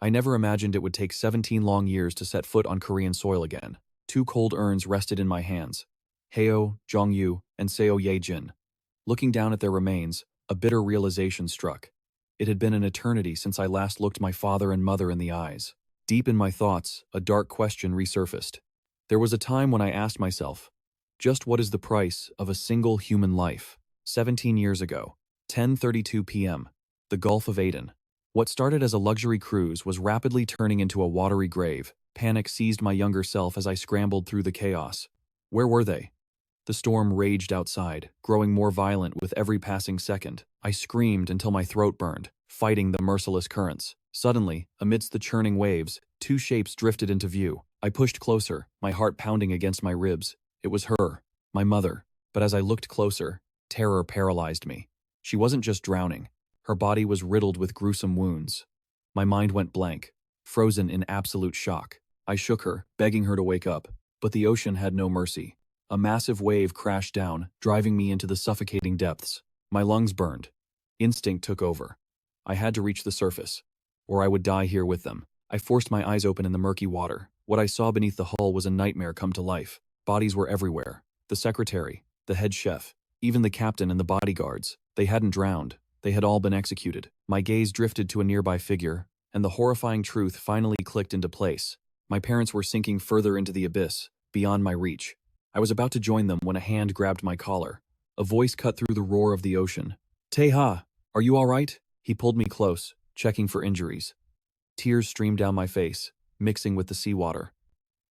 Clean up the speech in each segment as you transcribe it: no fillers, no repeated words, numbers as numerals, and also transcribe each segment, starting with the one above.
I never imagined it would take 17 long years to set foot on Korean soil again. 2 cold urns rested in my hands. Heo, Jong-yu, and Seo Ye-jin. Looking down at their remains, a bitter realization struck. It had been an eternity since I last looked my father and mother in the eyes. Deep in my thoughts, a dark question resurfaced. There was a time when I asked myself, just what is the price of a single human life? 17 years ago, 10:32 p.m., the Gulf of Aden. What started as a luxury cruise was rapidly turning into a watery grave. Panic seized my younger self as I scrambled through the chaos. Where were they? The storm raged outside, growing more violent with every passing second. I screamed until my throat burned, fighting the merciless currents. Suddenly, amidst the churning waves, 2 shapes drifted into view. I pushed closer, my heart pounding against my ribs. It was her, my mother. But as I looked closer, terror paralyzed me. She wasn't just drowning. Her body was riddled with gruesome wounds. My mind went blank, frozen in absolute shock. I shook her, begging her to wake up, but the ocean had no mercy. A massive wave crashed down, driving me into the suffocating depths. My lungs burned. Instinct took over. I had to reach the surface, or I would die here with them. I forced my eyes open in the murky water. What I saw beneath the hull was a nightmare come to life. Bodies were everywhere. The secretary, the head chef, even the captain and the bodyguards. They hadn't drowned. They had all been executed. My gaze drifted to a nearby figure, and the horrifying truth finally clicked into place. My parents were sinking further into the abyss, beyond my reach. I was about to join them when a hand grabbed my collar. A voice cut through the roar of the ocean. Tae-ha, are you all right? He pulled me close, checking for injuries. Tears streamed down my face, mixing with the seawater.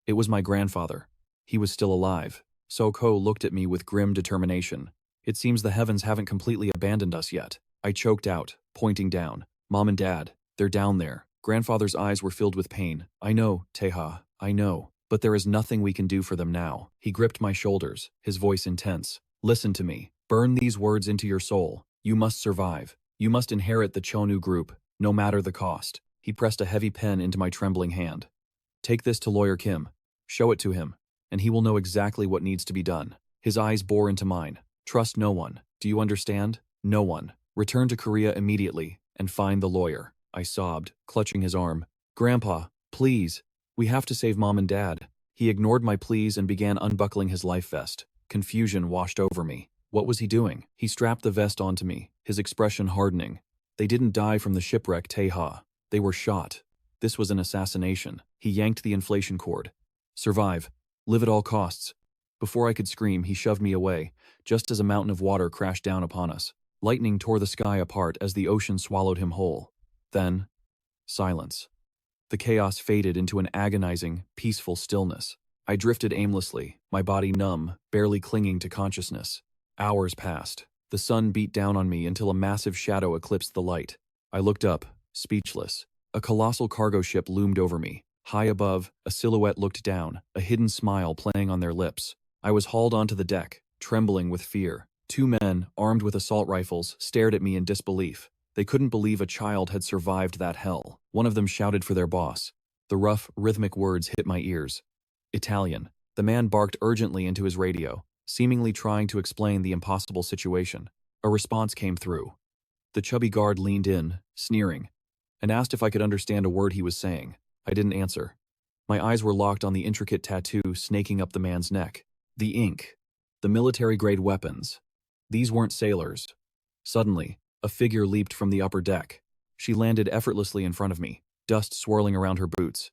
It was my grandfather. He was still alive. So-ko looked at me with grim determination. It seems the heavens haven't completely abandoned us yet. I choked out, pointing down. Mom and Dad, they're down there. Grandfather's eyes were filled with pain. I know, Tae-ha, I know. But there is nothing we can do for them now. He gripped my shoulders, his voice intense. Listen to me. Burn these words into your soul. You must survive. You must inherit the Cheon-u Group, no matter the cost. He pressed a heavy pen into my trembling hand. Take this to Lawyer Kim. Show it to him, and he will know exactly what needs to be done. His eyes bore into mine. Trust no one. Do you understand? No one. Return to Korea immediately and find the lawyer. I sobbed, clutching his arm. Grandpa, please. We have to save Mom and Dad. He ignored my pleas and began unbuckling his life vest. Confusion washed over me. What was he doing? He strapped the vest onto me, his expression hardening. They didn't die from the shipwreck, Tae-ha. They were shot. This was an assassination. He yanked the inflation cord. Survive. Live at all costs. Before I could scream, he shoved me away, just as a mountain of water crashed down upon us. Lightning tore the sky apart as the ocean swallowed him whole. Then, silence. The chaos faded into an agonizing, peaceful stillness. I drifted aimlessly, my body numb, barely clinging to consciousness. Hours passed. The sun beat down on me until a massive shadow eclipsed the light. I looked up, speechless. A colossal cargo ship loomed over me. High above, a silhouette looked down, a hidden smile playing on their lips. I was hauled onto the deck, trembling with fear. 2 men, armed with assault rifles, stared at me in disbelief. They couldn't believe a child had survived that hell. One of them shouted for their boss. The rough, rhythmic words hit my ears. Italian. The man barked urgently into his radio, seemingly trying to explain the impossible situation. A response came through. The chubby guard leaned in, sneering, and asked if I could understand a word he was saying. I didn't answer. My eyes were locked on the intricate tattoo snaking up the man's neck. The ink. The military-grade weapons. These weren't sailors. Suddenly, a figure leaped from the upper deck. She landed effortlessly in front of me, dust swirling around her boots.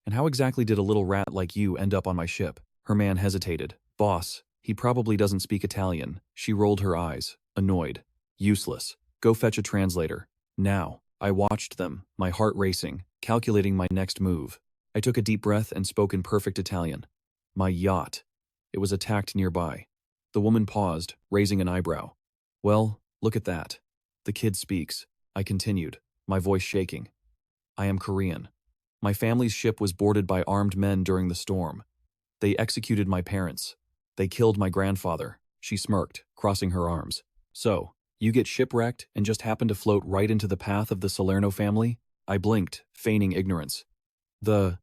And how exactly did a little rat like you end up on my ship? Her man hesitated. Boss, he probably doesn't speak Italian. She rolled her eyes, annoyed. Useless. Go fetch a translator. Now. I watched them, my heart racing, calculating my next move. I took a deep breath and spoke in perfect Italian. My yacht. It was attacked nearby. The woman paused, raising an eyebrow. Well, look at that. The kid speaks. I continued, my voice shaking. I am Korean. My family's ship was boarded by armed men during the storm. They executed my parents. They killed my grandfather. She smirked, crossing her arms. So, you get shipwrecked and just happen to float right into the path of the Salerno family? I blinked, feigning ignorance. The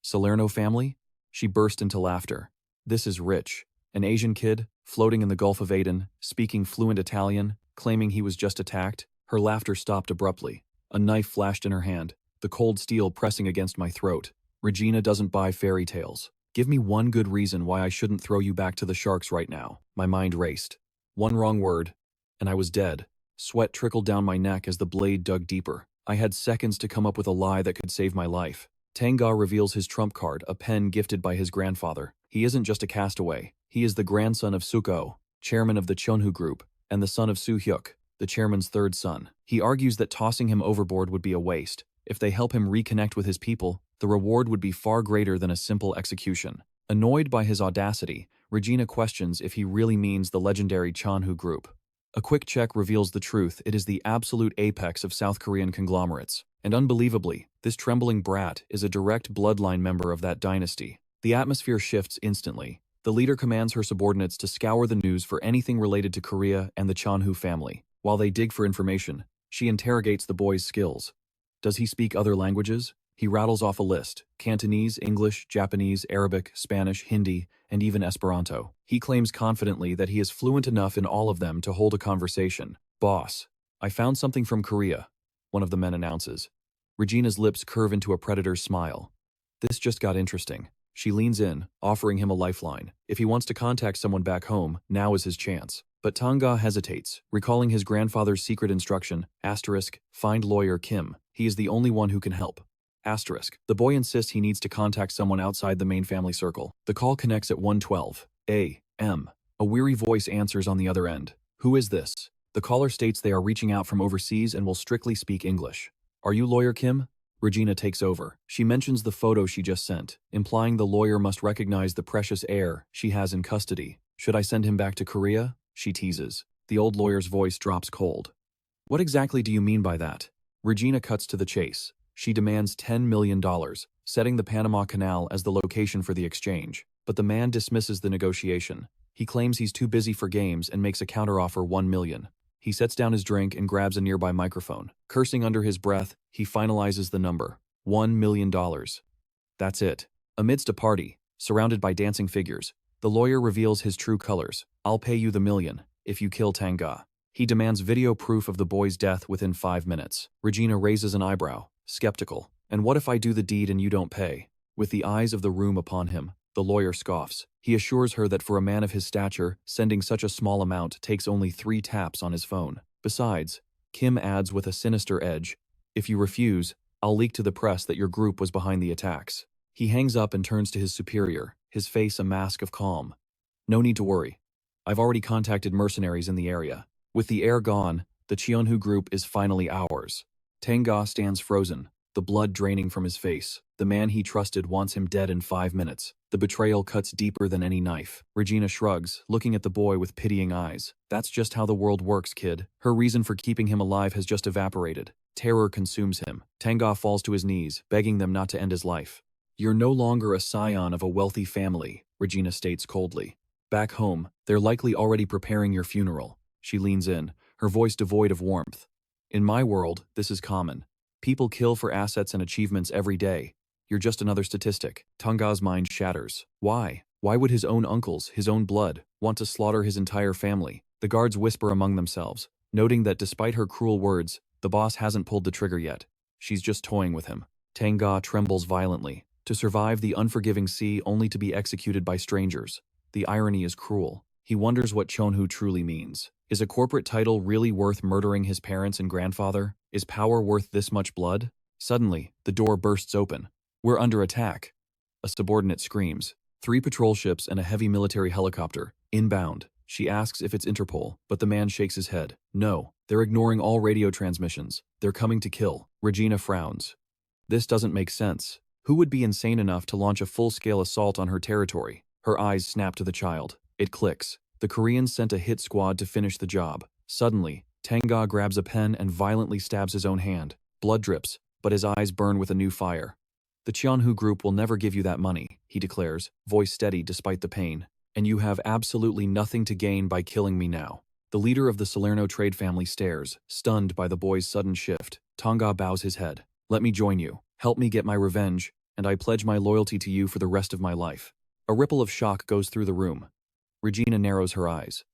Salerno family? She burst into laughter. This is Rich, an Asian kid, floating in the Gulf of Aden, speaking fluent Italian, claiming he was just attacked. Her laughter stopped abruptly. A knife flashed in her hand. the cold steel pressing against my throat. Regina doesn't buy fairy tales. Give me one good reason why I shouldn't throw you back to the sharks right now. My mind raced. One wrong word, and I was dead. Sweat trickled down my neck as the blade dug deeper. I had seconds to come up with a lie that could save my life. Tae-ha reveals his trump card, a pen gifted by his grandfather. He isn't just a castaway. He is the grandson of Suk-oh, chairman of the Cheon-u Group, and the son of Soo-hyuk, the chairman's third son. He argues that tossing him overboard would be a waste. If they help him reconnect with his people, the reward would be far greater than a simple execution. Annoyed by his audacity, Regina questions if he really means the legendary Cheon-u Group. A quick check reveals the truth. It is the absolute apex of South Korean conglomerates. And unbelievably, this trembling brat is a direct bloodline member of that dynasty. The atmosphere shifts instantly. The leader commands her subordinates to scour the news for anything related to Korea and the Cheon-u family. While they dig for information, she interrogates the boy's skills. Does he speak other languages? He rattles off a list: Cantonese, English, Japanese, Arabic, Spanish, Hindi, and even Esperanto. He claims confidently that he is fluent enough in all of them to hold a conversation. Boss, I found something from Korea, one of the men announces. Regina's lips curve into a predator's smile. This just got interesting. She leans in, offering him a lifeline. If he wants to contact someone back home, now is his chance. But Tae-ha hesitates, recalling his grandfather's secret instruction, find lawyer Kim. He is the only one who can help. The boy insists he needs to contact someone outside the main family circle. The call connects at 1:12 a.m. A weary voice answers on the other end. Who is this? The caller states they are reaching out from overseas and will strictly speak English. Are you lawyer Kim? Regina takes over. She mentions the photo she just sent, implying the lawyer must recognize the precious heir she has in custody. Should I send him back to Korea? She teases. The old lawyer's voice drops cold. What exactly do you mean by that? Regina cuts to the chase. She demands $10 million, setting the Panama Canal as the location for the exchange. But the man dismisses the negotiation. He claims he's too busy for games and makes a counteroffer $1 million. He sets down his drink and grabs a nearby microphone. Cursing under his breath, he finalizes the number. $1 million. That's it. Amidst a party, surrounded by dancing figures, the lawyer reveals his true colors. I'll pay you the $1 million if you kill Tae-ha. He demands video proof of the boy's death within 5 minutes. Regina raises an eyebrow, skeptical. And what if I do the deed and you don't pay? With the eyes of the room upon him, the lawyer scoffs. He assures her that for a man of his stature, sending such a small amount takes only 3 taps on his phone. Besides, Kim adds with a sinister edge, if you refuse, I'll leak to the press that your group was behind the attacks. He hangs up and turns to his superior, his face a mask of calm. No need to worry. I've already contacted mercenaries in the area. With the heir gone, the Cheon-u Group is finally ours. Tae-ha stands frozen, the blood draining from his face. The man he trusted wants him dead in 5 minutes. The betrayal cuts deeper than any knife. Regina shrugs, looking at the boy with pitying eyes. That's just how the world works, kid. Her reason for keeping him alive has just evaporated. Terror consumes him. Tae-ha falls to his knees, begging them not to end his life. You're no longer a scion of a wealthy family, Regina states coldly. Back home, they're likely already preparing your funeral. She leans in, her voice devoid of warmth. In my world, this is common. People kill for assets and achievements every day. You're just another statistic. Tae-ha's mind shatters. Why? Why would his own uncles, his own blood, want to slaughter his entire family? The guards whisper among themselves, noting that despite her cruel words, the boss hasn't pulled the trigger yet. She's just toying with him. Tae-ha trembles violently. To survive the unforgiving sea only to be executed by strangers. The irony is cruel. He wonders what Cheon-u truly means. Is a corporate title really worth murdering his parents and grandfather? Is power worth this much blood? Suddenly, the door bursts open. We're under attack. A subordinate screams. 3 patrol ships and a heavy military helicopter. Inbound. She asks if it's Interpol, but the man shakes his head. No, they're ignoring all radio transmissions. They're coming to kill. Regina frowns. This doesn't make sense. Who would be insane enough to launch a full-scale assault on her territory? Her eyes snap to the child. It clicks. The Koreans sent a hit squad to finish the job. Suddenly, Tae-ha grabs a pen and violently stabs his own hand. Blood drips, but his eyes burn with a new fire. The Cheon-u Group will never give you that money, he declares, voice steady despite the pain. And you have absolutely nothing to gain by killing me now. The leader of the Salerno trade family stares, stunned by the boy's sudden shift. Tae-ha bows his head. Let me join you. Help me get my revenge, and I pledge my loyalty to you for the rest of my life. A ripple of shock goes through the room. Regina narrows her eyes.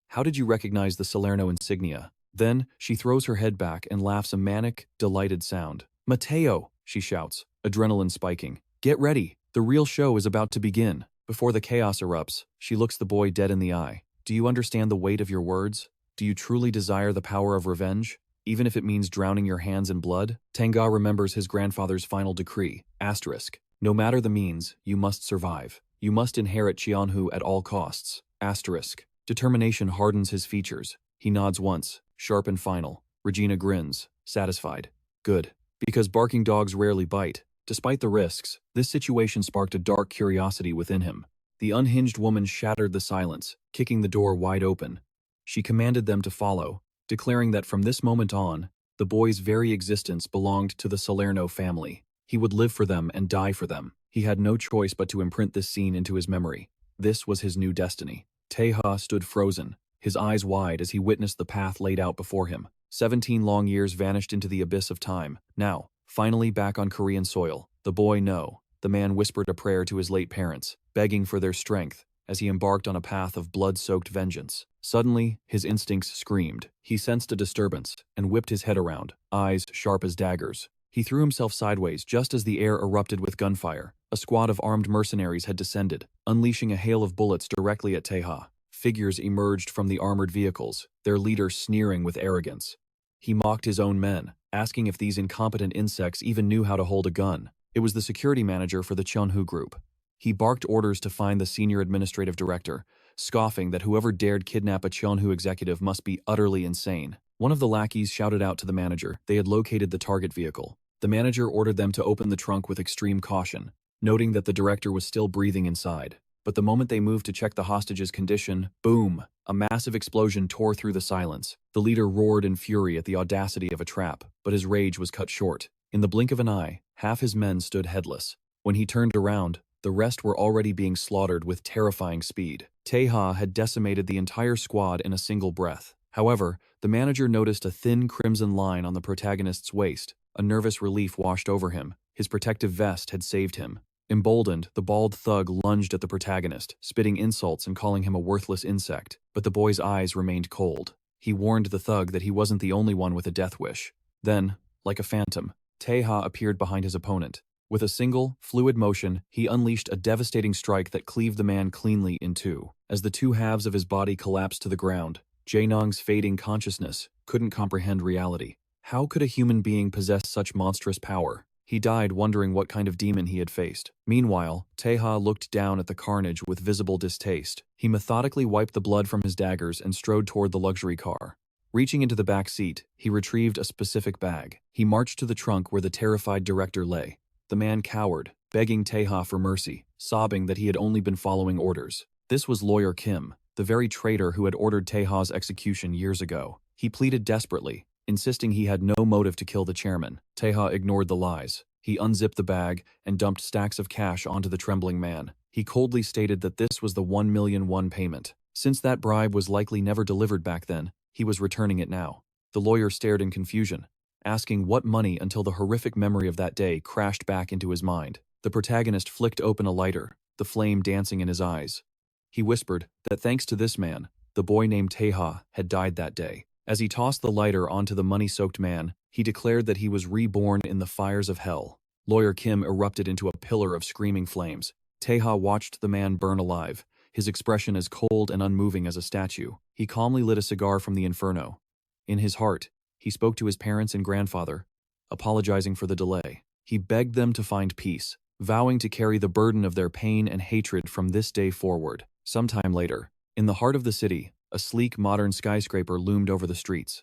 How did you recognize the Salerno insignia? Then, she throws her head back and laughs a manic, delighted sound. Mateo! she shouts, adrenaline spiking. Get ready, the real show is about to begin. Before the chaos erupts, she looks the boy dead in the eye. Do you understand the weight of your words? Do you truly desire the power of revenge, even if it means drowning your hands in blood? Tae-ha remembers his grandfather's final decree, asterisk. No matter the means, you must survive. You must inherit Cheon-u at all costs, asterisk. Determination hardens his features. He nods once, sharp and final. Regina grins, satisfied. Good. Because barking dogs rarely bite. Despite the risks, this situation sparked a dark curiosity within him. The unhinged woman shattered the silence, kicking the door wide open. She commanded them to follow, declaring that from this moment on, the boy's very existence belonged to the Salerno family. He would live for them and die for them. He had no choice but to imprint this scene into his memory. This was his new destiny. Tae-ha stood frozen, his eyes wide as he witnessed the path laid out before him. 17 long years vanished into the abyss of time. Now, finally back on Korean soil. The boy no. The man whispered a prayer to his late parents, begging for their strength as he embarked on a path of blood-soaked vengeance. Suddenly, his instincts screamed. He sensed a disturbance and whipped his head around, eyes sharp as daggers. He threw himself sideways just as the air erupted with gunfire. A squad of armed mercenaries had descended, unleashing a hail of bullets directly at Tae-ha. Figures emerged from the armored vehicles, their leader sneering with arrogance. He mocked his own men, asking if these incompetent insects even knew how to hold a gun. It was the security manager for the Cheon-u Group. He barked orders to find the senior administrative director, scoffing that whoever dared kidnap a Cheon-u executive must be utterly insane. One of the lackeys shouted out to the manager they had located the target vehicle. The manager ordered them to open the trunk with extreme caution, noting that the director was still breathing inside. But the moment they moved to check the hostage's condition, boom! A massive explosion tore through the silence. The leader roared in fury at the audacity of a trap, but his rage was cut short. In the blink of an eye, half his men stood headless. When he turned around, the rest were already being slaughtered with terrifying speed. Tae-ha had decimated the entire squad in a single breath. However, the manager noticed a thin crimson line on the protagonist's waist. A nervous relief washed over him. His protective vest had saved him. Emboldened, the bald thug lunged at the protagonist, spitting insults and calling him a worthless insect. But the boy's eyes remained cold. He warned the thug that he wasn't the only one with a death wish. Then, like a phantom, Tae-ha appeared behind his opponent. With a single, fluid motion, he unleashed a devastating strike that cleaved the man cleanly in two. As the two halves of his body collapsed to the ground, Jae-nong's fading consciousness couldn't comprehend reality. How could a human being possess such monstrous power? He died wondering what kind of demon he had faced. Meanwhile, Tae-ha looked down at the carnage with visible distaste. He methodically wiped the blood from his daggers and strode toward the luxury car. Reaching into the back seat, he retrieved a specific bag. He marched to the trunk where the terrified director lay. The man cowered, begging Tae-ha for mercy, sobbing that he had only been following orders. This was Lawyer Kim, the very traitor who had ordered Tae-ha's execution years ago. He pleaded desperately, insisting he had no motive to kill the chairman. Tae-ha ignored the lies. He unzipped the bag and dumped stacks of cash onto the trembling man. He coldly stated that this was the 1 million won payment. Since that bribe was likely never delivered back then, he was returning it now. The lawyer stared in confusion, asking what money until the horrific memory of that day crashed back into his mind. The protagonist flicked open a lighter, the flame dancing in his eyes. He whispered that thanks to this man, the boy named Tae-ha had died that day. As he tossed the lighter onto the money-soaked man, he declared that he was reborn in the fires of hell. Lawyer Kim erupted into a pillar of screaming flames. Tae-ha watched the man burn alive, his expression as cold and unmoving as a statue. He calmly lit a cigar from the inferno. In his heart, he spoke to his parents and grandfather, apologizing for the delay. He begged them to find peace, vowing to carry the burden of their pain and hatred from this day forward. Sometime later, in the heart of the city, a sleek modern skyscraper loomed over the streets.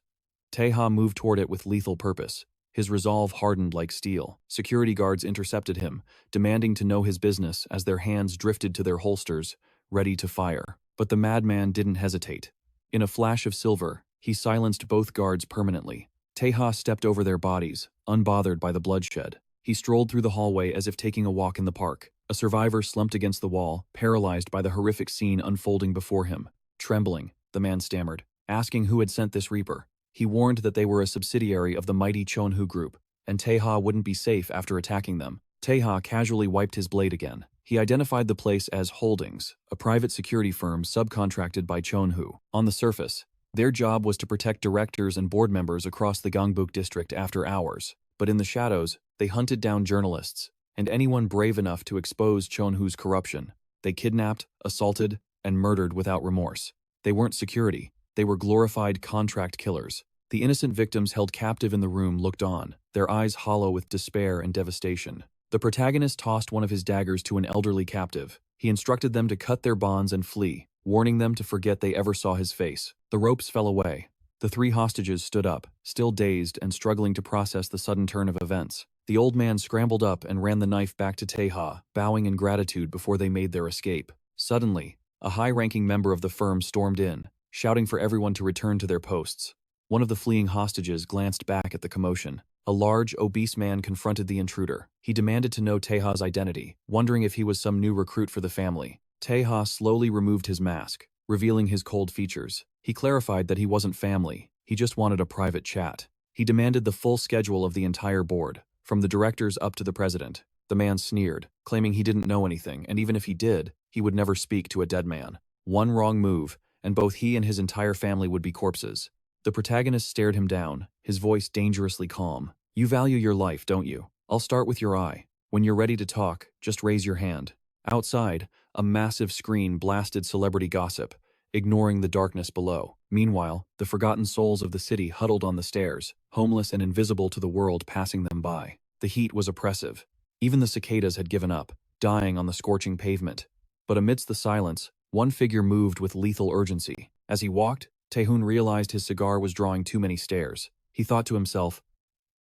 Tae-ha moved toward it with lethal purpose. His resolve hardened like steel. Security guards intercepted him, demanding to know his business as their hands drifted to their holsters, ready to fire. But the madman didn't hesitate. In a flash of silver, he silenced both guards permanently. Tae-ha stepped over their bodies, unbothered by the bloodshed. He strolled through the hallway as if taking a walk in the park. A survivor slumped against the wall, paralyzed by the horrific scene unfolding before him. Trembling, the man stammered, asking who had sent this reaper. He warned that they were a subsidiary of the mighty Cheon-u Group, and Tae-ha wouldn't be safe after attacking them. Tae-ha casually wiped his blade again. He identified the place as Holdings, a private security firm subcontracted by Cheon-u. On the surface, their job was to protect directors and board members across the Gangbuk district after hours. But in the shadows, they hunted down journalists, and anyone brave enough to expose Cheon-u's corruption. They kidnapped, assaulted, and murdered without remorse. They weren't security, they were glorified contract killers. The innocent victims held captive in the room looked on, their eyes hollow with despair and devastation. The protagonist tossed one of his daggers to an elderly captive. He instructed them to cut their bonds and flee, warning them to forget they ever saw his face. The ropes fell away. The three hostages stood up, still dazed and struggling to process the sudden turn of events. The old man scrambled up and ran the knife back to Tae-ha, bowing in gratitude before they made their escape. Suddenly, a high-ranking member of the firm stormed in, shouting for everyone to return to their posts. One of the fleeing hostages glanced back at the commotion. A large, obese man confronted the intruder. He demanded to know Tae-ha's identity, wondering if he was some new recruit for the family. Tae-ha slowly removed his mask, revealing his cold features. He clarified that he wasn't family, he just wanted a private chat. He demanded the full schedule of the entire board, from the directors up to the president. The man sneered, claiming he didn't know anything, and even if he did, he would never speak to a dead man. One wrong move, and both he and his entire family would be corpses. The protagonist stared him down, his voice dangerously calm. "You value your life, don't you? I'll start with your eye. When you're ready to talk, just raise your hand." Outside, a massive screen blasted celebrity gossip, ignoring the darkness below. Meanwhile, the forgotten souls of the city huddled on the stairs, homeless and invisible to the world passing them by. The heat was oppressive. Even the cicadas had given up, dying on the scorching pavement. But amidst the silence, one figure moved with lethal urgency. As he walked, Tae-hun realized his cigar was drawing too many stares. He thought to himself,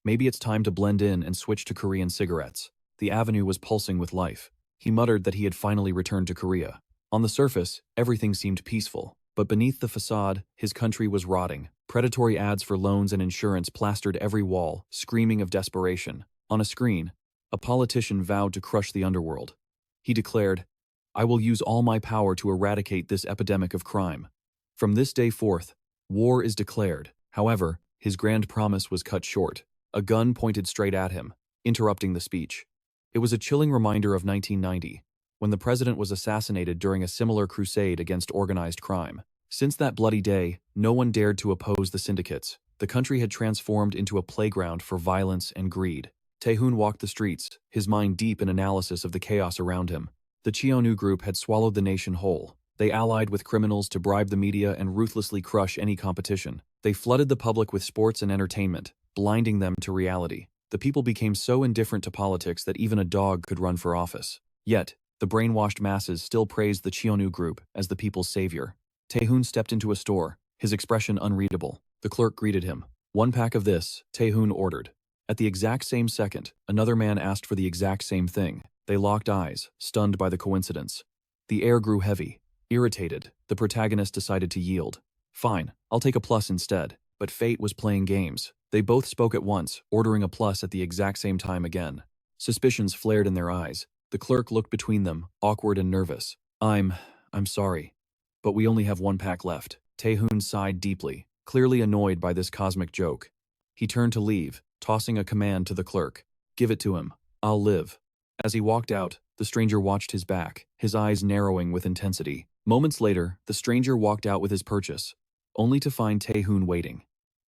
maybe it's time to blend in and switch to Korean cigarettes. The avenue was pulsing with life. He muttered that he had finally returned to Korea. On the surface, everything seemed peaceful, but beneath the facade, his country was rotting. Predatory ads for loans and insurance plastered every wall, screaming of desperation. On a screen, a politician vowed to crush the underworld. He declared, "I will use all my power to eradicate this epidemic of crime." From this day forth, war is declared. However, his grand promise was cut short. A gun pointed straight at him, interrupting the speech. It was a chilling reminder of 1990, when the president was assassinated during a similar crusade against organized crime. Since that bloody day, no one dared to oppose the syndicates. The country had transformed into a playground for violence and greed. Tae-hun walked the streets, his mind deep in analysis of the chaos around him. The Cheon-u Group had swallowed the nation whole. They allied with criminals to bribe the media and ruthlessly crush any competition. They flooded the public with sports and entertainment, blinding them to reality. The people became so indifferent to politics that even a dog could run for office. Yet, the brainwashed masses still praised the Cheon-u Group as the people's savior. Tae-hun stepped into a store, his expression unreadable. The clerk greeted him. "One pack of this," Tae-hun ordered. At the exact same second, another man asked for the exact same thing. They locked eyes, stunned by the coincidence. The air grew heavy. Irritated, the protagonist decided to yield. "Fine, I'll take a plus instead." But fate was playing games. They both spoke at once, ordering a plus at the exact same time again. Suspicions flared in their eyes. The clerk looked between them, awkward and nervous. I'm sorry, but we only have one pack left." Tae-hun sighed deeply, clearly annoyed by this cosmic joke. He turned to leave, tossing a command to the clerk. "Give it to him. I'll live." As he walked out, the stranger watched his back, his eyes narrowing with intensity. Moments later, the stranger walked out with his purchase, only to find Tae-hun waiting.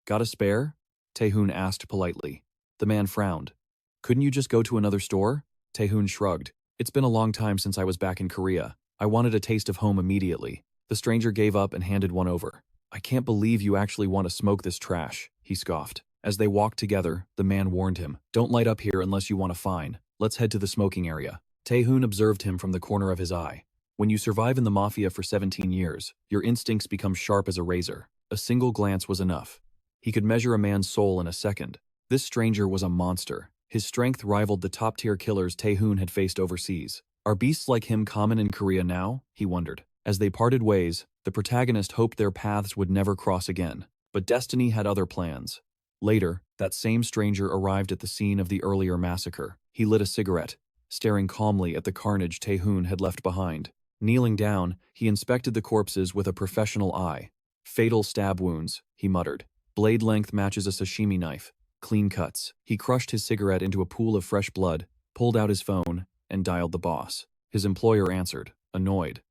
"Got a spare?" Tae-hun asked politely. The man frowned. "Couldn't you just go to another store?" Tae-hun shrugged. "It's been a long time since I was back in Korea. I wanted a taste of home immediately." The stranger gave up and handed one over. "I can't believe you actually want to smoke this trash," he scoffed. As they walked together, the man warned him, "Don't light up here unless you want a fine. Let's head to the smoking area." Tae-hun observed him from the corner of his eye. When you survive in the Mafia for 17 years, your instincts become sharp as a razor. A single glance was enough. He could measure a man's soul in a second. This stranger was a monster. His strength rivaled the top-tier killers Tae-hun had faced overseas. Are beasts like him common in Korea now? He wondered. As they parted ways, the protagonist hoped their paths would never cross again. But destiny had other plans. Later, that same stranger arrived at the scene of the earlier massacre. He lit a cigarette, staring calmly at the carnage Tae-hun had left behind. Kneeling down, he inspected the corpses with a professional eye. "Fatal stab wounds," he muttered. "Blade length matches a sashimi knife. Clean cuts." He crushed his cigarette into a pool of fresh blood, pulled out his phone, and dialed the boss. His employer answered, annoyed.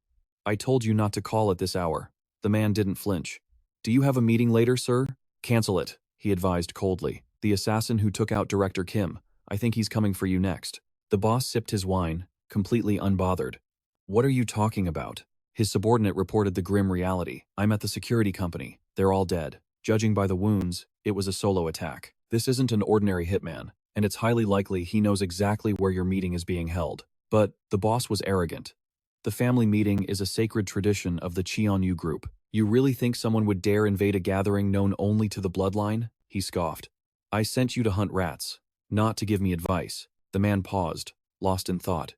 "I told you not to call at this hour." The man didn't flinch. "Do you have a meeting later, sir?" "Cancel it," he advised coldly. The assassin who took out Director Kim. I think he's coming for you next. The boss sipped his wine, completely unbothered. What are you talking about? His subordinate reported the grim reality. I'm at the security company. They're all dead. Judging by the wounds, it was a solo attack. This isn't an ordinary hitman, and it's highly likely he knows exactly where your meeting is being held. But the boss was arrogant. The family meeting is a sacred tradition of the Cheon-u Group. You really think someone would dare invade a gathering known only to the bloodline? He scoffed. I sent you to hunt rats, not to give me advice. The man paused, lost in thought.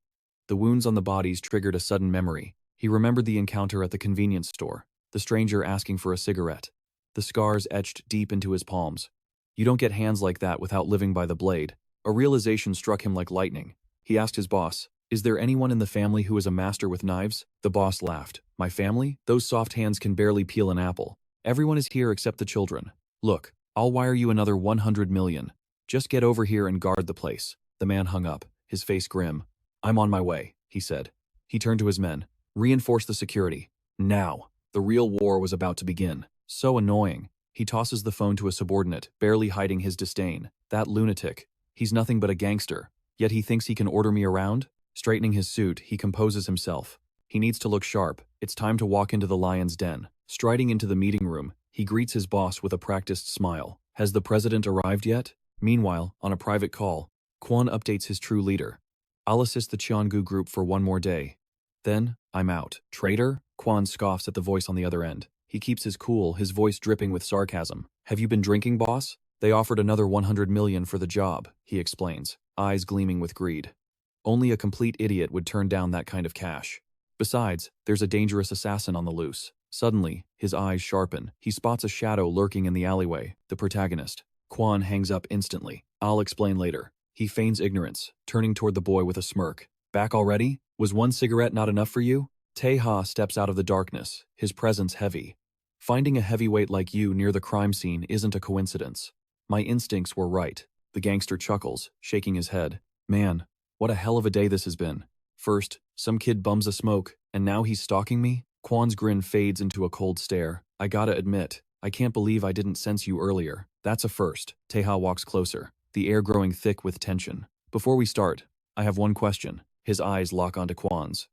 The wounds on the bodies triggered a sudden memory. He remembered the encounter at the convenience store, the stranger asking for a cigarette. The scars etched deep into his palms. You don't get hands like that without living by the blade. A realization struck him like lightning. He asked his boss, is there anyone in the family who is a master with knives? The boss laughed. My family? Those soft hands can barely peel an apple. Everyone is here except the children. Look, I'll wire you another 100 million. Just get over here and guard the place. The man hung up, his face grim. I'm on my way, he said. He turned to his men. Reinforce the security. Now. The real war was about to begin. So annoying. He tosses the phone to a subordinate, barely hiding his disdain. That lunatic. He's nothing but a gangster. Yet he thinks he can order me around? Straightening his suit, he composes himself. He needs to look sharp. It's time to walk into the lion's den. Striding into the meeting room, he greets his boss with a practiced smile. Has the president arrived yet? Meanwhile, on a private call, Kwon updates his true leader. I'll assist the Cheon-u Group for one more day. Then, I'm out. Traitor? Kwon scoffs at the voice on the other end. He keeps his cool, his voice dripping with sarcasm. Have you been drinking, boss? They offered another 100 million for the job, he explains, eyes gleaming with greed. Only a complete idiot would turn down that kind of cash. Besides, there's a dangerous assassin on the loose. Suddenly, his eyes sharpen. He spots a shadow lurking in the alleyway, the protagonist. Kwon hangs up instantly. I'll explain later. He feigns ignorance, turning toward the boy with a smirk. Back already? Was one cigarette not enough for you? Tae-ha steps out of the darkness, his presence heavy. Finding a heavyweight like you near the crime scene isn't a coincidence. My instincts were right. The gangster chuckles, shaking his head. Man, what a hell of a day this has been. First, some kid bums a smoke, and now he's stalking me? Kwon's grin fades into a cold stare. I gotta admit, I can't believe I didn't sense you earlier. That's a first. Tae-ha walks closer, the air growing thick with tension. Before we start, I have one question. His eyes lock onto Kwon's.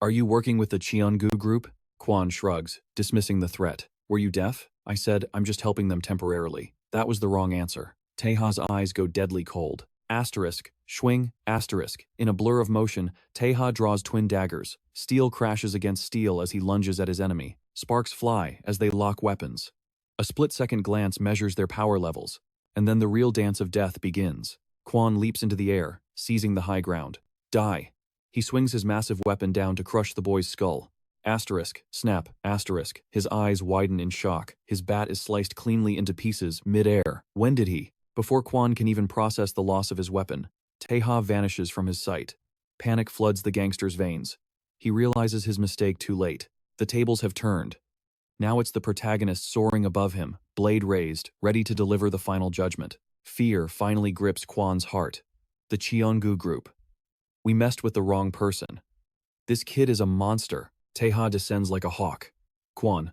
Are you working with the Cheon-u Group? Kwon shrugs, dismissing the threat. Were you deaf? I said, I'm just helping them temporarily. That was the wrong answer. Tae-ha's eyes go deadly cold. Asterisk, swing, asterisk. In a blur of motion, Tae-ha draws twin daggers. Steel crashes against steel as he lunges at his enemy. Sparks fly as they lock weapons. A split-second glance measures their power levels, and then the real dance of death begins. Kwon leaps into the air, seizing the high ground. Die. He swings his massive weapon down to crush the boy's skull. Asterisk, snap, asterisk. His eyes widen in shock. His bat is sliced cleanly into pieces, mid-air. When did he? Before Kwon can even process the loss of his weapon, Tae-ha vanishes from his sight. Panic floods the gangster's veins. He realizes his mistake too late. The tables have turned. Now it's the protagonist soaring above him, blade raised, ready to deliver the final judgment. Fear finally grips Kwon's heart. The Cheon-u Group. We messed with the wrong person. This kid is a monster. Tae-ha descends like a hawk. Kwon,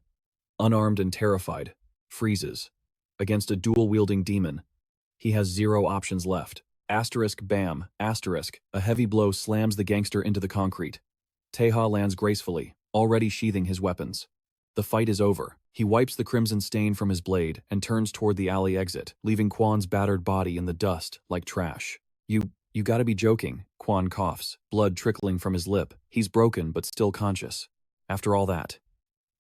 unarmed and terrified, freezes. Against a dual-wielding demon, he has zero options left. Asterisk, bam, asterisk. A heavy blow slams the gangster into the concrete. Tae-ha lands gracefully, already sheathing his weapons. The fight is over. He wipes the crimson stain from his blade and turns toward the alley exit, leaving Kwon's battered body in the dust like trash. You gotta be joking, Kwon coughs, blood trickling from his lip. He's broken but still conscious. After all that,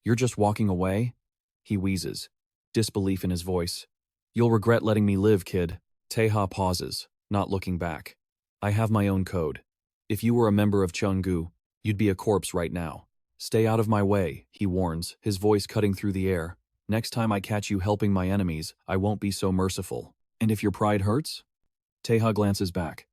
you're just walking away? He wheezes, disbelief in his voice. You'll regret letting me live, kid. Tae-ha pauses, not looking back. I have my own code. If you were a member of Cheon-gu, you'd be a corpse right now. Stay out of my way, he warns, his voice cutting through the air. Next time I catch you helping my enemies, I won't be so merciful. And if your pride hurts? Tae-ha glances back.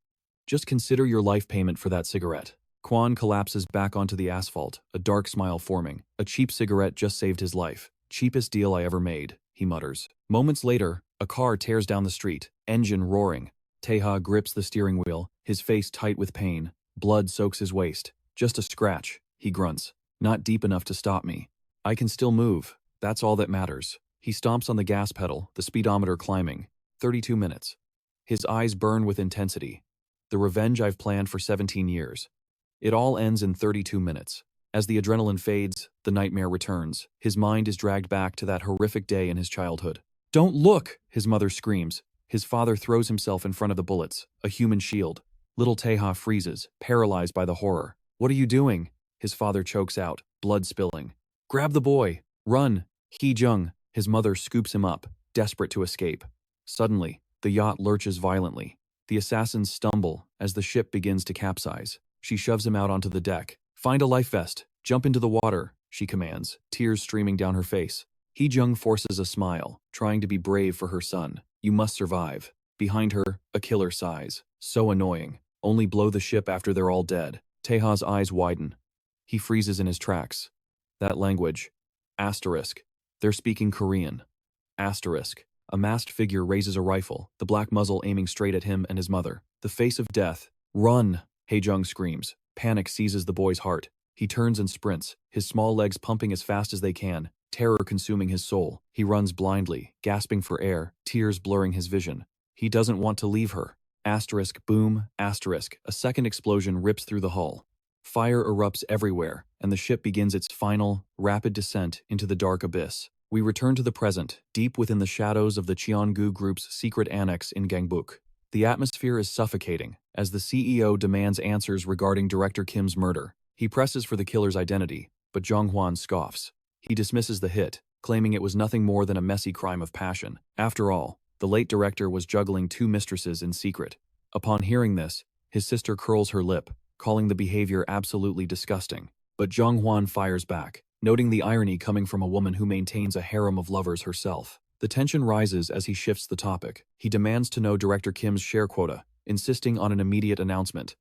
Just consider your life payment for that cigarette. Kwon collapses back onto the asphalt, a dark smile forming. A cheap cigarette just saved his life. Cheapest deal I ever made, he mutters. Moments later, a car tears down the street, engine roaring. Tae-ha grips the steering wheel, his face tight with pain. Blood soaks his waist. Just a scratch, he grunts. Not deep enough to stop me. I can still move. That's all that matters. He stomps on the gas pedal, the speedometer climbing. 32 minutes. His eyes burn with intensity. The revenge I've planned for 17 years. It all ends in 32 minutes. As the adrenaline fades, the nightmare returns. His mind is dragged back to that horrific day in his childhood. "Don't look!" his mother screams. His father throws himself in front of the bullets, a human shield. Little Tae-ha freezes, paralyzed by the horror. "What are you doing?" his father chokes out, blood spilling. "Grab the boy! Run!" Hee-jung, his mother scoops him up, desperate to escape. Suddenly, the yacht lurches violently. The assassins stumble as the ship begins to capsize. She shoves him out onto the deck. "Find a life vest. Jump into the water," she commands, tears streaming down her face. Hee-jung forces a smile, trying to be brave for her son. "You must survive." Behind her, a killer sighs. "So annoying. Only blow the ship after they're all dead." Tae-ha's eyes widen. He freezes in his tracks. That language. Asterisk. They're speaking Korean. Asterisk. A masked figure raises a rifle, the black muzzle aiming straight at him and his mother. The face of death. "Run!" Hee-jung screams. Panic seizes the boy's heart. He turns and sprints, his small legs pumping as fast as they can, terror consuming his soul. He runs blindly, gasping for air, tears blurring his vision. He doesn't want to leave her. Asterisk, boom, asterisk. A second explosion rips through the hull. Fire erupts everywhere, and the ship begins its final, rapid descent into the dark abyss. We return to the present, deep within the shadows of the Cheon-u Group's secret annex in Gangbuk. The atmosphere is suffocating, as the CEO demands answers regarding Director Kim's murder. He presses for the killer's identity, but Jong-hwan scoffs. He dismisses the hit, claiming it was nothing more than a messy crime of passion. After all, the late director was juggling two mistresses in secret. Upon hearing this, his sister curls her lip, calling the behavior absolutely disgusting. But Jong-hwan fires back, noting the irony coming from a woman who maintains a harem of lovers herself. The tension rises as he shifts the topic. He demands to know Director Kim's share quota, insisting on an immediate announcement.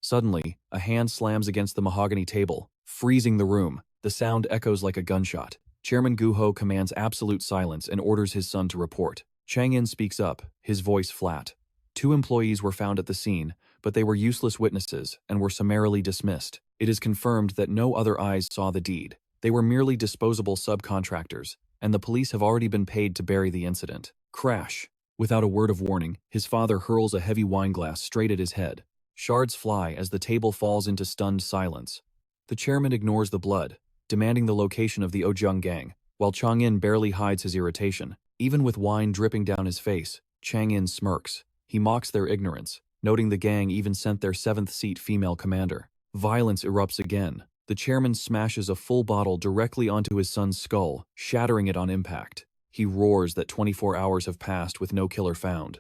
Suddenly, a hand slams against the mahogany table, freezing the room. The sound echoes like a gunshot. Chairman Gu-ho commands absolute silence and orders his son to report. Chang-in speaks up, his voice flat. 2 employees were found at the scene, but they were useless witnesses and were summarily dismissed. It is confirmed that no other eyes saw the deed. They were merely disposable subcontractors, and the police have already been paid to bury the incident. Crash. Without a word of warning, his father hurls a heavy wineglass straight at his head. Shards fly as the table falls into stunned silence. The chairman ignores the blood, demanding the location of the Ojung gang, while Chang-in barely hides his irritation. Even with wine dripping down his face, Chang-in smirks. He mocks their ignorance, noting the gang even sent their 7th-seat female commander. Violence erupts again. The chairman smashes a full bottle directly onto his son's skull, shattering it on impact. He roars that 24 hours have passed with no killer found.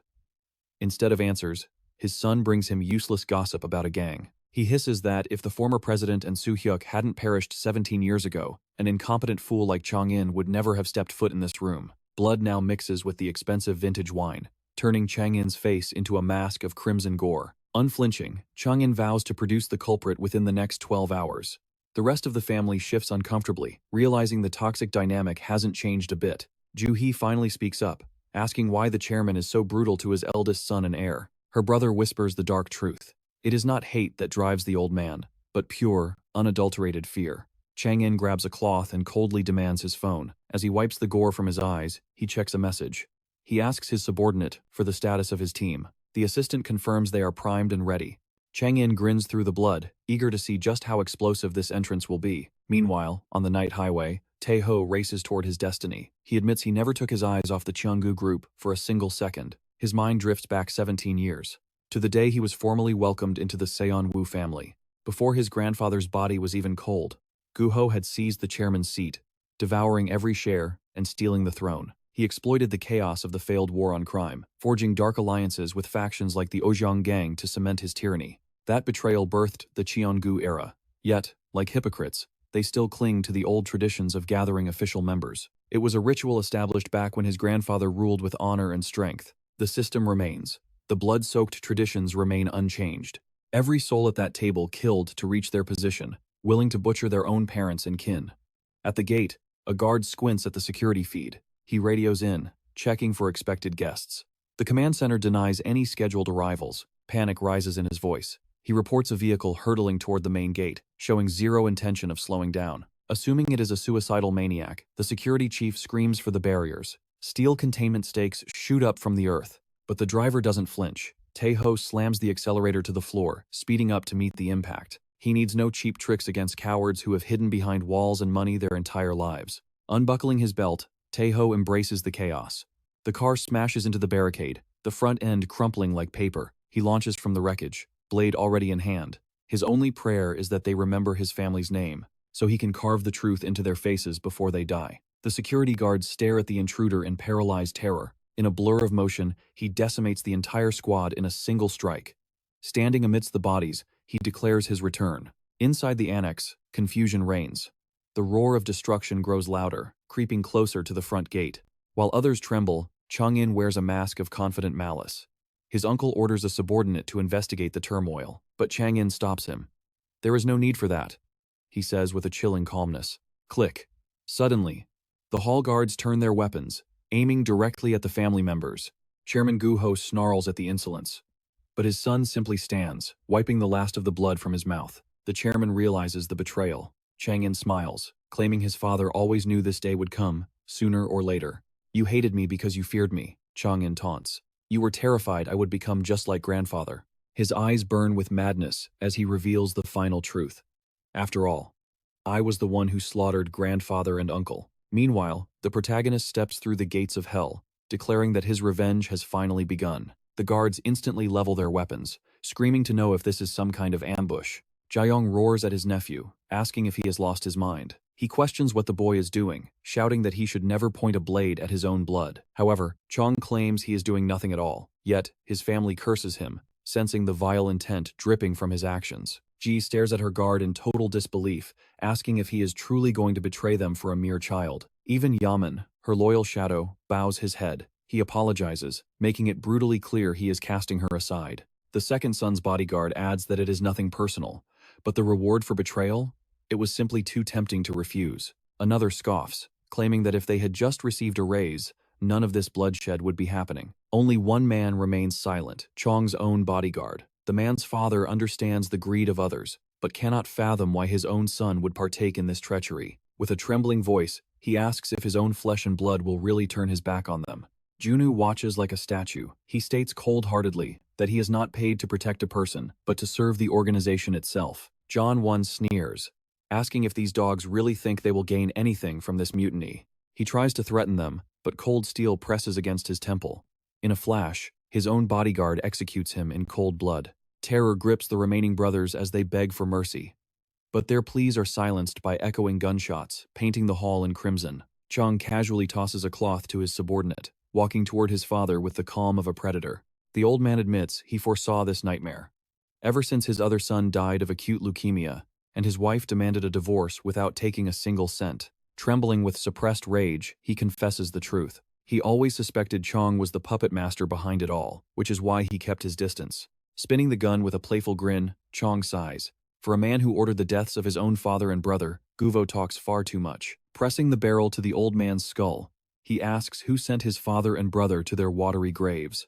Instead of answers, his son brings him useless gossip about a gang. He hisses that if the former president and Soo-hyuk hadn't perished 17 years ago, an incompetent fool like Chang-in would never have stepped foot in this room. Blood now mixes with the expensive vintage wine, turning Chang-in's face into a mask of crimson gore. Unflinching, Chang-in vows to produce the culprit within the next 12 hours. The rest of the family shifts uncomfortably, realizing the toxic dynamic hasn't changed a bit. Joo-hee finally speaks up, asking why the chairman is so brutal to his eldest son and heir. Her brother whispers the dark truth. It is not hate that drives the old man, but pure, unadulterated fear. Chang-in grabs a cloth and coldly demands his phone. As he wipes the gore from his eyes, he checks a message. He asks his subordinate for the status of his team. The assistant confirms they are primed and ready. Chang-in grins through the blood, eager to see just how explosive this entrance will be. Meanwhile, on the night highway, Tae-ha races toward his destiny. He admits he never took his eyes off the Cheon-u Group for a single second. His mind drifts back 17 years, to the day he was formally welcomed into the Cheon-u family. Before his grandfather's body was even cold, Gu-ho had seized the chairman's seat, devouring every share and stealing the throne. He exploited the chaos of the failed war on crime, forging dark alliances with factions like the Ojung gang to cement his tyranny. That betrayal birthed the Cheon-gu era. Yet, like hypocrites, they still cling to the old traditions of gathering official members. It was a ritual established back when his grandfather ruled with honor and strength. The system remains. The blood-soaked traditions remain unchanged. Every soul at that table killed to reach their position, willing to butcher their own parents and kin. At the gate, a guard squints at the security feed. He radios in, checking for expected guests. The command center denies any scheduled arrivals. Panic rises in his voice. He reports a vehicle hurtling toward the main gate, showing zero intention of slowing down. Assuming it is a suicidal maniac, the security chief screams for the barriers. Steel containment stakes shoot up from the earth, but the driver doesn't flinch. Tae-ha slams the accelerator to the floor, speeding up to meet the impact. He needs no cheap tricks against cowards who have hidden behind walls and money their entire lives. Unbuckling his belt, Tae-ha embraces the chaos. The car smashes into the barricade, the front end crumpling like paper. He launches from the wreckage, blade already in hand. His only prayer is that they remember his family's name, so he can carve the truth into their faces before they die. The security guards stare at the intruder in paralyzed terror. In a blur of motion, he decimates the entire squad in a single strike. Standing amidst the bodies, he declares his return. Inside the annex, confusion reigns. The roar of destruction grows louder, creeping closer to the front gate. While others tremble, Chang-in wears a mask of confident malice. His uncle orders a subordinate to investigate the turmoil, but Chang-in stops him. "There is no need for that," he says with a chilling calmness. Click. Suddenly, the hall guards turn their weapons, aiming directly at the family members. Chairman Gu-ho snarls at the insolence. But his son simply stands, wiping the last of the blood from his mouth. The chairman realizes the betrayal. Chang-in smiles, claiming his father always knew this day would come, sooner or later. "You hated me because you feared me," Chang-in taunts. "You were terrified I would become just like grandfather." His eyes burn with madness as he reveals the final truth. "After all, I was the one who slaughtered grandfather and uncle." Meanwhile, the protagonist steps through the gates of hell, declaring that his revenge has finally begun. The guards instantly level their weapons, screaming to know if this is some kind of ambush. Jae-yong roars at his nephew, asking if he has lost his mind. He questions what the boy is doing, shouting that he should never point a blade at his own blood. However, Chong claims he is doing nothing at all, yet his family curses him, sensing the vile intent dripping from his actions. Ji stares at her guard in total disbelief, asking if he is truly going to betray them for a mere child. Even Yaman, her loyal shadow, bows his head. He apologizes, making it brutally clear he is casting her aside. The second son's bodyguard adds that it is nothing personal, but the reward for betrayal? It was simply too tempting to refuse. Another scoffs, claiming that if they had just received a raise, none of this bloodshed would be happening. Only one man remains silent, Chong's own bodyguard. The man's father understands the greed of others, but cannot fathom why his own son would partake in this treachery. With a trembling voice, he asks if his own flesh and blood will really turn his back on them. Cheon-u watches like a statue. He states cold-heartedly that he is not paid to protect a person, but to serve the organization itself. John Won sneers, asking if these dogs really think they will gain anything from this mutiny. He tries to threaten them, but cold steel presses against his temple. In a flash, his own bodyguard executes him in cold blood. Terror grips the remaining brothers as they beg for mercy. But their pleas are silenced by echoing gunshots, painting the hall in crimson. Chong casually tosses a cloth to his subordinate, walking toward his father with the calm of a predator. The old man admits he foresaw this nightmare. Ever since his other son died of acute leukemia, and his wife demanded a divorce without taking a single cent. Trembling with suppressed rage, he confesses the truth. He always suspected Chong was the puppet master behind it all, which is why he kept his distance. Spinning the gun with a playful grin, Chong sighs. For a man who ordered the deaths of his own father and brother, Guvo talks far too much. Pressing the barrel to the old man's skull, he asks who sent his father and brother to their watery graves.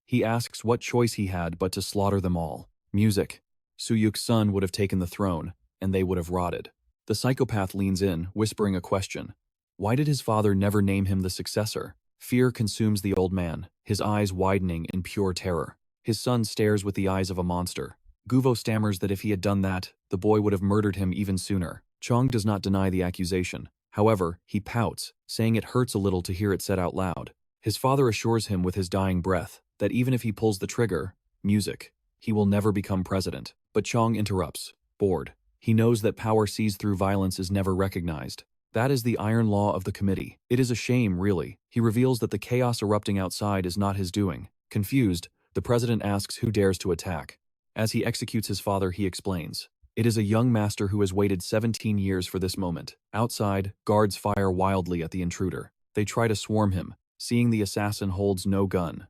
He asks what choice he had but to slaughter them all. Music. Soo-yuk's son would have taken the throne, and they would have rotted. The psychopath leans in, whispering a question. Why did his father never name him the successor? Fear consumes the old man, his eyes widening in pure terror. His son stares with the eyes of a monster. Guvo stammers that if he had done that, the boy would have murdered him even sooner. Chong does not deny the accusation. However, he pouts, saying it hurts a little to hear it said out loud. His father assures him with his dying breath that even if he pulls the trigger, music, he will never become president. But Chong interrupts, bored. He knows that power seized through violence is never recognized. That is the iron law of the committee. It is a shame, really. He reveals that the chaos erupting outside is not his doing. Confused, the president asks who dares to attack. As he executes his father, he explains. It is a young master who has waited 17 years for this moment. Outside, guards fire wildly at the intruder. They try to swarm him, seeing the assassin holds no gun.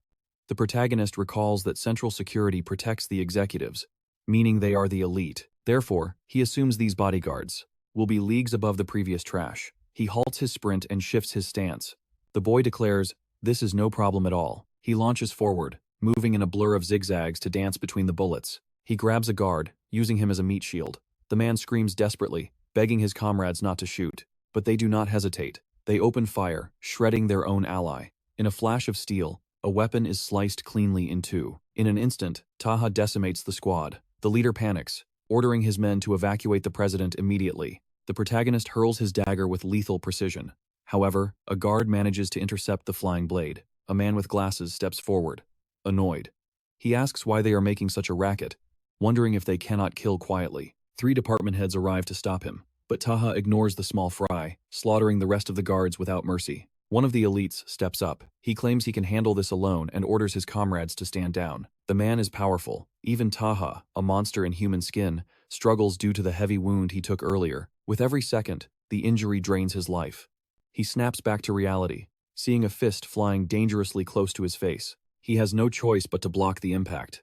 The protagonist recalls that Central Security protects the executives, meaning they are the elite. Therefore, he assumes these bodyguards will be leagues above the previous trash. He halts his sprint and shifts his stance. The boy declares, this is no problem at all. He launches forward, moving in a blur of zigzags to dance between the bullets. He grabs a guard, using him as a meat shield. The man screams desperately, begging his comrades not to shoot. But they do not hesitate. They open fire, shredding their own ally. In a flash of steel, a weapon is sliced cleanly in two. In an instant, Tae-ha decimates the squad. The leader panics, ordering his men to evacuate the president immediately. The protagonist hurls his dagger with lethal precision. However, a guard manages to intercept the flying blade. A man with glasses steps forward, annoyed. He asks why they are making such a racket, wondering if they cannot kill quietly. 3 department heads arrive to stop him, but Tae-ha ignores the small fry, slaughtering the rest of the guards without mercy. One of the elites steps up. He claims he can handle this alone and orders his comrades to stand down. The man is powerful. Even Tae-ha, a monster in human skin, struggles due to the heavy wound he took earlier. With every second, the injury drains his life. He snaps back to reality, seeing a fist flying dangerously close to his face. He has no choice but to block the impact.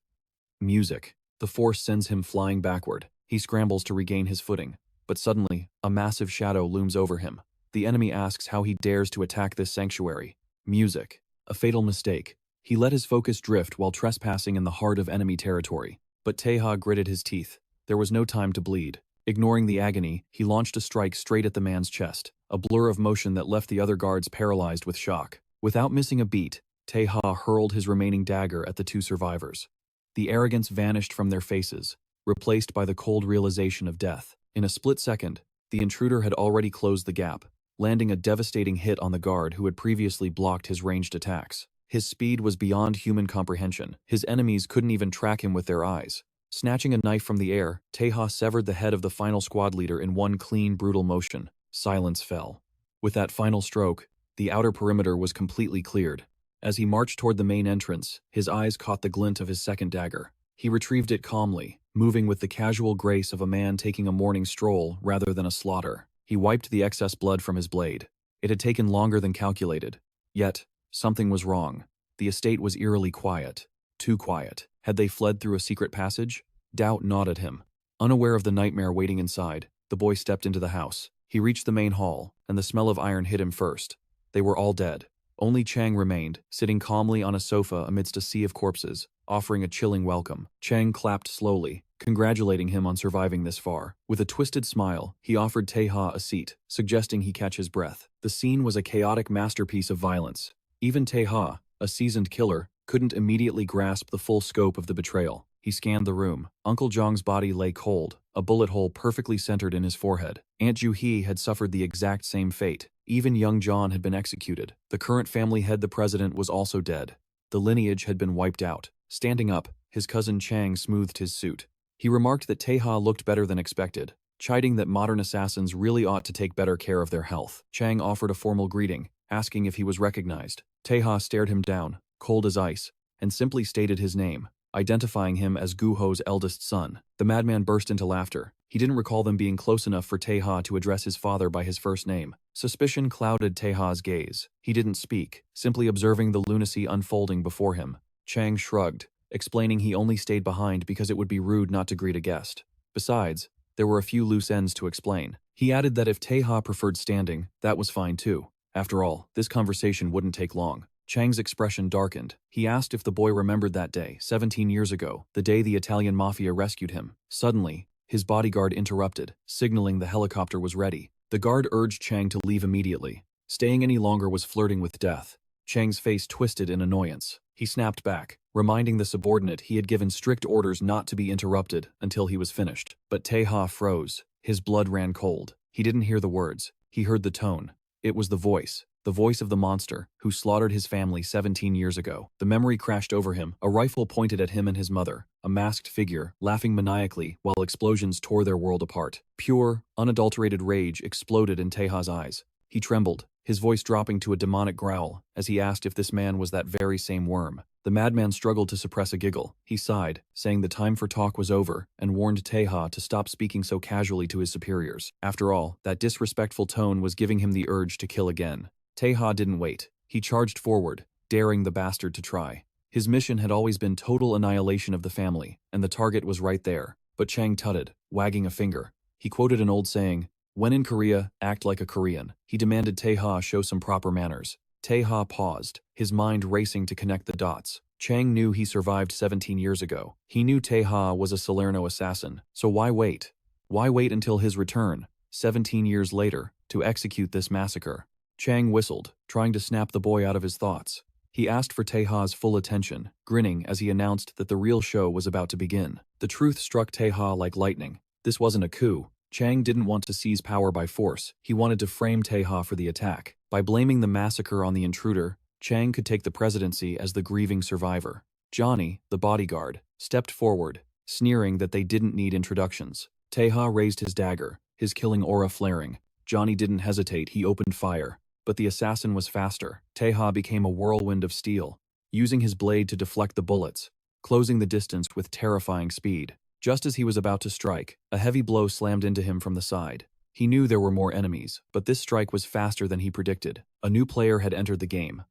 Music. The force sends him flying backward. He scrambles to regain his footing, but suddenly, a massive shadow looms over him. The enemy asks how he dares to attack this sanctuary. Music. A fatal mistake. He let his focus drift while trespassing in the heart of enemy territory. But Tae-ha gritted his teeth. There was no time to bleed. Ignoring the agony, he launched a strike straight at the man's chest, a blur of motion that left the other guards paralyzed with shock. Without missing a beat, Tae-ha hurled his remaining dagger at the 2 survivors. The arrogance vanished from their faces, replaced by the cold realization of death. In a split second, the intruder had already closed the gap, landing a devastating hit on the guard who had previously blocked his ranged attacks. His speed was beyond human comprehension. His enemies couldn't even track him with their eyes. Snatching a knife from the air, Tae-ha severed the head of the final squad leader in one clean, brutal motion. Silence fell. With that final stroke, the outer perimeter was completely cleared. As he marched toward the main entrance, his eyes caught the glint of his second dagger. He retrieved it calmly, moving with the casual grace of a man taking a morning stroll rather than a slaughter. He wiped the excess blood from his blade. It had taken longer than calculated. Yet, something was wrong. The estate was eerily quiet. Too quiet. Had they fled through a secret passage? Doubt gnawed at him. Unaware of the nightmare waiting inside, the boy stepped into the house. He reached the main hall, and the smell of iron hit him first. They were all dead. Only Chang remained, sitting calmly on a sofa amidst a sea of corpses, offering a chilling welcome. Chang clapped slowly, congratulating him on surviving this far. With a twisted smile, he offered Tae-ha a seat, suggesting he catch his breath. The scene was a chaotic masterpiece of violence. Even Tae-ha, a seasoned killer, couldn't immediately grasp the full scope of the betrayal. He scanned the room. Uncle Jong's body lay cold, a bullet hole perfectly centered in his forehead. Aunt Ju-hee had suffered the exact same fate. Even young John had been executed. The current family head, the president, was also dead. The lineage had been wiped out. Standing up, his cousin Chang smoothed his suit. He remarked that Tae-ha looked better than expected, chiding that modern assassins really ought to take better care of their health. Chang offered a formal greeting, asking if he was recognized. Tae-ha stared him down, cold as ice, and simply stated his name, identifying him as Gu-ho's eldest son. The madman burst into laughter. He didn't recall them being close enough for Tae-ha to address his father by his first name. Suspicion clouded Tae-ha's gaze. He didn't speak, simply observing the lunacy unfolding before him. Chang shrugged, explaining he only stayed behind because it would be rude not to greet a guest. Besides, there were a few loose ends to explain. He added that if Tae-ha preferred standing, that was fine too. After all, this conversation wouldn't take long. Chang's expression darkened. He asked if the boy remembered that day, 17 years ago, the day the Italian Mafia rescued him. Suddenly, his bodyguard interrupted, signaling the helicopter was ready. The guard urged Chang to leave immediately. Staying any longer was flirting with death. Chang's face twisted in annoyance. He snapped back, reminding the subordinate he had given strict orders not to be interrupted until he was finished. But Tae-ha froze. His blood ran cold. He didn't hear the words. He heard the tone. It was the voice of the monster who slaughtered his family 17 years ago. The memory crashed over him, a rifle pointed at him and his mother, a masked figure, laughing maniacally while explosions tore their world apart. Pure, unadulterated rage exploded in Tae-ha's eyes. He trembled, his voice dropping to a demonic growl, as he asked if this man was that very same worm. The madman struggled to suppress a giggle. He sighed, saying the time for talk was over, and warned Tae-ha to stop speaking so casually to his superiors. After all, that disrespectful tone was giving him the urge to kill again. Tae-ha didn't wait. He charged forward, daring the bastard to try. His mission had always been total annihilation of the family, and the target was right there. But Chang tutted, wagging a finger. He quoted an old saying, "When in Korea, act like a Korean." He demanded Tae-ha show some proper manners. Tae-ha paused, his mind racing to connect the dots. Chang knew he survived 17 years ago. He knew Tae-ha was a Salerno assassin, so why wait? Why wait until his return, 17 years later, to execute this massacre? Chang whistled, trying to snap the boy out of his thoughts. He asked for Tae-ha's full attention, grinning as he announced that the real show was about to begin. The truth struck Tae-ha like lightning. This wasn't a coup. Chang didn't want to seize power by force. He wanted to frame Tae-ha for the attack. By blaming the massacre on the intruder, Chang could take the presidency as the grieving survivor. Johnny, the bodyguard, stepped forward, sneering that they didn't need introductions. Tae-ha raised his dagger, his killing aura flaring. Johnny didn't hesitate, he opened fire. But the assassin was faster. Tae-ha became a whirlwind of steel, using his blade to deflect the bullets, closing the distance with terrifying speed. Just as he was about to strike, a heavy blow slammed into him from the side. He knew there were more enemies, but this strike was faster than he predicted. A new player had entered the game.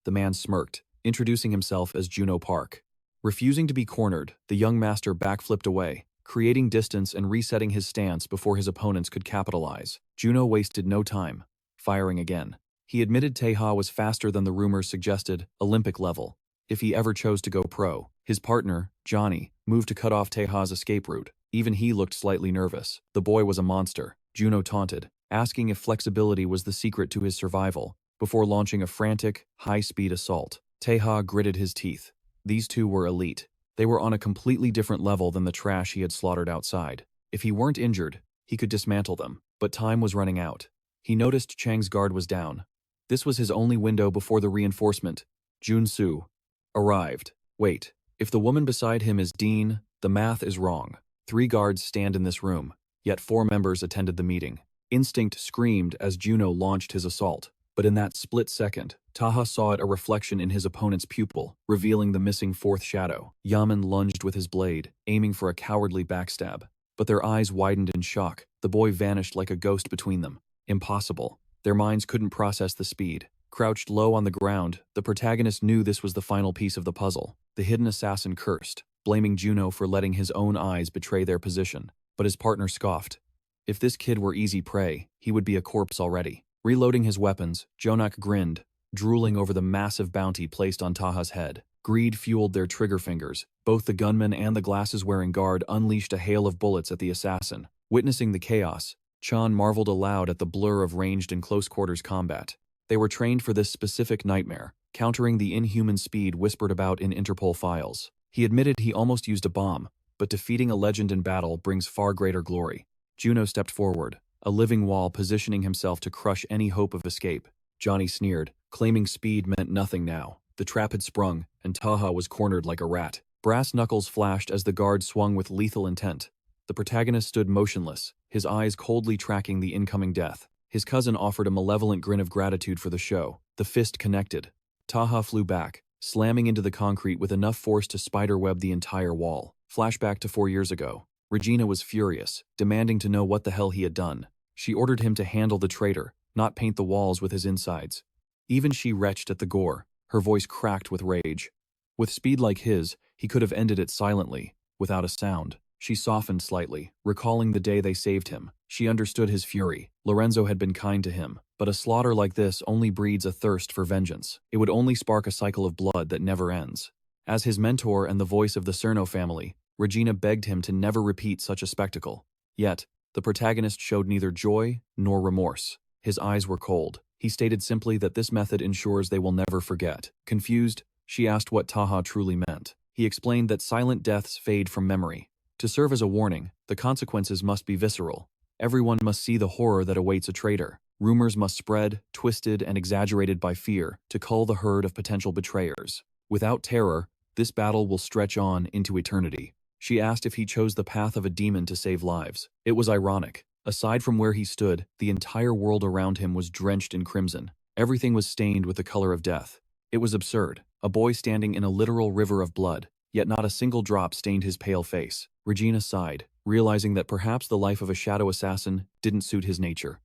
The man smirked, introducing himself as Juno Park. Refusing to be cornered, the young master backflipped away, creating distance and resetting his stance before his opponents could capitalize. Juno wasted no time, firing again. He admitted Tae-ha was faster than the rumors suggested, Olympic level, if he ever chose to go pro. His partner, Johnny, moved to cut off Tae-ha's escape route. Even he looked slightly nervous. The boy was a monster, Juno taunted, asking if flexibility was the secret to his survival, before launching a frantic, high-speed assault. Tae-ha gritted his teeth. These two were elite. They were on a completely different level than the trash he had slaughtered outside. If he weren't injured, he could dismantle them. But time was running out. He noticed Chang's guard was down. This was his only window before the reinforcement, Jun-soo, arrived. Wait, if the woman beside him is Dean, the math is wrong. 3 guards stand in this room, yet 4 members attended the meeting. Instinct screamed as Juno launched his assault. But in that split second, Tae-ha saw it a reflection in his opponent's pupil, revealing the missing 4th shadow. Yaman lunged with his blade, aiming for a cowardly backstab. But their eyes widened in shock. The boy vanished like a ghost between them. Impossible. Their minds couldn't process the speed. Crouched low on the ground, the protagonist knew this was the final piece of the puzzle. The hidden assassin cursed, blaming Juno for letting his own eyes betray their position. But his partner scoffed. If this kid were easy prey, he would be a corpse already. Reloading his weapons, Jonak grinned, drooling over the massive bounty placed on Tae-ha's head. Greed fueled their trigger fingers. Both the gunman and the glasses-wearing guard unleashed a hail of bullets at the assassin. Witnessing the chaos, Chan marveled aloud at the blur of ranged and close-quarters combat. They were trained for this specific nightmare, countering the inhuman speed whispered about in Interpol files. He admitted he almost used a bomb, but defeating a legend in battle brings far greater glory. Juno stepped forward, a living wall positioning himself to crush any hope of escape. Johnny sneered, claiming speed meant nothing now. The trap had sprung, and Tae-ha was cornered like a rat. Brass knuckles flashed as the guard swung with lethal intent. The protagonist stood motionless, his eyes coldly tracking the incoming death. His cousin offered a malevolent grin of gratitude for the show. The fist connected. Tae-ha flew back, slamming into the concrete with enough force to spiderweb the entire wall. Flashback to 4 years ago. Regina was furious, demanding to know what the hell he had done. She ordered him to handle the traitor, not paint the walls with his insides. Even she retched at the gore, her voice cracked with rage. With speed like his, he could have ended it silently, without a sound. She softened slightly, recalling the day they saved him. She understood his fury. Lorenzo had been kind to him, but a slaughter like this only breeds a thirst for vengeance. It would only spark a cycle of blood that never ends. As his mentor and the voice of the Salerno family, Regina begged him to never repeat such a spectacle. Yet, the protagonist showed neither joy nor remorse. His eyes were cold. He stated simply that this method ensures they will never forget. Confused, she asked what Tae-ha truly meant. He explained that silent deaths fade from memory. To serve as a warning, the consequences must be visceral. Everyone must see the horror that awaits a traitor. Rumors must spread, twisted and exaggerated by fear, to cull the herd of potential betrayers. Without terror, this battle will stretch on into eternity. She asked if he chose the path of a demon to save lives. It was ironic. Aside from where he stood, the entire world around him was drenched in crimson. Everything was stained with the color of death. It was absurd. A boy standing in a literal river of blood, yet not a single drop stained his pale face. Regina sighed, realizing that perhaps the life of a shadow assassin didn't suit his nature.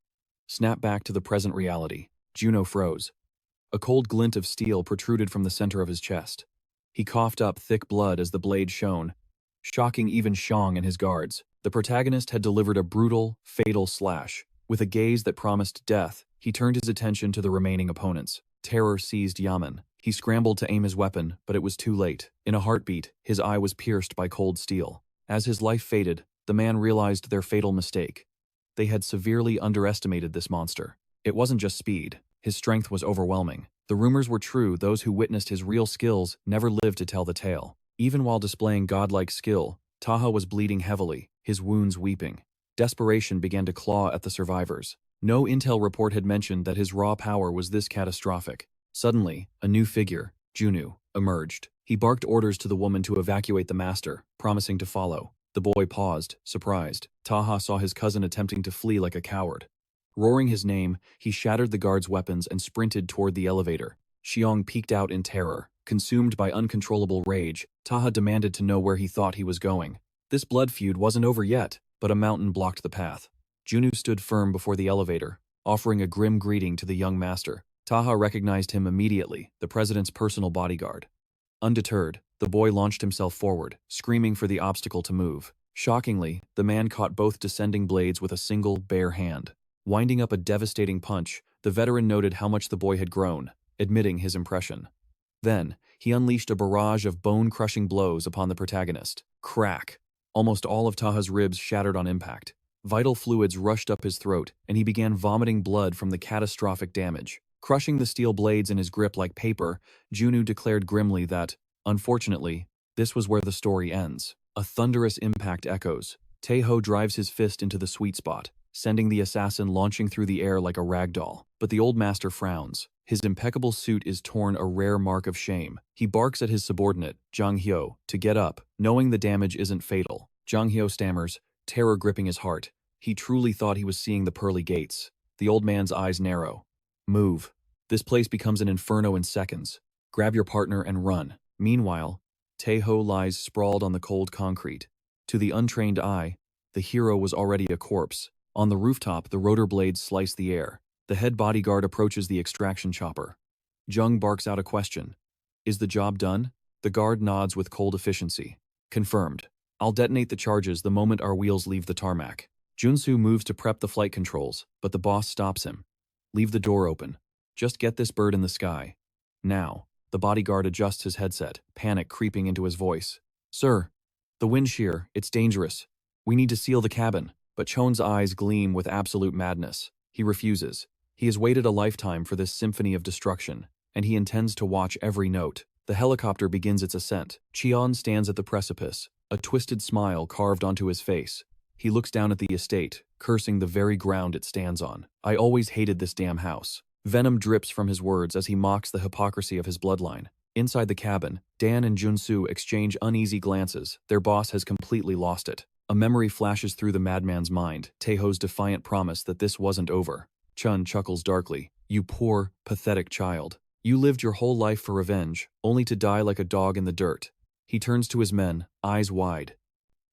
Snap back to the present reality. Juno froze. A cold glint of steel protruded from the center of his chest. He coughed up thick blood as the blade shone, shocking even Xiang and his guards. The protagonist had delivered a brutal, fatal slash. With a gaze that promised death, he turned his attention to the remaining opponents. Terror seized Yaman. He scrambled to aim his weapon, but it was too late. In a heartbeat, his eye was pierced by cold steel. As his life faded, the man realized their fatal mistake. They had severely underestimated this monster. It wasn't just speed. His strength was overwhelming. The rumors were true. Those who witnessed his real skills never lived to tell the tale. Even while displaying godlike skill, Tae-ha was bleeding heavily, his wounds weeping. Desperation began to claw at the survivors. No intel report had mentioned that his raw power was this catastrophic. Suddenly, a new figure, Cheon-u, emerged. He barked orders to the woman to evacuate the master, promising to follow. The boy paused, surprised. Tae-ha saw his cousin attempting to flee like a coward. Roaring his name, he shattered the guards' weapons and sprinted toward the elevator. Cheon peeked out in terror. Consumed by uncontrollable rage, Tae-ha demanded to know where he thought he was going. This blood feud wasn't over yet, but a mountain blocked the path. Cheon-u stood firm before the elevator, offering a grim greeting to the young master. Tae-ha recognized him immediately, the president's personal bodyguard. Undeterred, the boy launched himself forward, screaming for the obstacle to move. Shockingly, the man caught both descending blades with a single, bare hand. Winding up a devastating punch, the veteran noted how much the boy had grown, admitting his impression. Then, he unleashed a barrage of bone-crushing blows upon the protagonist. Crack! Almost all of Taha's ribs shattered on impact. Vital fluids rushed up his throat, and he began vomiting blood from the catastrophic damage. Crushing the steel blades in his grip like paper, Cheon-u declared grimly that, unfortunately, this was where the story ends. A thunderous impact echoes. Tae-ha drives his fist into the sweet spot, sending the assassin launching through the air like a rag doll. But the old master frowns. His impeccable suit is torn, a rare mark of shame. He barks at his subordinate, Jang Hyo, to get up, knowing the damage isn't fatal. Jang Hyo stammers, terror gripping his heart. He truly thought he was seeing the pearly gates. The old man's eyes narrow. Move. This place becomes an inferno in seconds. Grab your partner and run. Meanwhile, Tae-ha lies sprawled on the cold concrete. To the untrained eye, the hero was already a corpse. On the rooftop, the rotor blades slice the air. The head bodyguard approaches the extraction chopper. Jung barks out a question. Is the job done? The guard nods with cold efficiency. Confirmed. I'll detonate the charges the moment our wheels leave the tarmac. Junsu moves to prep the flight controls, but the boss stops him. Leave the door open. Just get this bird in the sky. Now. The bodyguard adjusts his headset, panic creeping into his voice. Sir, the wind shear, it's dangerous. We need to seal the cabin. But Cheon's eyes gleam with absolute madness. He refuses. He has waited a lifetime for this symphony of destruction, and he intends to watch every note. The helicopter begins its ascent. Cheon stands at the precipice, a twisted smile carved onto his face. He looks down at the estate, cursing the very ground it stands on. I always hated this damn house. Venom drips from his words as he mocks the hypocrisy of his bloodline. Inside the cabin, Dan and Junsu exchange uneasy glances. Their boss has completely lost it. A memory flashes through the madman's mind, Tae-ha's defiant promise that this wasn't over. Chun chuckles darkly. You poor, pathetic child. You lived your whole life for revenge, only to die like a dog in the dirt. He turns to his men, eyes wide.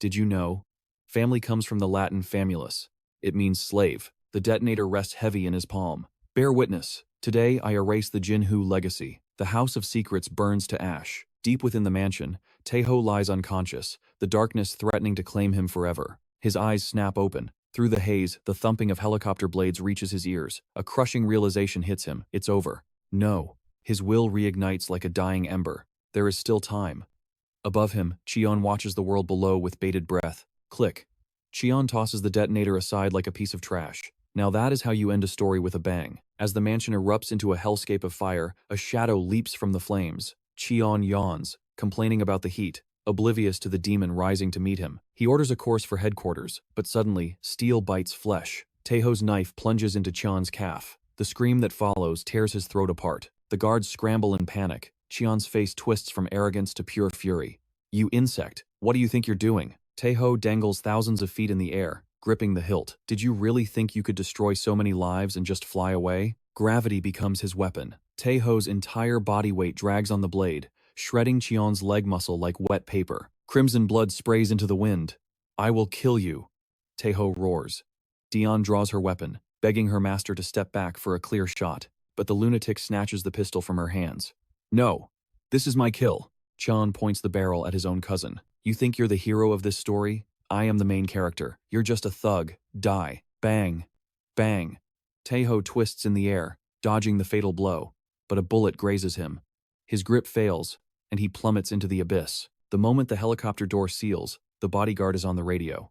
Did you know? Family comes from the Latin famulus. It means slave. The detonator rests heavy in his palm. Bear witness. Today I erase the Jinhu legacy. The House of Secrets burns to ash. Deep within the mansion, Tae-ha lies unconscious, the darkness threatening to claim him forever. His eyes snap open. Through the haze, the thumping of helicopter blades reaches his ears. A crushing realization hits him. It's over. No. His will reignites like a dying ember. There is still time. Above him, Cheon watches the world below with bated breath. Click. Cheon tosses the detonator aside like a piece of trash. Now that is how you end a story with a bang. As the mansion erupts into a hellscape of fire, a shadow leaps from the flames. Cheon yawns, complaining about the heat, oblivious to the demon rising to meet him. He orders a course for headquarters, but suddenly, steel bites flesh. Tae-ha's knife plunges into Cheon's calf. The scream that follows tears his throat apart. The guards scramble in panic. Cheon's face twists from arrogance to pure fury. You insect, what do you think you're doing? Tae-ha dangles thousands of feet in the air, gripping the hilt. Did you really think you could destroy so many lives and just fly away? Gravity becomes his weapon. Tae-ha's entire body weight drags on the blade, shredding Cheon's leg muscle like wet paper. Crimson blood sprays into the wind. I will kill you. Tae-ha roars. Dion draws her weapon, begging her master to step back for a clear shot, but the lunatic snatches the pistol from her hands. No. This is my kill. Cheon points the barrel at his own cousin. You think you're the hero of this story? I am the main character. You're just a thug. Die. Bang. Bang. Tae-ha twists in the air, dodging the fatal blow, but a bullet grazes him. His grip fails, and he plummets into the abyss. The moment the helicopter door seals, the bodyguard is on the radio.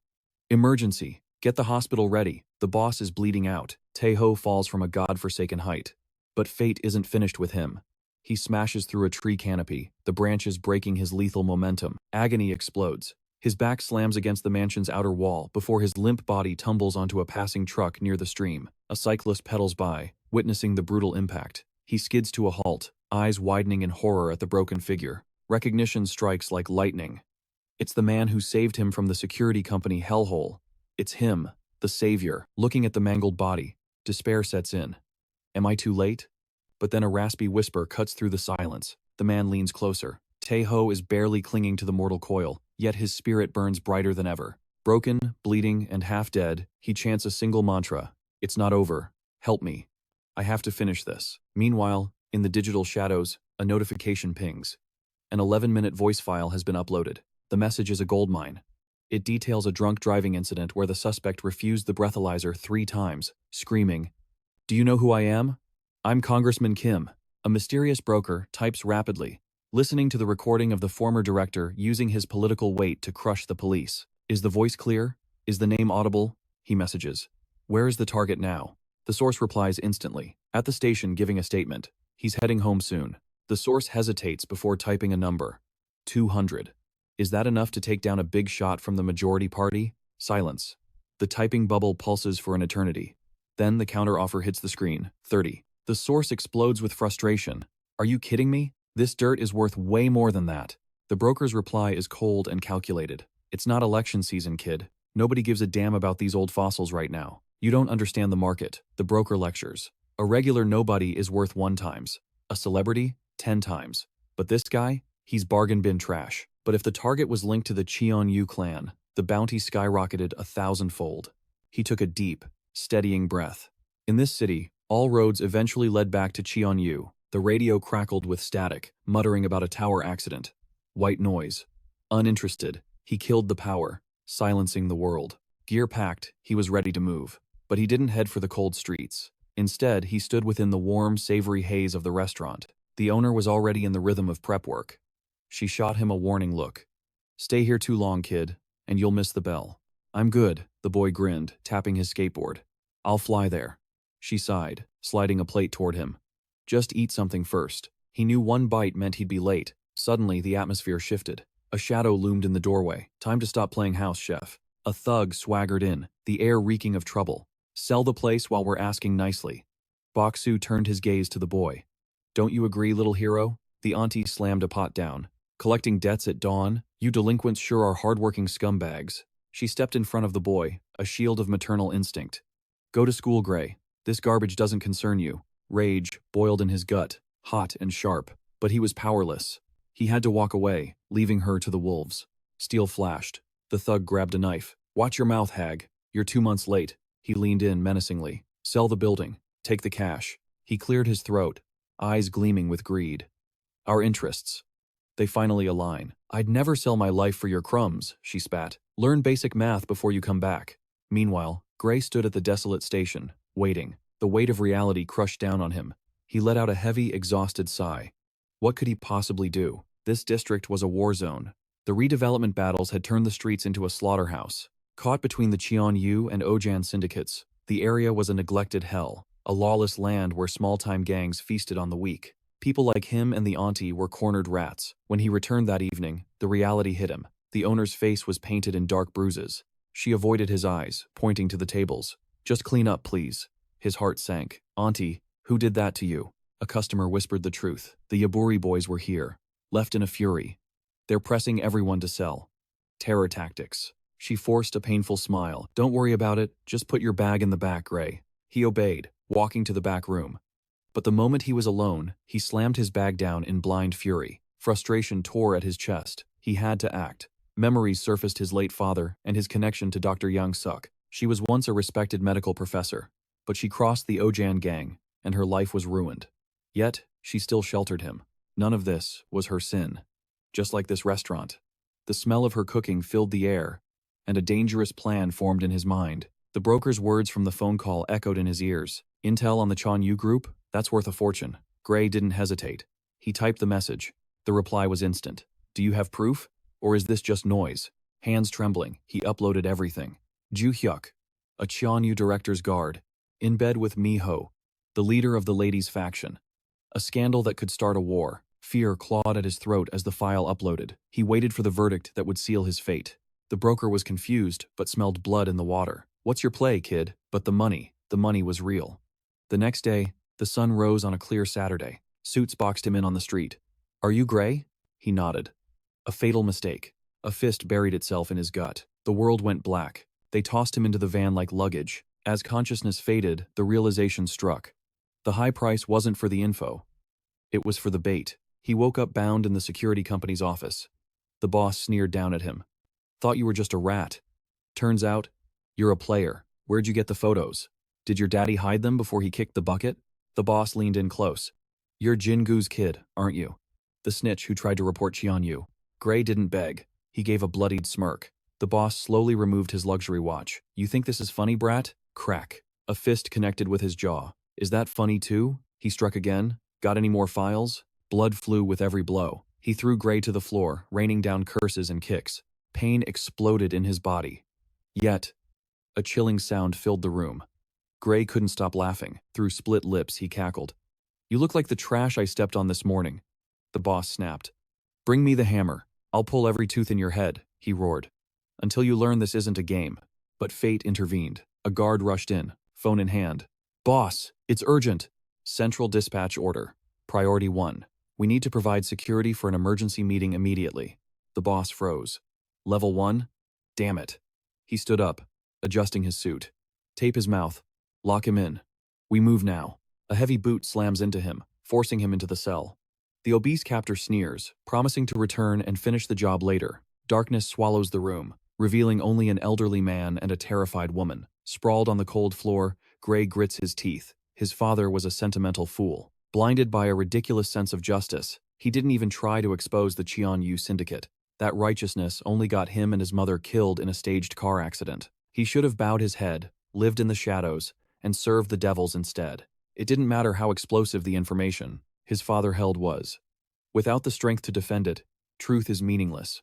Emergency. Get the hospital ready. The boss is bleeding out. Tae-ha falls from a godforsaken height. But fate isn't finished with him. He smashes through a tree canopy, the branches breaking his lethal momentum. Agony explodes. His back slams against the mansion's outer wall before his limp body tumbles onto a passing truck near the stream. A cyclist pedals by, witnessing the brutal impact. He skids to a halt, eyes widening in horror at the broken figure. Recognition strikes like lightning. It's the man who saved him from the security company hellhole. It's him, the savior. Looking at the mangled body, despair sets in. Am I too late? But then a raspy whisper cuts through the silence. The man leans closer. Tae-ha is barely clinging to the mortal coil, yet his spirit burns brighter than ever. Broken, bleeding, and half dead, he chants a single mantra. It's not over. Help me. I have to finish this. Meanwhile, in the digital shadows, a notification pings. An 11-minute voice file has been uploaded. The message is a goldmine. It details a drunk driving incident where the suspect refused the breathalyzer 3 times, screaming, "Do you know who I am? I'm Congressman Kim." A mysterious broker types rapidly, listening to the recording of the former director using his political weight to crush the police. Is the voice clear? Is the name audible? He messages. Where is the target now? The source replies instantly, at the station giving a statement. He's heading home soon. The source hesitates before typing a number. 200. Is that enough to take down a big shot from the majority party? Silence. The typing bubble pulses for an eternity. Then the counteroffer hits the screen. 30. The source explodes with frustration. Are you kidding me? This dirt is worth way more than that. The broker's reply is cold and calculated. It's not election season, kid. Nobody gives a damn about these old fossils right now. You don't understand the market. The broker lectures. A regular nobody is worth 1 times. A celebrity, 10 times. But this guy? He's bargain bin trash. But if the target was linked to the Cheon-u clan, the bounty skyrocketed 1,000-fold. He took a deep, steadying breath. In this city, all roads eventually led back to Cheon-u. The radio crackled with static, muttering about a tower accident. White noise. Uninterested, he killed the power, silencing the world. Gear packed, he was ready to move. But he didn't head for the cold streets. Instead, he stood within the warm, savory haze of the restaurant. The owner was already in the rhythm of prep work. She shot him a warning look. Stay here too long, kid, and you'll miss the bell. I'm good, the boy grinned, tapping his skateboard. I'll fly there. She sighed, sliding a plate toward him. Just eat something first. He knew 1 bite meant he'd be late. Suddenly, the atmosphere shifted. A shadow loomed in the doorway. Time to stop playing house, chef. A thug swaggered in, the air reeking of trouble. Sell the place while we're asking nicely. Boksu turned his gaze to the boy. Don't you agree, little hero? The auntie slammed a pot down. Collecting debts at dawn? You delinquents sure are hardworking scumbags. She stepped in front of the boy, a shield of maternal instinct. Go to school, Gray. This garbage doesn't concern you. Rage boiled in his gut, hot and sharp, but he was powerless. He had to walk away, leaving her to the wolves. Steel flashed. The thug grabbed a knife. Watch your mouth, hag. You're 2 months late. He leaned in menacingly. Sell the building. Take the cash. He cleared his throat, eyes gleaming with greed. Our interests. They finally align. I'd never sell my life for your crumbs, she spat. Learn basic math before you come back. Meanwhile, Gray stood at the desolate station, waiting. The weight of reality crushed down on him. He let out a heavy, exhausted sigh. What could he possibly do? This district was a war zone. The redevelopment battles had turned the streets into a slaughterhouse. Caught between the Cheon-u and Ojan syndicates, the area was a neglected hell, a lawless land where small-time gangs feasted on the weak. People like him and the auntie were cornered rats. When he returned that evening, the reality hit him. The owner's face was painted in dark bruises. She avoided his eyes, pointing to the tables. Just clean up, please. His heart sank. Auntie, who did that to you? A customer whispered the truth. The Yaburi boys were here, left in a fury. They're pressing everyone to sell. Terror tactics. She forced a painful smile. Don't worry about it, just put your bag in the back, Gray. He obeyed, walking to the back room. But the moment he was alone, he slammed his bag down in blind fury. Frustration tore at his chest. He had to act. Memories surfaced his late father and his connection to Dr. Yang Suk. She was once a respected medical professor, but she crossed the Ojan gang, and her life was ruined. Yet, she still sheltered him. None of this was her sin. Just like this restaurant. The smell of her cooking filled the air, and a dangerous plan formed in his mind. The broker's words from the phone call echoed in his ears. Intel on the Cheon-u Group? That's worth a fortune. Gray didn't hesitate. He typed the message. The reply was instant. Do you have proof? Or is this just noise? Hands trembling, he uploaded everything. Ju Hyuk, a Cheon-u director's guard, in bed with Mi-ho. the leader of the ladies' faction. A scandal that could start a war. Fear clawed at his throat as the file uploaded. He waited for the verdict that would seal his fate. The broker was confused, but smelled blood in the water. "What's your play, kid?" But the money was real. The next day, the sun rose on a clear Saturday. Suits boxed him in on the street. "Are you Gray?" He nodded. A fatal mistake. A fist buried itself in his gut. The world went black. They tossed him into the van like luggage. As consciousness faded, the realization struck. The high price wasn't for the info. It was for the bait. He woke up bound in the security company's office. The boss sneered down at him. "Thought you were just a rat. Turns out, you're a player. Where'd you get the photos? Did your daddy hide them before he kicked the bucket?" The boss leaned in close. "You're Jingu's kid, aren't you? The snitch who tried to report Cheon-u." Gray didn't beg. He gave a bloodied smirk. The boss slowly removed his luxury watch. "You think this is funny, brat?" Crack. A fist connected with his jaw. "Is that funny too?" He struck again. "Got any more files?" Blood flew with every blow. He threw Gray to the floor, raining down curses and kicks. Pain exploded in his body. Yet, a chilling sound filled the room. Gray couldn't stop laughing. Through split lips, he cackled. "You look like the trash I stepped on this morning." The boss snapped. "Bring me the hammer. I'll pull every tooth in your head," he roared. "Until you learn this isn't a game." But fate intervened. A guard rushed in, phone in hand. "Boss, it's urgent. Central dispatch order. Priority 1. We need to provide security for an emergency meeting immediately." The boss froze. "Level 1? Damn it." He stood up, adjusting his suit. "Tape his mouth. Lock him in. We move now." A heavy boot slams into him, forcing him into the cell. The obese captor sneers, promising to return and finish the job later. Darkness swallows the room, revealing only an elderly man and a terrified woman. Sprawled on the cold floor, Gray grits his teeth. His father was a sentimental fool. Blinded by a ridiculous sense of justice, he didn't even try to expose the Cheon-u syndicate. That righteousness only got him and his mother killed in a staged car accident. He should have bowed his head, lived in the shadows, and served the devils instead. It didn't matter how explosive the information his father held was. Without the strength to defend it, truth is meaningless.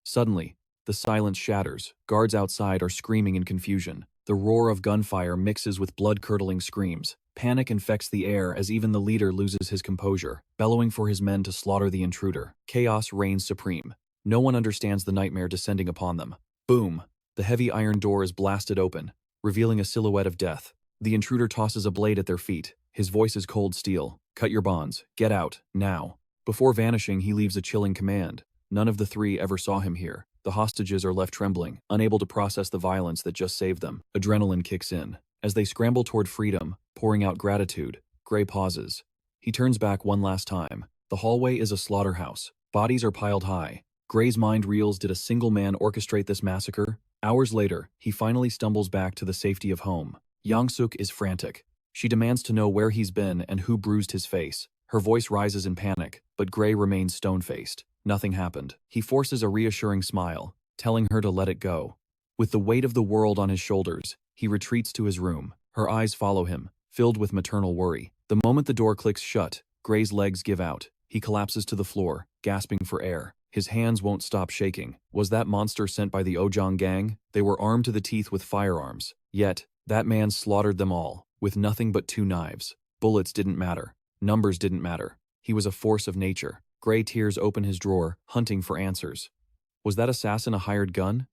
Suddenly, the silence shatters. Guards outside are screaming in confusion. The roar of gunfire mixes with blood-curdling screams. Panic infects the air as even the leader loses his composure, bellowing for his men to slaughter the intruder. Chaos reigns supreme. No one understands the nightmare descending upon them. Boom! The heavy iron door is blasted open, revealing a silhouette of death. The intruder tosses a blade at their feet. His voice is cold steel. "Cut your bonds. Get out. Now." Before vanishing, he leaves a chilling command. None of the three ever saw him here. The hostages are left trembling, unable to process the violence that just saved them. Adrenaline kicks in. As they scramble toward freedom, pouring out gratitude, Gray pauses. He turns back one last time. The hallway is a slaughterhouse. Bodies are piled high. Gray's mind reels. Did a single man orchestrate this massacre? Hours later, he finally stumbles back to the safety of home. Young-suk is frantic. She demands to know where he's been and who bruised his face. Her voice rises in panic, but Gray remains stone-faced. Nothing happened. He forces a reassuring smile, telling her to let it go. With the weight of the world on his shoulders, he retreats to his room. Her eyes follow him, filled with maternal worry. The moment the door clicks shut, Gray's legs give out. He collapses to the floor, gasping for air. His hands won't stop shaking. Was that monster sent by the Ojong gang? They were armed to the teeth with firearms. Yet, that man slaughtered them all, with nothing but 2 knives. Bullets didn't matter. Numbers didn't matter. He was a force of nature. Gray tears open his drawer, hunting for answers. Was that assassin a hired gun?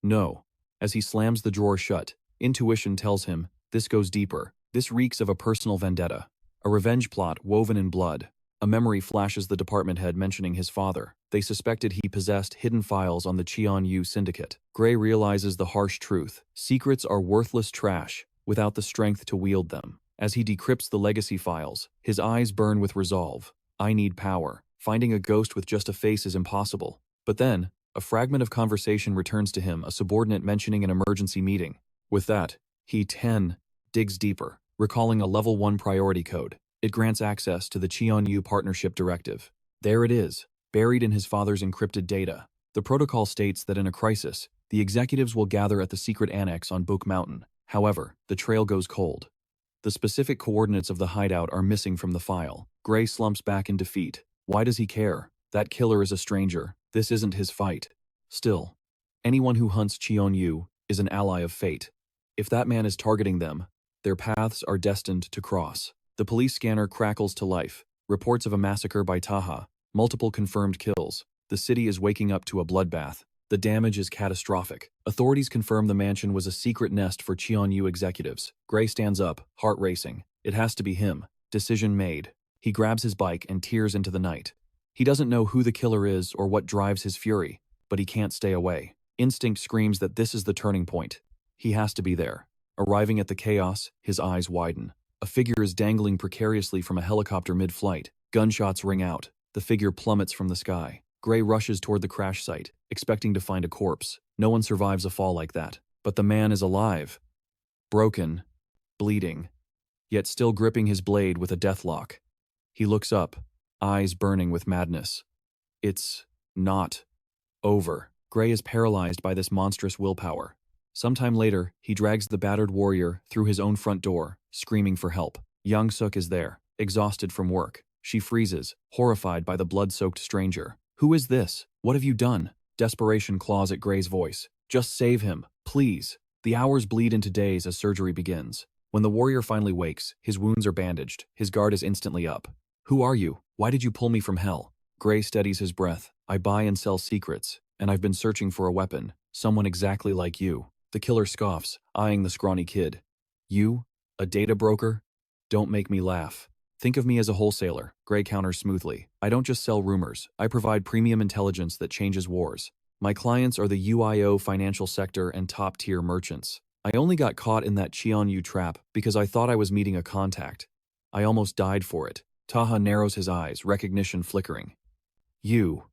No. As he slams the drawer shut, intuition tells him, this goes deeper. This reeks of a personal vendetta. A revenge plot woven in blood. A memory flashes the department head mentioning his father. They suspected he possessed hidden files on the Cheon-u syndicate. Gray realizes the harsh truth. Secrets are worthless trash, without the strength to wield them. As he decrypts the legacy files, his eyes burn with resolve. I need power. Finding a ghost with just a face is impossible. But then, a fragment of conversation returns to him, a subordinate mentioning an emergency meeting. With that, he digs deeper, recalling a level 1 priority code. It grants access to the Cheon-u Partnership Directive. There it is, buried in his father's encrypted data. The protocol states that in a crisis, the executives will gather at the secret annex on Book Mountain. However, the trail goes cold. The specific coordinates of the hideout are missing from the file. Gray slumps back in defeat. Why does he care? That killer is a stranger. This isn't his fight. Still, anyone who hunts Cheon-u is an ally of fate. If that man is targeting them, their paths are destined to cross. The police scanner crackles to life. Reports of a massacre by Tae-ha. Multiple confirmed kills. The city is waking up to a bloodbath. The damage is catastrophic. Authorities confirm the mansion was a secret nest for Cheon-u executives. Gray stands up, heart racing. It has to be him. Decision made. He grabs his bike and tears into the night. He doesn't know who the killer is or what drives his fury, but he can't stay away. Instinct screams that this is the turning point. He has to be there. Arriving at the chaos, his eyes widen. A figure is dangling precariously from a helicopter mid-flight. Gunshots ring out. The figure plummets from the sky. Gray rushes toward the crash site, expecting to find a corpse. No one survives a fall like that. But the man is alive. Broken. Bleeding. Yet still gripping his blade with a deathlock. He looks up, eyes burning with madness. It's not over. Gray is paralyzed by this monstrous willpower. Sometime later, he drags the battered warrior through his own front door, screaming for help. Young-suk is there, exhausted from work. She freezes, horrified by the blood-soaked stranger. Who is this? What have you done? Desperation claws at Gray's voice. Just save him, please. The hours bleed into days as surgery begins. When the warrior finally wakes, his wounds are bandaged. His guard is instantly up. Who are you? Why did you pull me from hell? Gray steadies his breath. I buy and sell secrets, and I've been searching for a weapon. Someone exactly like you. The killer scoffs, eyeing the scrawny kid. You? A data broker? Don't make me laugh. Think of me as a wholesaler, Gray counters smoothly. I don't just sell rumors. I provide premium intelligence that changes wars. My clients are the UIO financial sector and top-tier merchants. I only got caught in that Cheon-u trap because I thought I was meeting a contact. I almost died for it. Tae-ha narrows his eyes, recognition flickering. You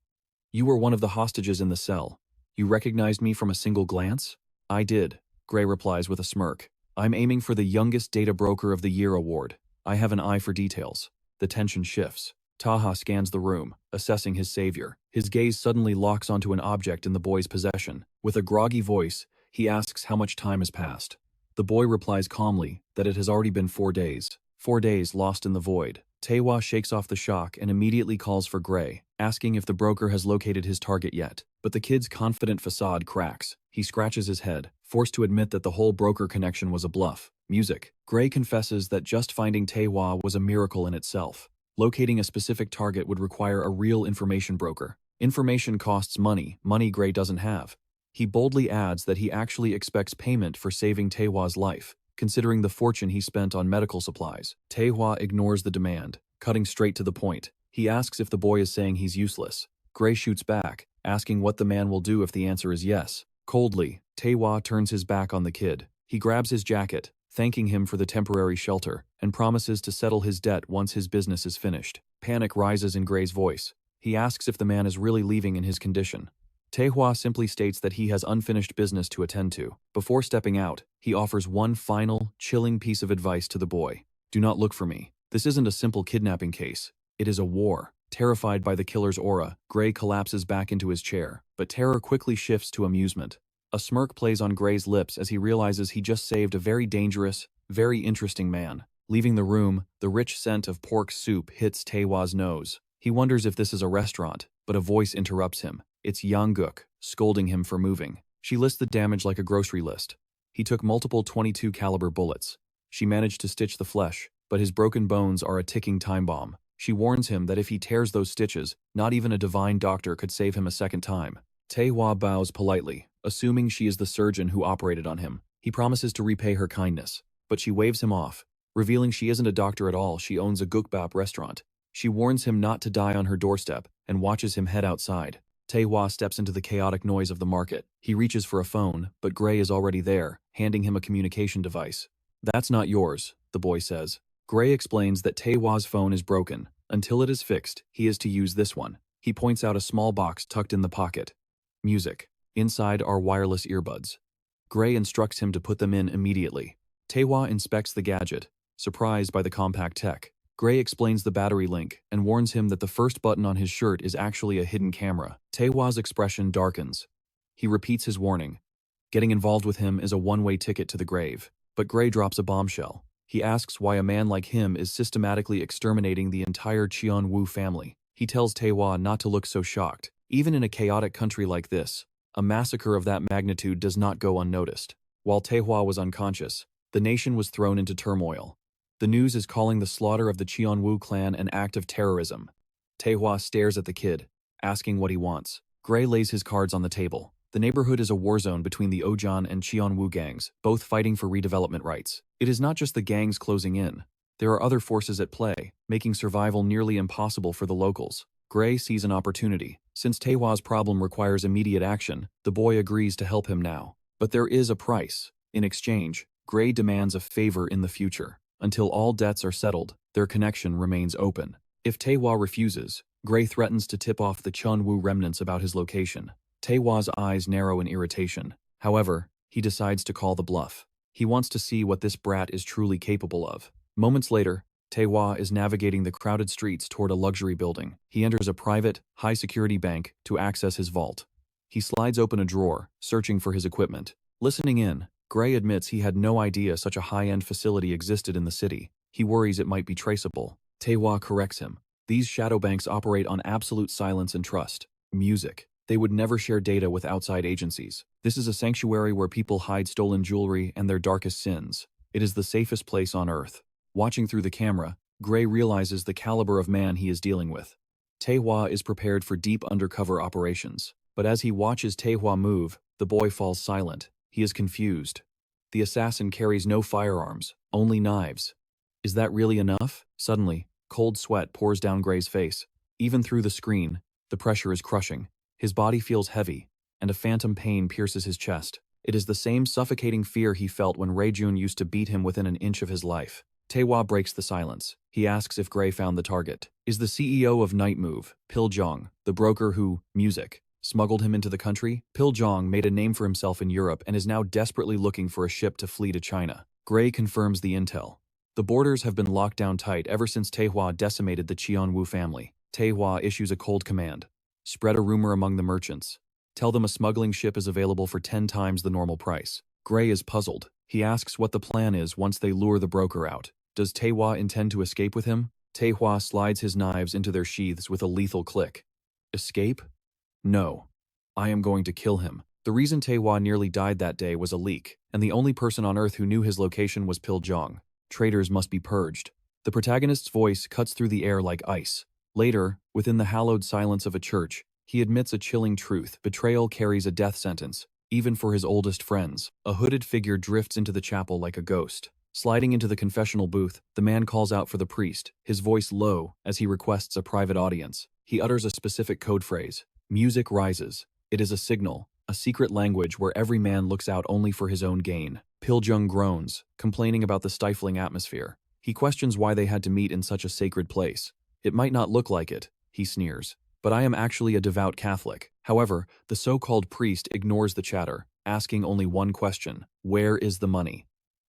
were one of the hostages in the cell. You recognized me from a single glance? I did, Gray replies with a smirk. I'm aiming for the Youngest Data Broker of the Year award. I have an eye for details. The tension shifts. Tae-ha scans the room, assessing his savior. His gaze suddenly locks onto an object in the boy's possession. With a groggy voice, he asks how much time has passed. The boy replies calmly that it has already been 4 days. 4 days lost in the void. Tae-ha shakes off the shock and immediately calls for Gray, asking if the broker has located his target yet. But the kid's confident facade cracks. He scratches his head, forced to admit that the whole broker connection was a bluff. Music. Gray confesses that just finding Tae-ha was a miracle in itself. Locating a specific target would require a real information broker. Information costs money Gray doesn't have. He boldly adds that he actually expects payment for saving Tae-ha's life, considering the fortune he spent on medical supplies. Tae-ha ignores the demand, cutting straight to the point. He asks if the boy is saying he's useless. Gray shoots back, asking what the man will do if the answer is yes. Coldly, Tae-ha turns his back on the kid. He grabs his jacket, thanking him for the temporary shelter, and promises to settle his debt once his business is finished. Panic rises in Gray's voice. He asks if the man is really leaving in his condition. Tae-ha simply states that he has unfinished business to attend to. Before stepping out, he offers one final, chilling piece of advice to the boy. Do not look for me. This isn't a simple kidnapping case. It is a war. Terrified by the killer's aura, Gray collapses back into his chair, but terror quickly shifts to amusement. A smirk plays on Gray's lips as he realizes he just saved a very dangerous, very interesting man. Leaving the room, the rich scent of pork soup hits Tae-ha's nose. He wonders if this is a restaurant, but a voice interrupts him. It's Young-guk, scolding him for moving. She lists the damage like a grocery list. He took multiple .22 caliber bullets. She managed to stitch the flesh, but his broken bones are a ticking time bomb. She warns him that if he tears those stitches, not even a divine doctor could save him a second time. Tae-ha bows politely, assuming she is the surgeon who operated on him. He promises to repay her kindness, but she waves him off, revealing she isn't a doctor at all. She owns a gukbap restaurant. She warns him not to die on her doorstep and watches him head outside. Tae-ha steps into the chaotic noise of the market. He reaches for a phone, but Gray is already there, handing him a communication device. That's not yours, the boy says. Gray explains that Tae-ha's phone is broken. Until it is fixed, he is to use this one. He points out a small box tucked in the pocket. Music. Inside are wireless earbuds. Gray instructs him to put them in immediately. Tae-ha inspects the gadget, surprised by the compact tech. Gray explains the battery link and warns him that the first button on his shirt is actually a hidden camera. Tae-ha's expression darkens. He repeats his warning. Getting involved with him is a one-way ticket to the grave. But Gray drops a bombshell. He asks why a man like him is systematically exterminating the entire Cheon-u family. He tells Tae-ha not to look so shocked. Even in a chaotic country like this, a massacre of that magnitude does not go unnoticed. While Tae-ha was unconscious, the nation was thrown into turmoil. The news is calling the slaughter of the Cheon-u clan an act of terrorism. Tae-ha stares at the kid, asking what he wants. Gray lays his cards on the table. The neighborhood is a war zone between the Ojan and Cheon-u gangs, both fighting for redevelopment rights. It is not just the gangs closing in. There are other forces at play, making survival nearly impossible for the locals. Gray sees an opportunity. Since Tae-ha's problem requires immediate action, the boy agrees to help him now. But there is a price. In exchange, Gray demands a favor in the future. Until all debts are settled, their connection remains open. If Tae-ha refuses, Gray threatens to tip off the Cheon-u remnants about his location. Tae-ha's eyes narrow in irritation. However, he decides to call the bluff. He wants to see what this brat is truly capable of. Moments later, Tae-ha is navigating the crowded streets toward a luxury building. He enters a private, high-security bank to access his vault. He slides open a drawer, searching for his equipment. Listening in, Gray admits he had no idea such a high-end facility existed in the city. He worries it might be traceable. Tae-ha corrects him. These shadow banks operate on absolute silence and trust. Music. They would never share data with outside agencies. This is a sanctuary where people hide stolen jewelry and their darkest sins. It is the safest place on Earth. Watching through the camera, Gray realizes the caliber of man he is dealing with. Tae-ha is prepared for deep undercover operations. But as he watches Tae-ha move, the boy falls silent. He is confused. The assassin carries no firearms, only knives. Is that really enough? Suddenly, cold sweat pours down Gray's face. Even through the screen, the pressure is crushing. His body feels heavy, and a phantom pain pierces his chest. It is the same suffocating fear he felt when Rae-jun used to beat him within an inch of his life. Tae-ha breaks the silence. He asks if Gray found the target. Is the CEO of Night Move, Pil-jong, the broker who, music, smuggled him into the country? Pil-jong made a name for himself in Europe and is now desperately looking for a ship to flee to China. Gray confirms the intel. The borders have been locked down tight ever since Tae-ha decimated the Cheon-u family. Tae-ha issues a cold command. Spread a rumor among the merchants. Tell them a smuggling ship is available for 10 times the normal price. Gray is puzzled. He asks what the plan is once they lure the broker out. Does Tae-ha intend to escape with him? Tae-ha slides his knives into their sheaths with a lethal click. Escape? No. I am going to kill him. The reason Tae-ha nearly died that day was a leak, and the only person on Earth who knew his location was Pil-jong. Traitors must be purged. The protagonist's voice cuts through the air like ice. Later, within the hallowed silence of a church, he admits a chilling truth. Betrayal carries a death sentence, even for his oldest friends. A hooded figure drifts into the chapel like a ghost. Sliding into the confessional booth, the man calls out for the priest, his voice low as he requests a private audience. He utters a specific code phrase. Music rises. It is a signal, a secret language where every man looks out only for his own gain. Pil-jong groans, complaining about the stifling atmosphere. He questions why they had to meet in such a sacred place. It might not look like it, he sneers, but I am actually a devout Catholic. However, the so-called priest ignores the chatter, asking only one question: where is the money?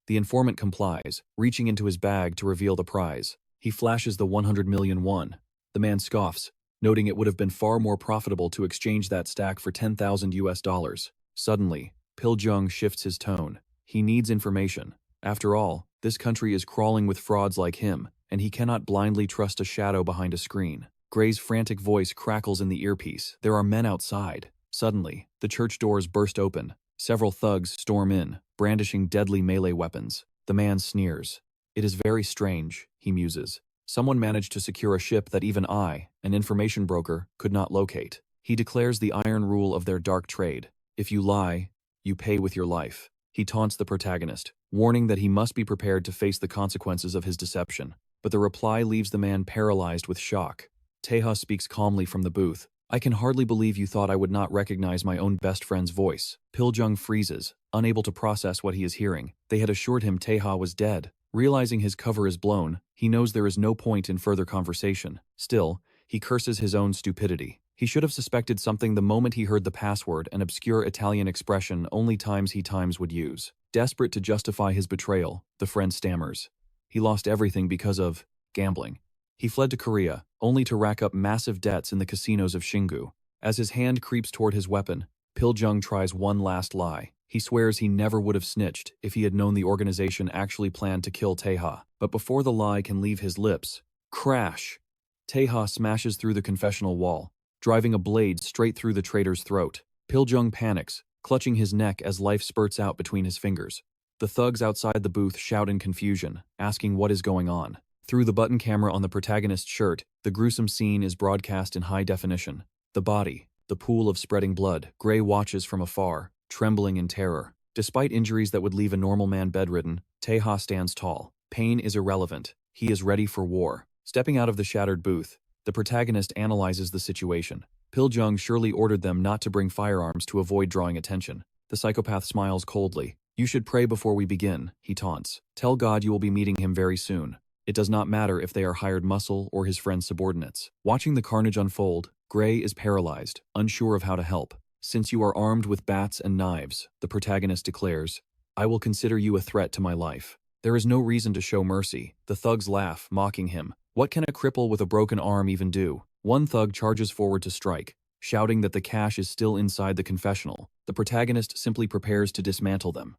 The informant complies, reaching into his bag to reveal the prize. He flashes the 100 million won. The man scoffs, noting it would have been far more profitable to exchange that stack for 10,000 US dollars. Suddenly, Pil-jong shifts his tone. He needs information. After all, this country is crawling with frauds like him, and he cannot blindly trust a shadow behind a screen. Gray's frantic voice crackles in the earpiece. There are men outside. Suddenly, the church doors burst open. Several thugs storm in, brandishing deadly melee weapons. The man sneers. It is very strange, he muses. Someone managed to secure a ship that even I, an information broker, could not locate. He declares the iron rule of their dark trade. If you lie, you pay with your life. He taunts the protagonist, warning that he must be prepared to face the consequences of his deception. But the reply leaves the man paralyzed with shock. Tae-ha speaks calmly from the booth. I can hardly believe you thought I would not recognize my own best friend's voice. Pil-jong freezes, unable to process what he is hearing. They had assured him Tae-ha was dead. Realizing his cover is blown, he knows there is no point in further conversation. Still, he curses his own stupidity. He should have suspected something the moment he heard the password, an obscure Italian expression only times would use. Desperate to justify his betrayal, the friend stammers. He lost everything because of gambling. He fled to Korea, only to rack up massive debts in the casinos of Shingu. As his hand creeps toward his weapon, Pil-jong tries one last lie. He swears he never would have snitched if he had known the organization actually planned to kill Tae-ha. But before the lie can leave his lips, crash! Tae-ha smashes through the confessional wall, driving a blade straight through the traitor's throat. Pil-jong panics, clutching his neck as life spurts out between his fingers. The thugs outside the booth shout in confusion, asking what is going on. Through the button camera on the protagonist's shirt, the gruesome scene is broadcast in high definition. The body, the pool of spreading blood, Gray watches from afar, trembling in terror. Despite injuries that would leave a normal man bedridden, Tae-ha stands tall. Pain is irrelevant. He is ready for war. Stepping out of the shattered booth, the protagonist analyzes the situation. Pil-jung surely ordered them not to bring firearms to avoid drawing attention. The psychopath smiles coldly. "You should pray before we begin," he taunts. "Tell God you will be meeting him very soon." It does not matter if they are hired muscle or his friend's subordinates. Watching the carnage unfold, Gray is paralyzed, unsure of how to help. "Since you are armed with bats and knives," the protagonist declares, "I will consider you a threat to my life." There is no reason to show mercy. The thugs laugh, mocking him. What can a cripple with a broken arm even do? One thug charges forward to strike, shouting that the cash is still inside the confessional. The protagonist simply prepares to dismantle them.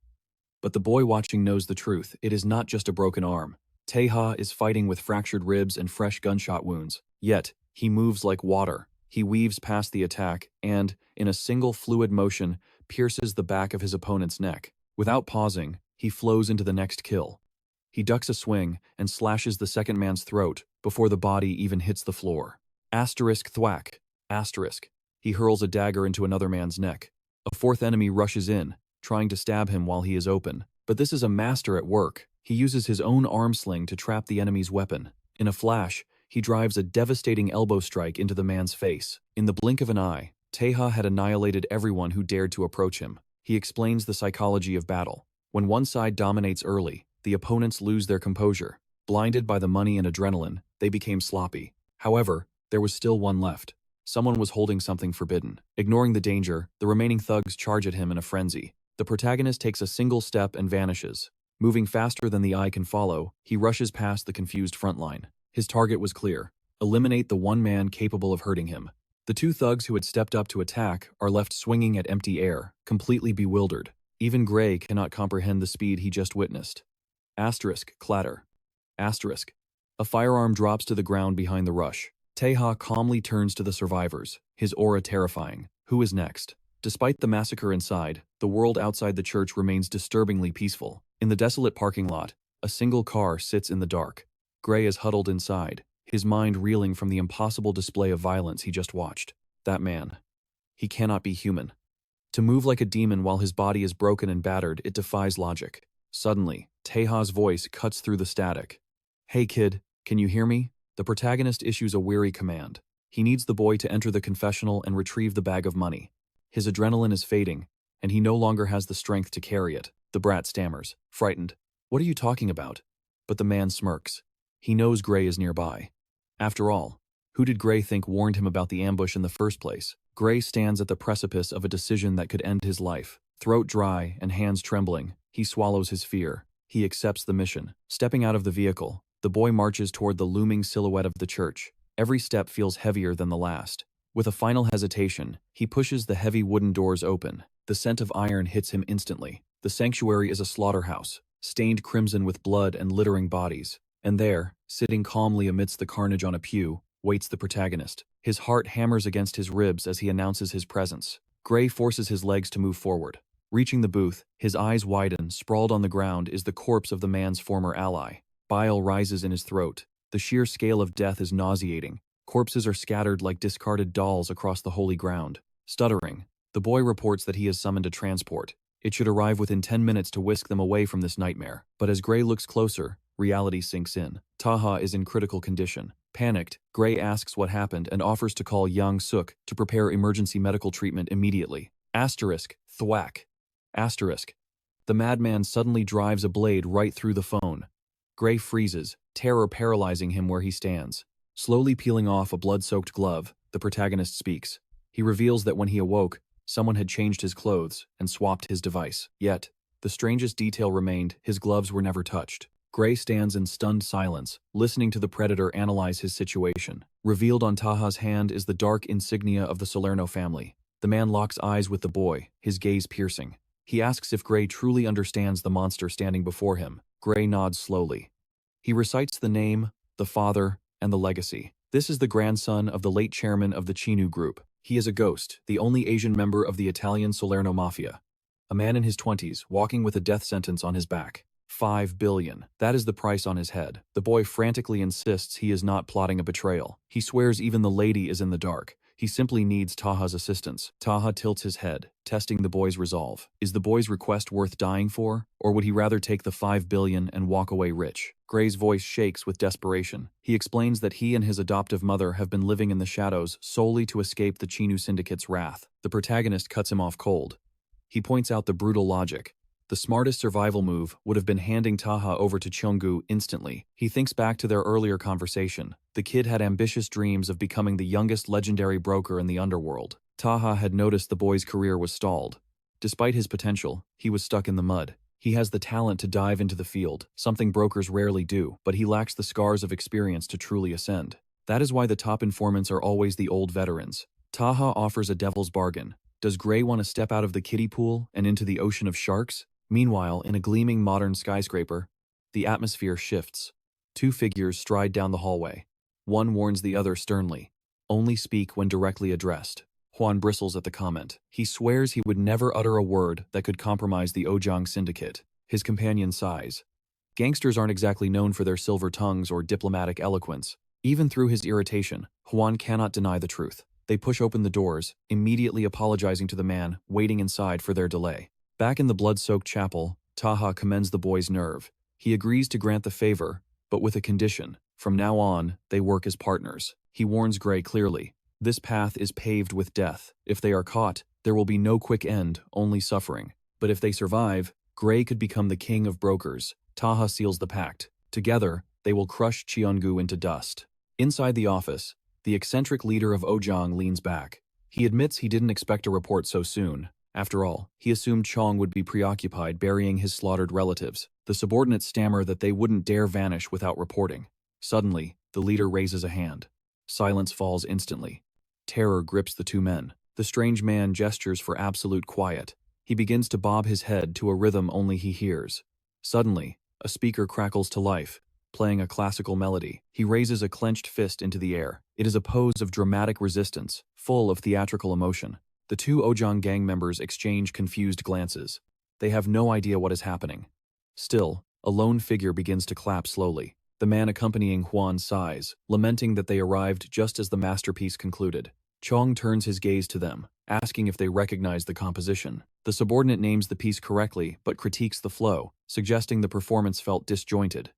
But the boy watching knows the truth. It is not just a broken arm. Tae-ha is fighting with fractured ribs and fresh gunshot wounds. Yet, he moves like water. He weaves past the attack and, in a single fluid motion, pierces the back of his opponent's neck. Without pausing, he flows into the next kill. He ducks a swing and slashes the second man's throat before the body even hits the floor. Asterisk thwack. Asterisk. He hurls a dagger into another man's neck. A fourth enemy rushes in, trying to stab him while he is open. But this is a master at work. He uses his own arm sling to trap the enemy's weapon. In a flash, he drives a devastating elbow strike into the man's face. In the blink of an eye, Tae-ha had annihilated everyone who dared to approach him. He explains the psychology of battle. When one side dominates early, the opponents lose their composure. Blinded by the money and adrenaline, they became sloppy. However, there was still one left. Someone was holding something forbidden. Ignoring the danger, the remaining thugs charge at him in a frenzy. The protagonist takes a single step and vanishes. Moving faster than the eye can follow, he rushes past the confused front line. His target was clear: eliminate the one man capable of hurting him. The two thugs who had stepped up to attack are left swinging at empty air, completely bewildered. Even Gray cannot comprehend the speed he just witnessed. Asterisk, clatter. Asterisk. A firearm drops to the ground behind the rush. Tae-ha calmly turns to the survivors, his aura terrifying. Who is next? Despite the massacre inside, the world outside the church remains disturbingly peaceful. In the desolate parking lot, a single car sits in the dark. Gray is huddled inside, his mind reeling from the impossible display of violence he just watched. That man. He cannot be human. To move like a demon while his body is broken and battered, it defies logic. Suddenly, Tae-ha's voice cuts through the static. "Hey kid, can you hear me?" The protagonist issues a weary command. He needs the boy to enter the confessional and retrieve the bag of money. His adrenaline is fading, and he no longer has the strength to carry it. The brat stammers, frightened. "What are you talking about?" But the man smirks. He knows Gray is nearby. After all, who did Gray think warned him about the ambush in the first place? Gray stands at the precipice of a decision that could end his life. Throat dry and hands trembling, he swallows his fear. He accepts the mission. Stepping out of the vehicle, the boy marches toward the looming silhouette of the church. Every step feels heavier than the last. With a final hesitation, he pushes the heavy wooden doors open. The scent of iron hits him instantly. The sanctuary is a slaughterhouse, stained crimson with blood and littering bodies. And there, sitting calmly amidst the carnage on a pew, waits the protagonist. His heart hammers against his ribs as he announces his presence. Gray forces his legs to move forward. Reaching the booth, his eyes widen. Sprawled on the ground is the corpse of the man's former ally. Bile rises in his throat. The sheer scale of death is nauseating. Corpses are scattered like discarded dolls across the holy ground. Stuttering, the boy reports that he has summoned a transport. It should arrive within 10 minutes to whisk them away from this nightmare. But as Gray looks closer, reality sinks in. Tae-ha is in critical condition. Panicked, Gray asks what happened and offers to call Yang-suk to prepare emergency medical treatment immediately. Asterisk, thwack. Asterisk. The madman suddenly drives a blade right through the phone. Gray freezes, terror paralyzing him where he stands. Slowly peeling off a blood-soaked glove, the protagonist speaks. He reveals that when he awoke, someone had changed his clothes and swapped his device. Yet, the strangest detail remained: his gloves were never touched. Gray stands in stunned silence, listening to the predator analyze his situation. Revealed on Tae-ha's hand is the dark insignia of the Salerno family. The man locks eyes with the boy, his gaze piercing. He asks if Gray truly understands the monster standing before him. Gray nods slowly. He recites the name, the father, and the legacy. This is the grandson of the late chairman of the Cheon-u Group. He is a ghost, the only Asian member of the Italian Salerno Mafia. A man in his 20s, walking with a death sentence on his back. 5 billion. That is the price on his head. The boy frantically insists he is not plotting a betrayal. He swears even the lady is in the dark. He simply needs Tae-ha's assistance. Tae-ha tilts his head, testing the boy's resolve. Is the boy's request worth dying for? Or would he rather take the 5 billion and walk away rich? Gray's voice shakes with desperation. He explains that he and his adoptive mother have been living in the shadows solely to escape the Cheon-u Syndicate's wrath. The protagonist cuts him off cold. He points out the brutal logic. The smartest survival move would have been handing Tae-ha over to Cheon-gu instantly. He thinks back to their earlier conversation. The kid had ambitious dreams of becoming the youngest legendary broker in the Underworld. Tae-ha had noticed the boy's career was stalled. Despite his potential, he was stuck in the mud. He has the talent to dive into the field, something brokers rarely do, but he lacks the scars of experience to truly ascend. That is why the top informants are always the old veterans. Tae-ha offers a devil's bargain. Does Gray want to step out of the kiddie pool and into the ocean of sharks? Meanwhile, in a gleaming modern skyscraper, the atmosphere shifts. Two figures stride down the hallway. One warns the other sternly. Only speak when directly addressed. Hwan bristles at the comment. He swears he would never utter a word that could compromise the Ojang Syndicate. His companion sighs. Gangsters aren't exactly known for their silver tongues or diplomatic eloquence. Even through his irritation, Hwan cannot deny the truth. They push open the doors, immediately apologizing to the man waiting inside for their delay. Back in the blood-soaked chapel, Tae-ha commends the boy's nerve. He agrees to grant the favor, but with a condition. From now on, they work as partners. He warns Gray clearly. This path is paved with death. If they are caught, there will be no quick end, only suffering. But if they survive, Gray could become the king of brokers. Tae-ha seals the pact. Together, they will crush Cheon-gu into dust. Inside the office, the eccentric leader of Ojang leans back. He admits he didn't expect a report so soon. After all, he assumed Chong would be preoccupied burying his slaughtered relatives. The subordinates stammer that they wouldn't dare vanish without reporting. Suddenly, the leader raises a hand. Silence falls instantly. Terror grips the two men. The strange man gestures for absolute quiet. He begins to bob his head to a rhythm only he hears. Suddenly, a speaker crackles to life, playing a classical melody. He raises a clenched fist into the air. It is a pose of dramatic resistance, full of theatrical emotion. The two Ojang gang members exchange confused glances. They have no idea what is happening. Still, a lone figure begins to clap slowly. The man accompanying Hwan sighs, lamenting that they arrived just as the masterpiece concluded. Chong turns his gaze to them, asking if they recognize the composition. The subordinate names the piece correctly, but critiques the flow, suggesting the performance felt disjointed.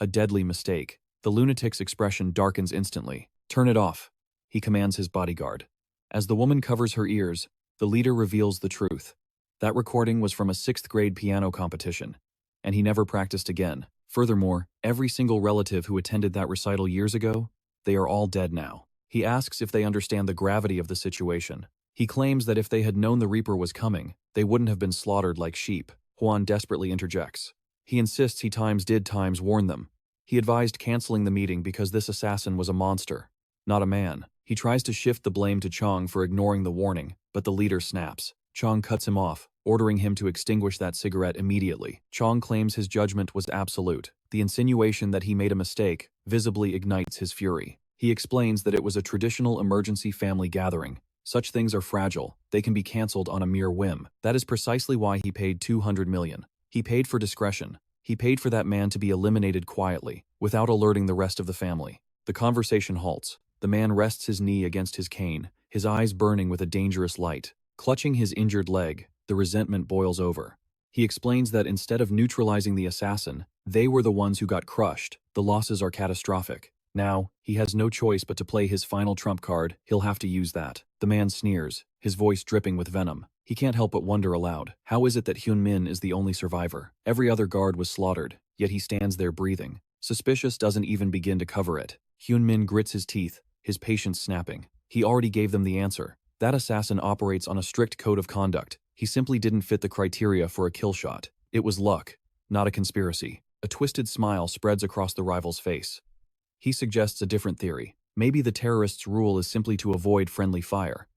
A deadly mistake. The lunatic's expression darkens instantly. Turn it off, he commands his bodyguard. As the woman covers her ears, the leader reveals the truth. That recording was from a 6th grade piano competition, and he never practiced again. Furthermore, every single relative who attended that recital years ago, they are all dead now. He asks if they understand the gravity of the situation. He claims that if they had known the Reaper was coming, they wouldn't have been slaughtered like sheep. Hwan desperately interjects. He insists he did warn them. He advised canceling the meeting because this assassin was a monster, not a man. He tries to shift the blame to Chong for ignoring the warning, but the leader snaps. Chong cuts him off, ordering him to extinguish that cigarette immediately. Chong claims his judgment was absolute. The insinuation that he made a mistake visibly ignites his fury. He explains that it was a traditional emergency family gathering. Such things are fragile. They can be cancelled on a mere whim. That is precisely why he paid 200 million. He paid for discretion. He paid for that man to be eliminated quietly, without alerting the rest of the family. The conversation halts. The man rests his knee against his cane, his eyes burning with a dangerous light. Clutching his injured leg, the resentment boils over. He explains that instead of neutralizing the assassin, they were the ones who got crushed. The losses are catastrophic. Now, he has no choice but to play his final trump card. He'll have to use that. The man sneers, his voice dripping with venom. He can't help but wonder aloud. How is it that Hyun-min is the only survivor? Every other guard was slaughtered, yet he stands there breathing. Suspicious doesn't even begin to cover it. Hyun-min grits his teeth, his patience snapping. He already gave them the answer. That assassin operates on a strict code of conduct. He simply didn't fit the criteria for a kill shot. It was luck, not a conspiracy. A twisted smile spreads across the rival's face. He suggests a different theory. Maybe the terrorists' rule is simply to avoid friendly fire.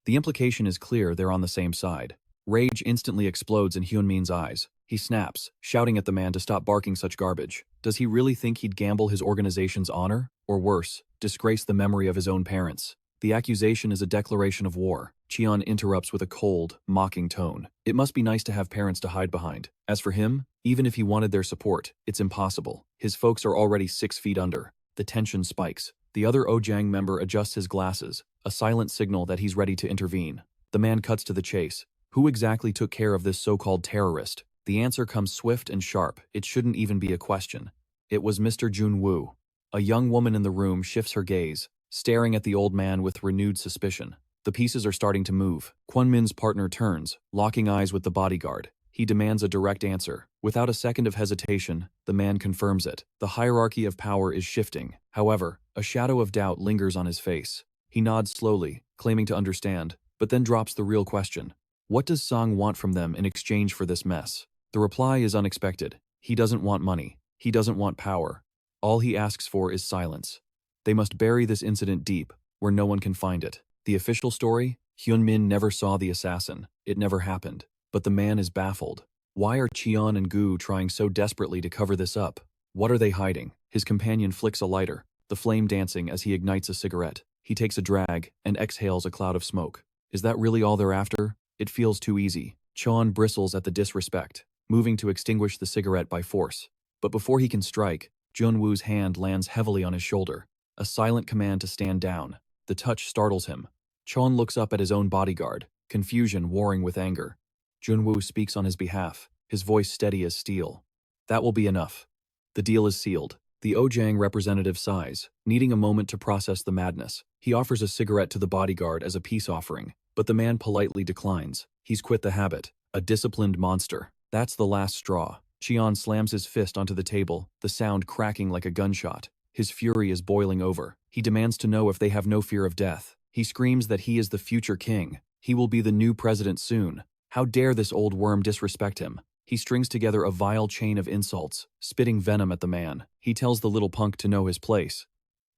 The implication is clear they're on the same side. Rage instantly explodes in Hyun-min's eyes. He snaps, shouting at the man to stop barking such garbage. Does he really think he'd gamble his organization's honor? Or worse, disgrace the memory of his own parents? The accusation is a declaration of war. Cheon interrupts with a cold, mocking tone. It must be nice to have parents to hide behind. As for him, even if he wanted their support, it's impossible. His folks are already 6 feet under. The tension spikes. The other Ojang member adjusts his glasses, a silent signal that he's ready to intervene. The man cuts to the chase. Who exactly took care of this so-called terrorist? The answer comes swift and sharp. It shouldn't even be a question. It was Mr. Jun-woo. A young woman in the room shifts her gaze, staring at the old man with renewed suspicion. The pieces are starting to move. Kwon-min's partner turns, locking eyes with the bodyguard. He demands a direct answer. Without a second of hesitation, the man confirms it. The hierarchy of power is shifting. However, a shadow of doubt lingers on his face. He nods slowly, claiming to understand, but then drops the real question. What does Sang want from them in exchange for this mess? The reply is unexpected. He doesn't want money. He doesn't want power. All he asks for is silence. They must bury this incident deep, where no one can find it. The official story? Hyun-min never saw the assassin. It never happened. But the man is baffled. Why are Cheon and Gu trying so desperately to cover this up? What are they hiding? His companion flicks a lighter, the flame dancing as he ignites a cigarette. He takes a drag and exhales a cloud of smoke. Is that really all they're after? It feels too easy. Cheon bristles at the disrespect, moving to extinguish the cigarette by force. But before he can strike, Jun-woo's hand lands heavily on his shoulder, a silent command to stand down. The touch startles him. Cheon looks up at his own bodyguard, confusion warring with anger. Jun-woo speaks on his behalf, his voice steady as steel. That will be enough. The deal is sealed. The Ojang representative sighs, needing a moment to process the madness. He offers a cigarette to the bodyguard as a peace offering, but the man politely declines. He's quit the habit. A disciplined monster. That's the last straw. Cheon slams his fist onto the table, the sound cracking like a gunshot. His fury is boiling over. He demands to know if they have no fear of death. He screams that he is the future king. He will be the new president soon. How dare this old worm disrespect him? He strings together a vile chain of insults, spitting venom at the man. He tells the little punk to know his place.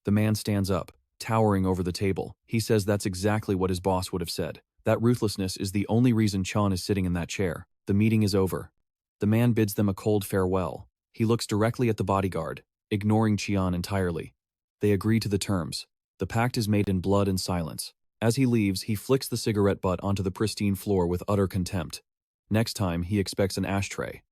The man stands up, towering over the table. He says that's exactly what his boss would have said. That ruthlessness is the only reason Cheon is sitting in that chair. The meeting is over. The man bids them a cold farewell. He looks directly at the bodyguard, ignoring Cheon entirely. They agree to the terms. The pact is made in blood and silence. As he leaves, he flicks the cigarette butt onto the pristine floor with utter contempt. Next time, he expects an ashtray.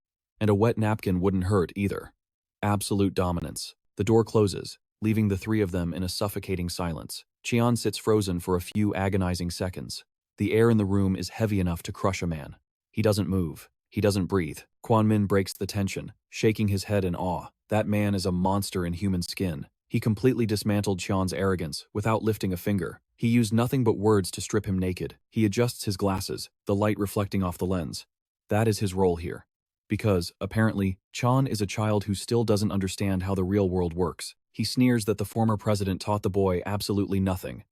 And a wet napkin wouldn't hurt either. Absolute dominance. The door closes, leaving the three of them in a suffocating silence. Cheon sits frozen for a few agonizing seconds. The air in the room is heavy enough to crush a man. He doesn't move. He doesn't breathe. Kwon-min breaks the tension, shaking his head in awe. That man is a monster in human skin. He completely dismantled Cheon's arrogance without lifting a finger. He used nothing but words to strip him naked. He adjusts his glasses, the light reflecting off the lens. That is his role here. Because, apparently, Cheon is a child who still doesn't understand how the real world works. He sneers that the former president taught the boy absolutely nothing.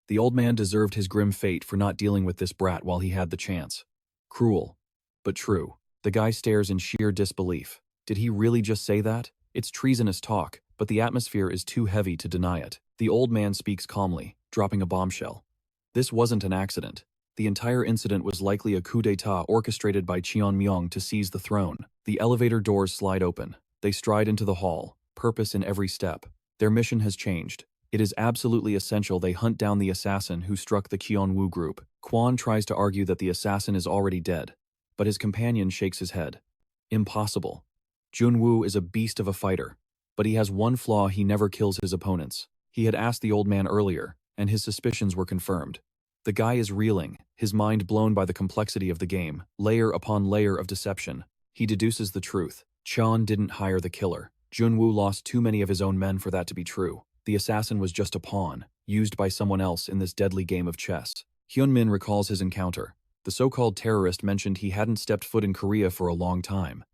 The old man deserved his grim fate for not dealing with this brat while he had the chance. Cruel. But true. The guy stares in sheer disbelief. Did he really just say that? It's treasonous talk, but the atmosphere is too heavy to deny it. The old man speaks calmly, dropping a bombshell. This wasn't an accident. The entire incident was likely a coup d'etat orchestrated by Cheon-myung to seize the throne. The elevator doors slide open. They stride into the hall, purpose in every step. Their mission has changed. It is absolutely essential they hunt down the assassin who struck the Cheon-u Group. Kwon tries to argue that the assassin is already dead, but his companion shakes his head. Impossible. Jun-woo is a beast of a fighter, but he has one flaw: he never kills his opponents. He had asked the old man earlier, and his suspicions were confirmed. The guy is reeling, his mind blown by the complexity of the game, layer upon layer of deception. He deduces the truth. Cheon didn't hire the killer. Jun-woo lost too many of his own men for that to be true. The assassin was just a pawn, used by someone else in this deadly game of chess. Hyun-min recalls his encounter. The so-called terrorist mentioned he hadn't stepped foot in Korea for a long time.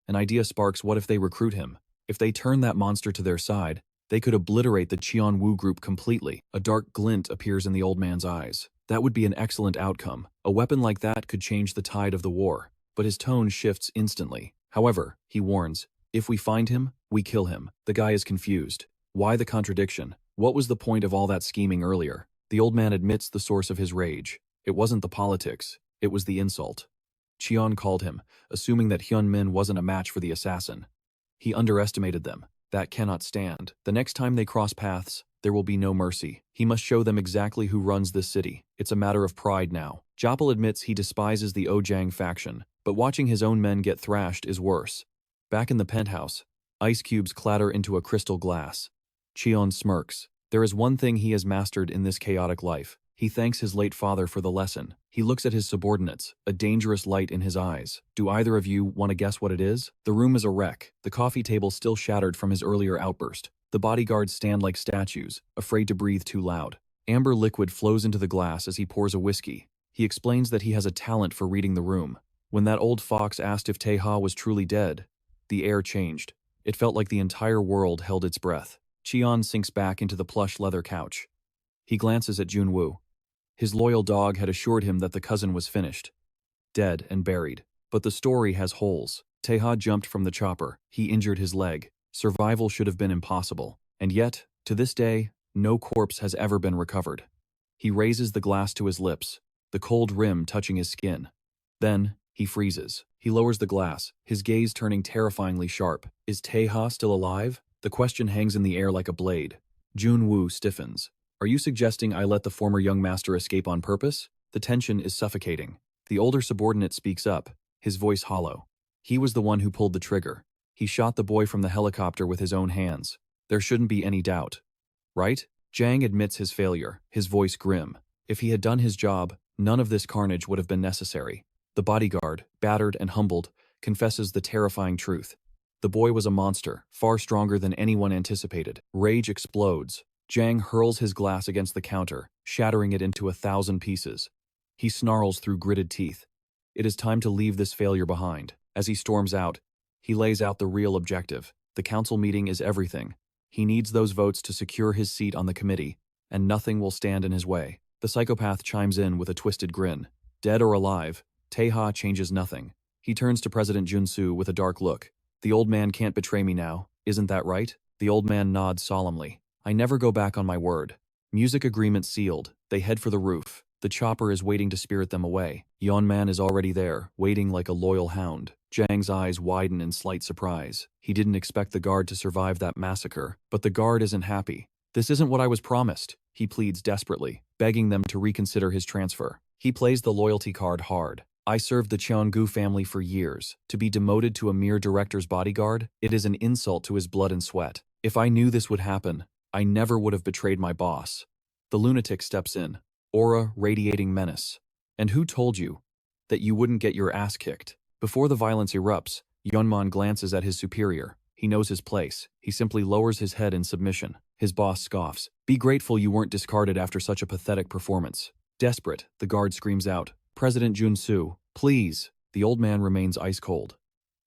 An idea sparks: what if they recruit him? If they turn that monster to their side, they could obliterate the Cheon-u Group completely. A dark glint appears in the old man's eyes. That would be an excellent outcome. A weapon like that could change the tide of the war. But his tone shifts instantly. However, he warns, if we find him, we kill him. The guy is confused. Why the contradiction? What was the point of all that scheming earlier? The old man admits the source of his rage. It wasn't the politics. It was the insult. Cheon called him, assuming that Hyun-min wasn't a match for the assassin. He underestimated them. That cannot stand. The next time they cross paths, there will be no mercy. He must show them exactly who runs this city. It's a matter of pride now. Japal admits he despises the Ojang faction, but watching his own men get thrashed is worse. Back in the penthouse, ice cubes clatter into a crystal glass. Cheon smirks. There is one thing he has mastered in this chaotic life. He thanks his late father for the lesson. He looks at his subordinates, a dangerous light in his eyes. Do either of you want to guess what it is? The room is a wreck, the coffee table still shattered from his earlier outburst. The bodyguards stand like statues, afraid to breathe too loud. Amber liquid flows into the glass as he pours a whiskey. He explains that he has a talent for reading the room. When that old fox asked if Tae-ha was truly dead, the air changed. It felt like the entire world held its breath. Cheon sinks back into the plush leather couch. He glances at Junwoo. His loyal dog had assured him that the cousin was finished, dead and buried. But the story has holes. Tae-ha jumped from the chopper. He injured his leg. Survival should have been impossible. And yet, to this day, no corpse has ever been recovered. He raises the glass to his lips, the cold rim touching his skin. Then, he freezes. He lowers the glass, his gaze turning terrifyingly sharp. Is Tae-ha still alive? The question hangs in the air like a blade. Junwoo stiffens. Are you suggesting I let the former young master escape on purpose? The tension is suffocating. The older subordinate speaks up, his voice hollow. He was the one who pulled the trigger. He shot the boy from the helicopter with his own hands. There shouldn't be any doubt. Right? Jang admits his failure, his voice grim. If he had done his job, none of this carnage would have been necessary. The bodyguard, battered and humbled, confesses the terrifying truth. The boy was a monster, far stronger than anyone anticipated. Rage explodes. Jang hurls his glass against the counter, shattering it into 1,000 pieces. He snarls through gritted teeth. It is time to leave this failure behind. As he storms out, he lays out the real objective. The council meeting is everything. He needs those votes to secure his seat on the committee, and nothing will stand in his way. The psychopath chimes in with a twisted grin. Dead or alive, Tae-ha changes nothing. He turns to President Junsu with a dark look. The old man can't betray me now, isn't that right? The old man nods solemnly. I never go back on my word. Music agreement sealed. They head for the roof. The chopper is waiting to spirit them away. Yeonman is already there, waiting like a loyal hound. Jang's eyes widen in slight surprise. He didn't expect the guard to survive that massacre, but the guard isn't happy. This isn't what I was promised, he pleads desperately, begging them to reconsider his transfer. He plays the loyalty card hard. I served the Cheon-u family for years. To be demoted to a mere director's bodyguard, it is an insult to his blood and sweat. If I knew this would happen, I never would have betrayed my boss. The lunatic steps in, aura radiating menace. And who told you that you wouldn't get your ass kicked? Before the violence erupts, Yeonman glances at his superior. He knows his place. He simply lowers his head in submission. His boss scoffs. Be grateful you weren't discarded after such a pathetic performance. Desperate, the guard screams out. President Junsu, please. The old man remains ice cold.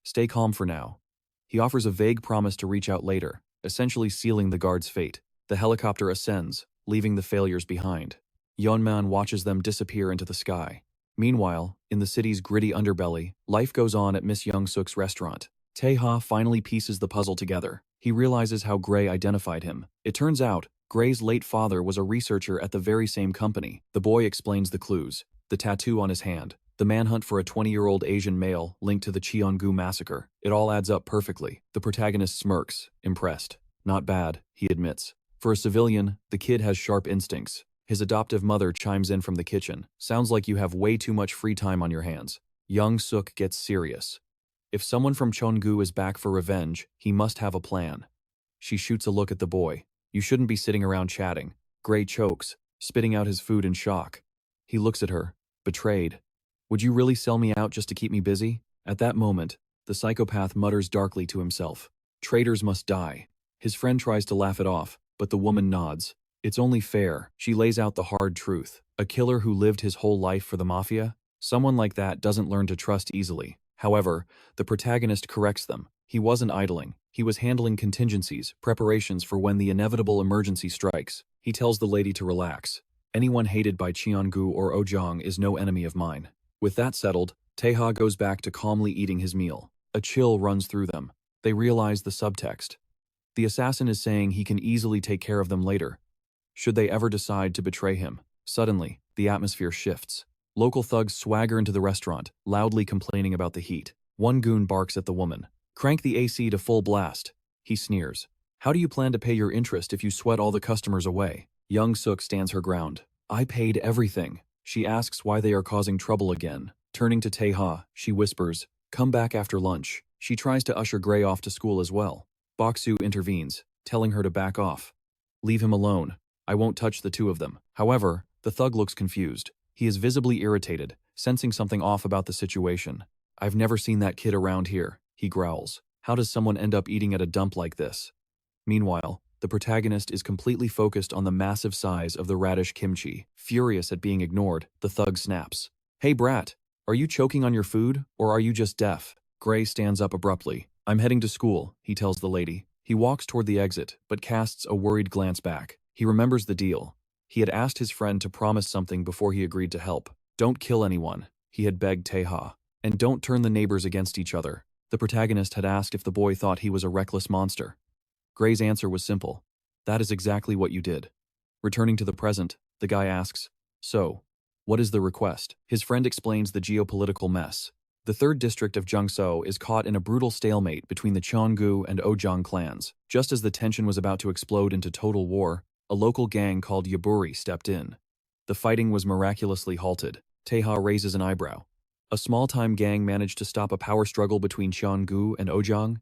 Stay calm for now. He offers a vague promise to reach out later, essentially sealing the guard's fate. The helicopter ascends, leaving the failures behind. Yeonman watches them disappear into the sky. Meanwhile, in the city's gritty underbelly, life goes on at Miss Young-suk's restaurant. Tae-ha finally pieces the puzzle together. He realizes how Gray identified him. It turns out, Gray's late father was a researcher at the very same company. The boy explains the clues. The tattoo on his hand. The manhunt for a 20-year-old Asian male linked to the Cheon-u massacre. It all adds up perfectly. The protagonist smirks, impressed. Not bad, he admits. For a civilian, the kid has sharp instincts. His adoptive mother chimes in from the kitchen. Sounds like you have way too much free time on your hands. Young-suk gets serious. If someone from Cheon-u is back for revenge, he must have a plan. She shoots a look at the boy. You shouldn't be sitting around chatting. Gray chokes, spitting out his food in shock. He looks at her, betrayed. Would you really sell me out just to keep me busy? At that moment, the psychopath mutters darkly to himself. Traitors must die. His friend tries to laugh it off, but the woman nods. It's only fair. She lays out the hard truth. A killer who lived his whole life for the Mafia? Someone like that doesn't learn to trust easily. However, the protagonist corrects them. He wasn't idling. He was handling contingencies, preparations for when the inevitable emergency strikes. He tells the lady to relax. Anyone hated by Cheon-u or Ojang is no enemy of mine. With that settled, Tae-ha goes back to calmly eating his meal. A chill runs through them. They realize the subtext. The assassin is saying he can easily take care of them later, should they ever decide to betray him. Suddenly, the atmosphere shifts. Local thugs swagger into the restaurant, loudly complaining about the heat. One goon barks at the woman. Crank the AC to full blast. He sneers. How do you plan to pay your interest if you sweat all the customers away? Young Suk stands her ground. I paid everything. She asks why they are causing trouble again. Turning to Tae-ha, she whispers, come back after lunch. She tries to usher Gray off to school as well. Bok-soo intervenes, telling her to back off. Leave him alone. I won't touch the two of them. However, the thug looks confused. He is visibly irritated, sensing something off about the situation. I've never seen that kid around here, he growls. How does someone end up eating at a dump like this? Meanwhile, the protagonist is completely focused on the massive size of the radish kimchi. Furious at being ignored, the thug snaps. Hey brat, are you choking on your food, or are you just deaf? Gray stands up abruptly. I'm heading to school, he tells the lady. He walks toward the exit, but casts a worried glance back. He remembers the deal. He had asked his friend to promise something before he agreed to help. Don't kill anyone, he had begged Tae-ha. And don't turn the neighbors against each other. The protagonist had asked if the boy thought he was a reckless monster. Gray's answer was simple. That is exactly what you did. Returning to the present, the guy asks, so, what is the request? His friend explains the geopolitical mess. The 3rd district of Jeongso is caught in a brutal stalemate between the Cheon-gu and Ojang clans. Just as the tension was about to explode into total war, a local gang called Yaburi stepped in. The fighting was miraculously halted. Tae-ha raises an eyebrow. A small-time gang managed to stop a power struggle between Cheon-gu and Ojang?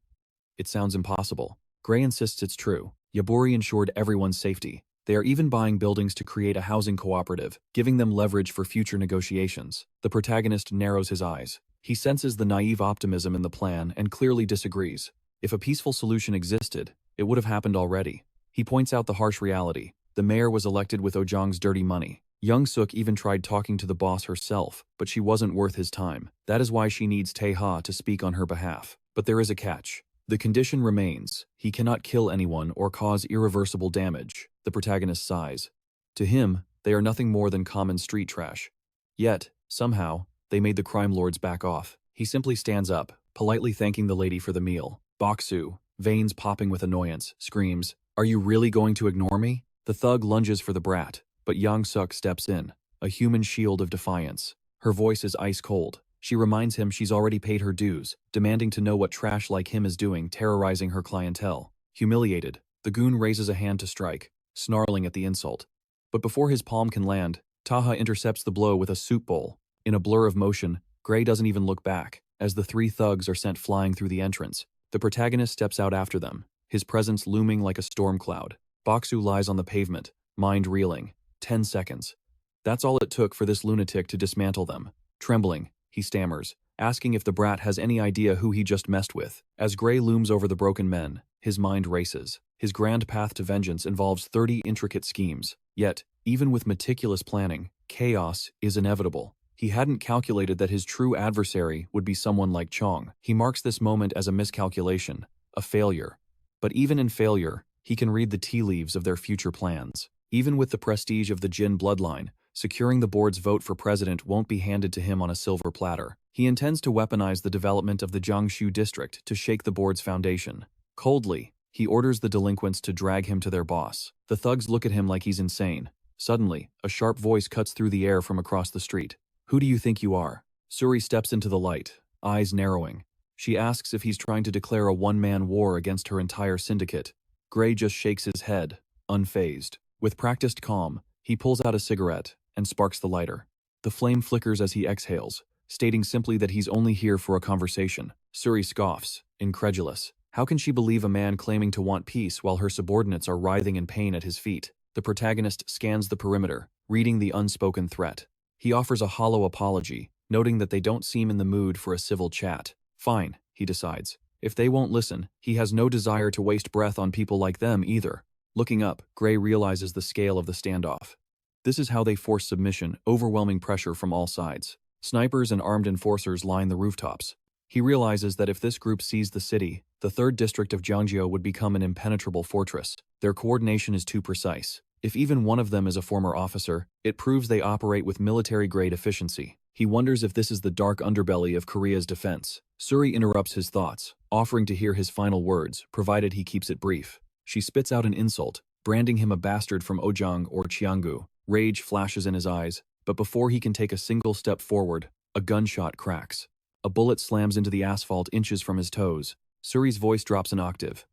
It sounds impossible. Gray insists it's true. Yaburi ensured everyone's safety. They are even buying buildings to create a housing cooperative, giving them leverage for future negotiations. The protagonist narrows his eyes. He senses the naive optimism in the plan and clearly disagrees. If a peaceful solution existed, it would have happened already. He points out the harsh reality. The mayor was elected with Ojang's dirty money. Young Suk even tried talking to the boss herself, but she wasn't worth his time. That is why she needs Tae-ha to speak on her behalf. But there is a catch. The condition remains. He cannot kill anyone or cause irreversible damage. The protagonist sighs. To him, they are nothing more than common street trash. Yet, somehow, they made the crime lords back off. He simply stands up, politely thanking the lady for the meal. Bok-soo, veins popping with annoyance, screams, are you really going to ignore me? The thug lunges for the brat, but Yang Suk steps in, a human shield of defiance. Her voice is ice cold. She reminds him she's already paid her dues, demanding to know what trash like him is doing, terrorizing her clientele. Humiliated, the goon raises a hand to strike, snarling at the insult. But before his palm can land, Tae-ha intercepts the blow with a soup bowl. In a blur of motion, Gray doesn't even look back, as the 3 thugs are sent flying through the entrance. The protagonist steps out after them, his presence looming like a storm cloud. Bok-soo lies on the pavement, mind reeling. 10 seconds. That's all it took for this lunatic to dismantle them. Trembling, he stammers, asking if the brat has any idea who he just messed with. As Gray looms over the broken men, his mind races. His grand path to vengeance involves 30 intricate schemes. Yet, even with meticulous planning, chaos is inevitable. He hadn't calculated that his true adversary would be someone like Chong. He marks this moment as a miscalculation, a failure. But even in failure, he can read the tea leaves of their future plans. Even with the prestige of the Jin bloodline, securing the board's vote for president won't be handed to him on a silver platter. He intends to weaponize the development of the Jiangsu district to shake the board's foundation. Coldly, he orders the delinquents to drag him to their boss. The thugs look at him like he's insane. Suddenly, a sharp voice cuts through the air from across the street. Who do you think you are? Suri steps into the light, eyes narrowing. She asks if he's trying to declare a one-man war against her entire syndicate. Gray just shakes his head, unfazed. With practiced calm, he pulls out a cigarette and sparks the lighter. The flame flickers as he exhales, stating simply that he's only here for a conversation. Suri scoffs, incredulous. How can she believe a man claiming to want peace while her subordinates are writhing in pain at his feet? The protagonist scans the perimeter, reading the unspoken threat. He offers a hollow apology, noting that they don't seem in the mood for a civil chat. Fine, he decides. If they won't listen, he has no desire to waste breath on people like them either. Looking up, Gray realizes the scale of the standoff. This is how they force submission, overwhelming pressure from all sides. Snipers and armed enforcers line the rooftops. He realizes that if this group seized the city, the 3rd district of Jeonggyo would become an impenetrable fortress. Their coordination is too precise. If even one of them is a former officer, it proves they operate with military-grade efficiency. He wonders if this is the dark underbelly of Korea's defense. Suri interrupts his thoughts, offering to hear his final words, provided he keeps it brief. She spits out an insult, branding him a bastard from Ojang or Cheon-gu. Rage flashes in his eyes, but before he can take a single step forward, a gunshot cracks. A bullet slams into the asphalt inches from his toes. Suri's voice drops an octave.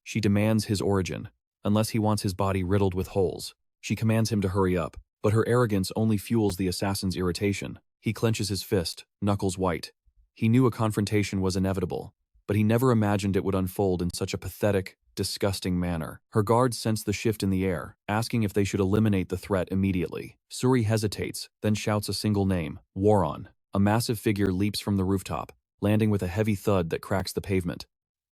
She demands his origin, unless he wants his body riddled with holes. She commands him to hurry up, but her arrogance only fuels the assassin's irritation. He clenches his fist, knuckles white. He knew a confrontation was inevitable, but he never imagined it would unfold in such a pathetic, disgusting manner. Her guards sense the shift in the air, asking if they should eliminate the threat immediately. Suri hesitates, then shouts a single name, Waron. A massive figure leaps from the rooftop, landing with a heavy thud that cracks the pavement.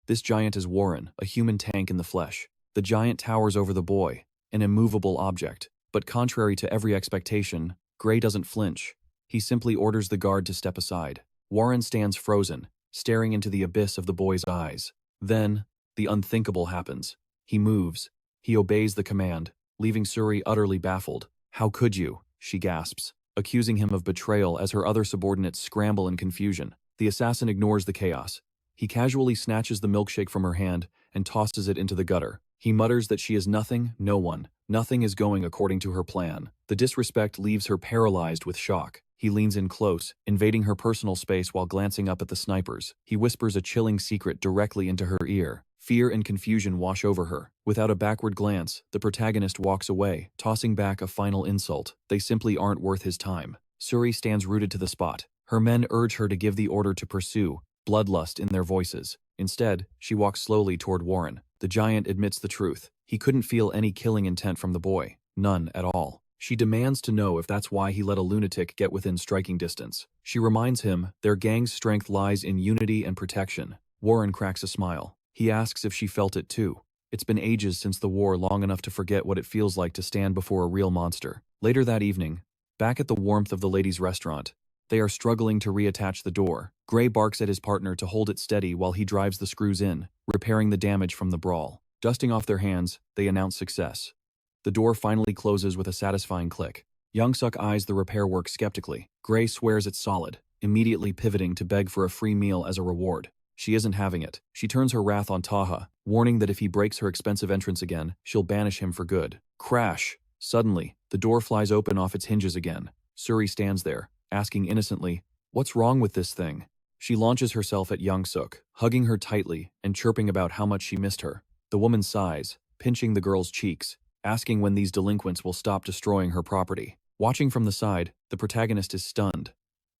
This giant is Warren, a human tank in the flesh. The giant towers over the boy, an immovable object. But contrary to every expectation, Gray doesn't flinch. He simply orders the guard to step aside. Warren stands frozen, staring into the abyss of the boy's eyes. Then, the unthinkable happens. He moves. He obeys the command, leaving Suri utterly baffled. "How could you?" she gasps, accusing him of betrayal as her other subordinates scramble in confusion. The assassin ignores the chaos. He casually snatches the milkshake from her hand and tosses it into the gutter. He mutters that she is nothing, no one. Nothing is going according to her plan. The disrespect leaves her paralyzed with shock. He leans in close, invading her personal space while glancing up at the snipers. He whispers a chilling secret directly into her ear. Fear and confusion wash over her. Without a backward glance, the protagonist walks away, tossing back a final insult. They simply aren't worth his time. Suri stands rooted to the spot. Her men urge her to give the order to pursue, bloodlust in their voices. Instead, she walks slowly toward Warren. The giant admits the truth. He couldn't feel any killing intent from the boy. None at all. She demands to know if that's why he let a lunatic get within striking distance. She reminds him their gang's strength lies in unity and protection. Warren cracks a smile. He asks if she felt it too. It's been ages since the war, long enough to forget what it feels like to stand before a real monster. Later that evening, back at the warmth of the ladies' restaurant, they are struggling to reattach the door. Gray barks at his partner to hold it steady while he drives the screws in, repairing the damage from the brawl. Dusting off their hands, they announce success. The door finally closes with a satisfying click. Young-suk eyes the repair work skeptically. Gray swears it's solid, immediately pivoting to beg for a free meal as a reward. She isn't having it. She turns her wrath on Tae-ha, warning that if he breaks her expensive entrance again, she'll banish him for good. Crash! Suddenly, the door flies open off its hinges again. Suri stands there, asking innocently, "What's wrong with this thing?" She launches herself at Young-suk, hugging her tightly and chirping about how much she missed her. The woman sighs, pinching the girl's cheeks, asking when these delinquents will stop destroying her property. Watching from the side, the protagonist is stunned.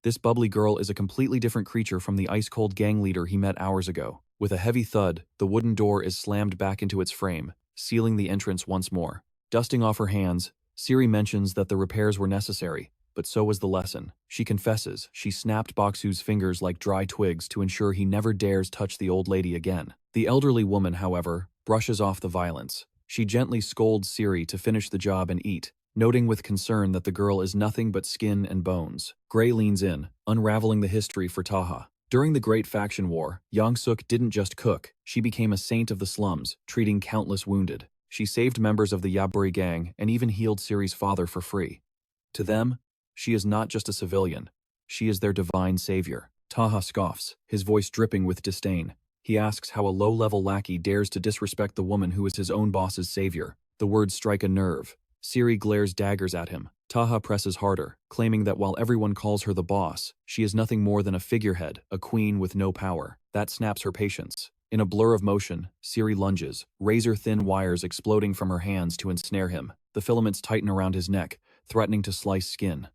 This bubbly girl is a completely different creature from the ice-cold gang leader he met hours ago. With a heavy thud, the wooden door is slammed back into its frame, sealing the entrance once more. Dusting off her hands, Siri mentions that the repairs were necessary, but so was the lesson. She confesses she snapped Boksu's fingers like dry twigs to ensure he never dares touch the old lady again. The elderly woman, however, brushes off the violence. She gently scolds Siri to finish the job and eat, noting with concern that the girl is nothing but skin and bones. Gray leans in, unraveling the history for Tae-ha. During the Great Faction War, Young-suk didn't just cook, she became a saint of the slums, treating countless wounded. She saved members of the Yaburi gang and even healed Siri's father for free. To them, she is not just a civilian, she is their divine savior. Tae-ha scoffs, his voice dripping with disdain. He asks how a low-level lackey dares to disrespect the woman who is his own boss's savior. The words strike a nerve. Siri glares daggers at him. Tae-ha presses harder, claiming that while everyone calls her the boss, she is nothing more than a figurehead, a queen with no power. That snaps her patience. In a blur of motion, Siri lunges, razor-thin wires exploding from her hands to ensnare him. The filaments tighten around his neck, threatening to slice skin.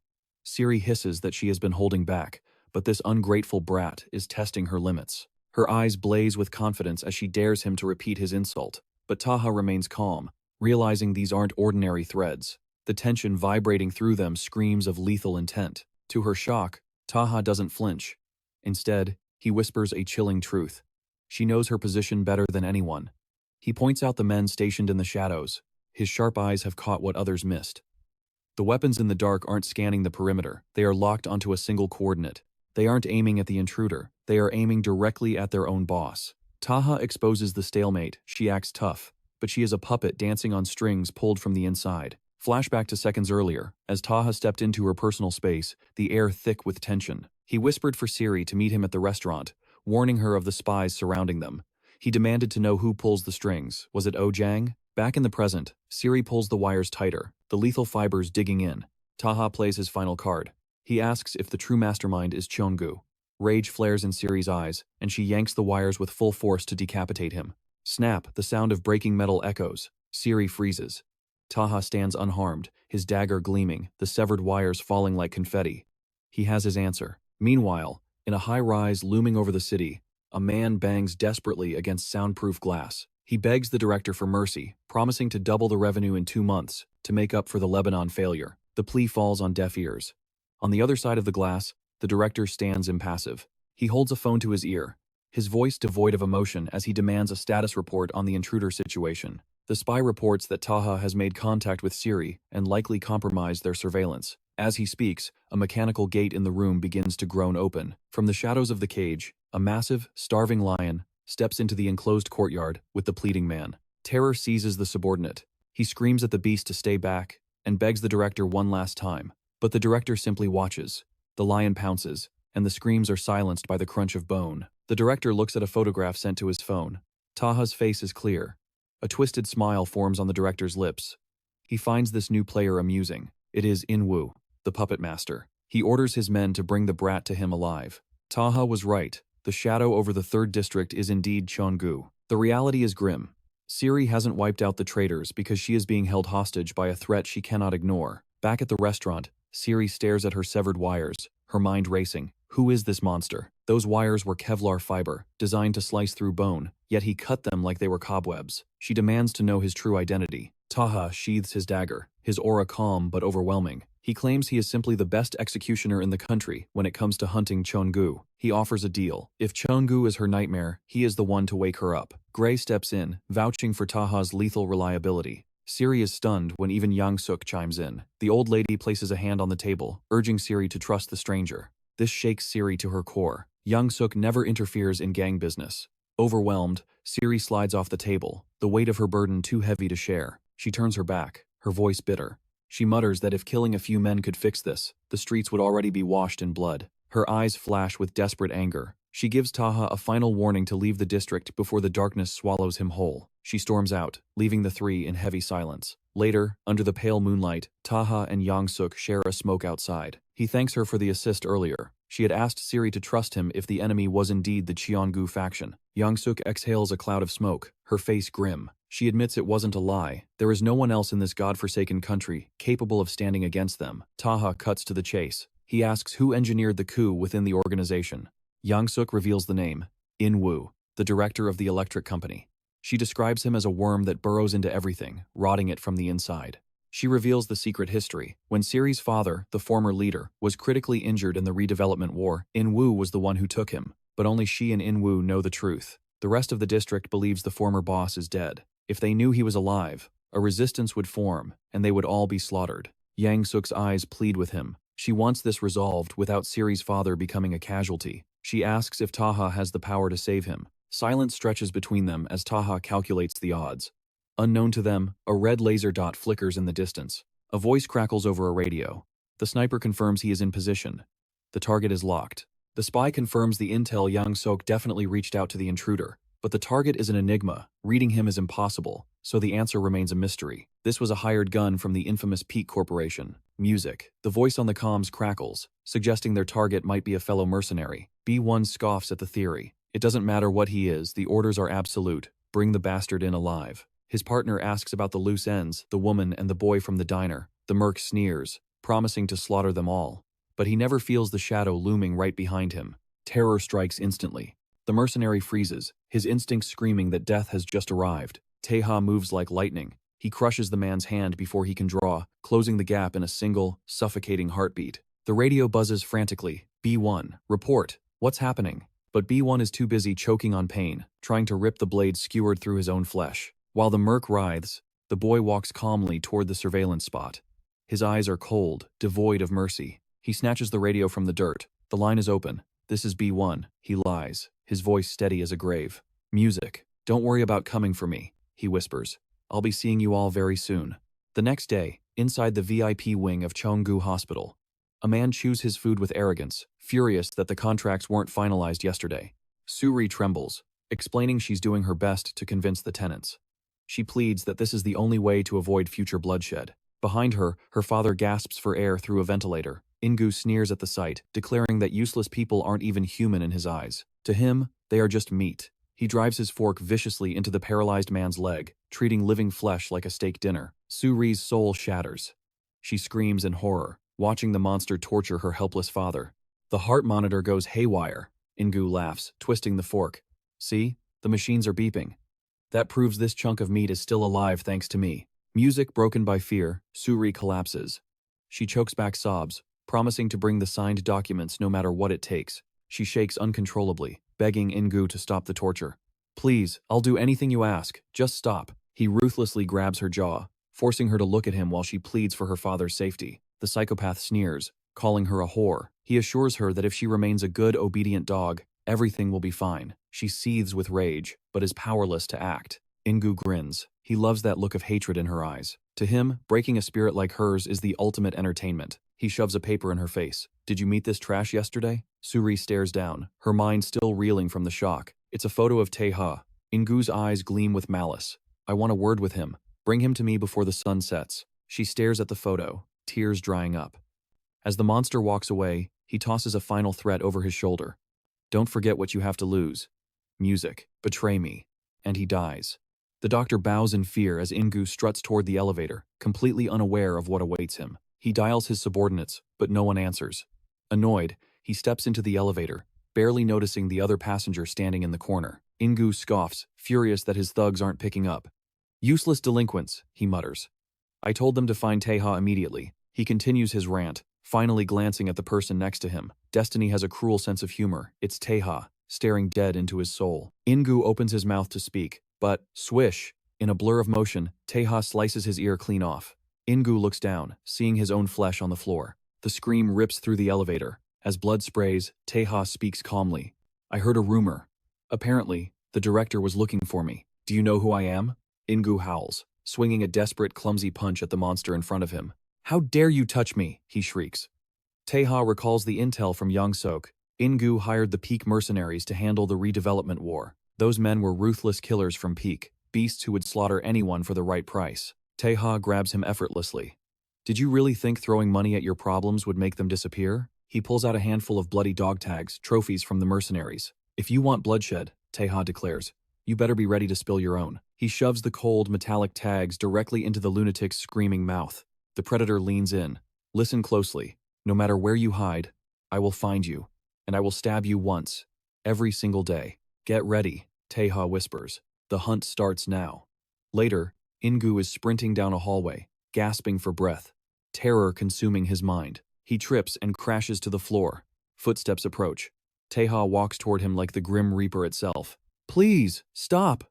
Siri hisses that she has been holding back, but this ungrateful brat is testing her limits. Her eyes blaze with confidence as she dares him to repeat his insult. But Tae-ha remains calm, realizing these aren't ordinary threads. The tension vibrating through them screams of lethal intent. To her shock, Tae-ha doesn't flinch. Instead, he whispers a chilling truth. She knows her position better than anyone. He points out the men stationed in the shadows. His sharp eyes have caught what others missed. The weapons in the dark aren't scanning the perimeter. They are locked onto a single coordinate. They aren't aiming at the intruder. They are aiming directly at their own boss. Tae-ha exposes the stalemate. She acts tough, but she is a puppet dancing on strings pulled from the inside. Flashback to seconds earlier, as Tae-ha stepped into her personal space, the air thick with tension. He whispered for Siri to meet him at the restaurant, warning her of the spies surrounding them. He demanded to know who pulls the strings. Was it Oh-jang? Back in the present, Siri pulls the wires tighter, the lethal fibers digging in. Tae-ha plays his final card. He asks if the true mastermind is Cheon-gu. Rage flares in Siri's eyes, and she yanks the wires with full force to decapitate him. Snap, the sound of breaking metal echoes. Siri freezes. Tae-ha stands unharmed, his dagger gleaming, the severed wires falling like confetti. He has his answer. Meanwhile, in a high-rise looming over the city, a man bangs desperately against soundproof glass. He begs the director for mercy, promising to double the revenue in 2 months to make up for the Lebanon failure. The plea falls on deaf ears. On the other side of the glass, the director stands impassive. He holds a phone to his ear, his voice devoid of emotion as he demands a status report on the intruder situation. The spy reports that Tae-ha has made contact with Siri and likely compromised their surveillance. As he speaks, a mechanical gate in the room begins to groan open. From the shadows of the cage, a massive, starving lion steps into the enclosed courtyard with the pleading man. Terror seizes the subordinate. He screams at the beast to stay back and begs the director one last time. But the director simply watches. The lion pounces, and the screams are silenced by the crunch of bone. The director looks at a photograph sent to his phone. Taha's face is clear. A twisted smile forms on the director's lips. He finds this new player amusing. It is In-woo, the puppet master. He orders his men to bring the brat to him alive. Tae-ha was right. The shadow over the 3rd district is indeed Cheon-gu. The reality is grim. Siri hasn't wiped out the traitors because she is being held hostage by a threat she cannot ignore. Back at the restaurant, Siri stares at her severed wires, her mind racing. Who is this monster? Those wires were Kevlar fiber, designed to slice through bone, yet he cut them like they were cobwebs. She demands to know his true identity. Tae-ha sheathes his dagger, his aura calm but overwhelming. He claims he is simply the best executioner in the country when it comes to hunting Cheon-gu. He offers a deal. If Cheon-gu is her nightmare, he is the one to wake her up. Gray steps in, vouching for Taha's lethal reliability. Siri is stunned when even Yang-suk chimes in. The old lady places a hand on the table, urging Siri to trust the stranger. This shakes Siri to her core. Yang-suk never interferes in gang business. Overwhelmed, Siri slides off the table, the weight of her burden too heavy to share. She turns her back, her voice bitter. She mutters that if killing a few men could fix this, the streets would already be washed in blood. Her eyes flash with desperate anger. She gives Tae-ha a final warning to leave the district before the darkness swallows him whole. She storms out, leaving the three in heavy silence. Later, under the pale moonlight, Tae-ha and Yang-suk share a smoke outside. He thanks her for the assist earlier. She had asked Siri to trust him if the enemy was indeed the Cheon-gu faction. Yang-suk exhales a cloud of smoke, her face grim. She admits it wasn't a lie. There is no one else in this godforsaken country capable of standing against them. Tae-ha cuts to the chase. He asks who engineered the coup within the organization. Yang-suk reveals the name, In-woo, the director of the electric company. She describes him as a worm that burrows into everything, rotting it from the inside. She reveals the secret history. When Siri's father, the former leader, was critically injured in the redevelopment war, In-woo was the one who took him. But only she and In-woo know the truth. The rest of the district believes the former boss is dead. If they knew he was alive, a resistance would form, and they would all be slaughtered. Yang-suk's eyes plead with him. She wants this resolved without Siri's father becoming a casualty. She asks if Tae-ha has the power to save him. Silence stretches between them as Tae-ha calculates the odds. Unknown to them, a red laser dot flickers in the distance. A voice crackles over a radio. The sniper confirms he is in position. The target is locked. The spy confirms the intel Yang-suk definitely reached out to the intruder. But the target is an enigma. Reading him is impossible, so the answer remains a mystery. This was a hired gun from the infamous Peak Corporation. Music. The voice on the comms crackles, suggesting their target might be a fellow mercenary. B1 scoffs at the theory. It doesn't matter what he is, the orders are absolute. Bring the bastard in alive. His partner asks about the loose ends, the woman and the boy from the diner. The merc sneers, promising to slaughter them all. But he never feels the shadow looming right behind him. Terror strikes instantly. The mercenary freezes, his instincts screaming that death has just arrived. Tae-ha moves like lightning. He crushes the man's hand before he can draw, closing the gap in a single, suffocating heartbeat. The radio buzzes frantically. B1, report. What's happening? But B1 is too busy choking on pain, trying to rip the blade skewered through his own flesh. While the merc writhes, the boy walks calmly toward the surveillance spot. His eyes are cold, devoid of mercy. He snatches the radio from the dirt. The line is open. This is B1. He lies, his voice steady as a grave. Music. Don't worry about coming for me, he whispers. I'll be seeing you all very soon. The next day, inside the VIP wing of Cheon-gu Hospital, a man chews his food with arrogance, furious that the contracts weren't finalized yesterday. Suri trembles, explaining she's doing her best to convince the tenants. She pleads that this is the only way to avoid future bloodshed. Behind her, her father gasps for air through a ventilator. In-gu sneers at the sight, declaring that useless people aren't even human in his eyes. To him, they are just meat. He drives his fork viciously into the paralyzed man's leg, treating living flesh like a steak dinner. Suri's soul shatters. She screams in horror, watching the monster torture her helpless father. The heart monitor goes haywire. In-gu laughs, twisting the fork. See? The machines are beeping. That proves this chunk of meat is still alive thanks to me. Music broken by fear, Suri collapses. She chokes back sobs, promising to bring the signed documents no matter what it takes. She shakes uncontrollably, begging In-gu to stop the torture. Please, I'll do anything you ask, just stop. He ruthlessly grabs her jaw, forcing her to look at him while she pleads for her father's safety. The psychopath sneers, calling her a whore. He assures her that if she remains a good, obedient dog, everything will be fine. She seethes with rage, but is powerless to act. In-gu grins. He loves that look of hatred in her eyes. To him, breaking a spirit like hers is the ultimate entertainment. He shoves a paper in her face. Did you meet this trash yesterday? Suri stares down, her mind still reeling from the shock. It's a photo of Tae-ha. In-gu's eyes gleam with malice. I want a word with him. Bring him to me before the sun sets. She stares at the photo, tears drying up. As the monster walks away, he tosses a final threat over his shoulder. Don't forget what you have to lose. Music. Betray me. And he dies. The doctor bows in fear as In-gu struts toward the elevator, completely unaware of what awaits him. He dials his subordinates, but no one answers. Annoyed, he steps into the elevator, barely noticing the other passenger standing in the corner. In-gu scoffs, furious that his thugs aren't picking up. Useless delinquents, he mutters. I told them to find Tae-ha immediately. He continues his rant, finally glancing at the person next to him. Destiny has a cruel sense of humor. It's Tae-ha, staring dead into his soul. In-gu opens his mouth to speak, but, swish, in a blur of motion, Tae-ha slices his ear clean off. In-gu looks down, seeing his own flesh on the floor. The scream rips through the elevator. As blood sprays, Tae-ha speaks calmly. I heard a rumor. Apparently, the director was looking for me. Do you know who I am? In-gu howls, swinging a desperate, clumsy punch at the monster in front of him. How dare you touch me, he shrieks. Tae-ha recalls the intel from Young-sok. In-gu hired the Peak mercenaries to handle the redevelopment war. Those men were ruthless killers from Peak, beasts who would slaughter anyone for the right price. Tae-ha grabs him effortlessly. Did you really think throwing money at your problems would make them disappear? He pulls out a handful of bloody dog tags, trophies from the mercenaries. If you want bloodshed, Tae-ha declares, you better be ready to spill your own. He shoves the cold, metallic tags directly into the lunatic's screaming mouth. The predator leans in. Listen closely. No matter where you hide, I will find you, and I will stab you once, every single day. Get ready, Tae-ha whispers. The hunt starts now. Later, In-gu is sprinting down a hallway, gasping for breath, terror consuming his mind. He trips and crashes to the floor. Footsteps approach. Tae-ha walks toward him like the Grim Reaper itself. Please, stop!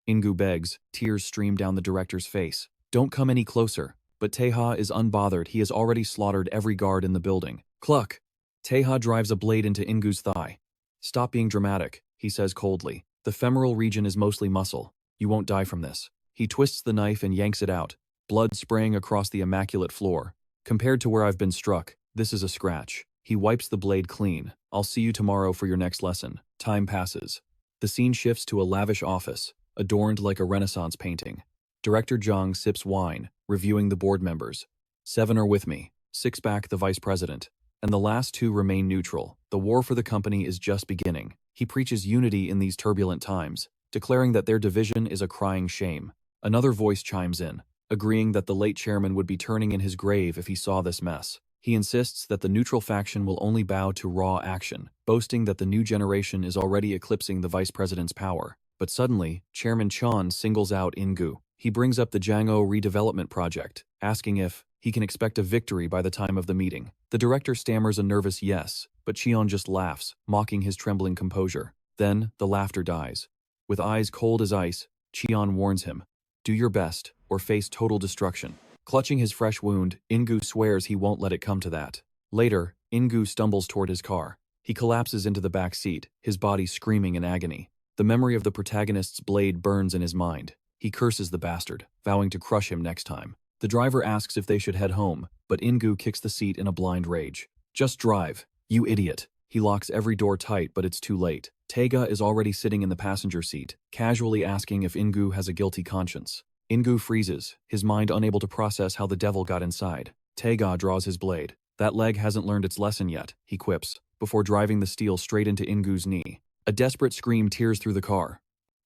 In-gu begs, tears stream down the director's face. Don't come any closer. But Tae-ha is unbothered. He has already slaughtered every guard in the building. Cluck! Tae-ha drives a blade into In-gu's thigh. Stop being dramatic, he says coldly. The femoral region is mostly muscle. You won't die from this. He twists the knife and yanks it out, blood spraying across the immaculate floor. Compared to where I've been struck, this is a scratch. He wipes the blade clean. I'll see you tomorrow for your next lesson. Time passes. The scene shifts to a lavish office, adorned like a Renaissance painting. Director Jung sips wine, reviewing the board members. 7 are with me, 6 back the vice president, and the last 2 remain neutral. The war for the company is just beginning. He preaches unity in these turbulent times, declaring that their division is a crying shame. Another voice chimes in, agreeing that the late chairman would be turning in his grave if he saw this mess. He insists that the neutral faction will only bow to raw action, boasting that the new generation is already eclipsing the vice president's power. But suddenly, Chairman Chon singles out In-gu. He brings up the Jangho redevelopment project, asking if he can expect a victory by the time of the meeting. The director stammers a nervous yes, but Cheon just laughs, mocking his trembling composure. Then, the laughter dies. With eyes cold as ice, Cheon warns him, do your best, or face total destruction. Clutching his fresh wound, In-gu swears he won't let it come to that. Later, In-gu stumbles toward his car. He collapses into the back seat, his body screaming in agony. The memory of the protagonist's blade burns in his mind. He curses the bastard, vowing to crush him next time. The driver asks if they should head home, but In-gu kicks the seat in a blind rage. Just drive, you idiot. He locks every door tight, but it's too late. Tae-ha is already sitting in the passenger seat, casually asking if In-gu has a guilty conscience. In-gu freezes, his mind unable to process how the devil got inside. Tae-ha draws his blade. That leg hasn't learned its lesson yet, he quips, before driving the steel straight into In-gu's knee. A desperate scream tears through the car.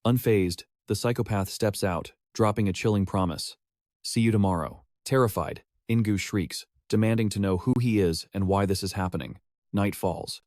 Unfazed, the psychopath steps out, dropping a chilling promise. See you tomorrow. Terrified, In-gu shrieks, demanding to know who he is and why this is happening. Night falls.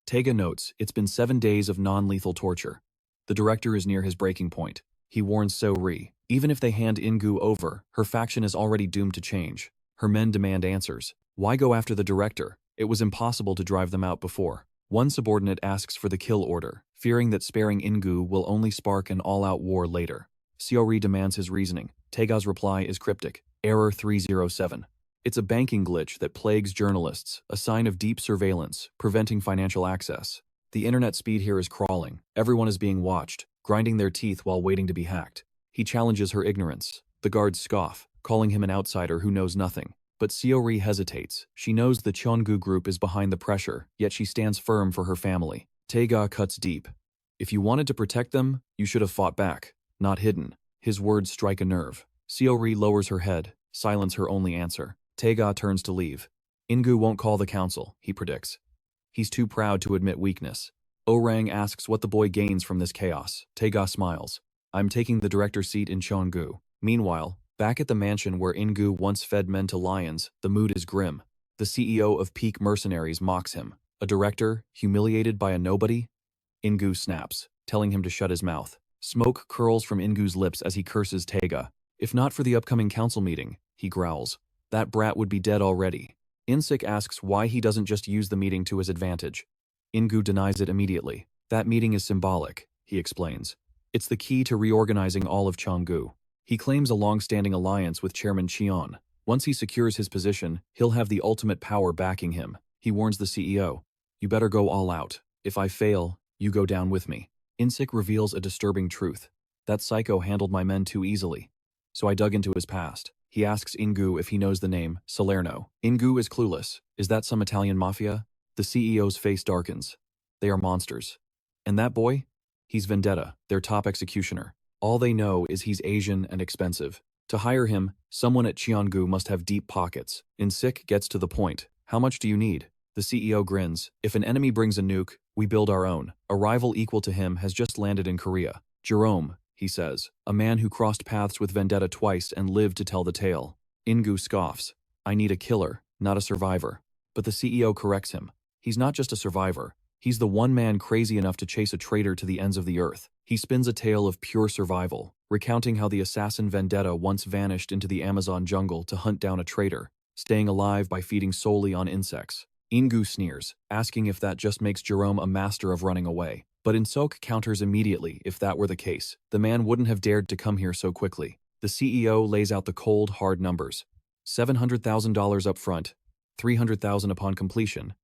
Tae-ha notes it's been 7 days of non-lethal torture. The director is near his breaking point. He warns So-ri, even if they hand In-gu over, her faction is already doomed to change. Her men demand answers. Why go after the director? It was impossible to drive them out before. One subordinate asks for the kill order, fearing that sparing In-gu will only spark an all-out war later. So-ri demands his reasoning. Tae-ha's reply is cryptic. Error 307. It's a banking glitch that plagues journalists, a sign of deep surveillance, preventing financial access. The internet speed here is crawling. Everyone is being watched, grinding their teeth while waiting to be hacked. He challenges her ignorance. The guards scoff, calling him an outsider who knows nothing. But So-ri hesitates. She knows the Cheon-u Group is behind the pressure, yet she stands firm for her family. Tae-ha cuts deep. If you wanted to protect them, you should have fought back, not hidden. His words strike a nerve. So-ri lowers her head, silence her only answer. Tae-ha turns to leave. In-gu won't call the council, he predicts. He's too proud to admit weakness. Oh-rang asks what the boy gains from this chaos. Tae-ha smiles. I'm taking the director's seat in Cheon-gu. Meanwhile, back at the mansion where In-gu once fed men to lions, the mood is grim. The CEO of Peak Mercenaries mocks him. A director, humiliated by a nobody? In-gu snaps, telling him to shut his mouth. Smoke curls from In-gu's lips as he curses Tae-ha. If not for the upcoming council meeting, he growls. That brat would be dead already. In-sik asks why he doesn't just use the meeting to his advantage. In-gu denies it immediately. That meeting is symbolic, he explains. It's the key to reorganizing all of Cheon-gu. He claims a long-standing alliance with Chairman Cheon. Once he secures his position, he'll have the ultimate power backing him. He warns the CEO. You better go all out. If I fail, you go down with me. In-sik reveals a disturbing truth. That psycho handled my men too easily. So I dug into his past. He asks In-gu if he knows the name, Salerno. In-gu is clueless. Is that some Italian mafia? The CEO's face darkens. They are monsters. And that boy? He's Vendetta, their top executioner. All they know is he's Asian and expensive. To hire him, someone at Cheon-gu must have deep pockets. In-sik gets to the point. How much do you need? The CEO grins. If an enemy brings a nuke, we build our own. A rival equal to him has just landed in Korea. Jerome, he says, a man who crossed paths with Vendetta twice and lived to tell the tale. In-gu scoffs. I need a killer, not a survivor. But the CEO corrects him. He's not just a survivor. He's the one man crazy enough to chase a traitor to the ends of the earth. He spins a tale of pure survival, recounting how the assassin Vendetta once vanished into the Amazon jungle to hunt down a traitor, staying alive by feeding solely on insects. In-gu sneers, asking if that just makes Jerome a master of running away. But In-sok counters immediately if that were the case. The man wouldn't have dared to come here so quickly. The CEO lays out the cold, hard numbers. $700,000 up front, $300,000 upon completion,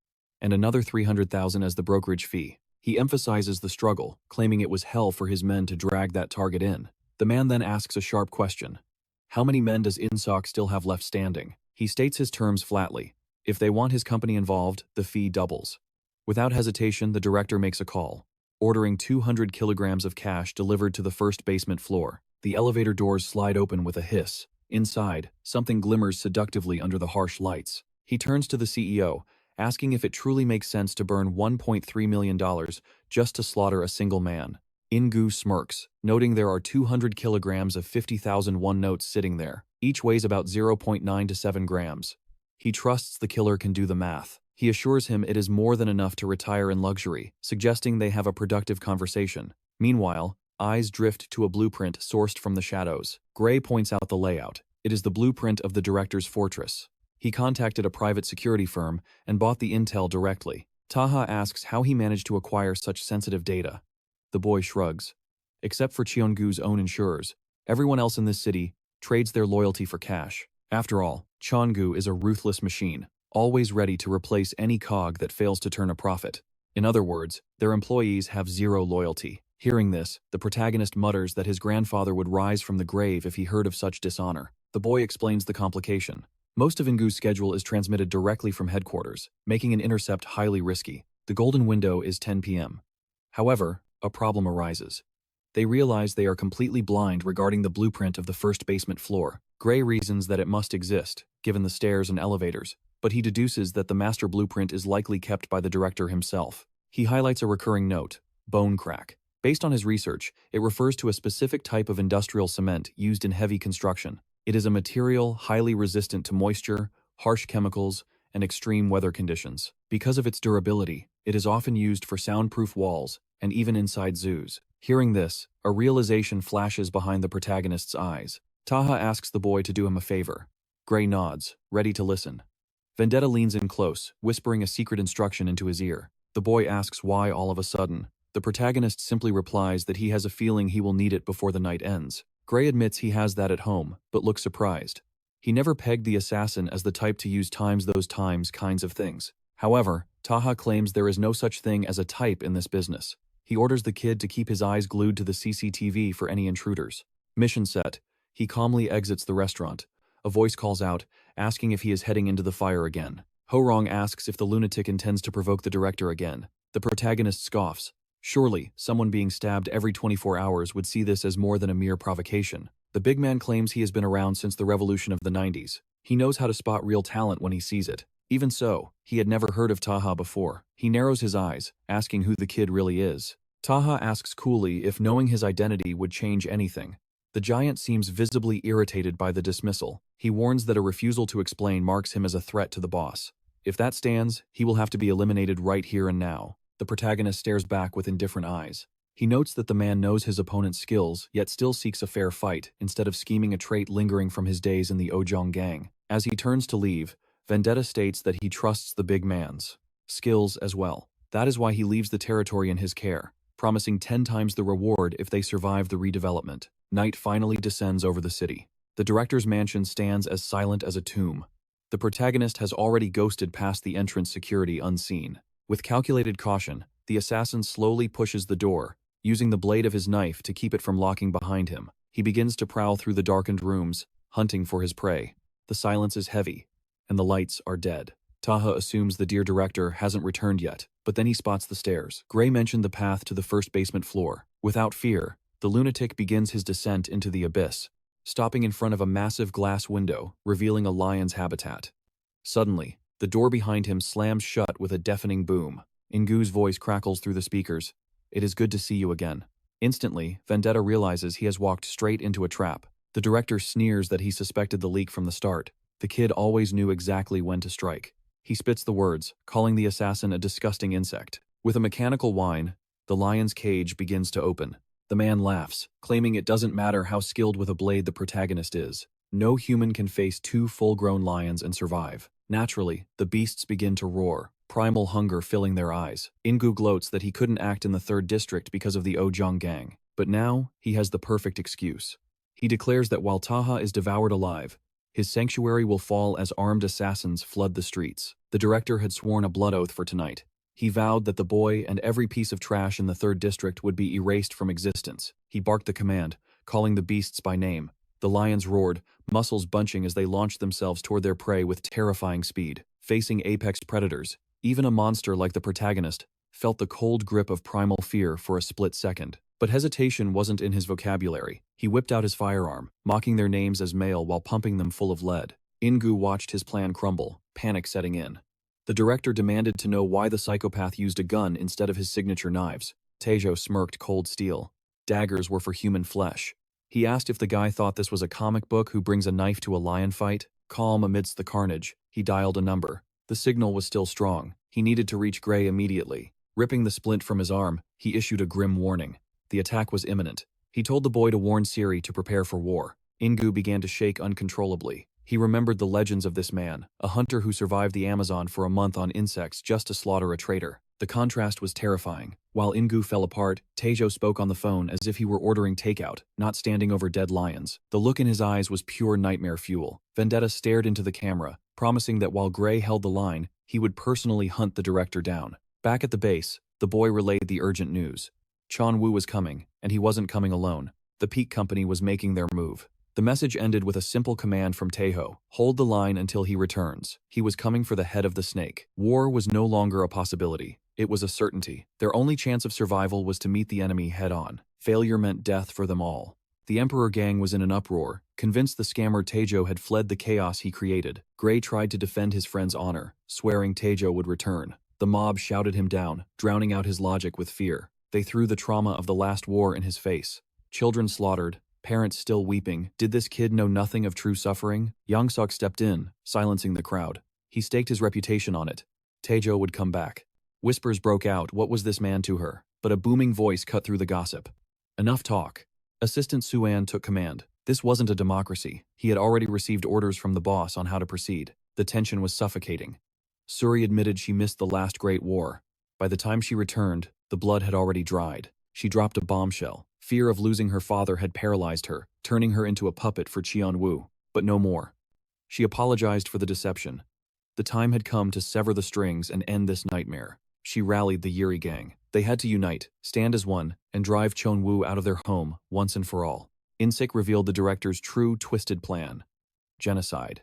and another $300,000 as the brokerage fee. He emphasizes the struggle, claiming it was hell for his men to drag that target in. The man then asks a sharp question. How many men does In-sok still have left standing? He states his terms flatly. If they want his company involved, the fee doubles. Without hesitation, the director makes a call, ordering 200 kilograms of cash delivered to the first basement floor. The elevator doors slide open with a hiss. Inside, something glimmers seductively under the harsh lights. He turns to the CEO, asking if it truly makes sense to burn $1.3 million just to slaughter a single man. In-gu smirks, noting there are 200 kilograms of 50,000 won notes sitting there. Each weighs about 0.9 to 7 grams. He trusts the killer can do the math. He assures him it is more than enough to retire in luxury, suggesting they have a productive conversation. Meanwhile, eyes drift to a blueprint sourced from the shadows. Gray points out the layout. It is the blueprint of the director's fortress. He contacted a private security firm and bought the intel directly. Tae-ha asks how he managed to acquire such sensitive data. The boy shrugs. Except for Cheon-gu's own insurers, everyone else in this city trades their loyalty for cash. After all, Cheon-gu is a ruthless machine, always ready to replace any cog that fails to turn a profit. In other words, their employees have zero loyalty. Hearing this, the protagonist mutters that his grandfather would rise from the grave if he heard of such dishonor. The boy explains the complication. Most of In-gu's schedule is transmitted directly from headquarters, making an intercept highly risky. The golden window is 10 p.m. However, a problem arises. They realize they are completely blind regarding the blueprint of the first basement floor. Gray reasons that it must exist, given the stairs and elevators, but he deduces that the master blueprint is likely kept by the director himself. He highlights a recurring note, bone crack. Based on his research, it refers to a specific type of industrial cement used in heavy construction. It is a material highly resistant to moisture, harsh chemicals, and extreme weather conditions. Because of its durability, it is often used for soundproof walls and even inside zoos. Hearing this, a realization flashes behind the protagonist's eyes. Tae-ha asks the boy to do him a favor. Gray nods, ready to listen. Vendetta leans in close, whispering a secret instruction into his ear. The boy asks why all of a sudden. The protagonist simply replies that he has a feeling he will need it before the night ends. Gray admits he has that at home, but looks surprised. He never pegged the assassin as the type to use times those times kinds of things. However, Tae-ha claims there is no such thing as a type in this business. He orders the kid to keep his eyes glued to the CCTV for any intruders. Mission set, he calmly exits the restaurant. A voice calls out, asking if he is heading into the fire again. Ho-rong asks if the lunatic intends to provoke the director again. The protagonist scoffs. Surely, someone being stabbed every 24 hours would see this as more than a mere provocation. The big man claims he has been around since the revolution of the 90s. He knows how to spot real talent when he sees it. Even so, he had never heard of Tae-ha before. He narrows his eyes, asking who the kid really is. Tae-ha asks coolly if knowing his identity would change anything. The giant seems visibly irritated by the dismissal. He warns that a refusal to explain marks him as a threat to the boss. If that stands, he will have to be eliminated right here and now. The protagonist stares back with indifferent eyes. He notes that the man knows his opponent's skills, yet still seeks a fair fight, instead of scheming a trait lingering from his days in the Ojong gang. As he turns to leave, Vendetta states that he trusts the big man's skills as well. That is why he leaves the territory in his care, promising 10 times the reward if they survive the redevelopment. Night finally descends over the city. The director's mansion stands as silent as a tomb. The protagonist has already ghosted past the entrance security unseen. With calculated caution, the assassin slowly pushes the door, using the blade of his knife to keep it from locking behind him. He begins to prowl through the darkened rooms, hunting for his prey. The silence is heavy, and the lights are dead. Tae-ha assumes the dear director hasn't returned yet, but then he spots the stairs. Gray mentioned the path to the first basement floor. Without fear, the lunatic begins his descent into the abyss, stopping in front of a massive glass window, revealing a lion's habitat. Suddenly, the door behind him slams shut with a deafening boom. Ingu's voice crackles through the speakers. It is good to see you again. Instantly, Vendetta realizes he has walked straight into a trap. The director sneers that he suspected the leak from the start. The kid always knew exactly when to strike. He spits the words, calling the assassin a disgusting insect. With a mechanical whine, the lion's cage begins to open. The man laughs, claiming it doesn't matter how skilled with a blade the protagonist is. No human can face 2 full-grown lions and survive. Naturally, the beasts begin to roar, primal hunger filling their eyes. Ingu gloats that he couldn't act in the 3rd district because of the Ojong gang, but now he has the perfect excuse. He declares that while Tae-ha is devoured alive, his sanctuary will fall as armed assassins flood the streets. The director had sworn a blood oath for tonight. He vowed that the boy and every piece of trash in the 3rd district would be erased from existence. He barked the command, calling the beasts by name. The lions roared, muscles bunching as they launched themselves toward their prey with terrifying speed. Facing apex predators, even a monster like the protagonist felt the cold grip of primal fear for a split second. But hesitation wasn't in his vocabulary. He whipped out his firearm, mocking their names as male while pumping them full of lead. Ingu watched his plan crumble, panic setting in. The director demanded to know why the psychopath used a gun instead of his signature knives. Tae-ha smirked cold steel. Daggers were for human flesh. He asked if the guy thought this was a comic book who brings a knife to a lion fight. Calm amidst the carnage, he dialed a number. The signal was still strong. He needed to reach Gray immediately. Ripping the splint from his arm, he issued a grim warning. The attack was imminent. He told the boy to warn Siri to prepare for war. Ingu began to shake uncontrollably. He remembered the legends of this man, a hunter who survived the Amazon for a month on insects just to slaughter a traitor. The contrast was terrifying. While Ingu fell apart, Tae-ha spoke on the phone as if he were ordering takeout, not standing over dead lions. The look in his eyes was pure nightmare fuel. Vendetta stared into the camera, promising that while Gray held the line, he would personally hunt the director down. Back at the base, the boy relayed the urgent news. Cheon-u was coming, and he wasn't coming alone. The Peak Company was making their move. The message ended with a simple command from Tae-ha: hold the line until he returns. He was coming for the head of the snake. War was no longer a possibility. It was a certainty. Their only chance of survival was to meet the enemy head-on. Failure meant death for them all. The Emperor gang was in an uproar, convinced the scammer Tae-ha had fled the chaos he created. Gray tried to defend his friend's honor, swearing Tae-ha would return. The mob shouted him down, drowning out his logic with fear. They threw the trauma of the last war in his face. Children slaughtered, parents still weeping. Did this kid know nothing of true suffering? Yang-suk stepped in, silencing the crowd. He staked his reputation on it. Tae-ha would come back. Whispers broke out, what was this man to her? But a booming voice cut through the gossip. Enough talk. Assistant Suan took command. This wasn't a democracy. He had already received orders from the boss on how to proceed. The tension was suffocating. Suri admitted she missed the last Great War. By the time she returned, the blood had already dried. She dropped a bombshell. Fear of losing her father had paralyzed her, turning her into a puppet for Cheon-u, but no more. She apologized for the deception. The time had come to sever the strings and end this nightmare. She rallied the Yuri gang. They had to unite, stand as one, and drive Cheon-u out of their home, once and for all. In-sik revealed the director's true, twisted plan. Genocide.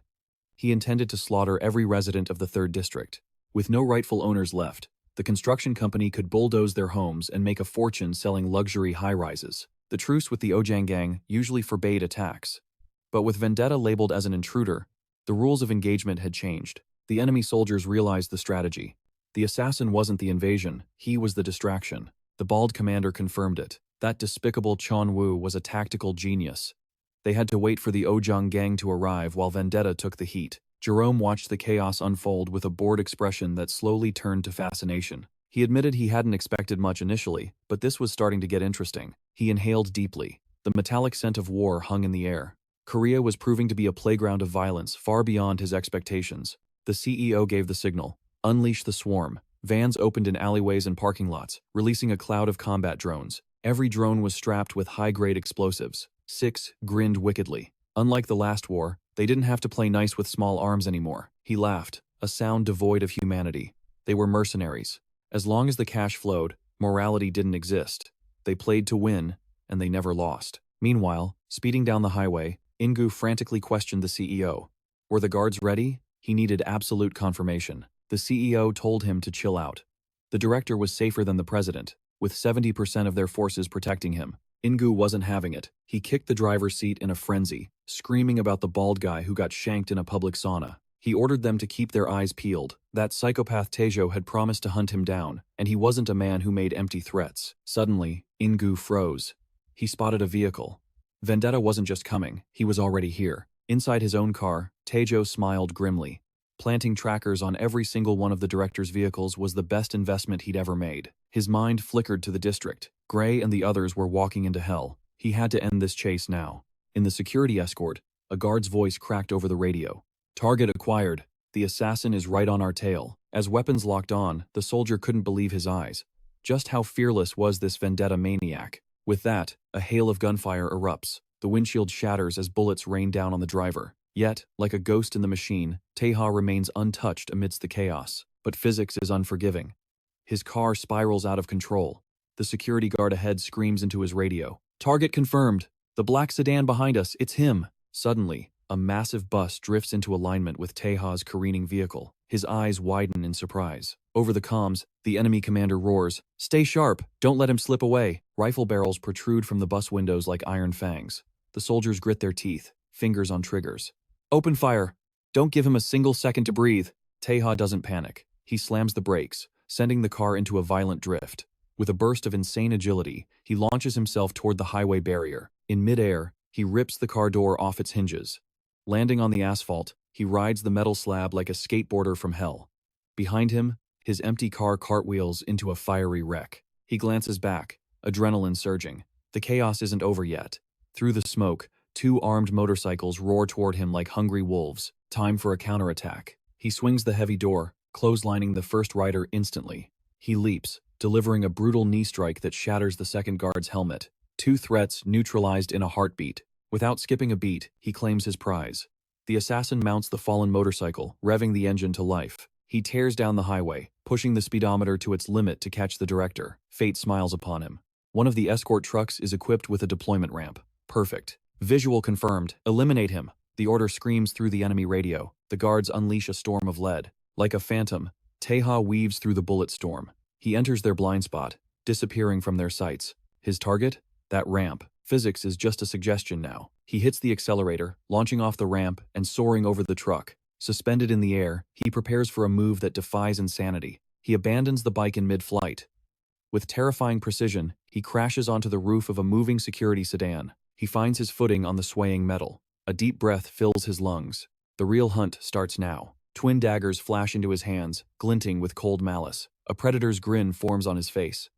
He intended to slaughter every resident of the 3rd District. With no rightful owners left, the construction company could bulldoze their homes and make a fortune selling luxury high-rises. The truce with the Ojang gang usually forbade attacks. But with vendetta labeled as an intruder, the rules of engagement had changed. The enemy soldiers realized the strategy. The assassin wasn't the invasion, he was the distraction. The bald commander confirmed it. That despicable Cheon-u was a tactical genius. They had to wait for the Ojang gang to arrive while vendetta took the heat. Jerome watched the chaos unfold with a bored expression that slowly turned to fascination. He admitted he hadn't expected much initially, but this was starting to get interesting. He inhaled deeply. The metallic scent of war hung in the air. Korea was proving to be a playground of violence far beyond his expectations. The CEO gave the signal. Unleash the swarm. Vans opened in alleyways and parking lots, releasing a cloud of combat drones. Every drone was strapped with high-grade explosives. Six grinned wickedly. Unlike the last war, they didn't have to play nice with small arms anymore. He laughed, a sound devoid of humanity. They were mercenaries. As long as the cash flowed, morality didn't exist. They played to win, and they never lost. Meanwhile, speeding down the highway, Ingu frantically questioned the CEO. Were the guards ready? He needed absolute confirmation. The CEO told him to chill out. The director was safer than the president, with 70% of their forces protecting him. Ingu wasn't having it. He kicked the driver's seat in a frenzy, screaming about the bald guy who got shanked in a public sauna. He ordered them to keep their eyes peeled. That psychopath Tae-ha had promised to hunt him down, and he wasn't a man who made empty threats. Suddenly, Ingu froze. He spotted a vehicle. Vendetta wasn't just coming, he was already here. Inside his own car, Tae-ha smiled grimly. Planting trackers on every single one of the director's vehicles was the best investment he'd ever made. His mind flickered to the district. Gray and the others were walking into hell. He had to end this chase now. In the security escort, a guard's voice cracked over the radio. Target acquired. The assassin is right on our tail. As weapons locked on, the soldier couldn't believe his eyes. Just how fearless was this vendetta maniac? With that, a hail of gunfire erupts. The windshield shatters as bullets rain down on the driver. Yet, like a ghost in the machine, Tae-ha remains untouched amidst the chaos. But physics is unforgiving. His car spirals out of control. The security guard ahead screams into his radio. Target confirmed. The black sedan behind us, it's him. Suddenly, a massive bus drifts into alignment with Tae-ha's careening vehicle. His eyes widen in surprise. Over the comms, the enemy commander roars, "Stay sharp, don't let him slip away." Rifle barrels protrude from the bus windows like iron fangs. The soldiers grit their teeth, fingers on triggers. Open fire. Don't give him a single second to breathe. Tae-ha doesn't panic. He slams the brakes, sending the car into a violent drift. With a burst of insane agility, he launches himself toward the highway barrier. In midair, he rips the car door off its hinges. Landing on the asphalt, he rides the metal slab like a skateboarder from hell. Behind him, his empty car cartwheels into a fiery wreck. He glances back, adrenaline surging. The chaos isn't over yet. Through the smoke, two armed motorcycles roar toward him like hungry wolves. Time for a counterattack. He swings the heavy door, clotheslining the first rider instantly. He leaps, delivering a brutal knee strike that shatters the second guard's helmet. Two threats neutralized in a heartbeat. Without skipping a beat, he claims his prize. The assassin mounts the fallen motorcycle, revving the engine to life. He tears down the highway, pushing the speedometer to its limit to catch the director. Fate smiles upon him. One of the escort trucks is equipped with a deployment ramp. Perfect. Visual confirmed. Eliminate him. The order screams through the enemy radio. The guards unleash a storm of lead. Like a phantom, Tae-ha weaves through the bullet storm. He enters their blind spot, disappearing from their sights. His target? That ramp. Physics is just a suggestion now. He hits the accelerator, launching off the ramp and soaring over the truck. Suspended in the air, he prepares for a move that defies insanity. He abandons the bike in mid-flight. With terrifying precision, he crashes onto the roof of a moving security sedan. He finds his footing on the swaying metal. A deep breath fills his lungs. The real hunt starts now. Twin daggers flash into his hands, glinting with cold malice. A predator's grin forms on his face.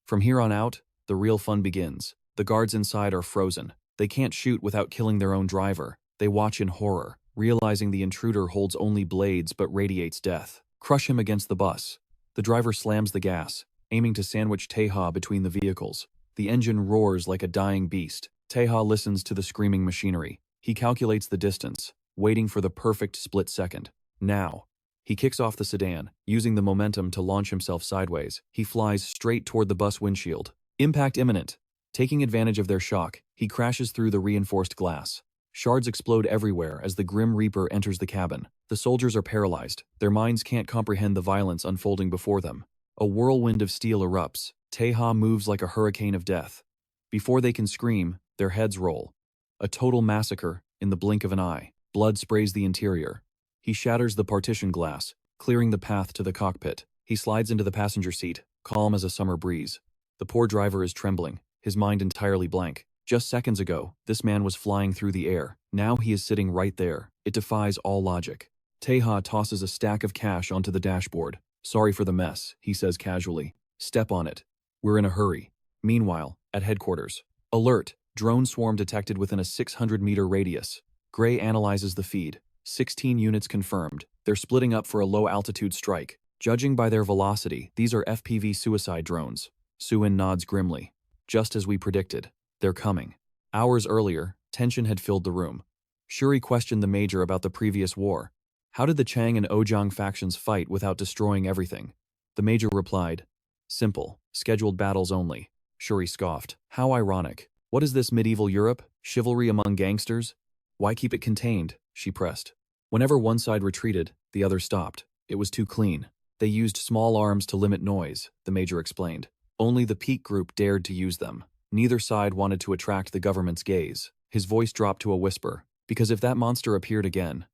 From here on out, the real fun begins. The guards inside are frozen. They can't shoot without killing their own driver. They watch in horror, realizing the intruder holds only blades but radiates death. Crush him against the bus. The driver slams the gas, aiming to sandwich Tae-ha between the vehicles. The engine roars like a dying beast. Tae-ha listens to the screaming machinery. He calculates the distance, waiting for the perfect split second. Now. He kicks off the sedan, using the momentum to launch himself sideways. He flies straight toward the bus windshield. Impact imminent. Taking advantage of their shock, he crashes through the reinforced glass. Shards explode everywhere as the Grim Reaper enters the cabin. The soldiers are paralyzed. Their minds can't comprehend the violence unfolding before them. A whirlwind of steel erupts. Tae-ha moves like a hurricane of death. Before they can scream, their heads roll. A total massacre in the blink of an eye. Blood sprays the interior. He shatters the partition glass, clearing the path to the cockpit. He slides into the passenger seat, calm as a summer breeze. The poor driver is trembling, his mind entirely blank. Just seconds ago, this man was flying through the air. Now he is sitting right there. It defies all logic. Tae-ha tosses a stack of cash onto the dashboard. "Sorry for the mess," he says casually. "Step on it. We're in a hurry." Meanwhile, at headquarters. Alert! Drone swarm detected within a 600-meter radius. Gray analyzes the feed. 16 units confirmed. They're splitting up for a low-altitude strike. Judging by their velocity, these are FPV suicide drones. Suin nods grimly. Just as we predicted. They're coming. Hours earlier, tension had filled the room. Shuri questioned the major about the previous war. How did the Chang and Ojang factions fight without destroying everything? The major replied, "Simple, scheduled battles only." Shuri scoffed. How ironic. What is this medieval Europe? Chivalry among gangsters? Why keep it contained? She pressed. Whenever one side retreated, the other stopped. It was too clean. They used small arms to limit noise, the major explained. Only the Peak Group dared to use them. Neither side wanted to attract the government's gaze. His voice dropped to a whisper, because if that monster appeared again,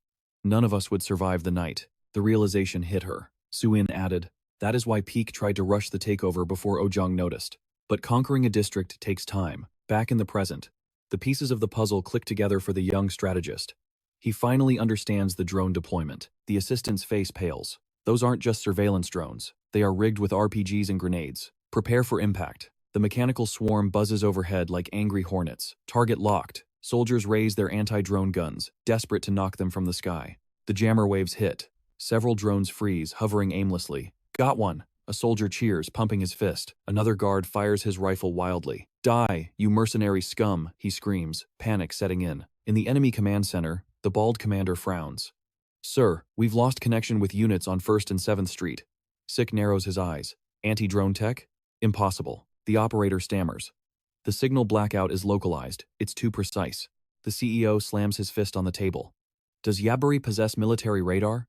none of us would survive the night. The realization hit her. Suin added, that is why Peak tried to rush the takeover before Ojang noticed. But conquering a district takes time. Back in the present, the pieces of the puzzle click together for the young strategist. He finally understands the drone deployment. The assistant's face pales. Those aren't just surveillance drones. They are rigged with RPGs and grenades. Prepare for impact. The mechanical swarm buzzes overhead like angry hornets. Target locked. Soldiers raise their anti-drone guns, desperate to knock them from the sky. The jammer waves hit. Several drones freeze, hovering aimlessly. Got one. A soldier cheers, pumping his fist. Another guard fires his rifle wildly. Die, you mercenary scum, he screams, panic setting in. In the enemy command center, the bald commander frowns. Sir, we've lost connection with units on 1st and 7th Street. Sick narrows his eyes. Anti-drone tech? Impossible. The operator stammers. The signal blackout is localized. It's too precise. The CEO slams his fist on the table. Does Yaburi possess military radar?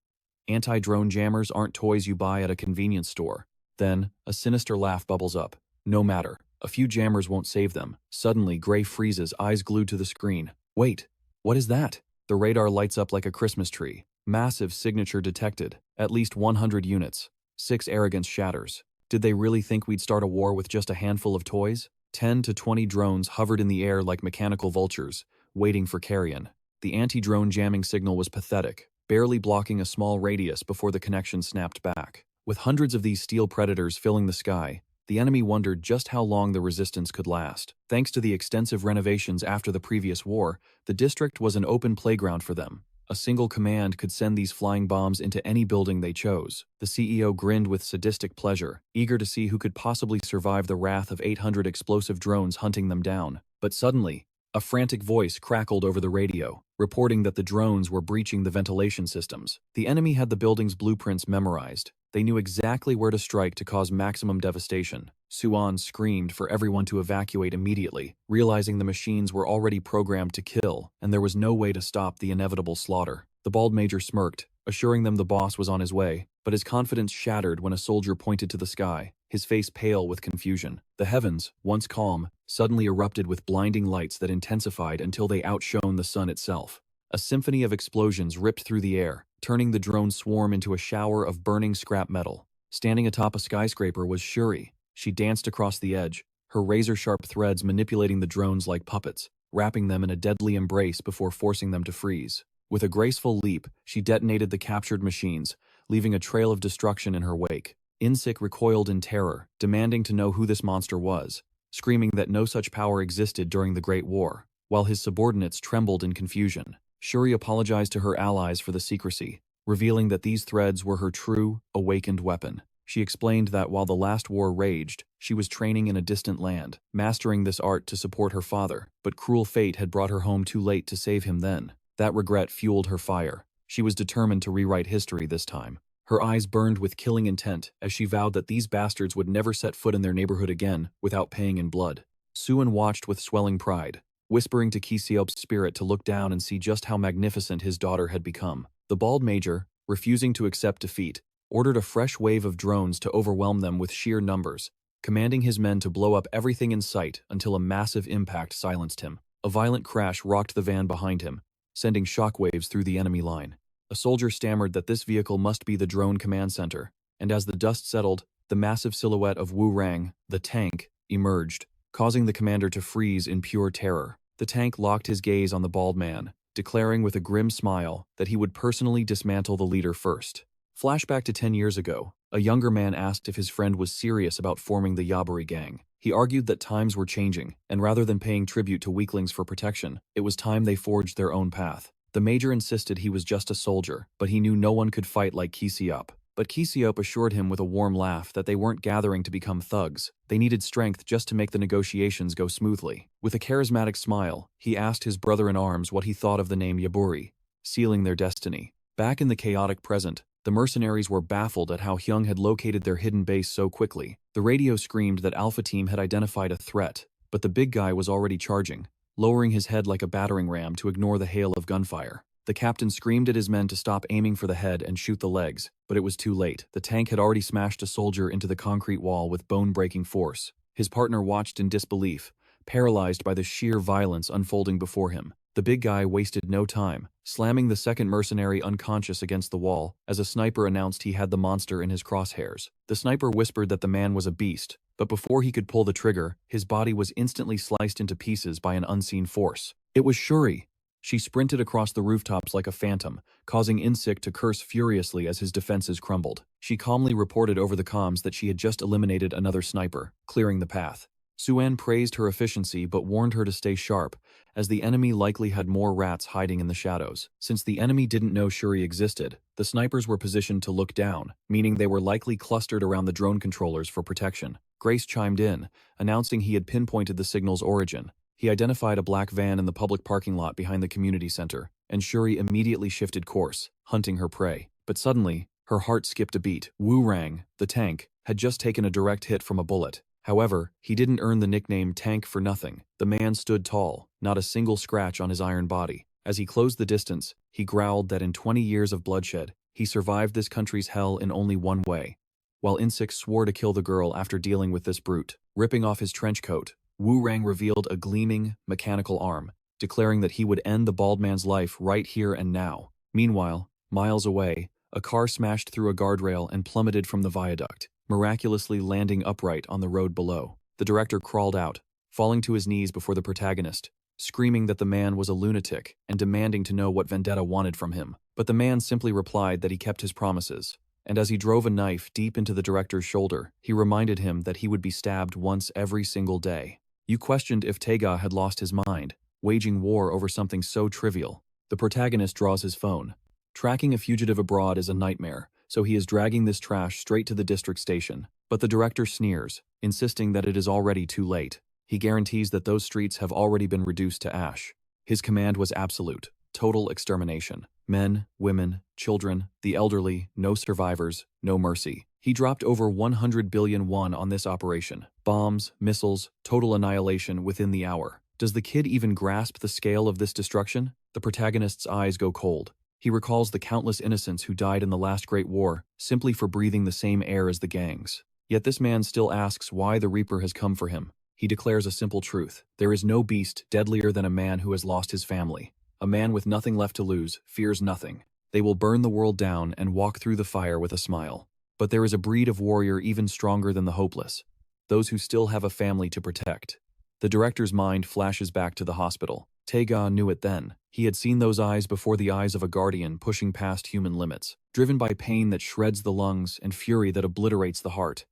Anti-drone jammers aren't toys you buy at a convenience store. Then, a sinister laugh bubbles up. No matter. A few jammers won't save them. Suddenly, Gray freezes, eyes glued to the screen. Wait, what is that? The radar lights up like a Christmas tree. Massive signature detected. At least 100 units. 6 arrogance shatters. Did they really think we'd start a war with just a handful of toys? 10 to 20 drones hovered in the air like mechanical vultures, waiting for carrion. The anti-drone jamming signal was pathetic, barely blocking a small radius before the connection snapped back. With hundreds of these steel predators filling the sky, the enemy wondered just how long the resistance could last. Thanks to the extensive renovations after the previous war, the district was an open playground for them. A single command could send these flying bombs into any building they chose. The CEO grinned with sadistic pleasure, eager to see who could possibly survive the wrath of 800 explosive drones hunting them down. But suddenly, a frantic voice crackled over the radio, reporting that the drones were breaching the ventilation systems. The enemy had the building's blueprints memorized. They knew exactly where to strike to cause maximum devastation. Suan screamed for everyone to evacuate immediately, realizing the machines were already programmed to kill, and there was no way to stop the inevitable slaughter. The bald major smirked, assuring them the boss was on his way, but his confidence shattered when a soldier pointed to the sky, his face pale with confusion. The heavens, once calm, suddenly erupted with blinding lights that intensified until they outshone the sun itself. A symphony of explosions ripped through the air, turning the drone swarm into a shower of burning scrap metal. Standing atop a skyscraper was Shuri. She danced across the edge, her razor-sharp threads manipulating the drones like puppets, wrapping them in a deadly embrace before forcing them to freeze. With a graceful leap, she detonated the captured machines, leaving a trail of destruction in her wake. Insik recoiled in terror, demanding to know who this monster was, screaming that no such power existed during the Great War, while his subordinates trembled in confusion. Shuri apologized to her allies for the secrecy, revealing that these threads were her true, awakened weapon. She explained that while the last war raged, she was training in a distant land, mastering this art to support her father, but cruel fate had brought her home too late to save him then. That regret fueled her fire. She was determined to rewrite history this time. Her eyes burned with killing intent as she vowed that these bastards would never set foot in their neighborhood again without paying in blood. Suin watched with swelling pride, whispering to Ki-seop's spirit to look down and see just how magnificent his daughter had become. The bald major, refusing to accept defeat, ordered a fresh wave of drones to overwhelm them with sheer numbers, commanding his men to blow up everything in sight until a massive impact silenced him. A violent crash rocked the van behind him, sending shockwaves through the enemy line. A soldier stammered that this vehicle must be the drone command center, and as the dust settled, the massive silhouette of Wu Rang, the tank, emerged, causing the commander to freeze in pure terror. The tank locked his gaze on the bald man, declaring with a grim smile that he would personally dismantle the leader first. Flashback to 10 years ago, a younger man asked if his friend was serious about forming the Yaburi gang. He argued that times were changing, and rather than paying tribute to weaklings for protection, it was time they forged their own path. The major insisted he was just a soldier, but he knew no one could fight like Ki-seop. But Ki-seop assured him with a warm laugh that they weren't gathering to become thugs. They needed strength just to make the negotiations go smoothly. With a charismatic smile, he asked his brother-in-arms what he thought of the name Yaburi, sealing their destiny. Back in the chaotic present, the mercenaries were baffled at how Hyung had located their hidden base so quickly. The radio screamed that Alpha Team had identified a threat, but the big guy was already charging, lowering his head like a battering ram to ignore the hail of gunfire. The captain screamed at his men to stop aiming for the head and shoot the legs, but it was too late. The tank had already smashed a soldier into the concrete wall with bone-breaking force. His partner watched in disbelief, paralyzed by the sheer violence unfolding before him. The big guy wasted no time, slamming the second mercenary unconscious against the wall as a sniper announced he had the monster in his crosshairs. The sniper whispered that the man was a beast, but before he could pull the trigger, his body was instantly sliced into pieces by an unseen force. It was Shuri. She sprinted across the rooftops like a phantom, causing Insik to curse furiously as his defenses crumbled. She calmly reported over the comms that she had just eliminated another sniper, clearing the path. Suan praised her efficiency but warned her to stay sharp, as the enemy likely had more rats hiding in the shadows. Since the enemy didn't know Shuri existed, the snipers were positioned to look down, meaning they were likely clustered around the drone controllers for protection. Grace chimed in, announcing he had pinpointed the signal's origin. He identified a black van in the public parking lot behind the community center, and Shuri immediately shifted course, hunting her prey. But suddenly, her heart skipped a beat. Wu Rang, the tank, had just taken a direct hit from a bullet. However, he didn't earn the nickname Tank for nothing. The man stood tall, not a single scratch on his iron body. As he closed the distance, he growled that in 20 years of bloodshed, he survived this country's hell in only one way. While Insik swore to kill the girl after dealing with this brute, ripping off his trench coat, Wu Rang revealed a gleaming, mechanical arm, declaring that he would end the bald man's life right here and now. Meanwhile, miles away, a car smashed through a guardrail and plummeted from the viaduct, miraculously landing upright on the road below. The director crawled out, falling to his knees before the protagonist, screaming that the man was a lunatic and demanding to know what Vendetta wanted from him. But the man simply replied that he kept his promises, and as he drove a knife deep into the director's shoulder, he reminded him that he would be stabbed once every single day. You questioned if Tae-ha had lost his mind, waging war over something so trivial. The protagonist draws his phone. Tracking a fugitive abroad is a nightmare, so he is dragging this trash straight to the district station. But the director sneers, insisting that it is already too late. He guarantees that those streets have already been reduced to ash. His command was absolute, total extermination. Men, women, children, the elderly, no survivors, no mercy. He dropped over 100 billion won on this operation. Bombs, missiles, total annihilation within the hour. Does the kid even grasp the scale of this destruction? The protagonist's eyes go cold. He recalls the countless innocents who died in the last Great War simply for breathing the same air as the gangs. Yet this man still asks why the Reaper has come for him. He declares a simple truth. There is no beast deadlier than a man who has lost his family. A man with nothing left to lose fears nothing. They will burn the world down and walk through the fire with a smile. But there is a breed of warrior even stronger than the hopeless. those who still have a family to protect. The director's mind flashes back to the hospital. Tae-ha knew it then. He had seen those eyes before the eyes of a guardian pushing past human limits, driven by pain that shreds the lungs and fury that obliterates the heart.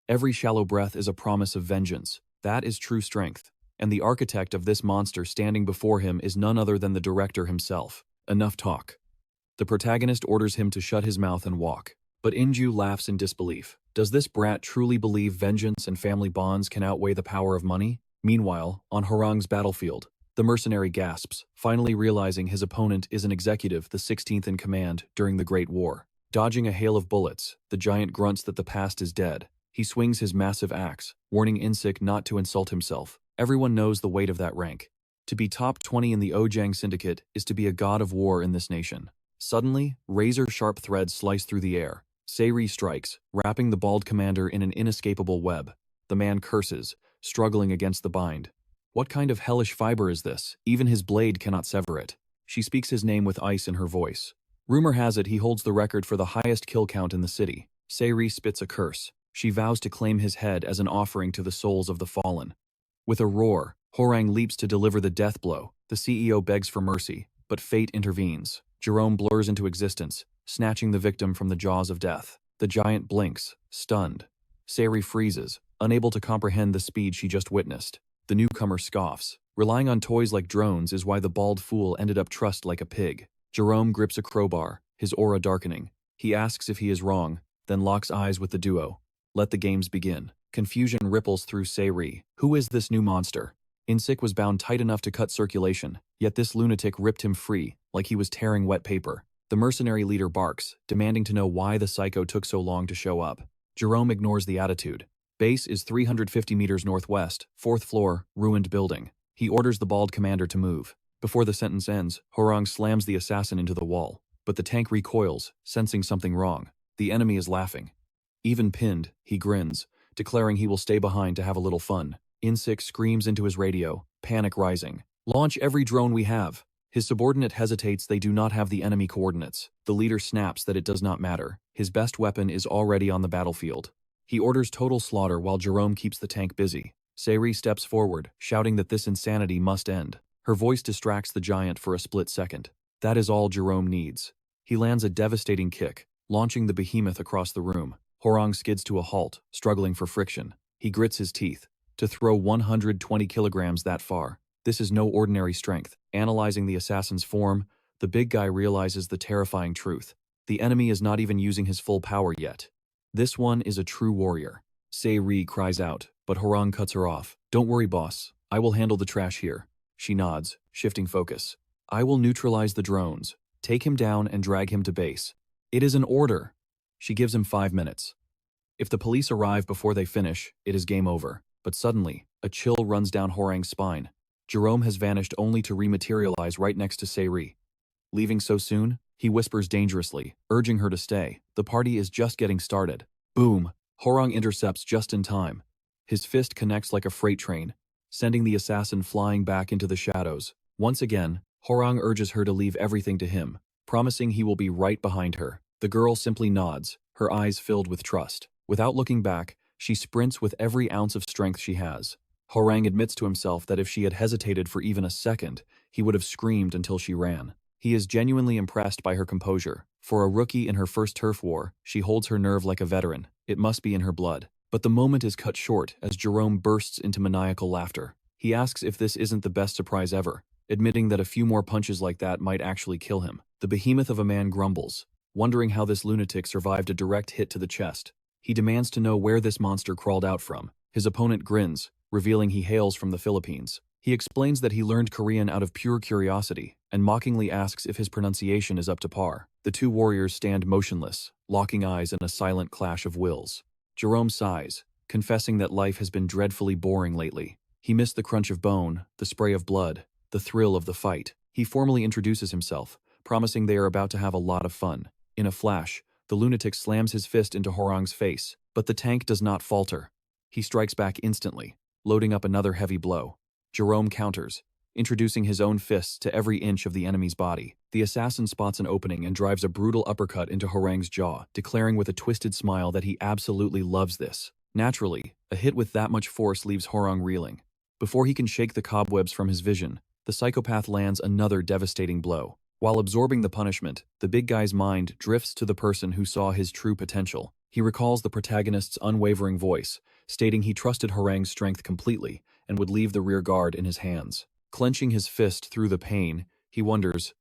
Every shallow breath is a promise of vengeance. That is true strength. And the architect of this monster standing before him is none other than the director himself. Enough talk. The protagonist orders him to shut his mouth and walk. But Inju laughs in disbelief. Does this brat truly believe vengeance and family bonds can outweigh the power of money? Meanwhile, on Hwarang's battlefield, the mercenary gasps, finally realizing his opponent is an executive, the 16th in command during the Great War. Dodging a hail of bullets, the giant grunts that the past is dead. He swings his massive axe, warning Insik not to insult himself. Everyone knows the weight of that rank. To be top 20 in the Ojang Syndicate is to be a god of war in this nation. Suddenly, razor-sharp threads slice through the air. Sae-ri strikes, wrapping the bald commander in an inescapable web. The man curses, struggling against the bind. What kind of hellish fiber is this? Even his blade cannot sever it. She speaks his name with ice in her voice. Rumor has it he holds the record for the highest kill count in the city. Sae-ri spits a curse. She vows to claim his head as an offering to the souls of the fallen. With a roar, Hwarang leaps to deliver the death blow. The CEO begs for mercy, but fate intervenes. Jerome blurs into existence, snatching the victim from the jaws of death. The giant blinks, stunned. Sae-ri freezes, unable to comprehend the speed she just witnessed. The newcomer scoffs. Relying on toys like drones is why the bald fool ended up trussed like a pig. Jerome grips a crowbar, his aura darkening. He asks if he is wrong, then locks eyes with the duo. Let the games begin. Confusion ripples through Sae-ri. Who is this new monster? Insik was bound tight enough to cut circulation, yet this lunatic ripped him free, like he was tearing wet paper. The mercenary leader barks, demanding to know why the psycho took so long to show up. Jerome ignores the attitude. Base is 350 meters northwest, 4th floor, ruined building. He orders the bald commander to move. Before the sentence ends, Hwarang slams the assassin into the wall. But the tank recoils, sensing something wrong. The enemy is laughing. Even pinned, he grins, declaring he will stay behind to have a little fun. Insik screams into his radio, panic rising. Launch every drone we have. His subordinate hesitates. They do not have the enemy coordinates. The leader snaps that it does not matter. His best weapon is already on the battlefield. He orders total slaughter while Jerome keeps the tank busy. Sae-ri steps forward, shouting that this insanity must end. Her voice distracts the giant for a split second. That is all Jerome needs. He lands a devastating kick, launching the behemoth across the room. Hwarang skids to a halt, struggling for friction. He grits his teeth. To throw 120 kilograms that far, this is no ordinary strength. Analyzing the assassin's form, the big guy realizes the terrifying truth. The enemy is not even using his full power yet. This one is a true warrior. Sae-ri cries out, but Hwarang cuts her off. Don't worry, boss. I will handle the trash here. She nods, shifting focus. I will neutralize the drones. Take him down and drag him to base. It is an order. She gives him 5 minutes. If the police arrive before they finish, it is game over. But suddenly, a chill runs down Hwarang's spine. Jerome has vanished only to rematerialize right next to Sae-ri. Leaving so soon? He whispers dangerously, urging her to stay. The party is just getting started. Boom! Hwarang intercepts just in time. His fist connects like a freight train, sending the assassin flying back into the shadows. Once again, Hwarang urges her to leave everything to him, promising he will be right behind her. The girl simply nods, her eyes filled with trust. Without looking back, she sprints with every ounce of strength she has. Hwarang admits to himself that if she had hesitated for even a second, he would have screamed until she ran. He is genuinely impressed by her composure. For a rookie in her first turf war, she holds her nerve like a veteran. It must be in her blood. But the moment is cut short as Jerome bursts into maniacal laughter. He asks if this isn't the best surprise ever, admitting that a few more punches like that might actually kill him. The behemoth of a man grumbles, wondering how this lunatic survived a direct hit to the chest. He demands to know where this monster crawled out from. His opponent grins, revealing he hails from the Philippines. He explains that he learned Korean out of pure curiosity, and mockingly asks if his pronunciation is up to par. The two warriors stand motionless, locking eyes in a silent clash of wills. Jerome sighs, confessing that life has been dreadfully boring lately. He missed the crunch of bone, the spray of blood, the thrill of the fight. He formally introduces himself, promising they are about to have a lot of fun. In a flash, the lunatic slams his fist into Hwarang's face, but the tank does not falter. He strikes back instantly, loading up another heavy blow. Jerome counters, introducing his own fists to every inch of the enemy's body. The assassin spots an opening and drives a brutal uppercut into Hwarang's jaw, declaring with a twisted smile that he absolutely loves this. Naturally, a hit with that much force leaves Horong reeling. Before he can shake the cobwebs from his vision, the psychopath lands another devastating blow. While absorbing the punishment, the big guy's mind drifts to the person who saw his true potential. He recalls the protagonist's unwavering voice, stating he trusted Horang's strength completely and would leave the rear guard in his hands. Clenching his fist through the pain, he wonders,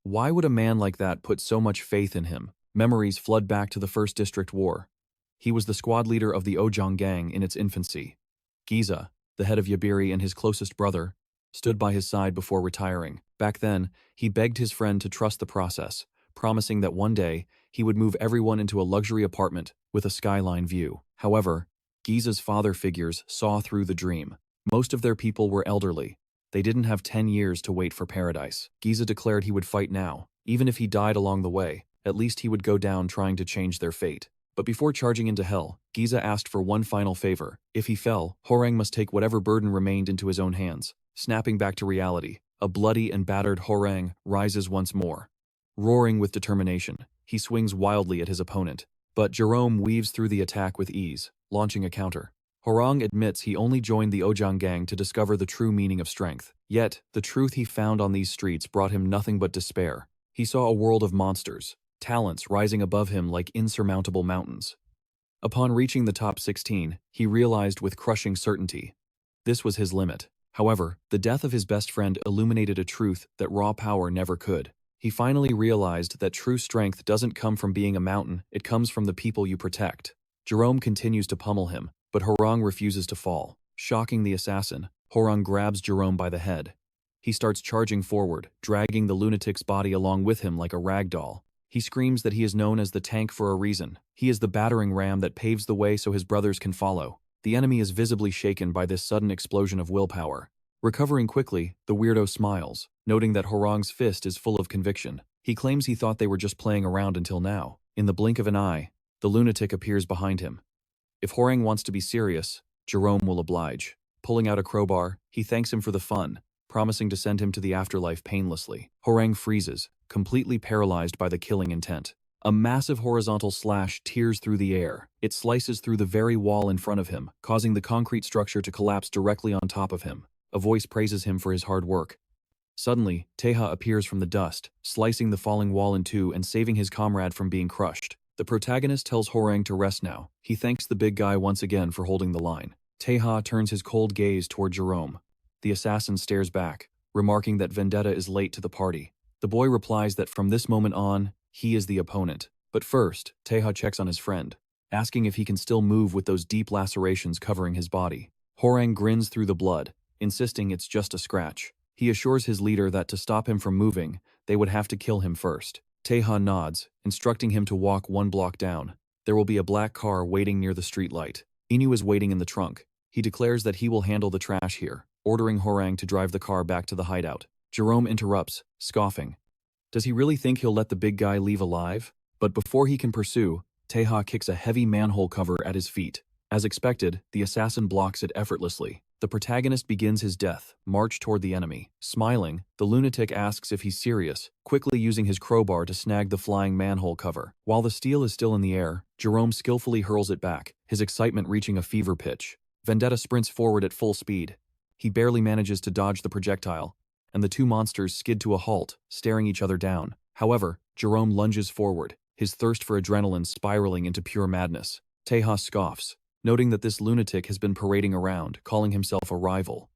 why would a man like that put so much faith in him? Memories flood back to the First District War. He was the squad leader of the Ojang gang in its infancy. Giza, the head of Yabiri and his closest brother, stood by his side before retiring. Back then, he begged his friend to trust the process, promising that one day he would move everyone into a luxury apartment with a skyline view. However, Giza's father figures saw through the dream. Most of their people were elderly. They didn't have 10 years to wait for paradise. Giza declared he would fight now. Even if he died along the way, at least he would go down trying to change their fate. But before charging into hell, Giza asked for one final favor. If he fell, Horang must take whatever burden remained into his own hands. Snapping back to reality, a bloody and battered Horang rises once more. Roaring with determination, he swings wildly at his opponent. But Jerome weaves through the attack with ease, launching a counter. Horang admits he only joined the Ojang gang to discover the true meaning of strength. Yet, the truth he found on these streets brought him nothing but despair. He saw a world of monsters, talents rising above him like insurmountable mountains. Upon reaching the top 16, he realized with crushing certainty, this was his limit. However, the death of his best friend illuminated a truth that raw power never could. He finally realized that true strength doesn't come from being a mountain, it comes from the people you protect. Jerome continues to pummel him, but Horang refuses to fall. Shocking the assassin, Horang grabs Jerome by the head. He starts charging forward, dragging the lunatic's body along with him like a rag doll. He screams that he is known as the tank for a reason. He is the battering ram that paves the way so his brothers can follow. The enemy is visibly shaken by this sudden explosion of willpower. Recovering quickly, the weirdo smiles, noting that Horang's fist is full of conviction. He claims he thought they were just playing around until now. In the blink of an eye, the lunatic appears behind him. If Horang wants to be serious, Jerome will oblige. Pulling out a crowbar, he thanks him for the fun, promising to send him to the afterlife painlessly. Horang freezes, completely paralyzed by the killing intent. A massive horizontal slash tears through the air. It slices through the very wall in front of him, causing the concrete structure to collapse directly on top of him. A voice praises him for his hard work. Suddenly, Tae-ha appears from the dust, slicing the falling wall in two and saving his comrade from being crushed. The protagonist tells Horang to rest now. He thanks the big guy once again for holding the line. Tae-ha turns his cold gaze toward Jerome. The assassin stares back, remarking that Vendetta is late to the party. The boy replies that from this moment on, he is the opponent. But first, Tae-ha checks on his friend, asking if he can still move with those deep lacerations covering his body. Horang grins through the blood, insisting it's just a scratch. He assures his leader that to stop him from moving, they would have to kill him first. Tae-ha nods, instructing him to walk one block down. There will be a black car waiting near the streetlight. Inu is waiting in the trunk. He declares that he will handle the trash here, ordering Horang to drive the car back to the hideout. Jerome interrupts, scoffing. Does he really think he'll let the big guy leave alive? But before he can pursue, Tae-ha kicks a heavy manhole cover at his feet. As expected, the assassin blocks it effortlessly. The protagonist begins his death march toward the enemy. Smiling, the lunatic asks if he's serious, quickly using his crowbar to snag the flying manhole cover. While the steel is still in the air, Jerome skillfully hurls it back, his excitement reaching a fever pitch. Vendetta sprints forward at full speed. He barely manages to dodge the projectile, and the two monsters skid to a halt, staring each other down. However, Jerome lunges forward, his thirst for adrenaline spiraling into pure madness. Tae-ha scoffs, noting that this lunatic has been parading around, calling himself a rival.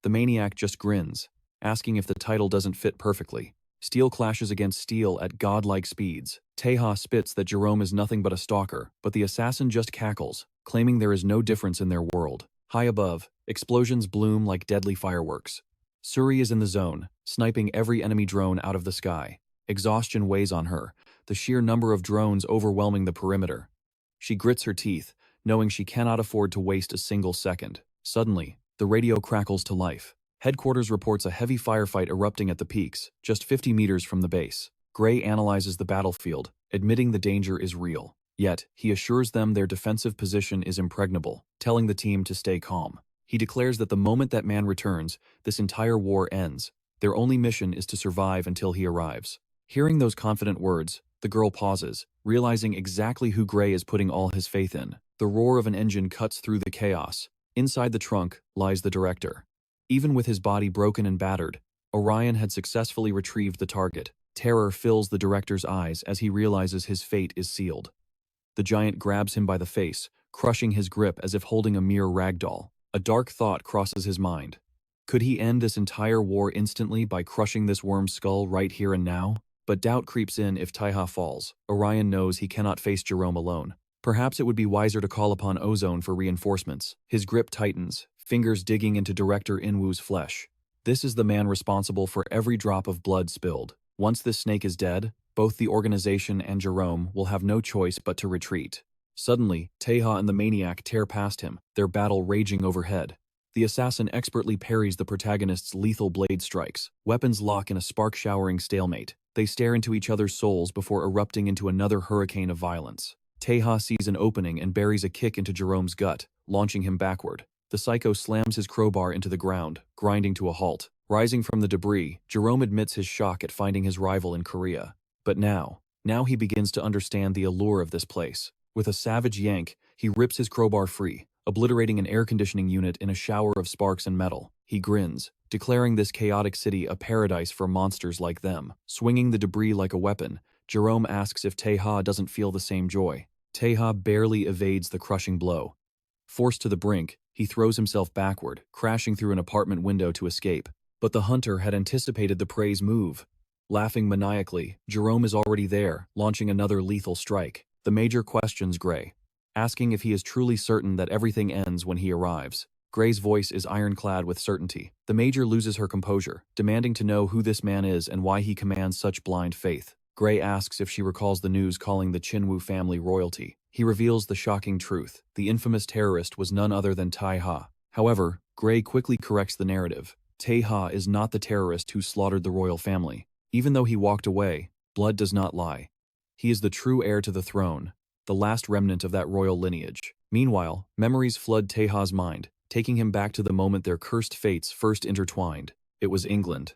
The maniac just grins, asking if the title doesn't fit perfectly. Steel clashes against steel at godlike speeds. Tae-ha spits that Jerome is nothing but a stalker, but the assassin just cackles, claiming there is no difference in their world. High above, explosions bloom like deadly fireworks. Suri is in the zone, sniping every enemy drone out of the sky. Exhaustion weighs on her, the sheer number of drones overwhelming the perimeter. She grits her teeth, knowing she cannot afford to waste a single second. Suddenly, the radio crackles to life. Headquarters reports a heavy firefight erupting at the peaks, just 50 meters from the base. Gray analyzes the battlefield, admitting the danger is real. Yet, he assures them their defensive position is impregnable, telling the team to stay calm. He declares that the moment that man returns, this entire war ends. Their only mission is to survive until he arrives. Hearing those confident words, the girl pauses, realizing exactly who Gray is putting all his faith in. The roar of an engine cuts through the chaos. Inside the trunk lies the director. Even with his body broken and battered, Orion had successfully retrieved the target. Terror fills the director's eyes as he realizes his fate is sealed. The giant grabs him by the face, crushing his grip as if holding a mere ragdoll. A dark thought crosses his mind. Could he end this entire war instantly by crushing this worm's skull right here and now? But doubt creeps in if Tae-ha falls. Orion knows he cannot face Jerome alone. Perhaps it would be wiser to call upon Ozone for reinforcements. His grip tightens, fingers digging into Director Inwoo's flesh. This is the man responsible for every drop of blood spilled. Once this snake is dead, both the organization and Jerome will have no choice but to retreat. Suddenly, Tae-ha and the maniac tear past him, their battle raging overhead. The assassin expertly parries the protagonist's lethal blade strikes. Weapons lock in a spark-showering stalemate. They stare into each other's souls before erupting into another hurricane of violence. Tae-ha sees an opening and buries a kick into Jerome's gut, launching him backward. The psycho slams his crowbar into the ground, grinding to a halt. Rising from the debris, Jerome admits his shock at finding his rival in Korea. But now he begins to understand the allure of this place. With a savage yank, he rips his crowbar free, obliterating an air conditioning unit in a shower of sparks and metal. He grins, declaring this chaotic city a paradise for monsters like them. Swinging the debris like a weapon, Jerome asks if Tae-ha doesn't feel the same joy. Tae-ha barely evades the crushing blow. Forced to the brink, he throws himself backward, crashing through an apartment window to escape. But the hunter had anticipated the prey's move. Laughing maniacally, Jerome is already there, launching another lethal strike. The Major questions Gray, asking if he is truly certain that everything ends when he arrives. Gray's voice is ironclad with certainty. The Major loses her composure, demanding to know who this man is and why he commands such blind faith. Gray asks if she recalls the news calling the Cheon-u family royalty. He reveals the shocking truth. The infamous terrorist was none other than Tae-ha. However, Gray quickly corrects the narrative. Tae-ha is not the terrorist who slaughtered the royal family. Even though he walked away, blood does not lie. He is the true heir to the throne, the last remnant of that royal lineage. Meanwhile, memories flood Tae-ha's mind, taking him back to the moment their cursed fates first intertwined. It was England.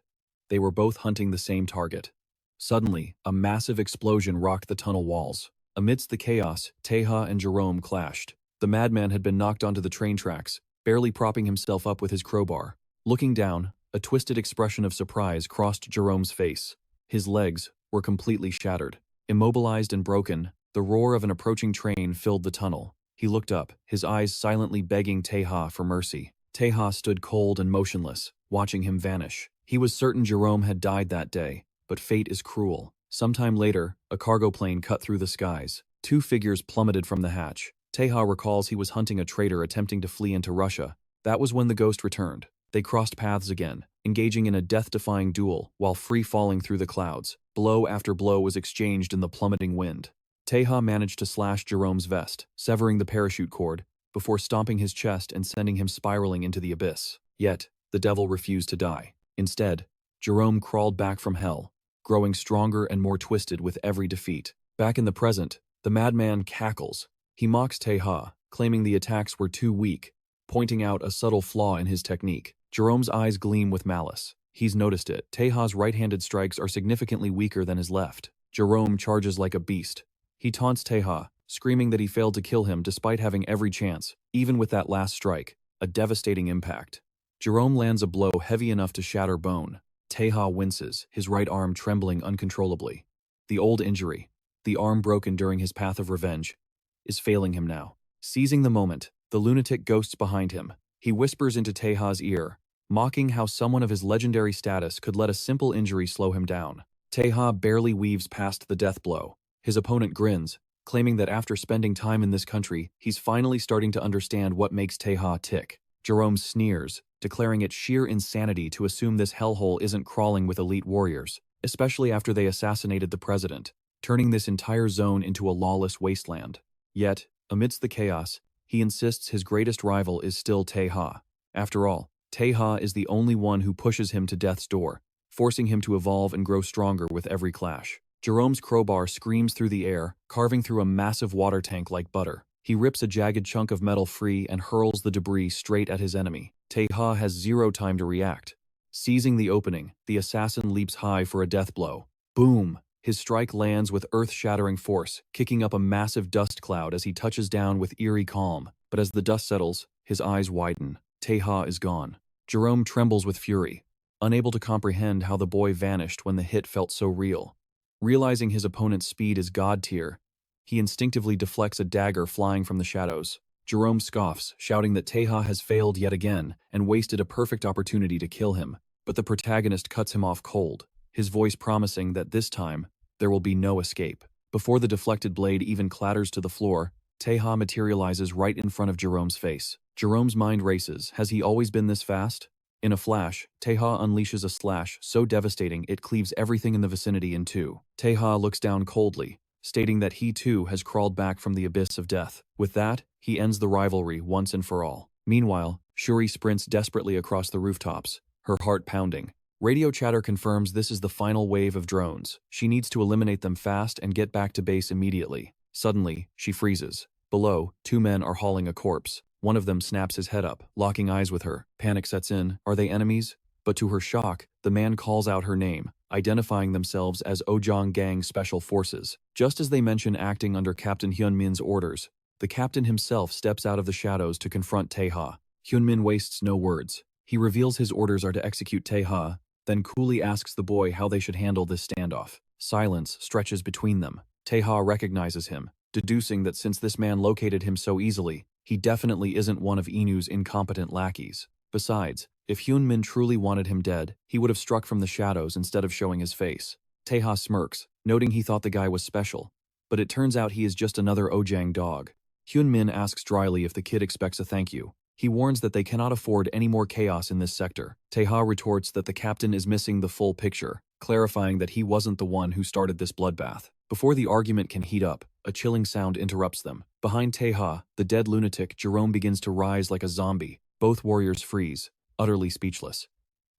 They were both hunting the same target. Suddenly, a massive explosion rocked the tunnel walls. Amidst the chaos, Tae-ha and Jerome clashed. The madman had been knocked onto the train tracks, barely propping himself up with his crowbar. Looking down, a twisted expression of surprise crossed Jerome's face. His legs were completely shattered. Immobilized and broken, the roar of an approaching train filled the tunnel. He looked up, his eyes silently begging Tae-ha for mercy. Tae-ha stood cold and motionless, watching him vanish. He was certain Jerome had died that day, but fate is cruel. Sometime later, a cargo plane cut through the skies. Two figures plummeted from the hatch. Tae-ha recalls he was hunting a traitor attempting to flee into Russia. That was when the ghost returned. They crossed paths again, engaging in a death-defying duel while free-falling through the clouds. Blow after blow was exchanged in the plummeting wind. Tae-ha managed to slash Jerome's vest, severing the parachute cord, before stomping his chest and sending him spiraling into the abyss. Yet, the devil refused to die. Instead, Jerome crawled back from hell, growing stronger and more twisted with every defeat. Back in the present, the madman cackles. He mocks Tae-ha, claiming the attacks were too weak, pointing out a subtle flaw in his technique. Jerome's eyes gleam with malice. He's noticed it. Tae-ha's right-handed strikes are significantly weaker than his left. Jerome charges like a beast. He taunts Tae-ha, screaming that he failed to kill him despite having every chance, even with that last strike, a devastating impact. Jerome lands a blow heavy enough to shatter bone. Tae-ha winces, his right arm trembling uncontrollably. The old injury, the arm broken during his path of revenge, is failing him now. Seizing the moment, the lunatic ghosts behind him. He whispers into Tae-ha's ear, mocking how someone of his legendary status could let a simple injury slow him down. Tae-ha barely weaves past the death blow. His opponent grins, claiming that after spending time in this country, he's finally starting to understand what makes Tae-ha tick. Jerome sneers, declaring it sheer insanity to assume this hellhole isn't crawling with elite warriors, especially after they assassinated the president, turning this entire zone into a lawless wasteland. Yet, amidst the chaos, he insists his greatest rival is still Tae-ha. After all, Tae-ha is the only one who pushes him to death's door, forcing him to evolve and grow stronger with every clash. Jerome's crowbar screams through the air, carving through a massive water tank like butter. He rips a jagged chunk of metal free and hurls the debris straight at his enemy. Tae-ha has zero time to react. Seizing the opening, the assassin leaps high for a death blow. Boom! His strike lands with earth-shattering force, kicking up a massive dust cloud as he touches down with eerie calm. But as the dust settles, his eyes widen. Tae-ha is gone. Jerome trembles with fury, unable to comprehend how the boy vanished when the hit felt so real. Realizing his opponent's speed is god tier, he instinctively deflects a dagger flying from the shadows. Jerome scoffs, shouting that Tae-ha has failed yet again and wasted a perfect opportunity to kill him. But the protagonist cuts him off cold, his voice promising that this time, there will be no escape. Before the deflected blade even clatters to the floor, Tae-ha materializes right in front of Jerome's face. Jerome's mind races. Has he always been this fast? In a flash, Tae-ha unleashes a slash so devastating it cleaves everything in the vicinity in two. Tae-ha looks down coldly, stating that he too has crawled back from the abyss of death. With that, he ends the rivalry once and for all. Meanwhile, Shuri sprints desperately across the rooftops, her heart pounding. Radio chatter confirms this is the final wave of drones. She needs to eliminate them fast and get back to base immediately. Suddenly, she freezes. Below, two men are hauling a corpse. One of them snaps his head up, locking eyes with her. Panic sets in. Are they enemies? But to her shock, the man calls out her name, identifying themselves as Ojang Gang Special Forces. Just as they mention acting under Captain Hyunmin's orders, the captain himself steps out of the shadows to confront Tae-ha. Hyunmin wastes no words. He reveals his orders are to execute Tae-ha, then coolly asks the boy how they should handle this standoff. Silence stretches between them. Tae-ha recognizes him, deducing that since this man located him so easily, he definitely isn't one of Inu's incompetent lackeys. Besides, if Hyunmin truly wanted him dead, he would have struck from the shadows instead of showing his face. Tae-ha smirks, noting he thought the guy was special, but it turns out he is just another Ojang dog. Hyunmin asks dryly if the kid expects a thank you. He warns that they cannot afford any more chaos in this sector. Tae-ha retorts that the captain is missing the full picture, clarifying that he wasn't the one who started this bloodbath. Before the argument can heat up, a chilling sound interrupts them. Behind Tae-ha, the dead lunatic, Jerome begins to rise like a zombie. Both warriors freeze, utterly speechless.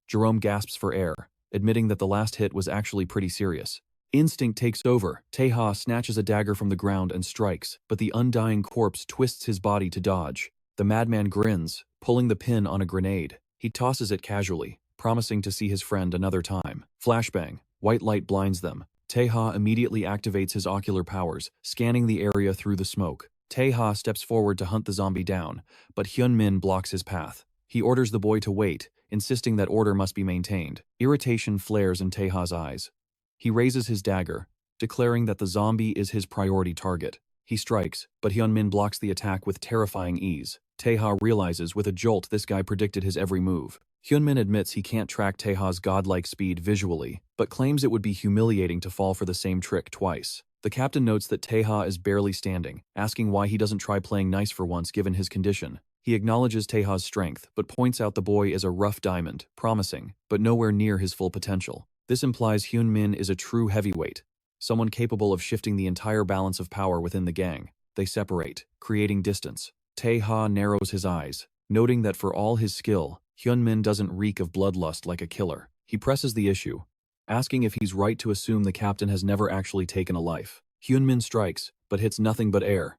Jerome gasps for air, admitting that the last hit was actually pretty serious. Instinct takes over. Tae-ha snatches a dagger from the ground and strikes, but the undying corpse twists his body to dodge. The madman grins, pulling the pin on a grenade. He tosses it casually, promising to see his friend another time. Flashbang. White light blinds them. Tae-ha immediately activates his ocular powers, scanning the area through the smoke. Tae-ha steps forward to hunt the zombie down, but Hyunmin blocks his path. He orders the boy to wait, insisting that order must be maintained. Irritation flares in Tae-ha's eyes. He raises his dagger, declaring that the zombie is his priority target. He strikes, but Hyunmin blocks the attack with terrifying ease. Tae-ha realizes with a jolt this guy predicted his every move. Hyunmin admits he can't track Tae-ha's godlike speed visually, but claims it would be humiliating to fall for the same trick twice. The captain notes that Tae-ha is barely standing, asking why he doesn't try playing nice for once given his condition. He acknowledges Tae-ha's strength, but points out the boy is a rough diamond, promising, but nowhere near his full potential. This implies Hyunmin is a true heavyweight, someone capable of shifting the entire balance of power within the gang. They separate, creating distance. Tae-ha narrows his eyes, noting that for all his skill, Hyunmin doesn't reek of bloodlust like a killer. He presses the issue, asking if he's right to assume the captain has never actually taken a life. Hyunmin strikes, but hits nothing but air.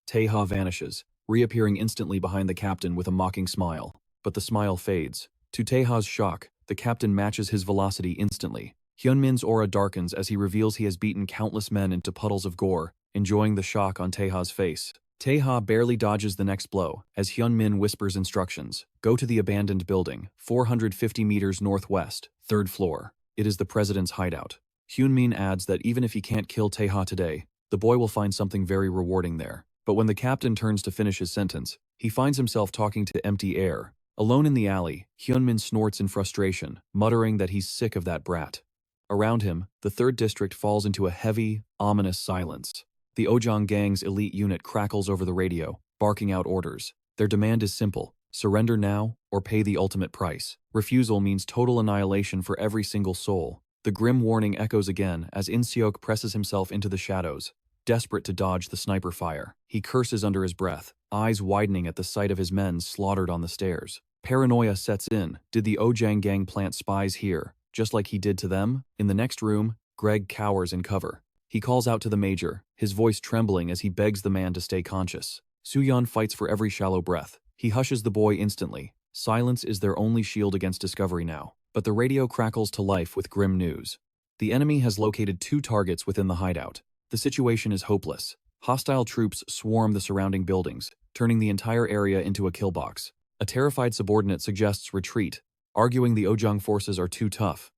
Tae-ha vanishes, reappearing instantly behind the captain with a mocking smile. But the smile fades. To Tae-ha's shock, the captain matches his velocity instantly. Hyunmin's aura darkens as he reveals he has beaten countless men into puddles of gore, enjoying the shock on Tae-ha's face. Tae-ha barely dodges the next blow, as Hyunmin whispers instructions. Go to the abandoned building, 450 meters northwest, 3rd floor. It is the president's hideout. Hyunmin adds that even if he can't kill Tae-ha today, the boy will find something very rewarding there. But when the captain turns to finish his sentence, he finds himself talking to empty air. Alone in the alley, Hyunmin snorts in frustration, muttering that he's sick of that brat. Around him, the 3rd district falls into a heavy, ominous silence. The Ojang Gang's elite unit crackles over the radio, barking out orders. Their demand is simple: surrender now or pay the ultimate price. Refusal means total annihilation for every single soul. The grim warning echoes again as In-seok presses himself into the shadows, desperate to dodge the sniper fire. He curses under his breath, eyes widening at the sight of his men slaughtered on the stairs. Paranoia sets in. Did the Ojang Gang plant spies here, just like he did to them? In the next room, Greg cowers in cover. He calls out to the major, his voice trembling as he begs the man to stay conscious. Soo-yeon fights for every shallow breath. He hushes the boy instantly. Silence is their only shield against discovery now. But the radio crackles to life with grim news. The enemy has located 2 targets within the hideout. The situation is hopeless. Hostile troops swarm the surrounding buildings, turning the entire area into a kill box. A terrified subordinate suggests retreat, arguing the Ojang forces are too tough.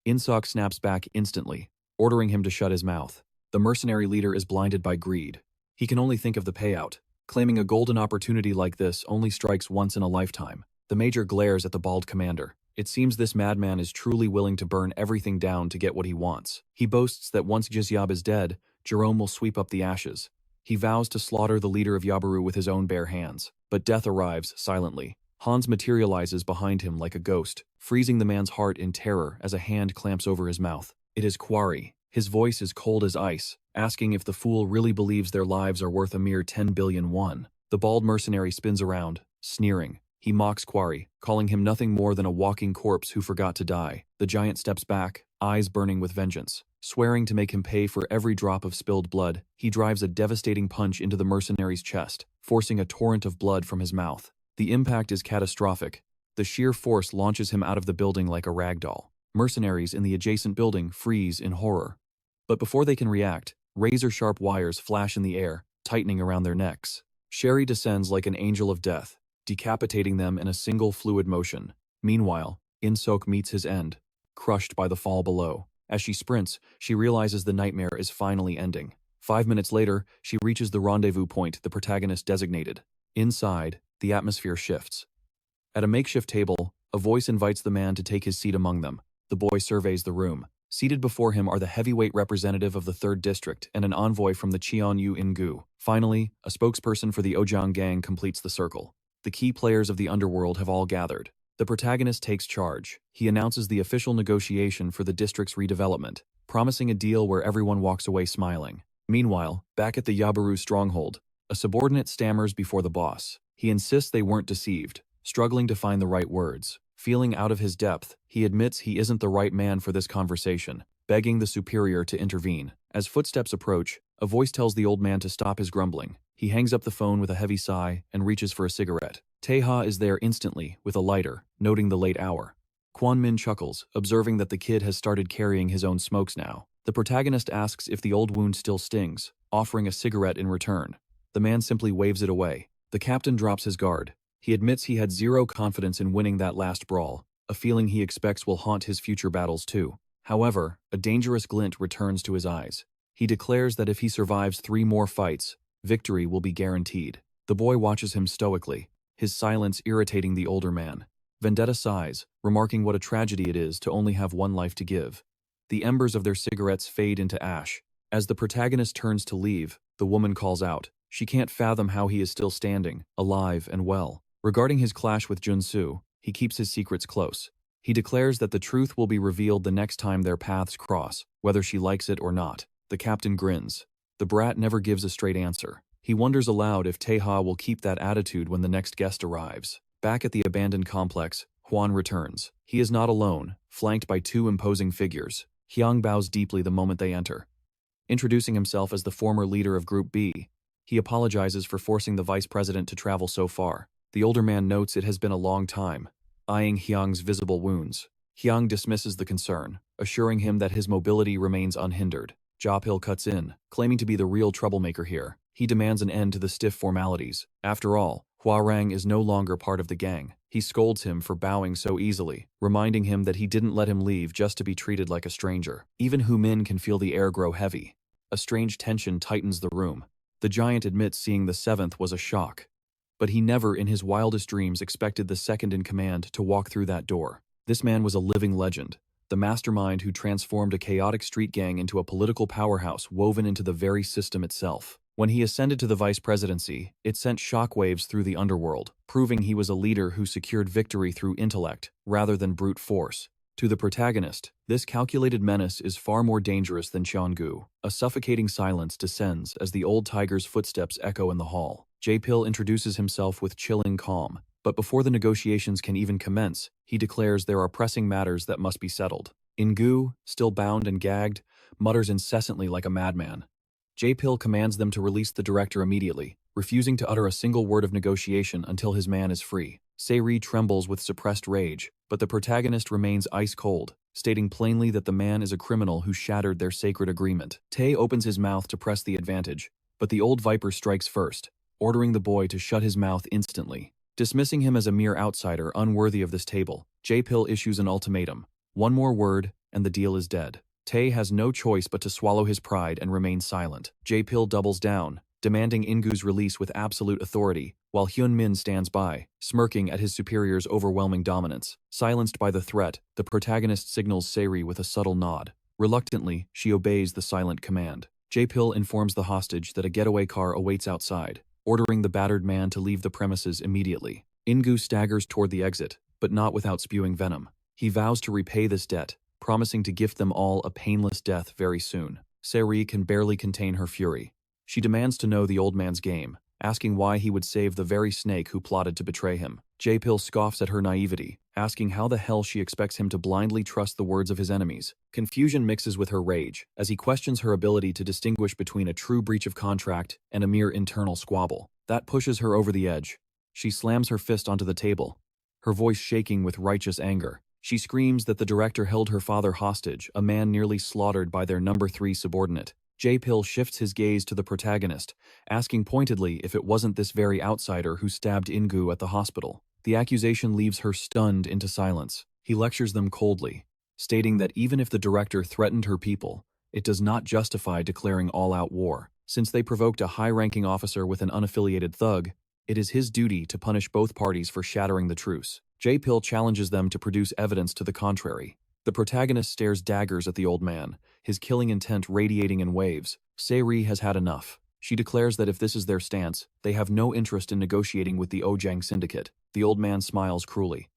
In-sok snaps back instantly, ordering him to shut his mouth. The mercenary leader is blinded by greed. He can only think of the payout, claiming a golden opportunity like this only strikes once in a lifetime. The major glares at the bald commander. It seems this madman is truly willing to burn everything down to get what he wants. He boasts that once Jizyab is dead, Jerome will sweep up the ashes. He vows to slaughter the leader of Yabaru with his own bare hands. But death arrives silently. Hans materializes behind him like a ghost, freezing the man's heart in terror as a hand clamps over his mouth. It is Quarry. His voice is cold as ice, asking if the fool really believes their lives are worth a mere 10 billion won. The bald mercenary spins around, sneering. He mocks Quarry, calling him nothing more than a walking corpse who forgot to die. The giant steps back, eyes burning with vengeance. Swearing to make him pay for every drop of spilled blood, he drives a devastating punch into the mercenary's chest, forcing a torrent of blood from his mouth. The impact is catastrophic. The sheer force launches him out of the building like a rag doll. Mercenaries in the adjacent building freeze in horror. But before they can react, razor-sharp wires flash in the air, tightening around their necks. Sherry descends like an angel of death, decapitating them in a single fluid motion. Meanwhile, In-sok meets his end, crushed by the fall below. As she sprints, she realizes the nightmare is finally ending. 5 minutes later, she reaches the rendezvous point the protagonist designated. Inside, the atmosphere shifts. At a makeshift table, a voice invites the man to take his seat among them. The boy surveys the room. Seated before him are the heavyweight representative of the 3rd District and an envoy from the Cheon-u Group. Finally, a spokesperson for the Ojang gang completes the circle. The key players of the Underworld have all gathered. The protagonist takes charge. He announces the official negotiation for the district's redevelopment, promising a deal where everyone walks away smiling. Meanwhile, back at the Yabaru stronghold, a subordinate stammers before the boss. He insists they weren't deceived, struggling to find the right words. Feeling out of his depth, he admits he isn't the right man for this conversation, begging the superior to intervene. As footsteps approach, a voice tells the old man to stop his grumbling. He hangs up the phone with a heavy sigh and reaches for a cigarette. Tae-ha is there instantly, with a lighter, noting the late hour. Kwon Min chuckles, observing that the kid has started carrying his own smokes now. The protagonist asks if the old wound still stings, offering a cigarette in return. The man simply waves it away. The captain drops his guard. He admits he had zero confidence in winning that last brawl, a feeling he expects will haunt his future battles too. However, a dangerous glint returns to his eyes. He declares that if he survives 3 more fights, victory will be guaranteed. The boy watches him stoically, his silence irritating the older man. Vendetta sighs, remarking what a tragedy it is to only have one life to give. The embers of their cigarettes fade into ash. As the protagonist turns to leave, the woman calls out. She can't fathom how he is still standing, alive and well. Regarding his clash with Junsu, he keeps his secrets close. He declares that the truth will be revealed the next time their paths cross, whether she likes it or not. The captain grins. The brat never gives a straight answer. He wonders aloud if Tae-ha will keep that attitude when the next guest arrives. Back at the abandoned complex, Hwan returns. He is not alone, flanked by 2 imposing figures. Hyang bows deeply the moment they enter. Introducing himself as the former leader of Group B, he apologizes for forcing the vice president to travel so far. The older man notes it has been a long time, eyeing Hyang's visible wounds. Hyang dismisses the concern, assuring him that his mobility remains unhindered. Jopil cuts in, claiming to be the real troublemaker here. He demands an end to the stiff formalities. After all, Hwarang is no longer part of the gang. He scolds him for bowing so easily, reminding him that he didn't let him leave just to be treated like a stranger. Even Hu Min can feel the air grow heavy. A strange tension tightens the room. The giant admits seeing the 7th was a shock. But he never in his wildest dreams expected the second-in-command to walk through that door. This man was a living legend, the mastermind who transformed a chaotic street gang into a political powerhouse woven into the very system itself. When he ascended to the vice presidency, it sent shockwaves through the underworld, proving he was a leader who secured victory through intellect, rather than brute force. To the protagonist, this calculated menace is far more dangerous than Cheon-gu. A suffocating silence descends as the old tiger's footsteps echo in the hall. J-Pil introduces himself with chilling calm, but before the negotiations can even commence, he declares there are pressing matters that must be settled. Ingu, still bound and gagged, mutters incessantly like a madman. J-Pil commands them to release the director immediately, refusing to utter a single word of negotiation until his man is free. Se-ri trembles with suppressed rage, but the protagonist remains ice cold, stating plainly that the man is a criminal who shattered their sacred agreement. Tae opens his mouth to press the advantage, but the old viper strikes first, ordering the boy to shut his mouth instantly. Dismissing him as a mere outsider unworthy of this table, J-Pill issues an ultimatum. One more word, and the deal is dead. Tae has no choice but to swallow his pride and remain silent. J-Pill doubles down, demanding In-gu's release with absolute authority, while Hyun-min stands by, smirking at his superior's overwhelming dominance. Silenced by the threat, the protagonist signals Se-ri with a subtle nod. Reluctantly, she obeys the silent command. J-Pill informs the hostage that a getaway car awaits outside, ordering the battered man to leave the premises immediately. In-gu staggers toward the exit, but not without spewing venom. He vows to repay this debt, promising to gift them all a painless death very soon. Se-ri can barely contain her fury. She demands to know the old man's game, asking why he would save the very snake who plotted to betray him. J-Pill scoffs at her naivety, asking how the hell she expects him to blindly trust the words of his enemies. Confusion mixes with her rage, as he questions her ability to distinguish between a true breach of contract and a mere internal squabble. That pushes her over the edge. She slams her fist onto the table, her voice shaking with righteous anger. She screams that the director held her father hostage, a man nearly slaughtered by their number 3 subordinate. J-Pill shifts his gaze to the protagonist, asking pointedly if it wasn't this very outsider who stabbed In-gu at the hospital. The accusation leaves her stunned into silence. He lectures them coldly, stating that even if the director threatened her people, it does not justify declaring all-out war. Since they provoked a high-ranking officer with an unaffiliated thug, it is his duty to punish both parties for shattering the truce. J-Pill challenges them to produce evidence to the contrary. The protagonist stares daggers at the old man, his killing intent radiating in waves. Se-ri has had enough. She declares that if this is their stance, they have no interest in negotiating with the Ojang syndicate. The old man smiles cruelly.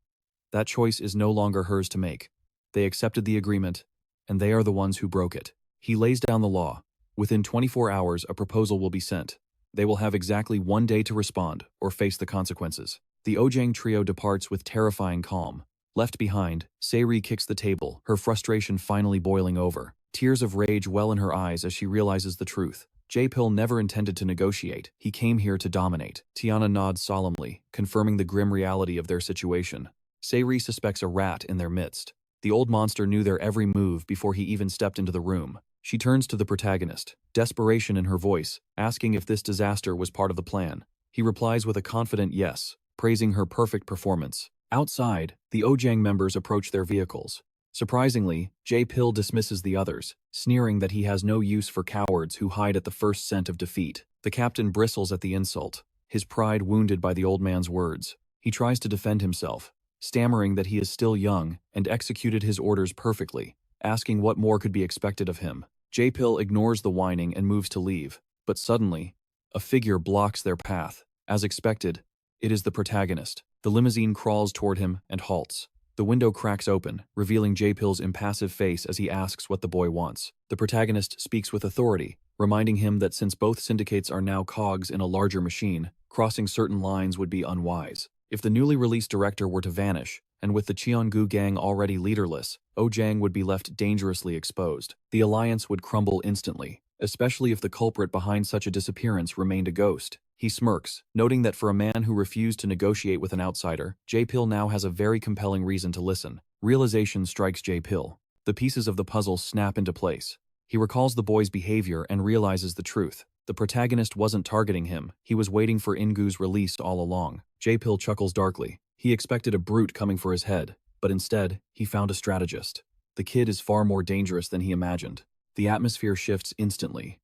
That choice is no longer hers to make. They accepted the agreement, and they are the ones who broke it. He lays down the law. Within 24 hours, a proposal will be sent. They will have exactly 1 day to respond, or face the consequences. The Ojang trio departs with terrifying calm. Left behind, Se-ri kicks the table, her frustration finally boiling over. Tears of rage well in her eyes as she realizes the truth. J-Pill never intended to negotiate. He came here to dominate. Tiana nods solemnly, confirming the grim reality of their situation. Se-ri suspects a rat in their midst. The old monster knew their every move before he even stepped into the room. She turns to the protagonist, desperation in her voice, asking if this disaster was part of the plan. He replies with a confident yes, praising her perfect performance. Outside, the Ojang members approach their vehicles. Surprisingly, J-Pill dismisses the others, sneering that he has no use for cowards who hide at the first scent of defeat. The captain bristles at the insult, his pride wounded by the old man's words. He tries to defend himself, stammering that he is still young and executed his orders perfectly, asking what more could be expected of him. J-Pill ignores the whining and moves to leave, but suddenly, a figure blocks their path. As expected, it is the protagonist. The limousine crawls toward him and halts. The window cracks open, revealing J-Pill's impassive face as he asks what the boy wants. The protagonist speaks with authority, reminding him that since both syndicates are now cogs in a larger machine, crossing certain lines would be unwise. If the newly released director were to vanish, and with the Cheon-gu gang already leaderless, Ojang would be left dangerously exposed. The alliance would crumble instantly, especially if the culprit behind such a disappearance remained a ghost. He smirks, noting that for a man who refused to negotiate with an outsider, J-Pill now has a very compelling reason to listen. Realization strikes J-Pill. The pieces of the puzzle snap into place. He recalls the boy's behavior and realizes the truth. The protagonist wasn't targeting him, he was waiting for In-gu's release all along. J-Pill chuckles darkly. He expected a brute coming for his head, but instead, he found a strategist. The kid is far more dangerous than he imagined. The atmosphere shifts instantly.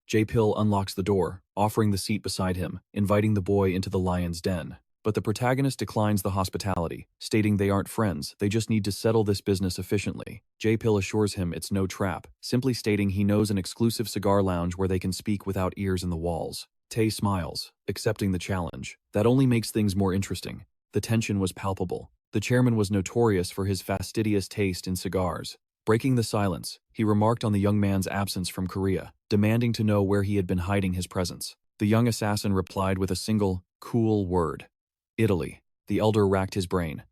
J-Pill unlocks the door, offering the seat beside him, inviting the boy into the lion's den. But the protagonist declines the hospitality, stating they aren't friends, they just need to settle this business efficiently. J-Pill assures him it's no trap, simply stating he knows an exclusive cigar lounge where they can speak without ears in the walls. Tae smiles, accepting the challenge. That only makes things more interesting. The tension was palpable. The chairman was notorious for his fastidious taste in cigars. Breaking the silence, he remarked on the young man's absence from Korea, demanding to know where he had been hiding his presence. The young assassin replied with a single, cool word. Italy. The elder racked his brain.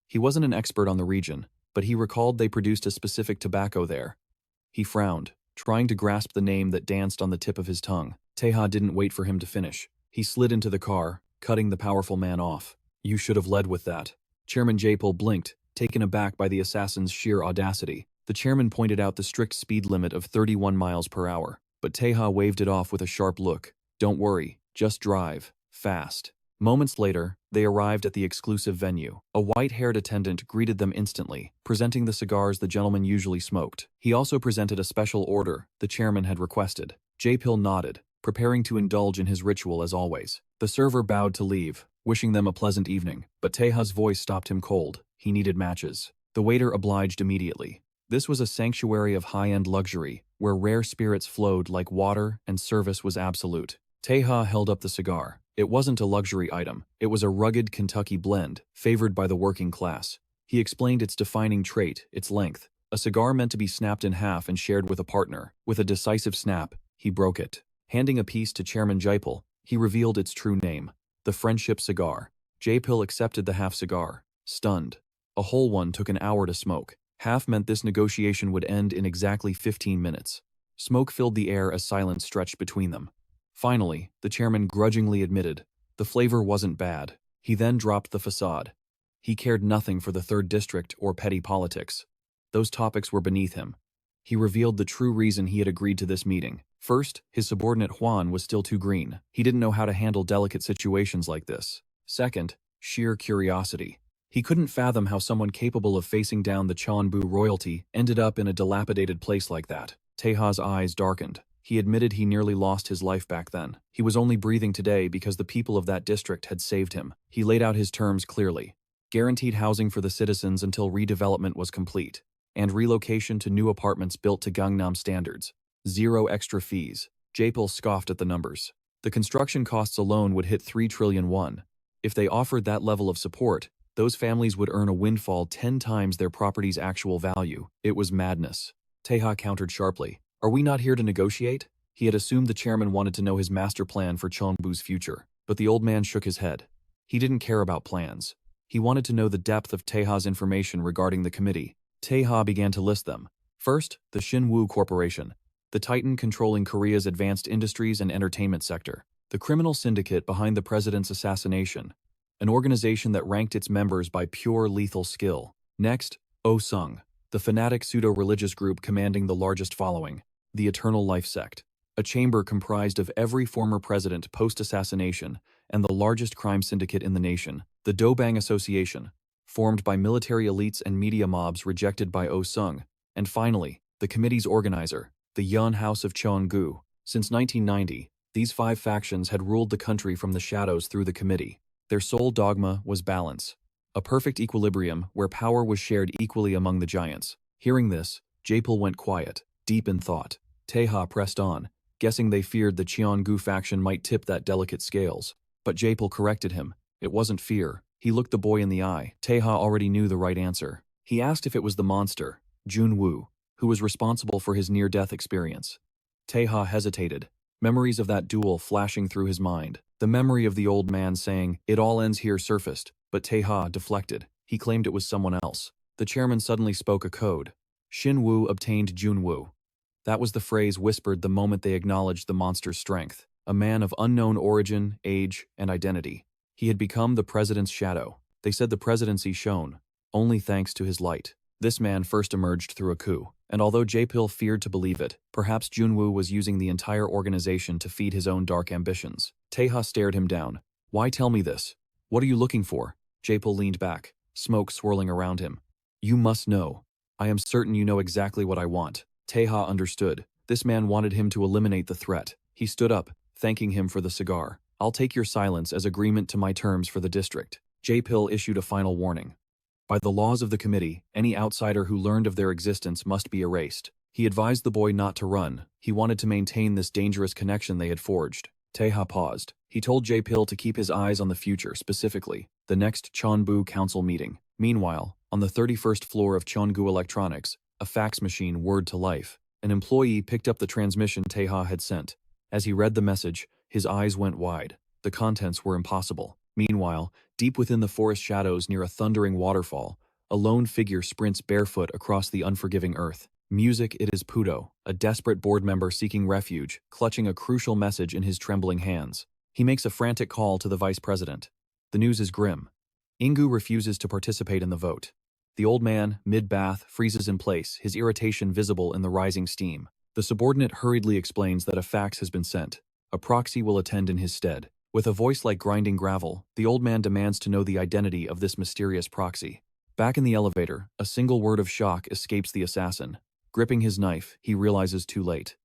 He wasn't an expert on the region, but he recalled they produced a specific tobacco there. He frowned, trying to grasp the name that danced on the tip of his tongue. Tae-ha didn't wait for him to finish. He slid into the car, cutting the powerful man off. You should have led with that. Chairman Japel blinked, taken aback by the assassin's sheer audacity. The chairman pointed out the strict speed limit of 31 miles per hour, but Tae-ha waved it off with a sharp look. Don't worry, just drive. Fast. Moments later, they arrived at the exclusive venue. A white-haired attendant greeted them instantly, presenting the cigars the gentleman usually smoked. He also presented a special order the chairman had requested. Japel nodded, preparing to indulge in his ritual as always. The server bowed to leave, wishing them a pleasant evening, but Tae-ha's voice stopped him cold. He needed matches. The waiter obliged immediately. This was a sanctuary of high-end luxury, where rare spirits flowed like water and service was absolute. Tae-ha held up the cigar. It wasn't a luxury item. It was a rugged Kentucky blend, favored by the working class. He explained its defining trait, its length. A cigar meant to be snapped in half and shared with a partner. With a decisive snap, he broke it. Handing a piece to Chairman Japel, he revealed its true name, the Friendship Cigar. Japel accepted the half cigar, stunned. A whole one took an hour to smoke. Half meant this negotiation would end in exactly 15 minutes. Smoke filled the air as silence stretched between them. Finally, the chairman grudgingly admitted, the flavor wasn't bad. He then dropped the facade. He cared nothing for the 3rd District or petty politics. Those topics were beneath him. He revealed the true reason he had agreed to this meeting. First, his subordinate Juan was still too green. He didn't know how to handle delicate situations like this. Second, sheer curiosity. He couldn't fathom how someone capable of facing down the Cheon-u royalty ended up in a dilapidated place like that. Tae-ha's eyes darkened. He admitted he nearly lost his life back then. He was only breathing today because the people of that district had saved him. He laid out his terms clearly. Guaranteed housing for the citizens until redevelopment was complete, and relocation to new apartments built to Gangnam standards. 0 extra fees. Japel scoffed at the numbers. The construction costs alone would hit 3 trillion won. If they offered that level of support, those families would earn a windfall 10 times their property's actual value. It was madness. Tae-ha countered sharply. Are we not here to negotiate? He had assumed the chairman wanted to know his master plan for Cheon-u's future, but the old man shook his head. He didn't care about plans. He wanted to know the depth of Tae-ha's information regarding the committee. Tae-ha began to list them. First, the Cheon-u Corporation, the titan controlling Korea's advanced industries and entertainment sector. The criminal syndicate behind the president's assassination, an organization that ranked its members by pure lethal skill. Next, Oh-sung, the fanatic pseudo-religious group commanding the largest following, the Eternal Life Sect, a chamber comprised of every former president post-assassination and the largest crime syndicate in the nation, the Dobang Association, formed by military elites and media mobs rejected by Oh-sung, and finally, the committee's organizer, the Yun House of Cheon-gu. Since 1990, these 5 factions had ruled the country from the shadows through the committee. Their sole dogma was balance, a perfect equilibrium where power was shared equally among the giants. Hearing this, Japel went quiet, deep in thought. Tae-ha pressed on, guessing they feared the Cheon-gu faction might tip that delicate scales. But Japel corrected him. It wasn't fear. He looked the boy in the eye. Tae-ha already knew the right answer. He asked if it was the monster, Jun-woo, who was responsible for his near-death experience. Tae-ha hesitated, memories of that duel flashing through his mind. The memory of the old man saying, "It all ends here," surfaced, but Tae-ha deflected. He claimed it was someone else. The chairman suddenly spoke a code. Shin-woo obtained Jun-woo. That was the phrase whispered the moment they acknowledged the monster's strength. A man of unknown origin, age, and identity. He had become the president's shadow. They said the presidency shone, only thanks to his light. This man first emerged through a coup, and although Japel feared to believe it, perhaps Jun-woo was using the entire organization to feed his own dark ambitions. Tae-ha stared him down. Why tell me this? What are you looking for? Japel leaned back, smoke swirling around him. You must know. I am certain you know exactly what I want. Tae-ha understood. This man wanted him to eliminate the threat. He stood up, thanking him for the cigar. I'll take your silence as agreement to my terms for the district. Japel issued a final warning. By the laws of the committee, any outsider who learned of their existence must be erased. He advised the boy not to run. He wanted to maintain this dangerous connection they had forged. Tae-ha paused. He told Japel to keep his eyes on the future, specifically, the next Cheon-bu council meeting. Meanwhile, on the 31st floor of Cheon-gu Electronics, a fax machine whirred to life. An employee picked up the transmission Tae-ha had sent. As he read the message, his eyes went wide. The contents were impossible. Meanwhile, deep within the forest shadows near a thundering waterfall, a lone figure sprints barefoot across the unforgiving earth. Music, it is Puto, a desperate board member seeking refuge, clutching a crucial message in his trembling hands. He makes a frantic call to the vice president. The news is grim. Ingu refuses to participate in the vote. The old man, mid-bath, freezes in place, his irritation visible in the rising steam. The subordinate hurriedly explains that a fax has been sent. A proxy will attend in his stead. With a voice like grinding gravel, the old man demands to know the identity of this mysterious proxy. Back in the elevator, a single word of shock escapes the assassin. Gripping his knife, he realizes too late.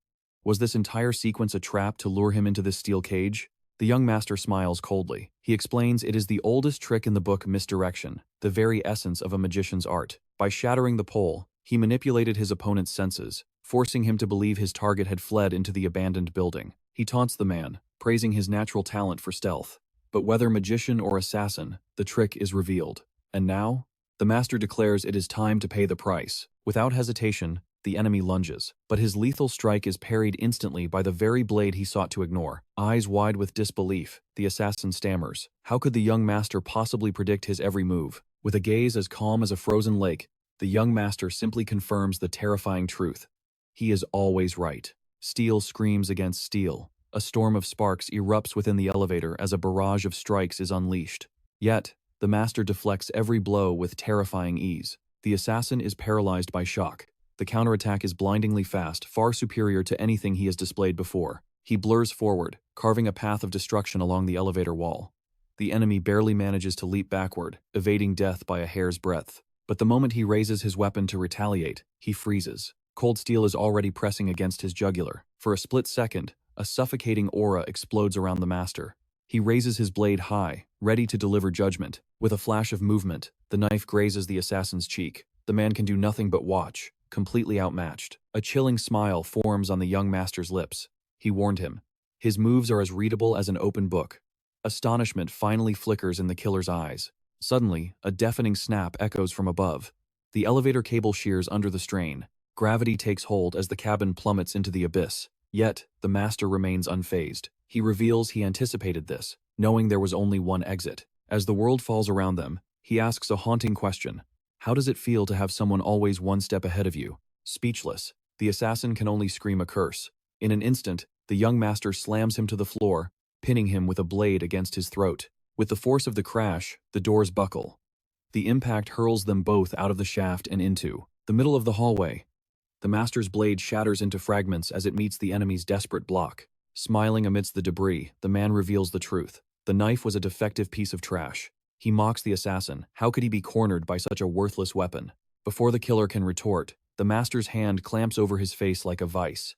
Was this entire sequence a trap to lure him into this steel cage? The young master smiles coldly. He explains it is the oldest trick in the book Misdirection, the very essence of a magician's art. By shattering the pole, he manipulated his opponent's senses, forcing him to believe his target had fled into the abandoned building. He taunts the man, praising his natural talent for stealth. But whether magician or assassin, the trick is revealed. And now, the master declares it is time to pay the price. Without hesitation, the enemy lunges, but his lethal strike is parried instantly by the very blade he sought to ignore. Eyes wide with disbelief, the assassin stammers. How could the young master possibly predict his every move? With a gaze as calm as a frozen lake, the young master simply confirms the terrifying truth. He is always right. Steel screams against steel. A storm of sparks erupts within the elevator as a barrage of strikes is unleashed. Yet, the master deflects every blow with terrifying ease. The assassin is paralyzed by shock. The counterattack is blindingly fast, far superior to anything he has displayed before. He blurs forward, carving a path of destruction along the elevator wall. The enemy barely manages to leap backward, evading death by a hair's breadth. But the moment he raises his weapon to retaliate, he freezes. Cold steel is already pressing against his jugular. For a split second, a suffocating aura explodes around the master. He raises his blade high, ready to deliver judgment. With a flash of movement, the knife grazes the assassin's cheek. The man can do nothing but watch, completely outmatched. A chilling smile forms on the young master's lips. He warned him. His moves are as readable as an open book. Astonishment finally flickers in the killer's eyes. Suddenly, a deafening snap echoes from above. The elevator cable shears under the strain. Gravity takes hold as the cabin plummets into the abyss. Yet, the master remains unfazed. He reveals he anticipated this, knowing there was only one exit. As the world falls around them, he asks a haunting question. How does it feel to have someone always one step ahead of you? Speechless, the assassin can only scream a curse. In an instant, the young master slams him to the floor, pinning him with a blade against his throat. With the force of the crash, the doors buckle. The impact hurls them both out of the shaft and into the middle of the hallway. The master's blade shatters into fragments as it meets the enemy's desperate block. Smiling amidst the debris, the man reveals the truth. The knife was a defective piece of trash. He mocks the assassin. How could he be cornered by such a worthless weapon? Before the killer can retort, the master's hand clamps over his face like a vice.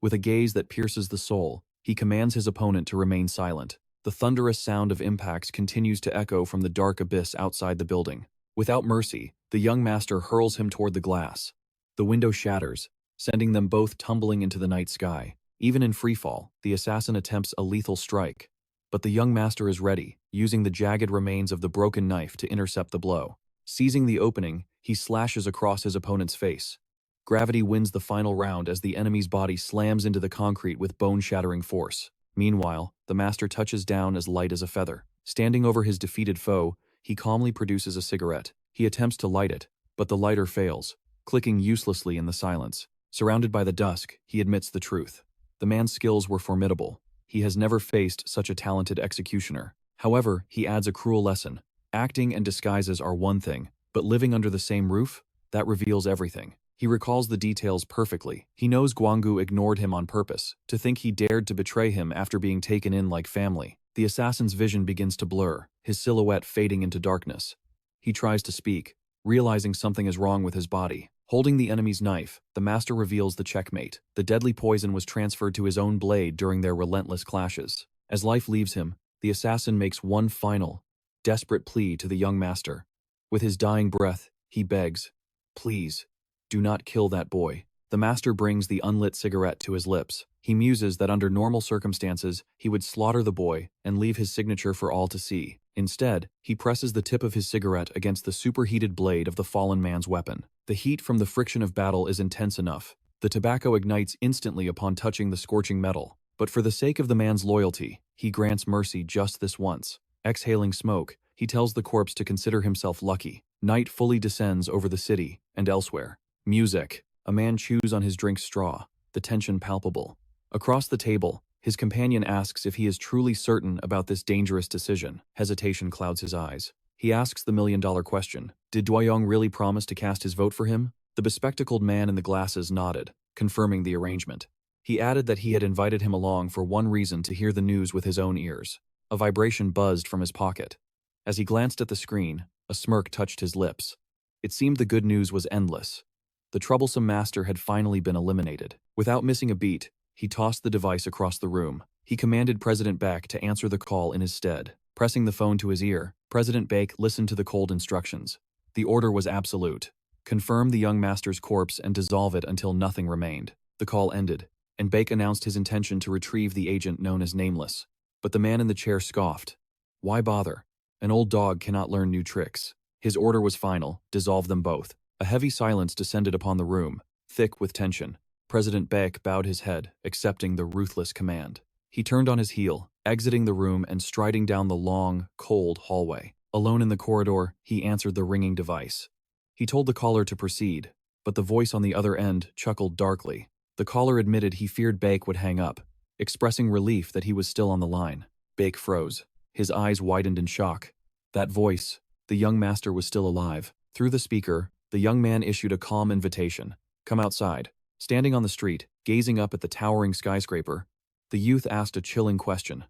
With a gaze that pierces the soul, he commands his opponent to remain silent. The thunderous sound of impacts continues to echo from the dark abyss outside the building. Without mercy, the young master hurls him toward the glass. The window shatters, sending them both tumbling into the night sky. Even in freefall, the assassin attempts a lethal strike. But the young master is ready, using the jagged remains of the broken knife to intercept the blow. Seizing the opening, he slashes across his opponent's face. Gravity wins the final round as the enemy's body slams into the concrete with bone-shattering force. Meanwhile, the master touches down as light as a feather. Standing over his defeated foe, he calmly produces a cigarette. He attempts to light it, but the lighter fails, clicking uselessly in the silence. Surrounded by the dusk, he admits the truth. The man's skills were formidable. He has never faced such a talented executioner. However, he adds a cruel lesson. Acting and disguises are one thing, but living under the same roof? That reveals everything. He recalls the details perfectly. He knows Guanggu ignored him on purpose, to think he dared to betray him after being taken in like family. The assassin's vision begins to blur, his silhouette fading into darkness. He tries to speak, realizing something is wrong with his body. Holding the enemy's knife, the master reveals the checkmate. The deadly poison was transferred to his own blade during their relentless clashes. As life leaves him, the assassin makes one final, desperate plea to the young master. With his dying breath, he begs, "Please, do not kill that boy." The master brings the unlit cigarette to his lips. He muses that under normal circumstances, he would slaughter the boy and leave his signature for all to see. Instead, he presses the tip of his cigarette against the superheated blade of the fallen man's weapon. The heat from the friction of battle is intense enough. The tobacco ignites instantly upon touching the scorching metal. But for the sake of the man's loyalty, he grants mercy just this once. Exhaling smoke, he tells the corpse to consider himself lucky. Night fully descends over the city and elsewhere. Music. A man chews on his drink's straw, the tension palpable. Across the table, his companion asks if he is truly certain about this dangerous decision. Hesitation clouds his eyes. He asks the million-dollar question. Did Doyoung really promise to cast his vote for him? The bespectacled man in the glasses nodded, confirming the arrangement. He added that he had invited him along for one reason: to hear the news with his own ears. A vibration buzzed from his pocket. As he glanced at the screen, a smirk touched his lips. It seemed the good news was endless. The troublesome master had finally been eliminated. Without missing a beat, he tossed the device across the room. He commanded President Baek to answer the call in his stead. Pressing the phone to his ear, President Baek listened to the cold instructions. The order was absolute. Confirm the young master's corpse and dissolve it until nothing remained. The call ended, and Baek announced his intention to retrieve the agent known as Nameless. But the man in the chair scoffed. Why bother? An old dog cannot learn new tricks. His order was final: dissolve them both. A heavy silence descended upon the room, thick with tension. President Baek bowed his head, accepting the ruthless command. He turned on his heel, exiting the room and striding down the long, cold hallway. Alone in the corridor, he answered the ringing device. He told the caller to proceed, but the voice on the other end chuckled darkly. The caller admitted he feared Baek would hang up, expressing relief that he was still on the line. Baek froze. His eyes widened in shock. That voice, the young master was still alive. Through the speaker, the young man issued a calm invitation. Come outside. Standing on the street, gazing up at the towering skyscraper, the youth asked a chilling question.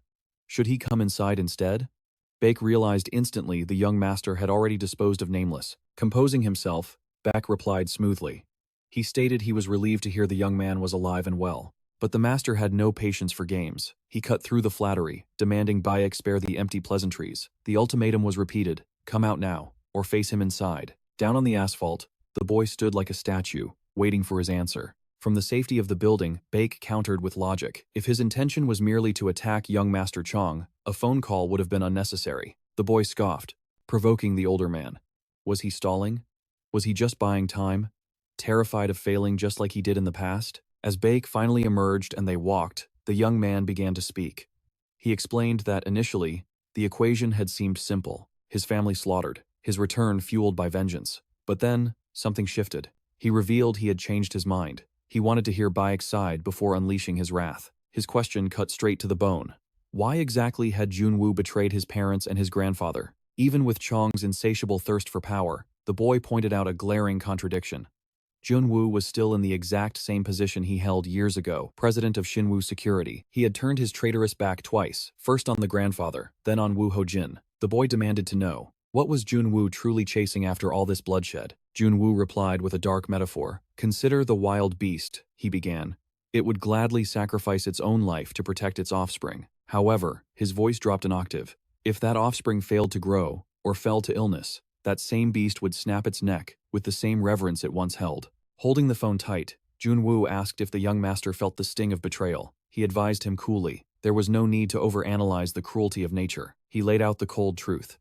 Should he come inside instead? Baek realized instantly the young master had already disposed of Nameless. Composing himself, Baek replied smoothly. He stated he was relieved to hear the young man was alive and well. But the master had no patience for games. He cut through the flattery, demanding Baek spare the empty pleasantries. The ultimatum was repeated. Come out now, or face him inside. Down on the asphalt, the boy stood like a statue, waiting for his answer. From the safety of the building, Baek countered with logic. If his intention was merely to attack young Master Chong, a phone call would have been unnecessary. The boy scoffed, provoking the older man. Was he stalling? Was he just buying time? Terrified of failing just like he did in the past? As Baek finally emerged and they walked, the young man began to speak. He explained that initially, the equation had seemed simple. His family slaughtered, his return fueled by vengeance. But then, something shifted. He revealed he had changed his mind. He wanted to hear Baek's side before unleashing his wrath. His question cut straight to the bone. Why exactly had Junwoo betrayed his parents and his grandfather? Even with Chong's insatiable thirst for power, the boy pointed out a glaring contradiction. Junwoo was still in the exact same position he held years ago, president of Shinwoo Security. He had turned his traitorous back twice, first on the grandfather, then on Woo Ho-jin. The boy demanded to know, what was Junwoo truly chasing after all this bloodshed? Junwoo replied with a dark metaphor. Consider the wild beast, he began. It would gladly sacrifice its own life to protect its offspring. However, his voice dropped an octave. If that offspring failed to grow, or fell to illness, that same beast would snap its neck with the same reverence it once held. Holding the phone tight, Junwoo asked if the young master felt the sting of betrayal. He advised him coolly. There was no need to overanalyze the cruelty of nature. He laid out the cold truth.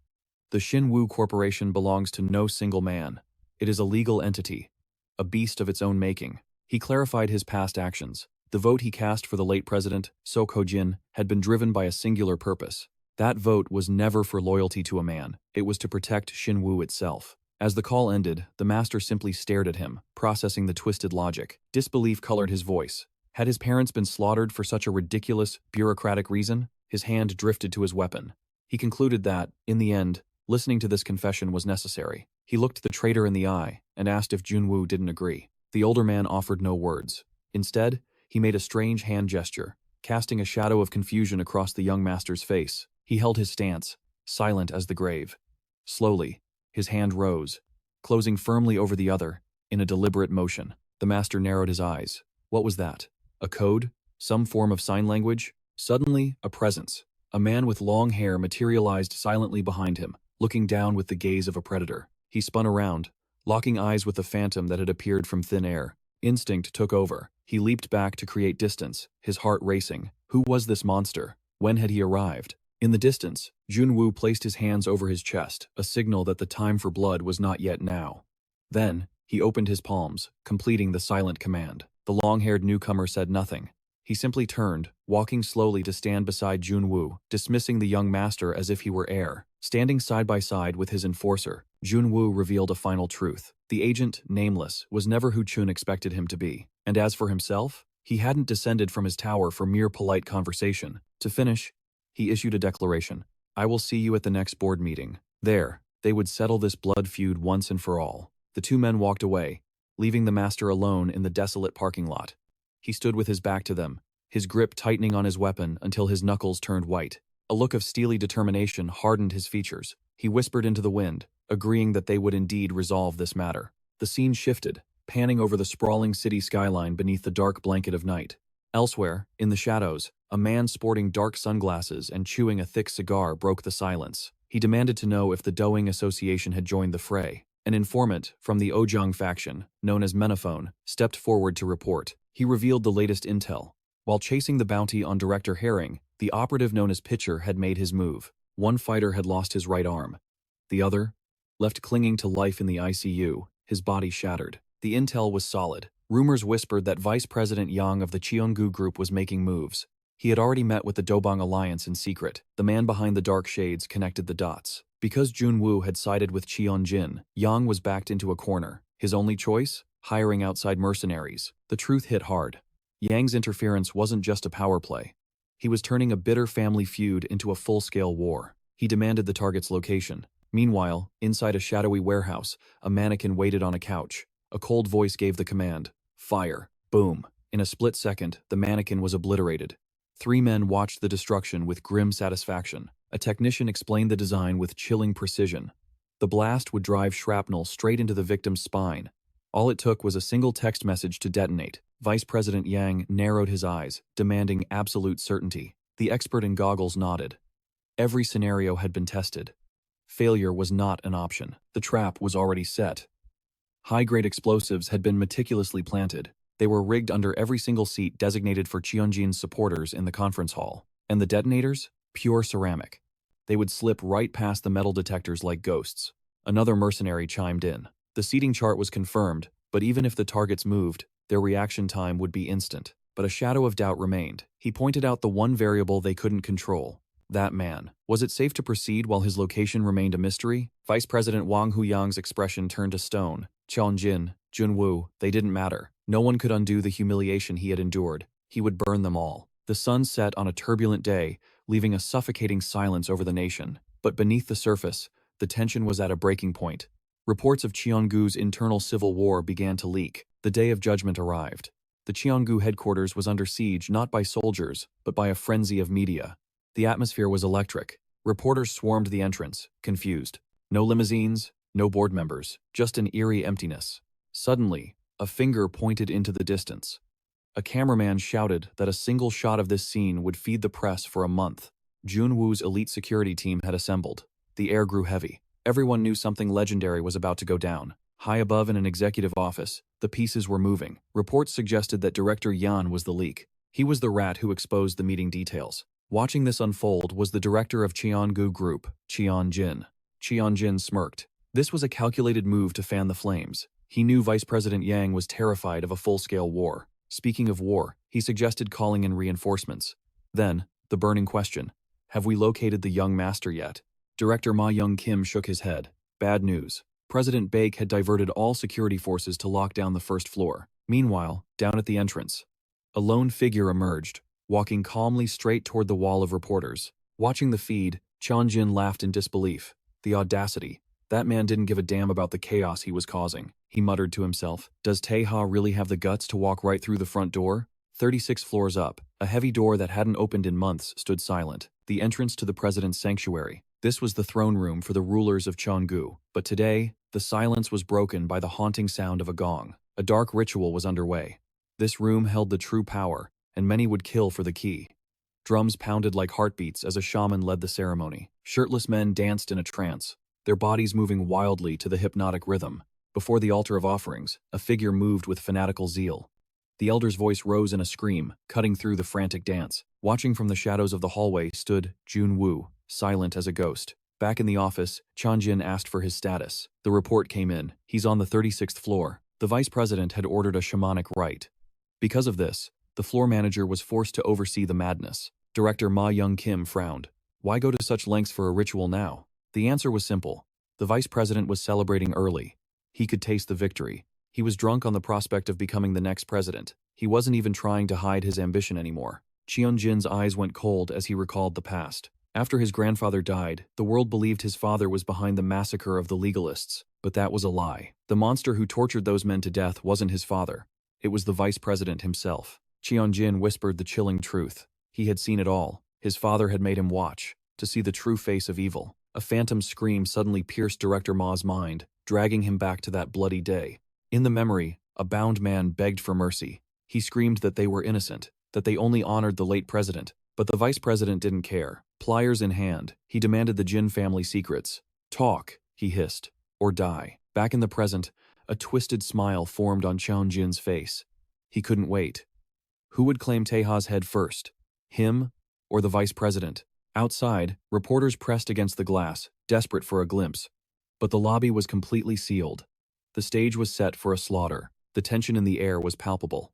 The Shinwoo Corporation belongs to no single man. It is a legal entity, a beast of its own making. He clarified his past actions. The vote he cast for the late president, Sok Ho-jin, had been driven by a singular purpose. That vote was never for loyalty to a man. It was to protect Shinwoo itself. As the call ended, the master simply stared at him, processing the twisted logic. Disbelief colored his voice. Had his parents been slaughtered for such a ridiculous, bureaucratic reason? His hand drifted to his weapon. He concluded that, in the end, listening to this confession was necessary. He looked the traitor in the eye and asked if Junwoo didn't agree. The older man offered no words. Instead, he made a strange hand gesture, casting a shadow of confusion across the young master's face. He held his stance, silent as the grave. Slowly, his hand rose, closing firmly over the other, in a deliberate motion. The master narrowed his eyes. What was that? A code? Some form of sign language? Suddenly, a presence. A man with long hair materialized silently behind him, looking down with the gaze of a predator. He spun around, locking eyes with the phantom that had appeared from thin air. Instinct took over. He leaped back to create distance, his heart racing. Who was this monster? When had he arrived? In the distance, Junwoo placed his hands over his chest, a signal that the time for blood was not yet now. Then, he opened his palms, completing the silent command. The long-haired newcomer said nothing. He simply turned, walking slowly to stand beside Junwoo, dismissing the young master as if he were heir. Standing side by side with his enforcer, Junwoo revealed a final truth. The agent, Nameless, was never who Chun expected him to be. And as for himself, he hadn't descended from his tower for mere polite conversation. To finish, he issued a declaration. I will see you at the next board meeting. There, They would settle this blood feud once and for all. The two men walked away, leaving the master alone in the desolate parking lot. He stood with his back to them, his grip tightening on his weapon until his knuckles turned white. A look of steely determination hardened his features. He whispered into the wind, agreeing that they would indeed resolve this matter. The scene shifted, panning over the sprawling city skyline beneath the dark blanket of night. Elsewhere, in the shadows, a man sporting dark sunglasses and chewing a thick cigar broke the silence. He demanded to know if the Doing Association had joined the fray. An informant from the Ojang faction, known as Menaphone, stepped forward to report. He revealed the latest intel. While chasing the bounty on Director Herring, the operative known as Pitcher had made his move. One fighter had lost his right arm. The other, left clinging to life in the ICU, his body shattered. The intel was solid. Rumors whispered that Vice President Yang of the Cheon-u Group was making moves. He had already met with the Dobong Alliance in secret. The man behind the dark shades connected the dots. Because Jun-woo had sided with Cheon-jin, Yang was backed into a corner. His only choice? Hiring outside mercenaries. The truth hit hard. Yang's interference wasn't just a power play. He was turning a bitter family feud into a full-scale war. He demanded the target's location. Meanwhile, inside a shadowy warehouse, a mannequin waited on a couch. A cold voice gave the command. Fire. Boom. In a split second, the mannequin was obliterated. Three men watched the destruction with grim satisfaction. A technician explained the design with chilling precision. The blast would drive shrapnel straight into the victim's spine. All it took was a single text message to detonate. Vice President Yang narrowed his eyes, demanding absolute certainty. The expert in goggles nodded. Every scenario had been tested. Failure was not an option. The trap was already set. High-grade explosives had been meticulously planted. They were rigged under every single seat designated for Cheon-jin's supporters in the conference hall. And the detonators? Pure ceramic. They would slip right past the metal detectors like ghosts. Another mercenary chimed in. The seating chart was confirmed, but even if the targets moved, their reaction time would be instant. But a shadow of doubt remained. He pointed out the one variable they couldn't control. That man. Was it safe to proceed while his location remained a mystery? Vice President Wang Huyang's expression turned to stone. Cheon-jin, Jun-woo, they didn't matter. No one could undo the humiliation he had endured. He would burn them all. The sun set on a turbulent day, leaving a suffocating silence over the nation. But beneath the surface, the tension was at a breaking point. Reports of Cheon-gu's internal civil war began to leak. The day of judgment arrived. The Cheon-gu headquarters was under siege not by soldiers, but by a frenzy of media. The atmosphere was electric. Reporters swarmed the entrance, confused. No limousines, no board members, just an eerie emptiness. Suddenly, a finger pointed into the distance. A cameraman shouted that a single shot of this scene would feed the press for a month. Jun-woo's elite security team had assembled. The air grew heavy. Everyone knew something legendary was about to go down. High above in an executive office, the pieces were moving. Reports suggested that Director Yan was the leak. He was the rat who exposed the meeting details. Watching this unfold was the director of Cheon-u Group, Cheon-jin. Cheon-jin smirked. This was a calculated move to fan the flames. He knew Vice President Yang was terrified of a full-scale war. Speaking of war, he suggested calling in reinforcements. Then, the burning question. Have we located the young master yet? Director Ma Young-kim shook his head. Bad news. President Baek had diverted all security forces to lock down the first floor. Meanwhile, down at the entrance, a lone figure emerged, walking calmly straight toward the wall of reporters. Watching the feed, Cheon-jin laughed in disbelief. The audacity. That man didn't give a damn about the chaos he was causing. He muttered to himself. Does Tae-ha really have the guts to walk right through the front door? 36 floors up, a heavy door that hadn't opened in months stood silent. The entrance to the president's sanctuary. This was the throne room for the rulers of Cheon-gu. But today, the silence was broken by the haunting sound of a gong. A dark ritual was underway. This room held the true power, and many would kill for the key. Drums pounded like heartbeats as a shaman led the ceremony. Shirtless men danced in a trance, their bodies moving wildly to the hypnotic rhythm. Before the altar of offerings, a figure moved with fanatical zeal. The elder's voice rose in a scream, cutting through the frantic dance. Watching from the shadows of the hallway stood Jun-woo, silent as a ghost. Back in the office, Cheon-jin asked for his status. The report came in. He's on the 36th floor. The vice president had ordered a shamanic rite. Because of this, the floor manager was forced to oversee the madness. Director Ma Young-kim frowned. Why go to such lengths for a ritual now? The answer was simple. The vice president was celebrating early. He could taste the victory. He was drunk on the prospect of becoming the next president. He wasn't even trying to hide his ambition anymore. Cheon-jin's eyes went cold as he recalled the past. After his grandfather died, the world believed his father was behind the massacre of the legalists, but that was a lie. The monster who tortured those men to death wasn't his father. It was the vice president himself. Cheon-jin whispered the chilling truth. He had seen it all. His father had made him watch, to see the true face of evil. A phantom scream suddenly pierced Director Ma's mind, dragging him back to that bloody day. In the memory, a bound man begged for mercy. He screamed that they were innocent, that they only honored the late president. But the vice president didn't care. Pliers in hand, he demanded the Jin family secrets. Talk, he hissed, or die. Back in the present, a twisted smile formed on Cheon-jin's face. He couldn't wait. Who would claim Tae-ha's head first? Him or the vice president? Outside, reporters pressed against the glass, desperate for a glimpse. But the lobby was completely sealed. The stage was set for a slaughter. The tension in the air was palpable.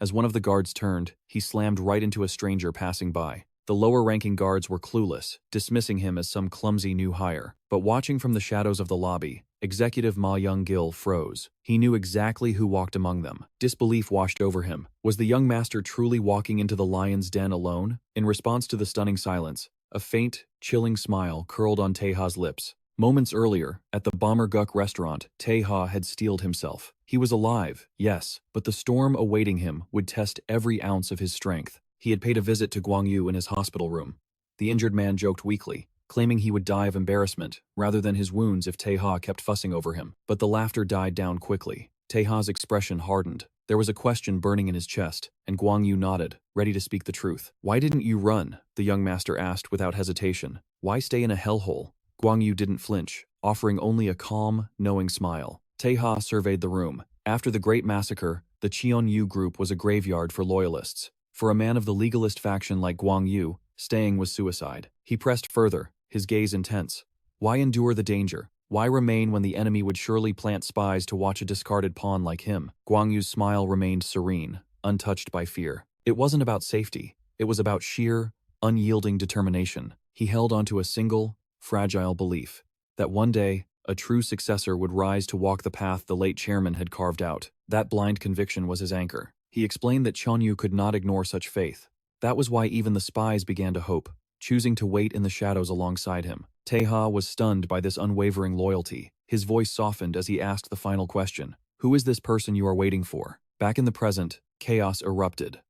As one of the guards turned, he slammed right into a stranger passing by. The lower-ranking guards were clueless, dismissing him as some clumsy new hire. But watching from the shadows of the lobby, Executive Ma Young-gil froze. He knew exactly who walked among them. Disbelief washed over him. Was the young master truly walking into the lion's den alone? In response to the stunning silence, a faint, chilling smile curled on Tae-ha's lips. Moments earlier, at the Bomber Guk restaurant, Tae-ha had steeled himself. He was alive, yes, but the storm awaiting him would test every ounce of his strength. He had paid a visit to Gwang-yu in his hospital room. The injured man joked weakly, claiming he would die of embarrassment rather than his wounds if Tae-ha kept fussing over him. But the laughter died down quickly. Tae-ha's expression hardened. There was a question burning in his chest, and Gwang-yu nodded, ready to speak the truth. "Why didn't you run?" the young master asked without hesitation. "Why stay in a hellhole?" Gwang-yu didn't flinch, offering only a calm, knowing smile. Tae-ha surveyed the room. After the Great Massacre, the Cheon-u Group was a graveyard for loyalists. For a man of the legalist faction like Gwang-yu, staying was suicide. He pressed further, his gaze intense. Why endure the danger? Why remain when the enemy would surely plant spies to watch a discarded pawn like him? Gwang-yu's smile remained serene, untouched by fear. It wasn't about safety. It was about sheer, unyielding determination. He held onto a single, fragile belief that one day, a true successor would rise to walk the path the late chairman had carved out. That blind conviction was his anchor. He explained that Cheon-yu could not ignore such faith. That was why even the spies began to hope, choosing to wait in the shadows alongside him. Tae-ha was stunned by this unwavering loyalty. His voice softened as he asked the final question. "Who is this person you are waiting for?" Back in the present, chaos erupted.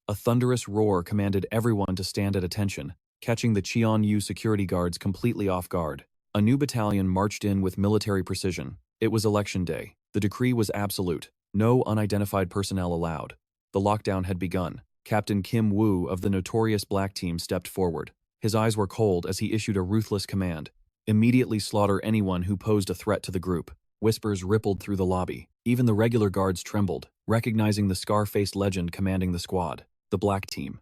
A thunderous roar commanded everyone to stand at attention, catching the Cheon-u security guards completely off guard. A new battalion marched in with military precision. It was election day. The decree was absolute. No unidentified personnel allowed. The lockdown had begun. Captain Kim Woo of the notorious black team stepped forward. His eyes were cold as he issued a ruthless command. Immediately slaughter anyone who posed a threat to the group. Whispers rippled through the lobby. Even the regular guards trembled, recognizing the scar-faced legend commanding the squad. The black team.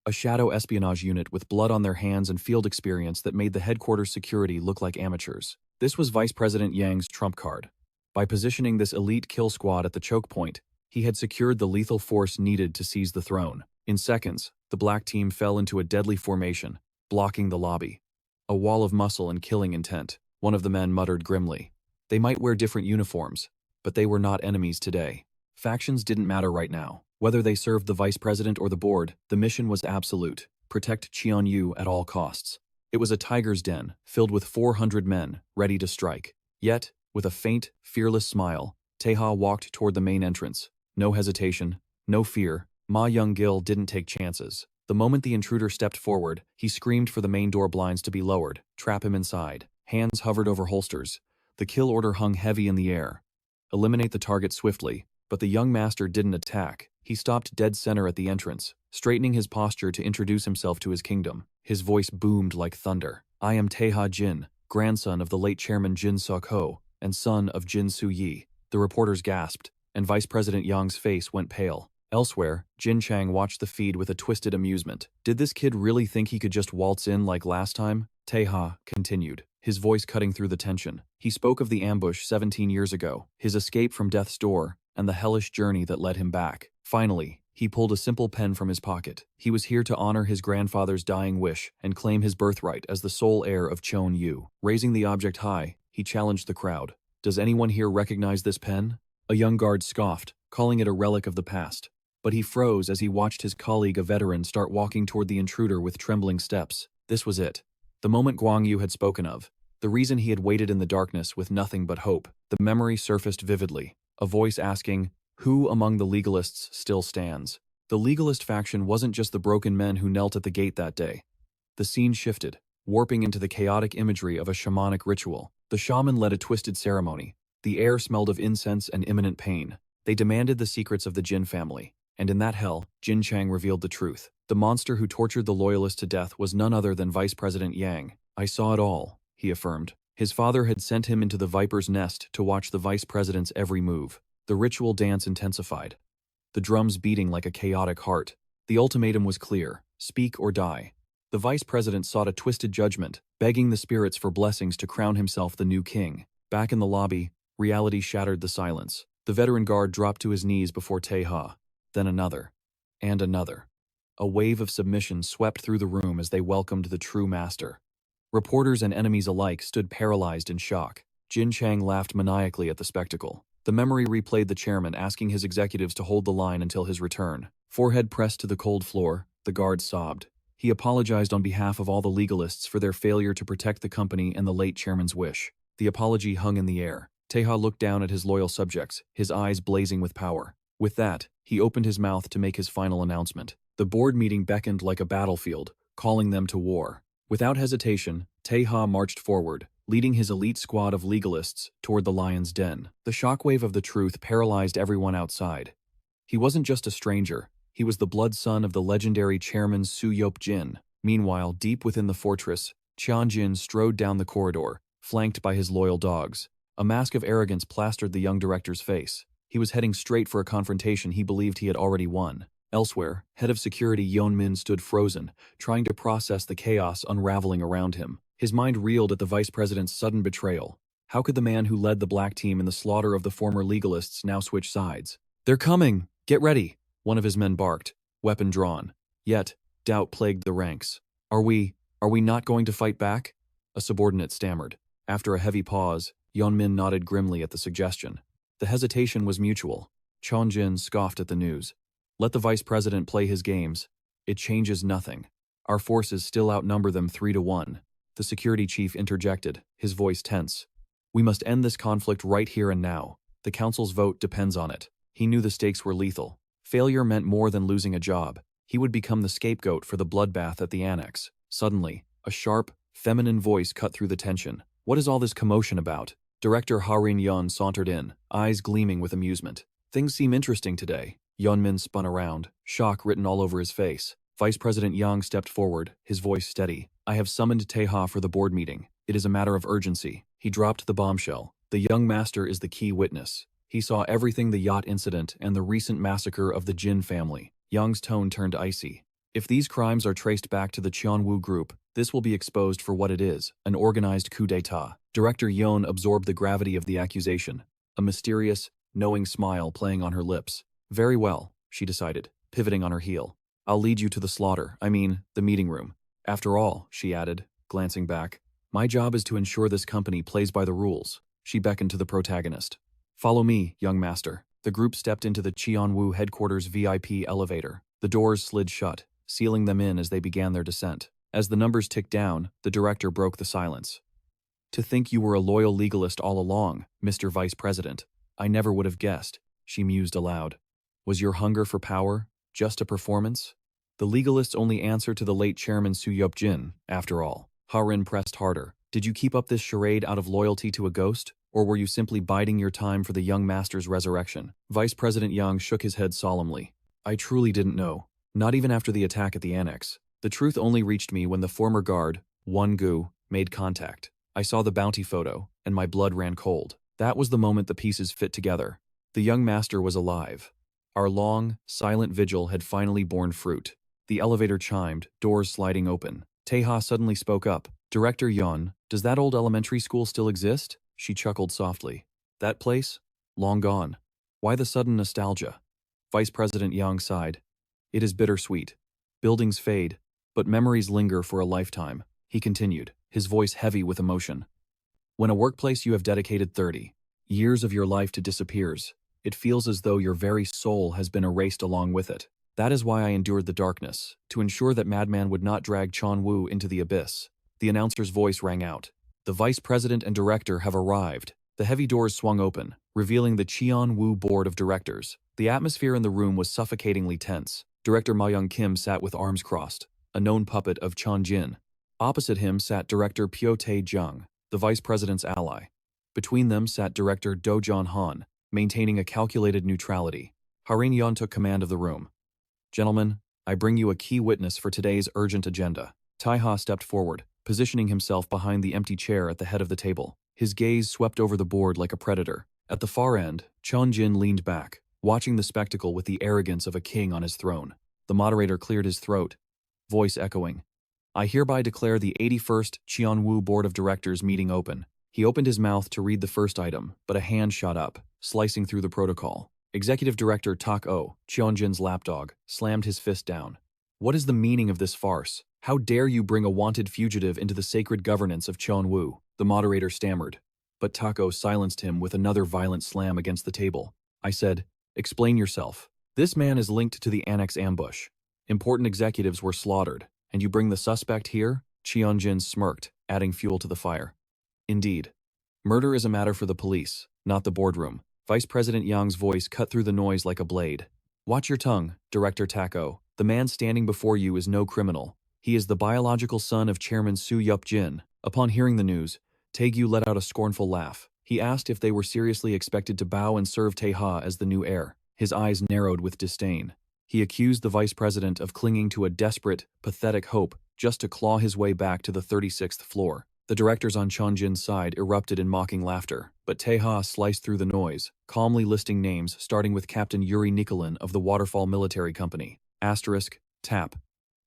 A shadow espionage unit with blood on their hands and field experience that made the headquarters security look like amateurs. This was Vice President Yang's trump card. By positioning this elite kill squad at the choke point, he had secured the lethal force needed to seize the throne. In seconds, the black team fell into a deadly formation, blocking the lobby. A wall of muscle and killing intent, one of the men muttered grimly. They might wear different uniforms, but they were not enemies today. Factions didn't matter right now. Whether they served the vice president or the board, the mission was absolute. Protect Cheon-yu at all costs. It was a tiger's den, filled with 400 men, ready to strike. Yet, with a faint, fearless smile, Tae-ha walked toward the main entrance. No hesitation, no fear. Ma Young-gil didn't take chances. The moment the intruder stepped forward, he screamed for the main door blinds to be lowered, trap him inside. Hands hovered over holsters. The kill order hung heavy in the air. Eliminate the target swiftly, but the young master didn't attack. He stopped dead center at the entrance, straightening his posture to introduce himself to his kingdom. His voice boomed like thunder. "I am Tae-ha Jin, grandson of the late chairman Jin Suk-ho, and son of Jin Su-yi." The reporters gasped, and Vice President Yang's face went pale. Elsewhere, Jin Chang watched the feed with a twisted amusement. Did this kid really think he could just waltz in like last time? Tae-ha continued, his voice cutting through the tension. He spoke of the ambush 17 years ago, his escape from death's door, and the hellish journey that led him back. Finally, he pulled a simple pen from his pocket. He was here to honor his grandfather's dying wish and claim his birthright as the sole heir of Cheon-yu. Raising the object high, he challenged the crowd. "Does anyone here recognize this pen?" A young guard scoffed, calling it a relic of the past. But he froze as he watched his colleague, a veteran, start walking toward the intruder with trembling steps. This was it. The moment Guang Yu had spoken of, the reason he had waited in the darkness with nothing but hope, the memory surfaced vividly, a voice asking, "Who among the legalists still stands?" The legalist faction wasn't just the broken men who knelt at the gate that day. The scene shifted, warping into the chaotic imagery of a shamanic ritual. The shaman led a twisted ceremony. The air smelled of incense and imminent pain. They demanded the secrets of the Jin family. And in that hell, Jin Chang revealed the truth. The monster who tortured the loyalists to death was none other than Vice President Yang. "I saw it all," he affirmed. His father had sent him into the viper's nest to watch the vice president's every move. The ritual dance intensified, the drums beating like a chaotic heart. The ultimatum was clear: speak or die. The vice president sought a twisted judgment, begging the spirits for blessings to crown himself the new king. Back in the lobby, reality shattered the silence. The veteran guard dropped to his knees before Tae-ha. Then another. And another. A wave of submission swept through the room as they welcomed the true master. Reporters and enemies alike stood paralyzed in shock. Jin Chang laughed maniacally at the spectacle. The memory replayed the chairman asking his executives to hold the line until his return. Forehead pressed to the cold floor, the guard sobbed. He apologized on behalf of all the legalists for their failure to protect the company and the late chairman's wish. The apology hung in the air. Tae-ha looked down at his loyal subjects, his eyes blazing with power. With that, he opened his mouth to make his final announcement. The board meeting beckoned like a battlefield, calling them to war. Without hesitation, Tae-ha marched forward, leading his elite squad of legalists toward the lion's den. The shockwave of the truth paralyzed everyone outside. He wasn't just a stranger. He was the blood son of the legendary chairman Su-yop Jin. Meanwhile, deep within the fortress, Cheon-jin strode down the corridor, flanked by his loyal dogs. A mask of arrogance plastered the young director's face. He was heading straight for a confrontation he believed he had already won. Elsewhere, head of security Yeon-min stood frozen, trying to process the chaos unraveling around him. His mind reeled at the vice president's sudden betrayal. How could the man who led the black team in the slaughter of the former legalists now switch sides? "They're coming! Get ready!" One of his men barked, weapon drawn. Yet, doubt plagued the ranks. Are we not going to fight back?" A subordinate stammered. After a heavy pause, Yeon-min nodded grimly at the suggestion. The hesitation was mutual. Cheon-jin scoffed at the news. "Let the vice president play his games. It changes nothing. Our forces still outnumber them 3-1. The security chief interjected, his voice tense. "We must end this conflict right here and now. The council's vote depends on it." He knew the stakes were lethal. Failure meant more than losing a job. He would become the scapegoat for the bloodbath at the annex. Suddenly, a sharp, feminine voice cut through the tension. "What is all this commotion about?" Director Ha-rin-yeon sauntered in, eyes gleaming with amusement. "Things seem interesting today." Yeon-min spun around, shock written all over his face. Vice President Yang stepped forward, his voice steady. "I have summoned Tae-ha for the board meeting. It is a matter of urgency." He dropped the bombshell. "The young master is the key witness. He saw everything: the yacht incident and the recent massacre of the Jin family." Yang's tone turned icy. "If these crimes are traced back to the Cheon-u Group, this will be exposed for what it is, an organized coup d'etat." Director Yeon absorbed the gravity of the accusation, a mysterious, knowing smile playing on her lips. "Very well," she decided, pivoting on her heel. "I'll lead you to the slaughter, the meeting room. After all," she added, glancing back, "my job is to ensure this company plays by the rules." She beckoned to the protagonist. "Follow me, young master." The group stepped into the Cheon-u headquarters VIP elevator. The doors slid shut, sealing them in as they began their descent. As the numbers ticked down, the director broke the silence. "To think you were a loyal legalist all along, Mr. Vice President. I never would have guessed," she mused aloud. "Was your hunger for power just a performance? The legalists only answer to the late chairman Su-yop Jin, after all." Ha-rin pressed harder. "Did you keep up this charade out of loyalty to a ghost? Or were you simply biding your time for the young master's resurrection?" Vice President Yang shook his head solemnly. "I truly didn't know. Not even after the attack at the annex. The truth only reached me when the former guard, Won-gu, made contact. I saw the bounty photo, and my blood ran cold. That was the moment the pieces fit together. The young master was alive. Our long, silent vigil had finally borne fruit." The elevator chimed, doors sliding open. Tae-ha suddenly spoke up. "Director Yeon, does that old elementary school still exist?" She chuckled softly. "That place? Long gone. Why the sudden nostalgia?" Vice President Yang sighed. "It is bittersweet. Buildings fade, but memories linger for a lifetime." He continued, his voice heavy with emotion. "When a workplace you have dedicated 30 years of your life to disappears, it feels as though your very soul has been erased along with it. That is why I endured the darkness, to ensure that Madman would not drag Cheon-woo into the abyss." the announcer's voice rang out. The vice president and director have arrived. The heavy doors swung open, revealing the Cheon-u board of directors. The atmosphere in the room was suffocatingly tense. Director Ma Young-kim sat with arms crossed, a known puppet of Chon-jin. Opposite him sat director Pyo Tae-jung, the vice president's ally. Between them sat director Do Jon-han, maintaining a calculated neutrality. Harin Yeon took command of the room. "Gentlemen, I bring you a key witness for today's urgent agenda." Tae-ha stepped forward, positioning himself behind the empty chair at the head of the table. His gaze swept over the board like a predator. At the far end, Chon-jin leaned back, watching the spectacle with the arrogance of a king on his throne. The moderator cleared his throat, voice echoing, "I hereby declare the 81st Cheon-u Board of Directors meeting open." He opened his mouth to read the first item, but a hand shot up, slicing through the protocol. Executive Director Tak-o, Cheon-jin's lapdog, slammed his fist down. "What is the meaning of this farce? How dare you bring a wanted fugitive into the sacred governance of Cheon-u?" The moderator stammered, but Tak-o silenced him with another violent slam against the table. "I said, explain yourself. This man is linked to the annex ambush. Important executives were slaughtered, and you bring the suspect here?" Cheon-jin smirked, adding fuel to the fire. "Indeed. Murder is a matter for the police, not the boardroom." Vice President Yang's voice cut through the noise like a blade. "Watch your tongue, Director Tak-o. The man standing before you is no criminal. He is the biological son of Chairman Soo Yup-jin." Upon hearing the news, Tae-gyu let out a scornful laugh. He asked if they were seriously expected to bow and serve Tae-ha as the new heir. His eyes narrowed with disdain. He accused the vice president of clinging to a desperate, pathetic hope just to claw his way back to the 36th floor. The directors on Chon-jin's side erupted in mocking laughter, but Tae-ha sliced through the noise, calmly listing names starting with Captain Yuri Nikolin of the Waterfall Military Company. Asterisk, tap,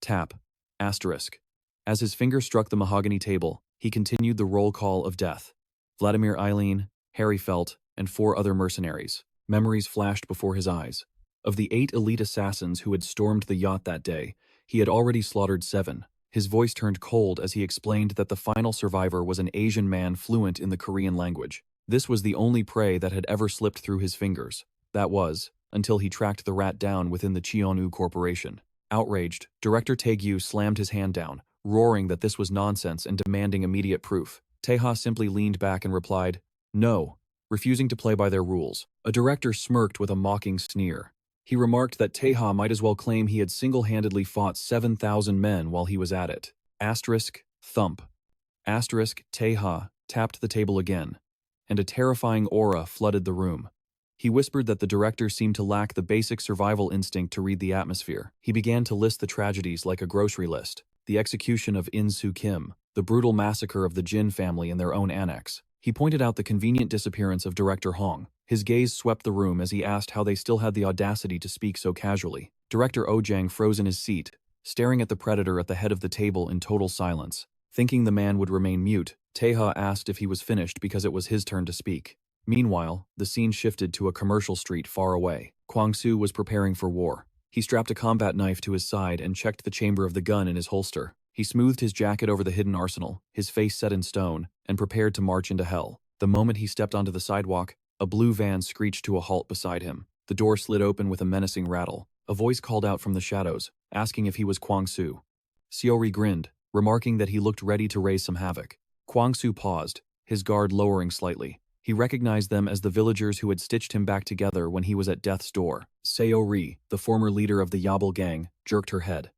tap, asterisk. As his finger struck the mahogany table, he continued the roll call of death. Vladimir Eileen, Harry Felt, and 4 other mercenaries. Memories flashed before his eyes. Of the 8 elite assassins who had stormed the yacht that day, he had already slaughtered 7. His voice turned cold as he explained that the final survivor was an Asian man fluent in the Korean language. This was the only prey that had ever slipped through his fingers. That was, until he tracked the rat down within the Cheon-u Corporation. Outraged, Director Tae-gyu slammed his hand down, roaring that this was nonsense and demanding immediate proof. Tae-ha simply leaned back and replied, "No," refusing to play by their rules. A director smirked with a mocking sneer. He remarked that Tae-ha might as well claim he had single-handedly fought 7,000 men while he was at it. Asterisk, thump. Asterisk, Tae-ha tapped the table again, and a terrifying aura flooded the room. He whispered that the director seemed to lack the basic survival instinct to read the atmosphere. He began to list the tragedies like a grocery list. The execution of In-soo Kim, the brutal massacre of the Jin family in their own annex. He pointed out the convenient disappearance of Director Hong. His gaze swept the room as he asked how they still had the audacity to speak so casually. Director Ojang froze in his seat, staring at the predator at the head of the table in total silence. Thinking the man would remain mute, Tae-ha asked if he was finished because it was his turn to speak. Meanwhile, the scene shifted to a commercial street far away. Kwang-soo was preparing for war. He strapped a combat knife to his side and checked the chamber of the gun in his holster. He smoothed his jacket over the hidden arsenal, his face set in stone, and prepared to march into hell. The moment he stepped onto the sidewalk, a blue van screeched to a halt beside him. The door slid open with a menacing rattle. A voice called out from the shadows, asking if he was Kwang-soo. Seori grinned, remarking that he looked ready to raise some havoc. Kwang-soo paused, his guard lowering slightly. He recognized them as the villagers who had stitched him back together when he was at death's door. Seori, the former leader of the Yabel gang, jerked her head.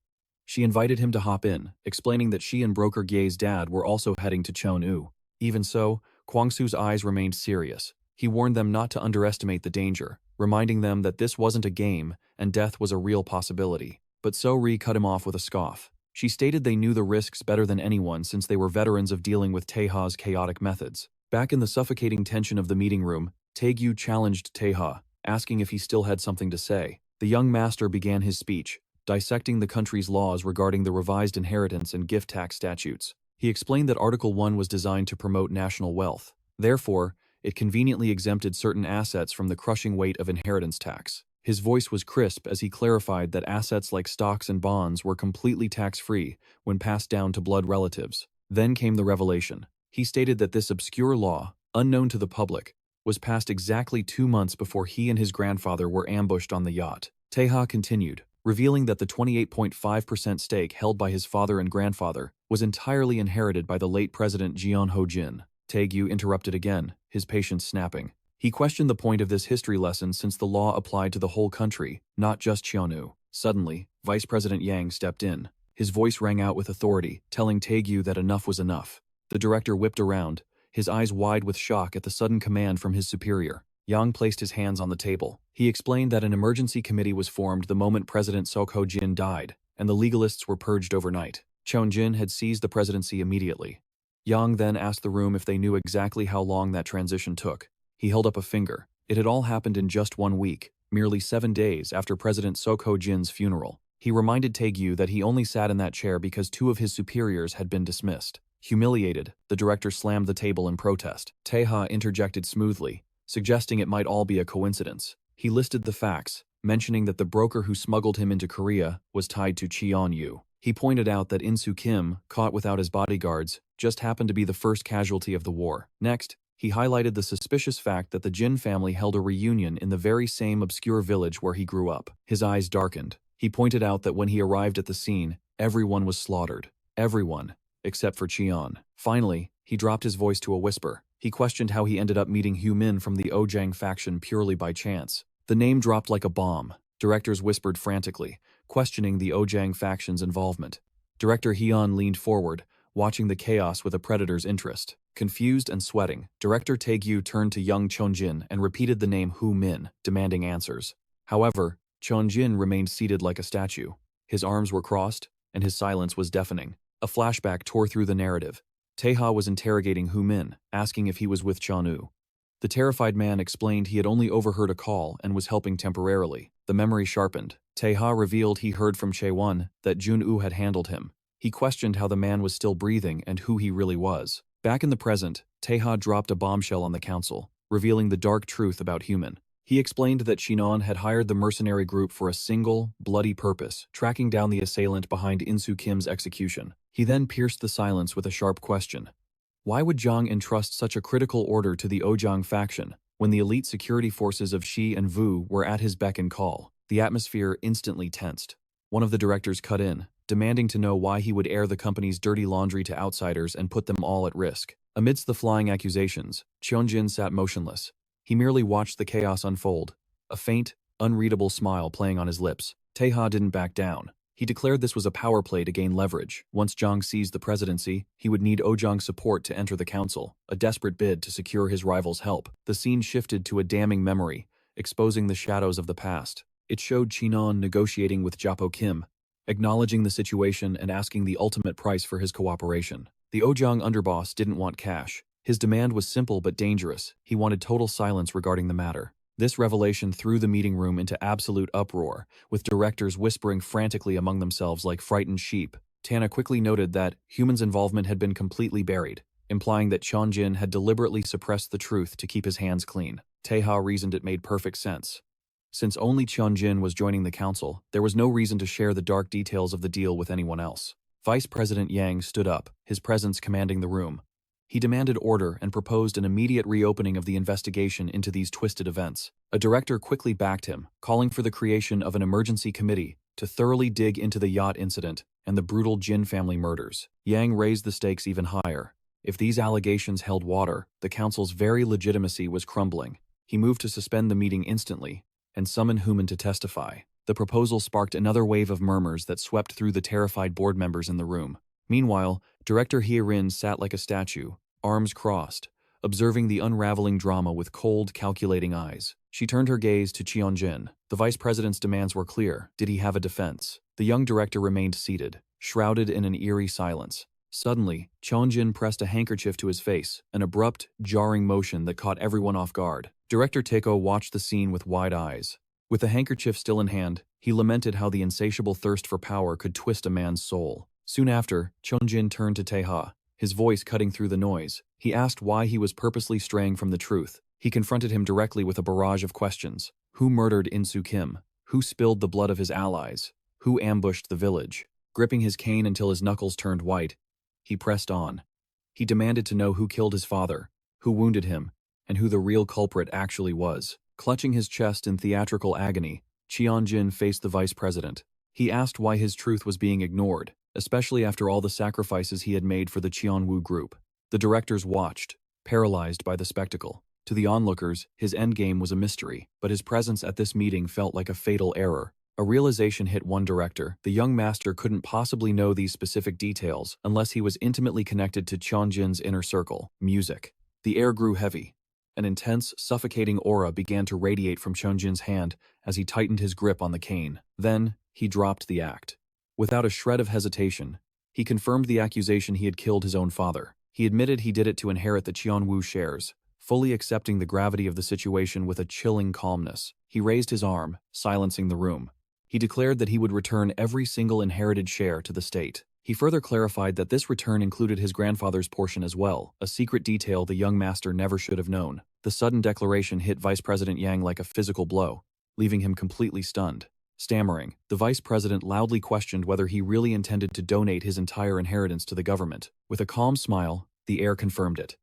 She invited him to hop in, explaining that she and Broker Gye's dad were also heading to Cheon-u. Even so, Kwang-soo's eyes remained serious. He warned them not to underestimate the danger, reminding them that this wasn't a game and death was a real possibility. But Seori cut him off with a scoff. She stated they knew the risks better than anyone since they were veterans of dealing with Tae-ha's chaotic methods. Back in the suffocating tension of the meeting room, Tae-gyu challenged Tae-ha, asking if he still had something to say. The young master began his speech, dissecting the country's laws regarding the revised inheritance and gift tax statutes. He explained that Article 1 was designed to promote national wealth. Therefore, it conveniently exempted certain assets from the crushing weight of inheritance tax. His voice was crisp as he clarified that assets like stocks and bonds were completely tax-free when passed down to blood relatives. Then came the revelation. He stated that this obscure law, unknown to the public, was passed exactly 2 months before he and his grandfather were ambushed on the yacht. Tae-ha continued, revealing that the 28.5% stake held by his father and grandfather was entirely inherited by the late President Jeon Ho-jin. Tae-ha interrupted again, his patience snapping. He questioned the point of this history lesson since the law applied to the whole country, not just Cheon-u. Suddenly, Vice President Yang stepped in. His voice rang out with authority, telling Tae-ha that enough was enough. The director whipped around, his eyes wide with shock at the sudden command from his superior. Yang placed his hands on the table. He explained that an emergency committee was formed the moment President Sok Ho-jin died, and the legalists were purged overnight. Cheon-jin had seized the presidency immediately. Yang then asked the room if they knew exactly how long that transition took. He held up a finger. It had all happened in just 1 week, merely 7 days after President Sok Ho-jin's funeral. He reminded Tae-ha that he only sat in that chair because 2 of his superiors had been dismissed. Humiliated, the director slammed the table in protest. Tae-ha interjected smoothly, suggesting it might all be a coincidence. He listed the facts, mentioning that the broker who smuggled him into Korea was tied to Cheon-u. He pointed out that In-soo Kim, caught without his bodyguards, just happened to be the first casualty of the war. Next, he highlighted the suspicious fact that the Jin family held a reunion in the very same obscure village where he grew up. His eyes darkened. He pointed out that when he arrived at the scene, everyone was slaughtered. Everyone, except for Cheon. Finally, he dropped his voice to a whisper. He questioned how he ended up meeting Hu Min from the Ojang faction purely by chance. The name dropped like a bomb. Directors whispered frantically, questioning the Ojang faction's involvement. Director Hyun leaned forward, watching the chaos with a predator's interest. Confused and sweating, Director Tae-ha turned to young Cheon-jin and repeated the name Hu Min, demanding answers. However, Cheon-jin remained seated like a statue. His arms were crossed, and his silence was deafening. A flashback tore through the narrative. Tae-ha was interrogating Hu Min, asking if he was with Cheon-u. The terrified man explained he had only overheard a call and was helping temporarily. The memory sharpened. Tae-ha revealed he heard from Chae-won that Jun-woo had handled him. He questioned how the man was still breathing and who he really was. Back in the present, Tae-ha dropped a bombshell on the council, revealing the dark truth about Hu Min. He explained that Shinon had hired the mercenary group for a single, bloody purpose, tracking down the assailant behind In-soo Kim's execution. He then pierced the silence with a sharp question. Why would Jang entrust such a critical order to the Ojang faction, when the elite security forces of Shi and Vu were at his beck and call? The atmosphere instantly tensed. One of the directors cut in, demanding to know why he would air the company's dirty laundry to outsiders and put them all at risk. Amidst the flying accusations, Cheon-jin sat motionless. He merely watched the chaos unfold, a faint, unreadable smile playing on his lips. Tae-ha didn't back down. He declared this was a power play to gain leverage. Once Jang seized the presidency, he would need Ojang's support to enter the council, a desperate bid to secure his rival's help. The scene shifted to a damning memory, exposing the shadows of the past. It showed Chinon negotiating with Japo Kim, acknowledging the situation and asking the ultimate price for his cooperation. The Ojang underboss didn't want cash. His demand was simple but dangerous. He wanted total silence regarding the matter. This revelation threw the meeting room into absolute uproar, with directors whispering frantically among themselves like frightened sheep. Tae-ha quickly noted that Hu Min's involvement had been completely buried, implying that Cheon-jin had deliberately suppressed the truth to keep his hands clean. Tae-ha reasoned it made perfect sense. Since only Cheon-jin was joining the council, there was no reason to share the dark details of the deal with anyone else. Vice President Yang stood up, his presence commanding the room. He demanded order and proposed an immediate reopening of the investigation into these twisted events. A director quickly backed him, calling for the creation of an emergency committee to thoroughly dig into the yacht incident and the brutal Jin family murders. Yang raised the stakes even higher. If these allegations held water, the council's very legitimacy was crumbling. He moved to suspend the meeting instantly and summon Hu Min to testify. The proposal sparked another wave of murmurs that swept through the terrified board members in the room. Meanwhile, Director Hye-rin sat like a statue, arms crossed, observing the unraveling drama with cold, calculating eyes. She turned her gaze to Cheon-jin. The vice president's demands were clear. Did he have a defense? The young director remained seated, shrouded in an eerie silence. Suddenly, Cheon-jin pressed a handkerchief to his face, an abrupt, jarring motion that caught everyone off guard. Director Tae-ha watched the scene with wide eyes. With the handkerchief still in hand, he lamented how the insatiable thirst for power could twist a man's soul. Soon after, Cheon-jin turned to Tae-ha, his voice cutting through the noise. He asked why he was purposely straying from the truth. He confronted him directly with a barrage of questions. Who murdered In-soo Kim? Who spilled the blood of his allies? Who ambushed the village? Gripping his cane until his knuckles turned white, he pressed on. He demanded to know who killed his father, who wounded him, and who the real culprit actually was. Clutching his chest in theatrical agony, Cheon-jin faced the vice president. He asked why his truth was being ignored, especially after all the sacrifices he had made for the Cheon-u Group. The directors watched, paralyzed by the spectacle. To the onlookers, his endgame was a mystery, but his presence at this meeting felt like a fatal error. A realization hit one director: the young master couldn't possibly know these specific details unless he was intimately connected to Cheonjin's inner circle, music. The air grew heavy. An intense, suffocating aura began to radiate from Cheonjin's hand as he tightened his grip on the cane. Then, he dropped the act. Without a shred of hesitation, he confirmed the accusation he had killed his own father. He admitted he did it to inherit the Cheon-u shares, fully accepting the gravity of the situation with a chilling calmness. He raised his arm, silencing the room. He declared that he would return every single inherited share to the state. He further clarified that this return included his grandfather's portion as well, a secret detail the young master never should have known. The sudden declaration hit Vice President Yang like a physical blow, leaving him completely stunned. Stammering, the vice president loudly questioned whether he really intended to donate his entire inheritance to the government. With a calm smile, the heir confirmed it.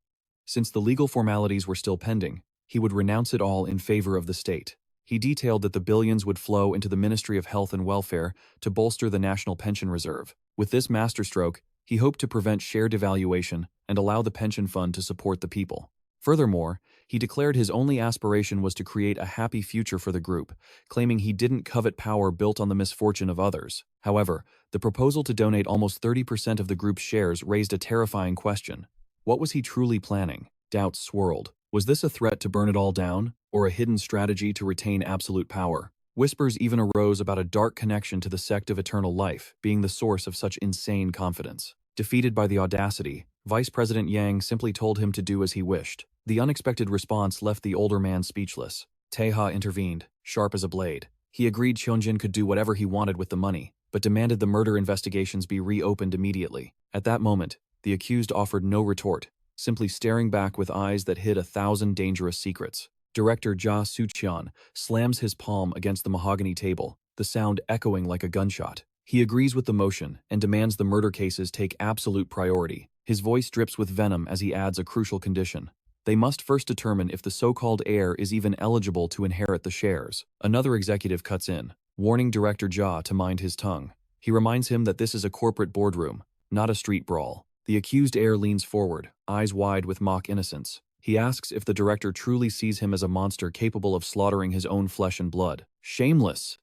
Since the legal formalities were still pending, he would renounce it all in favor of the state. He detailed that the billions would flow into the Ministry of Health and Welfare to bolster the National Pension Reserve. With this masterstroke, he hoped to prevent share devaluation and allow the pension fund to support the people. Furthermore, he declared his only aspiration was to create a happy future for the group, claiming he didn't covet power built on the misfortune of others. However, the proposal to donate almost 30% of the group's shares raised a terrifying question. What was he truly planning? Doubts swirled. Was this a threat to burn it all down, or a hidden strategy to retain absolute power? Whispers even arose about a dark connection to the sect of eternal life being the source of such insane confidence. Defeated by the audacity, Vice President Yang simply told him to do as he wished. The unexpected response left the older man speechless. Tae-ha intervened, sharp as a blade. He agreed Cheonjin could do whatever he wanted with the money, but demanded the murder investigations be reopened immediately. At that moment, the accused offered no retort, simply staring back with eyes that hid 1,000 dangerous secrets. Director Ja Soo-cheon slams his palm against the mahogany table, the sound echoing like a gunshot. He agrees with the motion and demands the murder cases take absolute priority. His voice drips with venom as he adds a crucial condition. They must first determine if the so-called heir is even eligible to inherit the shares. Another executive cuts in, warning Director Ja to mind his tongue. He reminds him that this is a corporate boardroom, not a street brawl. The accused heir leans forward, eyes wide with mock innocence. He asks if the director truly sees him as a monster capable of slaughtering his own flesh and blood. Shameless!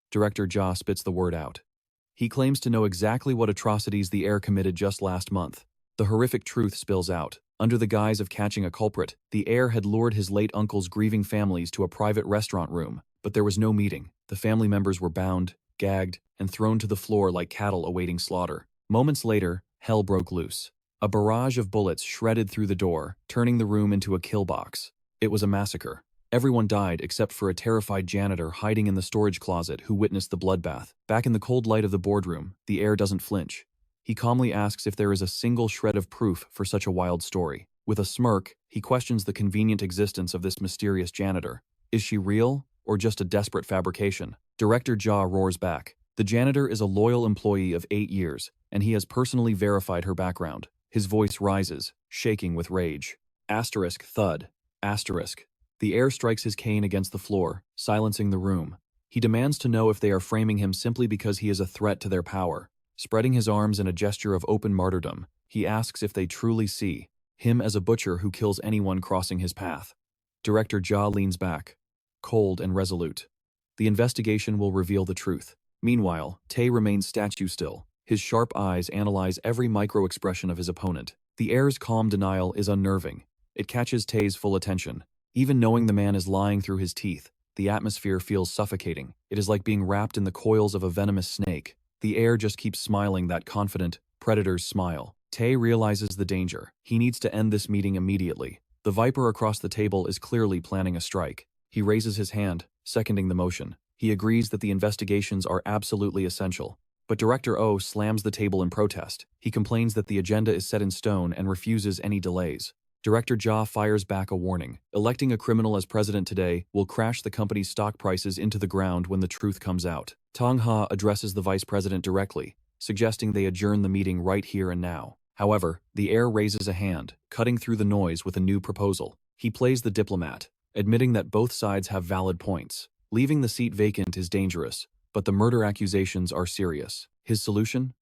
Director Ja spits the word out. He claims to know exactly what atrocities the heir committed just last month. The horrific truth spills out. Under the guise of catching a culprit, the heir had lured his late uncle's grieving families to a private restaurant room, but there was no meeting. The family members were bound, gagged, and thrown to the floor like cattle awaiting slaughter. Moments later, hell broke loose. A barrage of bullets shredded through the door, turning the room into a kill box. It was a massacre. Everyone died except for a terrified janitor hiding in the storage closet who witnessed the bloodbath. Back in the cold light of the boardroom, the heir doesn't flinch. He calmly asks if there is a single shred of proof for such a wild story. With a smirk, he questions the convenient existence of this mysterious janitor. Is she real, or just a desperate fabrication? Director Ja roars back. The janitor is a loyal employee of 8 years, and he has personally verified her background. His voice rises, shaking with rage. Asterisk thud. Asterisk. The heir strikes his cane against the floor, silencing the room. He demands to know if they are framing him simply because he is a threat to their power. Spreading his arms in a gesture of open martyrdom, he asks if they truly see him as a butcher who kills anyone crossing his path. Director Ja leans back, cold and resolute. The investigation will reveal the truth. Meanwhile, Tae remains statue still. His sharp eyes analyze every micro-expression of his opponent. The heir's calm denial is unnerving. It catches Tae's full attention. Even knowing the man is lying through his teeth, the atmosphere feels suffocating. It is like being wrapped in the coils of a venomous snake. The heir just keeps smiling that confident, predator's smile. Tae realizes the danger. He needs to end this meeting immediately. The viper across the table is clearly planning a strike. He raises his hand, seconding the motion. He agrees that the investigations are absolutely essential. But Director Oh slams the table in protest. He complains that the agenda is set in stone and refuses any delays. Director Ja fires back a warning. Electing a criminal as president today will crash the company's stock prices into the ground when the truth comes out. Tae-ha addresses the vice president directly, suggesting they adjourn the meeting right here and now. However, the heir raises a hand, cutting through the noise with a new proposal. He plays the diplomat, admitting that both sides have valid points. Leaving the seat vacant is dangerous, but the murder accusations are serious. His solution?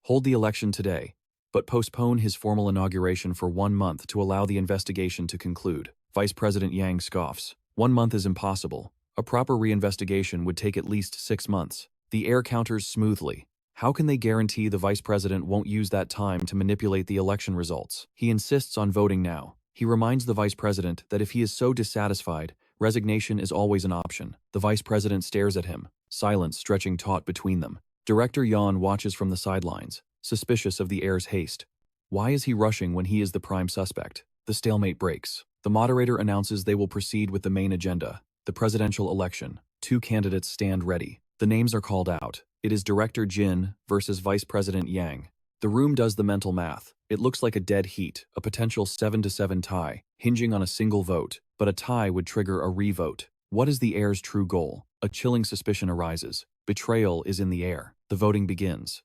Hold the election today, but postpone his formal inauguration for 1 month to allow the investigation to conclude. Vice President Yang scoffs. 1 month is impossible. A proper reinvestigation would take at least 6 months. The heir counters smoothly. How can they guarantee the vice president won't use that time to manipulate the election results? He insists on voting now. He reminds the vice president that if he is so dissatisfied, resignation is always an option. The vice president stares at him, silence stretching taut between them. Director Yan watches from the sidelines, suspicious of the heir's haste. Why is he rushing when he is the prime suspect? The stalemate breaks. The moderator announces they will proceed with the main agenda, the presidential election. 2 candidates stand ready. The names are called out. It is Director Jin versus Vice President Yang. The room does the mental math. It looks like a dead heat, a potential 7-7 tie, hinging on a single vote, but a tie would trigger a re-vote. What is the heir's true goal? A chilling suspicion arises. Betrayal is in the air. The voting begins.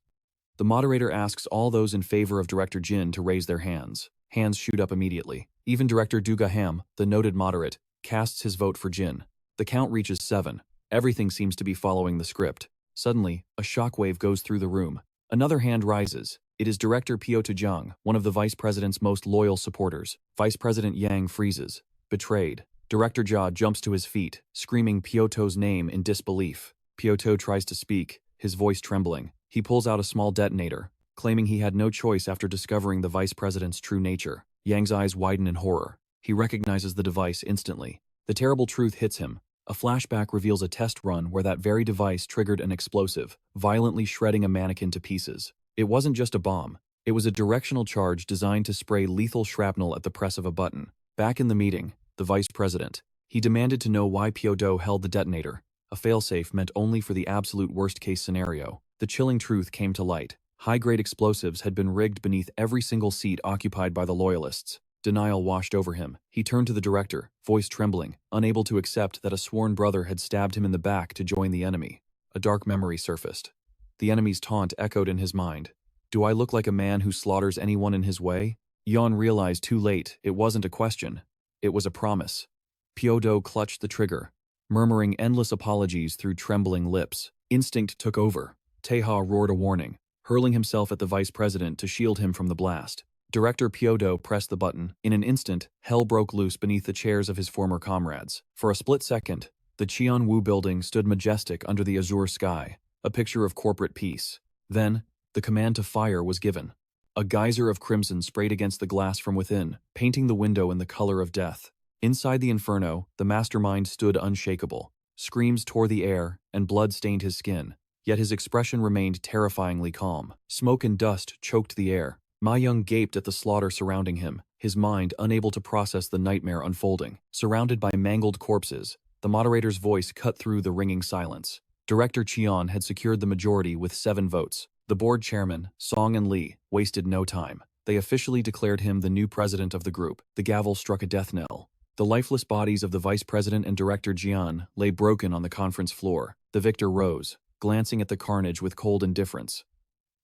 The moderator asks all those in favor of Director Jin to raise their hands. Hands shoot up immediately. Even Director Dugaham, the noted moderate, casts his vote for Jin. The count reaches 7. Everything seems to be following the script. Suddenly, a shockwave goes through the room. Another hand rises. It is Director Pyo Tae-jung, one of the vice president's most loyal supporters. Vice President Yang freezes. Betrayed. Director Ja jumps to his feet, screaming Pyoto's name in disbelief. Pyoto tries to speak, his voice trembling. He pulls out a small detonator, claiming he had no choice after discovering the vice president's true nature. Yang's eyes widen in horror. He recognizes the device instantly. The terrible truth hits him. A flashback reveals a test run where that very device triggered an explosive, violently shredding a mannequin to pieces. It wasn't just a bomb. It was a directional charge designed to spray lethal shrapnel at the press of a button. Back in the meeting, the vice president. He demanded to know why Pyo-do held the detonator. A failsafe meant only for the absolute worst-case scenario. The chilling truth came to light. High-grade explosives had been rigged beneath every single seat occupied by the loyalists. Denial washed over him. He turned to the director, voice trembling, unable to accept that a sworn brother had stabbed him in the back to join the enemy. A dark memory surfaced. The enemy's taunt echoed in his mind. Do I look like a man who slaughters anyone in his way? Yeon realized too late it wasn't a question. It was a promise. Pyo-do clutched the trigger, murmuring endless apologies through trembling lips. Instinct took over. Tae-ha roared a warning, hurling himself at the vice president to shield him from the blast. Director Pyo-do pressed the button. In an instant, hell broke loose beneath the chairs of his former comrades. For a split second, the Cheon-u building stood majestic under the azure sky, a picture of corporate peace. Then, the command to fire was given. A geyser of crimson sprayed against the glass from within, painting the window in the color of death. Inside the inferno, the mastermind stood unshakable. Screams tore the air, and blood stained his skin. Yet his expression remained terrifyingly calm. Smoke and dust choked the air. Ma Young gaped at the slaughter surrounding him, his mind unable to process the nightmare unfolding. Surrounded by mangled corpses, the moderator's voice cut through the ringing silence. Director Cheon had secured the majority with 7 votes. The board chairman, Song and Lee, wasted no time. They officially declared him the new president of the group. The gavel struck a death knell. The lifeless bodies of the vice president and director Jian lay broken on the conference floor. The victor rose, glancing at the carnage with cold indifference.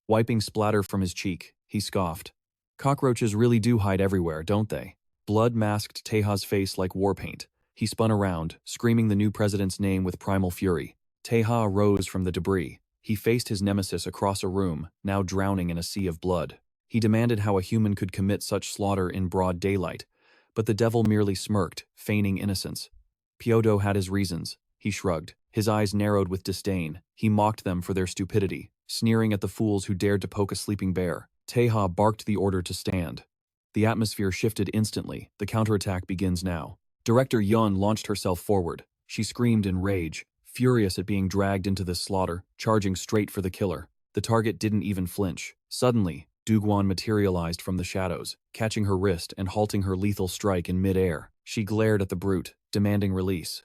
Wiping splatter from his cheek, he scoffed. Cockroaches really do hide everywhere, don't they? Blood masked Tae-ha's face like war paint. He spun around, screaming the new president's name with primal fury. Tae-ha rose from the debris. He faced his nemesis across a room, now drowning in a sea of blood. He demanded how a human could commit such slaughter in broad daylight, but the devil merely smirked, feigning innocence. Pyo-do had his reasons. He shrugged. His eyes narrowed with disdain. He mocked them for their stupidity, sneering at the fools who dared to poke a sleeping bear. Tae-ha barked the order to stand. The atmosphere shifted instantly. The counterattack begins now. Director Yeon launched herself forward. She screamed in rage, furious at being dragged into this slaughter, charging straight for the killer. The target didn't even flinch. Suddenly, Dugwon materialized from the shadows, catching her wrist and halting her lethal strike in mid-air. She glared at the brute, demanding release.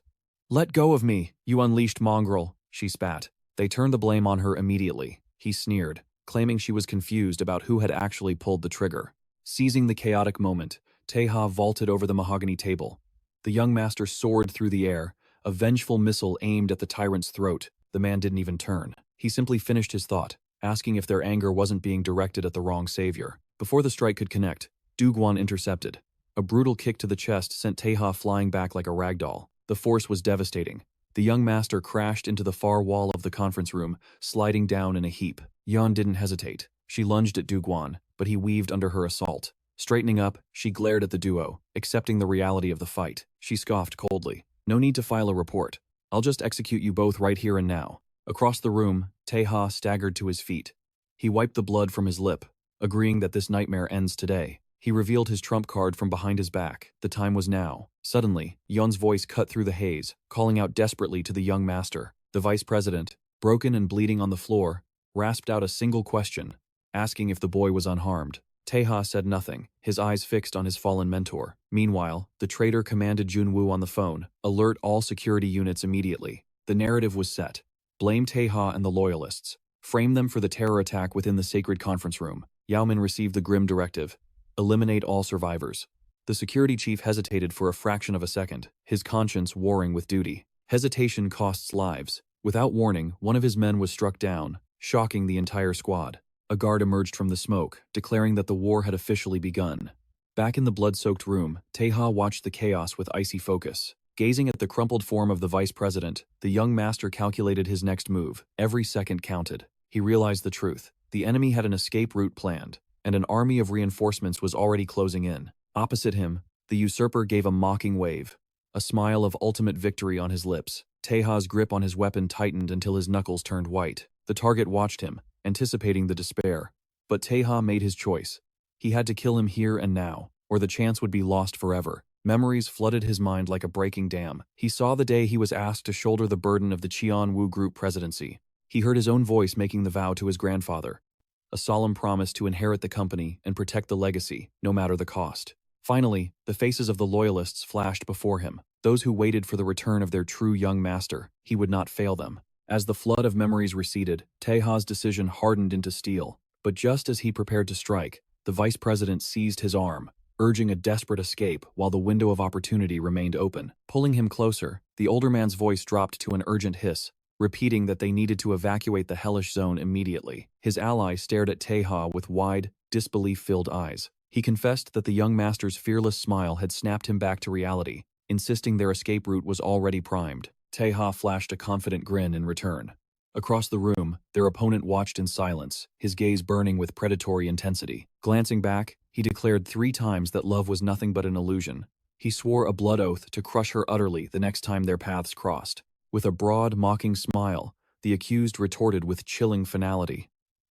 "Let go of me, you unleashed mongrel," she spat. They turned the blame on her immediately. He sneered, claiming she was confused about who had actually pulled the trigger. Seizing the chaotic moment, Tae-ha vaulted over the mahogany table. The young master soared through the air, a vengeful missile aimed at the tyrant's throat. The man didn't even turn. He simply finished his thought, asking if their anger wasn't being directed at the wrong savior. Before the strike could connect, Dugwon intercepted. A brutal kick to the chest sent Tae-ha flying back like a ragdoll. The force was devastating. The young master crashed into the far wall of the conference room, sliding down in a heap. Yeon didn't hesitate. She lunged at Duguan, but he weaved under her assault. Straightening up, she glared at the duo, accepting the reality of the fight. She scoffed coldly. No need to file a report. I'll just execute you both right here and now. Across the room, Tae-ha staggered to his feet. He wiped the blood from his lip, agreeing that this nightmare ends today. He revealed his trump card from behind his back. The time was now. Suddenly, Yeon's voice cut through the haze, calling out desperately to the young master. The vice president, broken and bleeding on the floor, rasped out a single question, asking if the boy was unharmed. Tae-ha said nothing, his eyes fixed on his fallen mentor. Meanwhile, the traitor commanded Junwoo on the phone, alert all security units immediately. The narrative was set. Blame Tae-ha and the loyalists. Frame them for the terror attack within the sacred conference room. Yaomin received the grim directive. Eliminate all survivors. The security chief hesitated for a fraction of a second, his conscience warring with duty. Hesitation costs lives. Without warning, one of his men was struck down, shocking the entire squad. A guard emerged from the smoke, declaring that the war had officially begun. Back in the blood-soaked room, Tae-ha watched the chaos with icy focus. Gazing at the crumpled form of the vice president, the young master calculated his next move. Every second counted. He realized the truth. The enemy had an escape route planned, and an army of reinforcements was already closing in. Opposite him, the usurper gave a mocking wave, a smile of ultimate victory on his lips. Tae-ha's grip on his weapon tightened until his knuckles turned white. The target watched him, anticipating the despair. But Tae-ha made his choice. He had to kill him here and now, or the chance would be lost forever. Memories flooded his mind like a breaking dam. He saw the day he was asked to shoulder the burden of the Cheon-u Group presidency. He heard his own voice making the vow to his grandfather, a solemn promise to inherit the company and protect the legacy, no matter the cost. Finally, the faces of the loyalists flashed before him, those who waited for the return of their true young master. He would not fail them. As the flood of memories receded, Tae-ha's decision hardened into steel. But just as he prepared to strike, the vice president seized his arm, urging a desperate escape while the window of opportunity remained open. Pulling him closer, the older man's voice dropped to an urgent hiss, repeating that they needed to evacuate the hellish zone immediately. His ally stared at Tae-ha with wide, disbelief-filled eyes. He confessed that the young master's fearless smile had snapped him back to reality, insisting their escape route was already primed. Tae-ha flashed a confident grin in return. Across the room, their opponent watched in silence, his gaze burning with predatory intensity. Glancing back, he declared 3 times that love was nothing but an illusion. He swore a blood oath to crush her utterly the next time their paths crossed. With a broad, mocking smile, the accused retorted with chilling finality.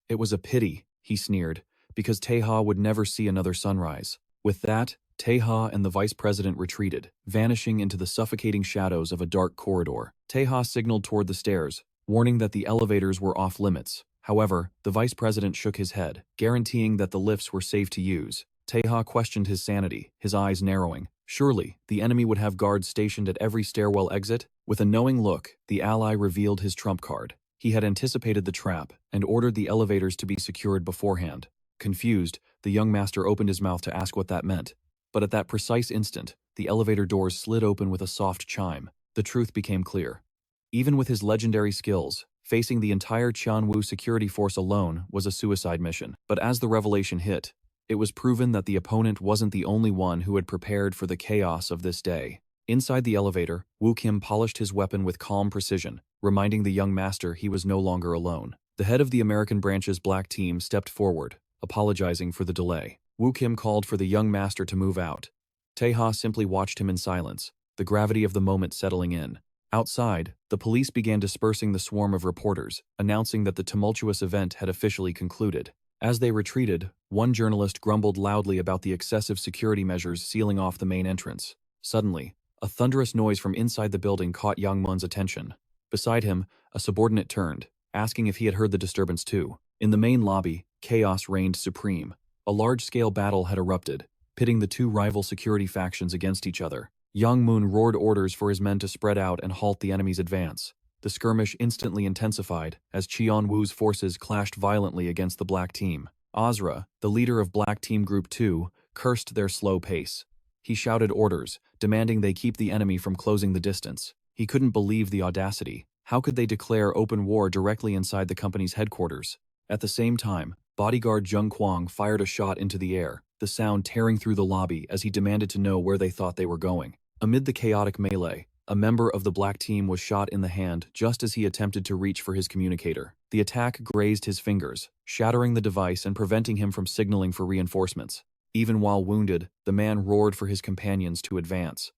It was a pity, he sneered, because Tae-ha would never see another sunrise. With that, Tae-ha and the vice president retreated, vanishing into the suffocating shadows of a dark corridor. Tae-ha signaled toward the stairs, warning that the elevators were off limits. However, the vice president shook his head, guaranteeing that the lifts were safe to use. Tae-ha questioned his sanity, his eyes narrowing. Surely, the enemy would have guards stationed at every stairwell exit? With a knowing look, the ally revealed his trump card. He had anticipated the trap and ordered the elevators to be secured beforehand. Confused, the young master opened his mouth to ask what that meant. But at that precise instant, the elevator doors slid open with a soft chime. The truth became clear. Even with his legendary skills, facing the entire Cheon-u security force alone was a suicide mission. But as the revelation hit, it was proven that the opponent wasn't the only one who had prepared for the chaos of this day. Inside the elevator, Woo Kim polished his weapon with calm precision, reminding the young master he was no longer alone. The head of the American branch's black team stepped forward, apologizing for the delay. Woo Kim called for the young master to move out. Tae-ha simply watched him in silence, the gravity of the moment settling in. Outside, the police began dispersing the swarm of reporters, announcing that the tumultuous event had officially concluded. As they retreated, one journalist grumbled loudly about the excessive security measures sealing off the main entrance. Suddenly, a thunderous noise from inside the building caught Yang Mun's attention. Beside him, a subordinate turned, asking if he had heard the disturbance too. In the main lobby, chaos reigned supreme. A large-scale battle had erupted, pitting the 2 rival security factions against each other. Yang Mun roared orders for his men to spread out and halt the enemy's advance. The skirmish instantly intensified as Cheon-u's forces clashed violently against the Black Team. Azra, the leader of Black Team Group 2, cursed their slow pace. He shouted orders, demanding they keep the enemy from closing the distance. He couldn't believe the audacity. How could they declare open war directly inside the company's headquarters? At the same time, bodyguard Jung Kwang fired a shot into the air, the sound tearing through the lobby as he demanded to know where they thought they were going. Amid the chaotic melee, a member of the Black Team was shot in the hand just as he attempted to reach for his communicator. The attack grazed his fingers, shattering the device and preventing him from signaling for reinforcements. Even while wounded, the man roared for his companions to advance.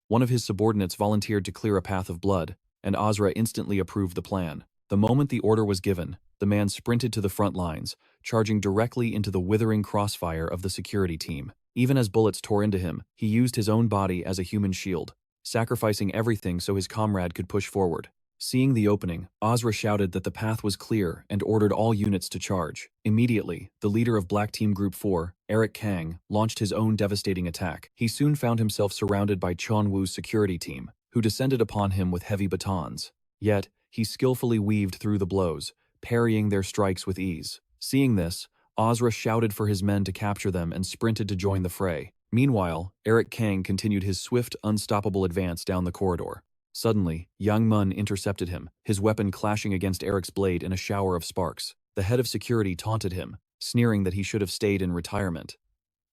One of his subordinates volunteered to clear a path of blood, and Azra instantly approved the plan. The moment the order was given, the man sprinted to the front lines, charging directly into the withering crossfire of the security team. Even as bullets tore into him, he used his own body as a human shield, sacrificing everything so his comrade could push forward. Seeing the opening, Azra shouted that the path was clear and ordered all units to charge. Immediately, the leader of Black Team Group 4, Eric Kang, launched his own devastating attack. He soon found himself surrounded by Cheon-wu's security team, who descended upon him with heavy batons. Yet, he skillfully weaved through the blows, parrying their strikes with ease. Seeing this, Azra shouted for his men to capture them and sprinted to join the fray. Meanwhile, Eric Kang continued his swift, unstoppable advance down the corridor. Suddenly, Yang Mun intercepted him, his weapon clashing against Eric's blade in a shower of sparks. The head of security taunted him, sneering that he should have stayed in retirement.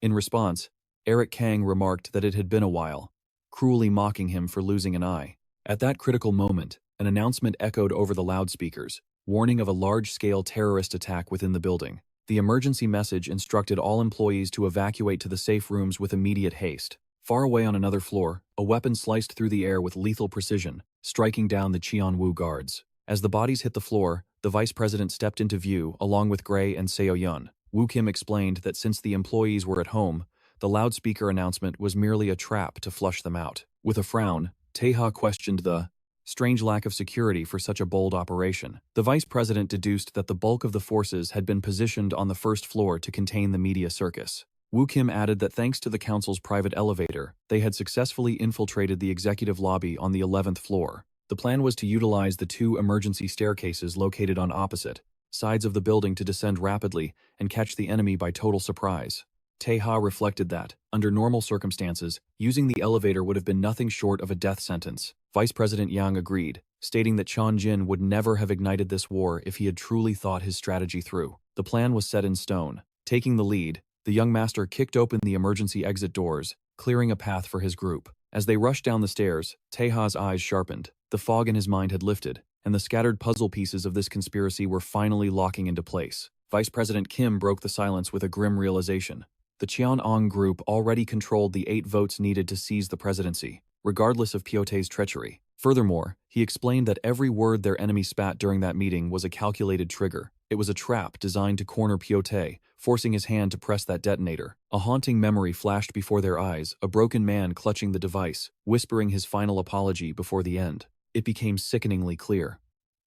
In response, Eric Kang remarked that it had been a while, cruelly mocking him for losing an eye. At that critical moment, an announcement echoed over the loudspeakers, warning of a large-scale terrorist attack within the building. The emergency message instructed all employees to evacuate to the safe rooms with immediate haste. Far away on another floor, a weapon sliced through the air with lethal precision, striking down the Cheon-u guards. As the bodies hit the floor, the vice president stepped into view along with Gray and Seo-yun. Woo Kim explained that since the employees were at home, the loudspeaker announcement was merely a trap to flush them out. With a frown, Tae-ha questioned the strange lack of security for such a bold operation. The vice president deduced that the bulk of the forces had been positioned on the first floor to contain the media circus. Woo Kim added that thanks to the council's private elevator, they had successfully infiltrated the executive lobby on the 11th floor. The plan was to utilize the two emergency staircases located on opposite sides of the building to descend rapidly and catch the enemy by total surprise. Tae-ha reflected that, under normal circumstances, using the elevator would have been nothing short of a death sentence. Vice President Yang agreed, stating that Cheon Jin would never have ignited this war if he had truly thought his strategy through. The plan was set in stone. Taking the lead, the young master kicked open the emergency exit doors, clearing a path for his group. As they rushed down the stairs, Tae-ha's eyes sharpened. The fog in his mind had lifted, and the scattered puzzle pieces of this conspiracy were finally locking into place. Vice President Kim broke the silence with a grim realization. The Cheon-u Group already controlled the 8 votes needed to seize the presidency, regardless of Pyote's treachery. Furthermore, he explained that every word their enemy spat during that meeting was a calculated trigger. It was a trap designed to corner Pyote, forcing his hand to press that detonator. A haunting memory flashed before their eyes, a broken man clutching the device, whispering his final apology before the end. It became sickeningly clear.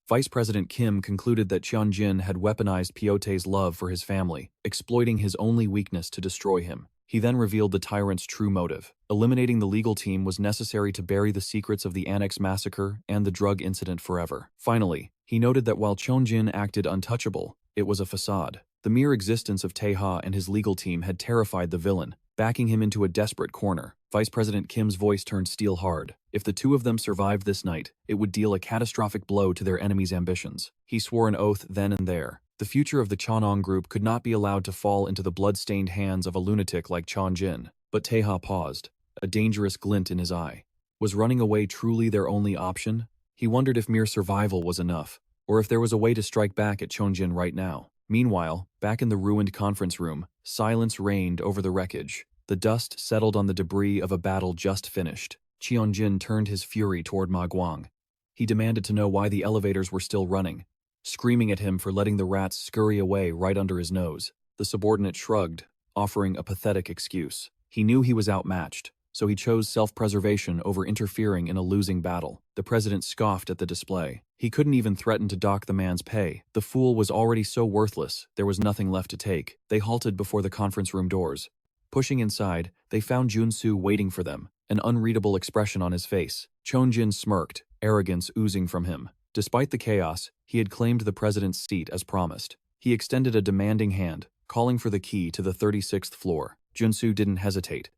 Vice President Kim concluded that Cheon Jin had weaponized Pyote's love for his family, exploiting his only weakness to destroy him. He then revealed the tyrant's true motive. Eliminating the legal team was necessary to bury the secrets of the Annex Massacre and the drug incident forever. Finally, he noted that while Cheon Jin acted untouchable, it was a facade. The mere existence of Tae-ha and his legal team had terrified the villain, backing him into a desperate corner. Vice President Kim's voice turned steel hard. If the two of them survived this night, it would deal a catastrophic blow to their enemy's ambitions. He swore an oath then and there. The future of the Cheon-u Group could not be allowed to fall into the blood-stained hands of a lunatic like Cheon Jin. But Tae-ha paused, a dangerous glint in his eye. Was running away truly their only option? He wondered if mere survival was enough, or if there was a way to strike back at Cheon Jin right now. Meanwhile, back in the ruined conference room, silence reigned over the wreckage. The dust settled on the debris of a battle just finished. Cheon Jin turned his fury toward Ma Guang. He demanded to know why the elevators were still running, screaming at him for letting the rats scurry away right under his nose. The subordinate shrugged, offering a pathetic excuse. He knew he was outmatched, so he chose self-preservation over interfering in a losing battle. The president scoffed at the display. He couldn't even threaten to dock the man's pay. The fool was already so worthless, there was nothing left to take. They halted before the conference room doors. Pushing inside, they found Junsu waiting for them, an unreadable expression on his face. Cheon Jin smirked, arrogance oozing from him. Despite the chaos, he had claimed the president's seat as promised. He extended a demanding hand, calling for the key to the 36th floor. Junsu didn't hesitate.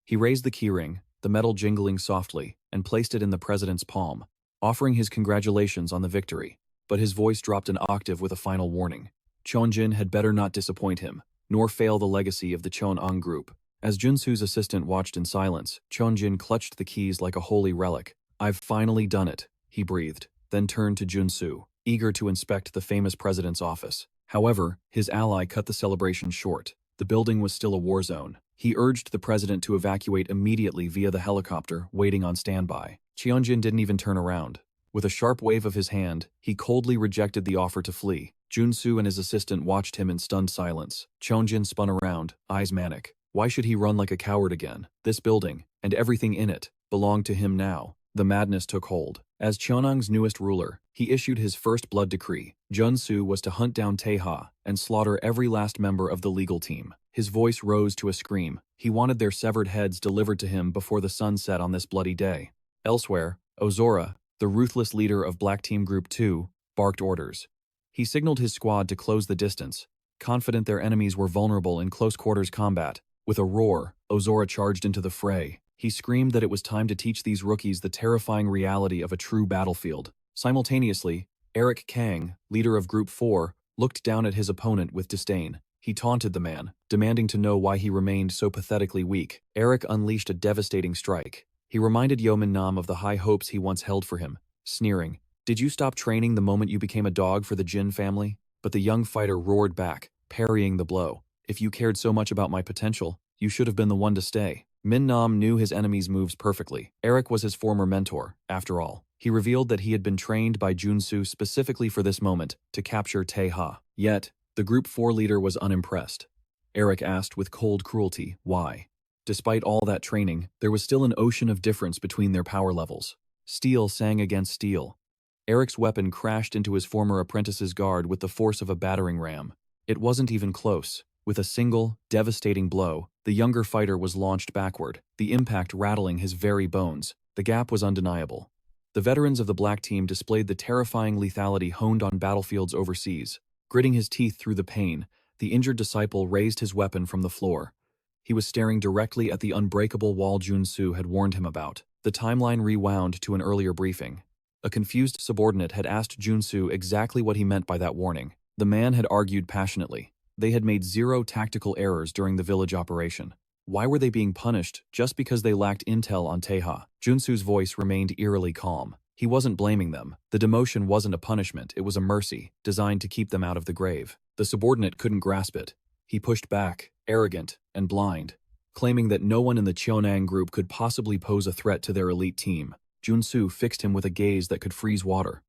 He raised the keyring, the metal jingling softly, and placed it in the president's palm, offering his congratulations on the victory. But his voice dropped an octave with a final warning. Cheon Jin had better not disappoint him, nor fail the legacy of the Cheon-u Group. As Junsu's assistant watched in silence, Cheon Jin clutched the keys like a holy relic. "I've finally done it," he breathed, then turned to Junsu. eager to inspect the famous president's office. However, his ally cut the celebration short. The building was still a war zone. He urged the president to evacuate immediately via the helicopter waiting on standby. Cheon-jin didn't even turn around. With a sharp wave of his hand, he coldly rejected the offer to flee. Jun-soo and his assistant watched him in stunned silence. Cheon-jin spun around, eyes manic. Why should he run like a coward again? This building, and everything in it, belonged to him now. The madness took hold. As Cheonang's newest ruler, he issued his first blood decree. Jun-soo was to hunt down Tae-ha and slaughter every last member of the legal team. His voice rose to a scream. He wanted their severed heads delivered to him before the sun set on this bloody day. Elsewhere, Ozora, the ruthless leader of Black Team Group 2, barked orders. He signaled his squad to close the distance, confident their enemies were vulnerable in close-quarters combat. With a roar, Ozora charged into the fray. He screamed that it was time to teach these rookies the terrifying reality of a true battlefield. Simultaneously, Eric Kang, leader of Group 4, looked down at his opponent with disdain. He taunted the man, demanding to know why he remained so pathetically weak. Eric unleashed a devastating strike. He reminded Yeoman Nam of the high hopes he once held for him, sneering, "Did you stop training the moment you became a dog for the Jin family?" But the young fighter roared back, parrying the blow. "If you cared so much about my potential, you should have been the one to stay." Min Nam knew his enemy's moves perfectly. Eric was his former mentor, after all. He revealed that he had been trained by Jun-soo specifically for this moment, to capture Tae-ha. Yet, the Group 4 leader was unimpressed. Eric asked with cold cruelty, why? Despite all that training, there was still an ocean of difference between their power levels. Steel sang against steel. Eric's weapon crashed into his former apprentice's guard with the force of a battering ram. It wasn't even close. With a single, devastating blow, the younger fighter was launched backward, the impact rattling his very bones. The gap was undeniable. The veterans of the Black Team displayed the terrifying lethality honed on battlefields overseas. Gritting his teeth through the pain, the injured disciple raised his weapon from the floor. He was staring directly at the unbreakable wall Jun-soo had warned him about. The timeline rewound to an earlier briefing. A confused subordinate had asked Jun-soo exactly what he meant by that warning. The man had argued passionately. They had made 0 tactical errors during the village operation. Why were they being punished just because they lacked intel on Tae-ha? Jun-soo's voice remained eerily calm. He wasn't blaming them. The demotion wasn't a punishment, it was a mercy, designed to keep them out of the grave. The subordinate couldn't grasp it. He pushed back, arrogant and blind, claiming that no one in the Cheon-u Group could possibly pose a threat to their elite team. Jun-soo fixed him with a gaze that could freeze water.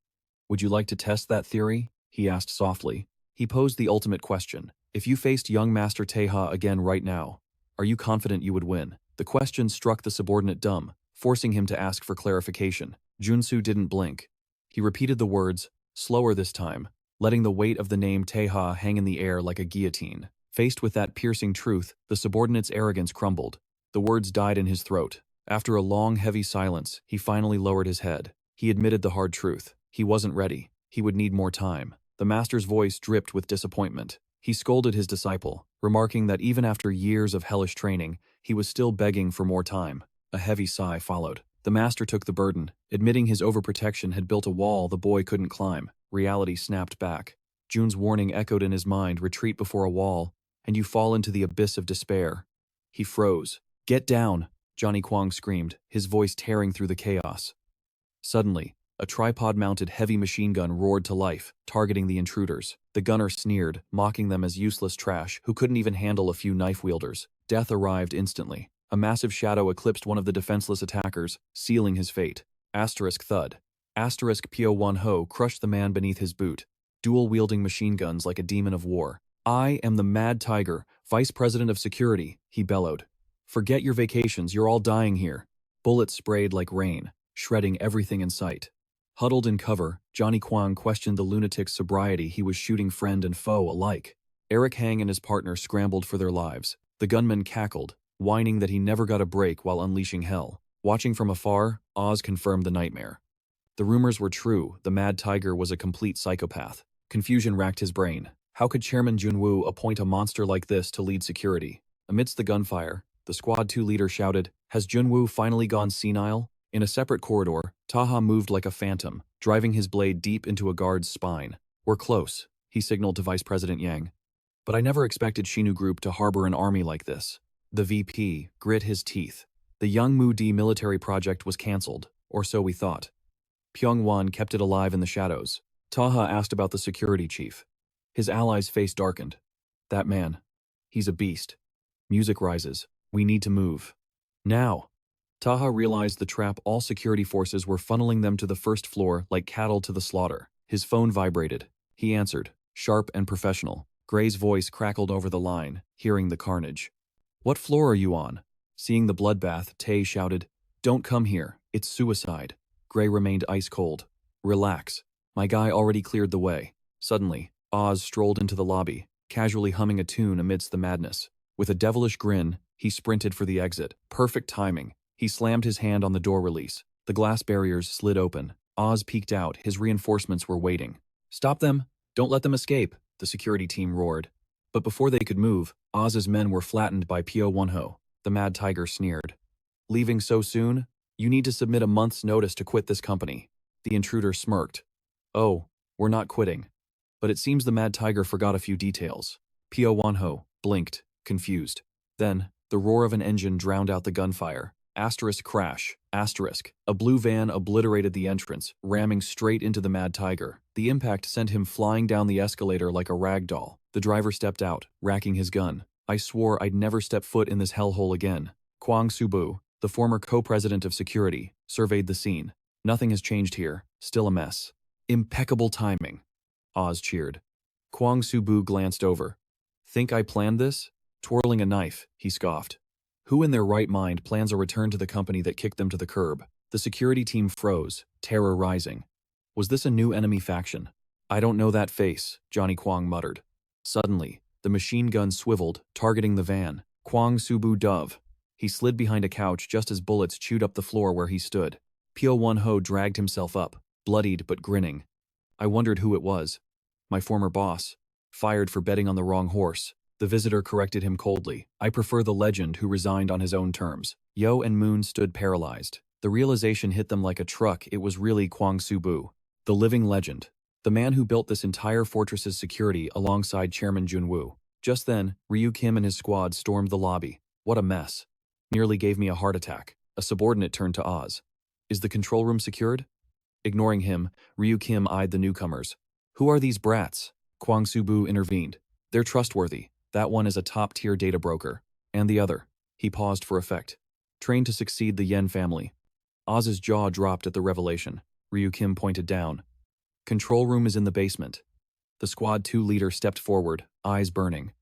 "Would you like to test that theory?" he asked softly. He posed the ultimate question. If you faced young Master Tae-ha again right now, are you confident you would win? The question struck the subordinate dumb, forcing him to ask for clarification. Jun-soo didn't blink. He repeated the words, slower this time, letting the weight of the name Tae-ha hang in the air like a guillotine. Faced with that piercing truth, the subordinate's arrogance crumbled. The words died in his throat. After a long, heavy silence, he finally lowered his head. He admitted the hard truth. He wasn't ready. He would need more time. The master's voice dripped with disappointment. He scolded his disciple, remarking that even after years of hellish training, he was still begging for more time. A heavy sigh followed. The master took the burden, admitting his overprotection had built a wall the boy couldn't climb. Reality snapped back. Jun's warning echoed in his mind, retreat before a wall, and you fall into the abyss of despair. He froze. "Get down!" Johnny Kwong screamed, his voice tearing through the chaos. Suddenly, a tripod-mounted heavy machine gun roared to life, targeting the intruders. The gunner sneered, mocking them as useless trash who couldn't even handle a few knife-wielders. Death arrived instantly. A massive shadow eclipsed one of the defenseless attackers, sealing his fate. Asterisk thud. Asterisk Po1-ho crushed the man beneath his boot, dual-wielding machine guns like a demon of war. "I am the Mad Tiger, Vice President of Security," he bellowed. "Forget your vacations, you're all dying here." Bullets sprayed like rain, shredding everything in sight. Huddled in cover, Johnny Kwong questioned the lunatic's sobriety. He was shooting friend and foe alike. Eric Hang and his partner scrambled for their lives. The gunman cackled, whining that he never got a break while unleashing hell. Watching from afar, Oz confirmed the nightmare. The rumors were true. The Mad Tiger was a complete psychopath. Confusion racked his brain. How could Chairman Junwoo appoint a monster like this to lead security? Amidst the gunfire, the Squad 2 leader shouted, "Has Junwoo finally gone senile?" In a separate corridor, Tae-ha moved like a phantom, driving his blade deep into a guard's spine. "We're close," he signaled to Vice President Yang. "But I never expected Cheon-u Group to harbor an army like this." The VP grit his teeth. The Young Mu-D military project was cancelled, or so we thought. Pyongwon kept it alive in the shadows. Tae-ha asked about the security chief. His ally's face darkened. That man. He's a beast. Music rises. We need to move. Now. Tae-ha realized the trap. All security forces were funneling them to the first floor like cattle to the slaughter. His phone vibrated. He answered, sharp and professional. Gray's voice crackled over the line, hearing the carnage. What floor are you on? Seeing the bloodbath, Tae shouted, Don't come here. It's suicide. Gray remained ice cold. Relax. My guy already cleared the way. Suddenly, Oz strolled into the lobby, casually humming a tune amidst the madness. With a devilish grin, he sprinted for the exit. Perfect timing. He slammed his hand on the door release. The glass barriers slid open. Oz peeked out. His reinforcements were waiting. Stop them! Don't let them escape! The security team roared. But before they could move, Oz's men were flattened by Pyo-won-ho. The Mad Tiger sneered. Leaving so soon? You need to submit a month's notice to quit this company. The intruder smirked. Oh, we're not quitting. But it seems the Mad Tiger forgot a few details. Pyo-won-ho blinked, confused. Then, the roar of an engine drowned out the gunfire. Asterisk crash. Asterisk. A blue van obliterated the entrance, ramming straight into the Mad Tiger. The impact sent him flying down the escalator like a rag doll. The driver stepped out, racking his gun. I swore I'd never step foot in this hellhole again. Kwang Soo-bu, the former co-president of security, surveyed the scene. Nothing has changed here. Still a mess. Impeccable timing. Oz cheered. Kwang Soo-bu glanced over. Think I planned this? Twirling a knife, he scoffed. Who in their right mind plans a return to the company that kicked them to the curb? The security team froze, terror rising. Was this a new enemy faction? I don't know that face, Johnny Kwang muttered. Suddenly, the machine gun swiveled, targeting the van. Kwang Soo-bu dove. He slid behind a couch just as bullets chewed up the floor where he stood. Pyo-won-ho dragged himself up, bloodied but grinning. I wondered who it was. My former boss. Fired for betting on the wrong horse. The visitor corrected him coldly. I prefer the legend who resigned on his own terms. Yo and Moon stood paralyzed. The realization hit them like a truck. It was really Kwang Soo-bu. The living legend. The man who built this entire fortress's security alongside Chairman Jun-woo. Just then, Ryu Kim and his squad stormed the lobby. What a mess. Nearly gave me a heart attack. A subordinate turned to Oz. Is the control room secured? Ignoring him, Ryu Kim eyed the newcomers. Who are these brats? Kwang Soo-bu intervened. They're trustworthy. That one is a top-tier data broker. And the other. He paused for effect. Trained to succeed the Yen family. Oz's jaw dropped at the revelation. Ryu Kim pointed down. Control room is in the basement. The Squad 2 leader stepped forward, eyes burning.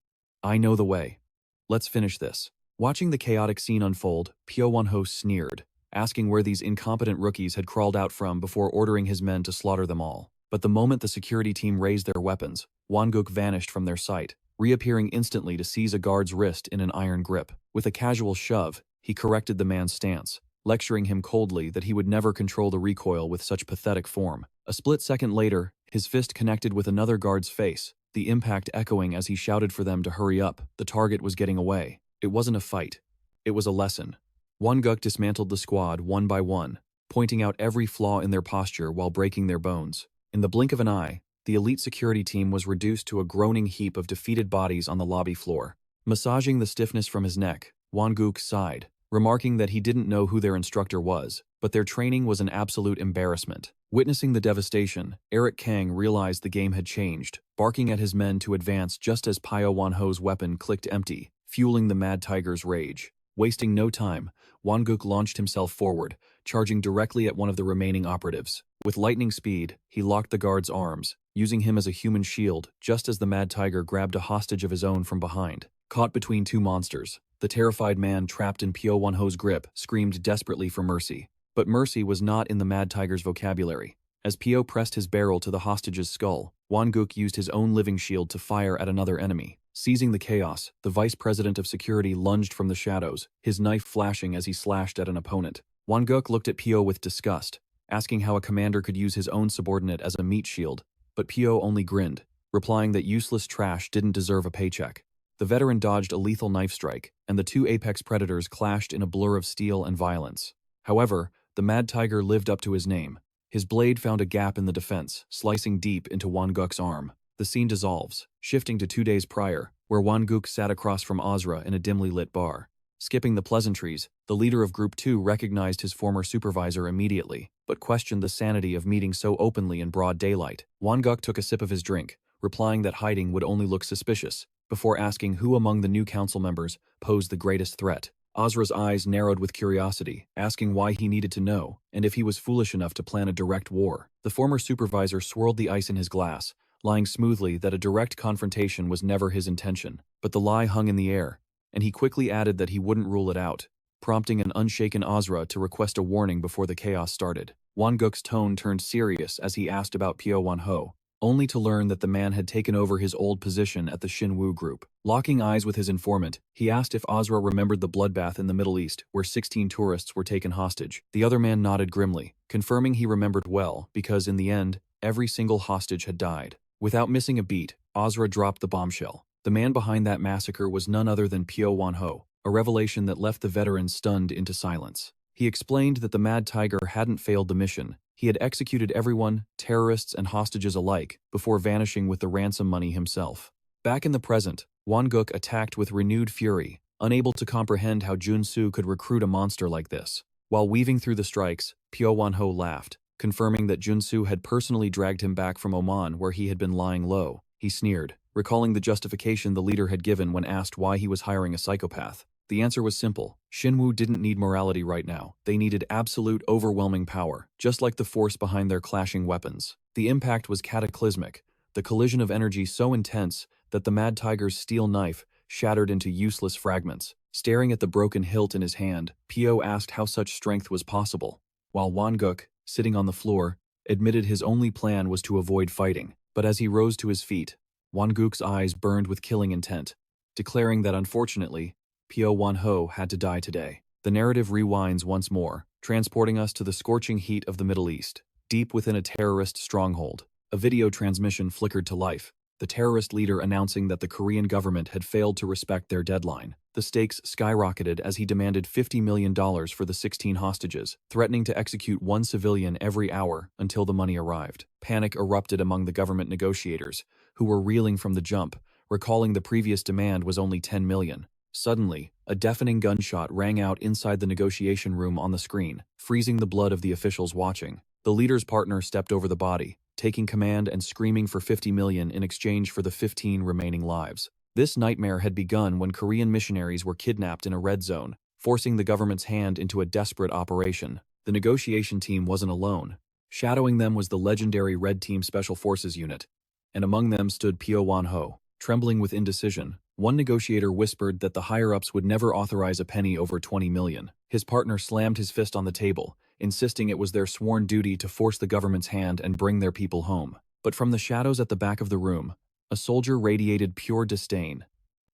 I know the way. Let's finish this. Watching the chaotic scene unfold, Pyo-won-ho sneered, asking where these incompetent rookies had crawled out from before ordering his men to slaughter them all. But the moment the security team raised their weapons, Won-guk vanished from their sight, reappearing instantly to seize a guard's wrist in an iron grip. With a casual shove, he corrected the man's stance, lecturing him coldly that he would never control the recoil with such pathetic form. A split second later, his fist connected with another guard's face, the impact echoing as he shouted for them to hurry up. The target was getting away. It wasn't a fight. It was a lesson. Won-guk dismantled the squad one by one, pointing out every flaw in their posture while breaking their bones. In the blink of an eye, the elite security team was reduced to a groaning heap of defeated bodies on the lobby floor. Massaging the stiffness from his neck, Won-guk sighed, remarking that he didn't know who their instructor was, but their training was an absolute embarrassment. Witnessing the devastation, Eric Kang realized the game had changed, barking at his men to advance just as Pyo-won-ho's weapon clicked empty, fueling the Mad Tiger's rage. Wasting no time, Won-guk launched himself forward, charging directly at one of the remaining operatives. With lightning speed, he locked the guard's arms, using him as a human shield just as the Mad Tiger grabbed a hostage of his own from behind. Caught between two monsters, the terrified man trapped in Pyo-won-ho's grip screamed desperately for mercy. But mercy was not in the Mad Tiger's vocabulary. As Pyo pressed his barrel to the hostage's skull, Won-guk used his own living shield to fire at another enemy. Seizing the chaos, the vice president of security lunged from the shadows, his knife flashing as he slashed at an opponent. Won-guk looked at Pyo with disgust, asking how a commander could use his own subordinate as a meat shield, but Pyo only grinned, replying that useless trash didn't deserve a paycheck. The veteran dodged a lethal knife strike, and the two apex predators clashed in a blur of steel and violence. However, the Mad Tiger lived up to his name. His blade found a gap in the defense, slicing deep into Won-guk's arm. The scene dissolves, shifting to 2 days prior, where Won-guk sat across from Ozra in a dimly lit bar. Skipping the pleasantries, the leader of Group 2 recognized his former supervisor immediately. but questioned the sanity of meeting so openly in broad daylight. Won-guk took a sip of his drink, replying that hiding would only look suspicious, before asking who among the new council members posed the greatest threat. Azra's eyes narrowed with curiosity, asking why he needed to know, and if he was foolish enough to plan a direct war. The former supervisor swirled the ice in his glass, lying smoothly that a direct confrontation was never his intention. But the lie hung in the air, and he quickly added that he wouldn't rule it out, prompting an unshaken Azra to request a warning before the chaos started. Won-guk's tone turned serious as he asked about Pyo Won-ho, only to learn that the man had taken over his old position at the Cheon-u Group. Locking eyes with his informant, he asked if Azra remembered the bloodbath in the Middle East, where 16 tourists were taken hostage. The other man nodded grimly, confirming he remembered well because, in the end, every single hostage had died. Without missing a beat, Azra dropped the bombshell. The man behind that massacre was none other than Pyo Won-ho, a revelation that left the veteran stunned into silence. He explained that the Mad Tiger hadn't failed the mission. He had executed everyone, terrorists and hostages alike, before vanishing with the ransom money himself. Back in the present, Won-guk attacked with renewed fury, unable to comprehend how Jun-soo could recruit a monster like this. While weaving through the strikes, Pyo Won-ho laughed, confirming that Jun-soo had personally dragged him back from Oman where he had been lying low. He sneered, recalling the justification the leader had given when asked why he was hiring a psychopath. The answer was simple. Shinwoo didn't need morality right now. They needed absolute, overwhelming power, just like the force behind their clashing weapons. The impact was cataclysmic, the collision of energy so intense that the Mad Tiger's steel knife shattered into useless fragments. Staring at the broken hilt in his hand, Pyo asked how such strength was possible, while Won-guk, sitting on the floor, admitted his only plan was to avoid fighting. But as he rose to his feet, Won-guk's eyes burned with killing intent, declaring that unfortunately, Pyo Won-ho had to die today. The narrative rewinds once more, transporting us to the scorching heat of the Middle East. Deep within a terrorist stronghold, a video transmission flickered to life, the terrorist leader announcing that the Korean government had failed to respect their deadline. The stakes skyrocketed as he demanded $50 million for the 16 hostages, threatening to execute one civilian every hour until the money arrived. Panic erupted among the government negotiators, who were reeling from the jump, recalling the previous demand was only $10 million. Suddenly, a deafening gunshot rang out inside the negotiation room on the screen, freezing the blood of the officials watching. The leader's partner stepped over the body, taking command and screaming for $50 million in exchange for the 15 remaining lives. This nightmare had begun when Korean missionaries were kidnapped in a red zone, forcing the government's hand into a desperate operation. The negotiation team wasn't alone. Shadowing them was the legendary Red Team Special Forces unit, and among them stood Pyo Won-ho. Trembling with indecision, one negotiator whispered that the higher-ups would never authorize a penny over $20 million. His partner slammed his fist on the table, insisting it was their sworn duty to force the government's hand and bring their people home. But from the shadows at the back of the room, a soldier radiated pure disdain,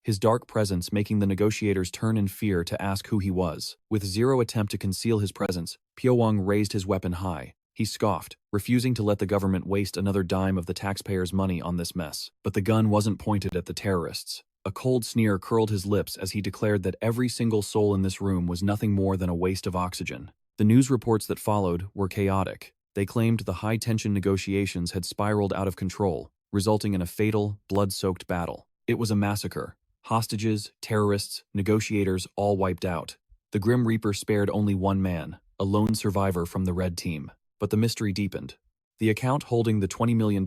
his dark presence making the negotiators turn in fear to ask who he was. With zero attempt to conceal his presence, Pyo-won raised his weapon high. He scoffed, refusing to let the government waste another dime of the taxpayers' money on this mess. But the gun wasn't pointed at the terrorists. A cold sneer curled his lips as he declared that every single soul in this room was nothing more than a waste of oxygen. The news reports that followed were chaotic. They claimed the high-tension negotiations had spiraled out of control, resulting in a fatal, blood-soaked battle. It was a massacre. Hostages, terrorists, negotiators all wiped out. The Grim Reaper spared only one man, a lone survivor from the Red Team. But the mystery deepened. The account holding the $20 million,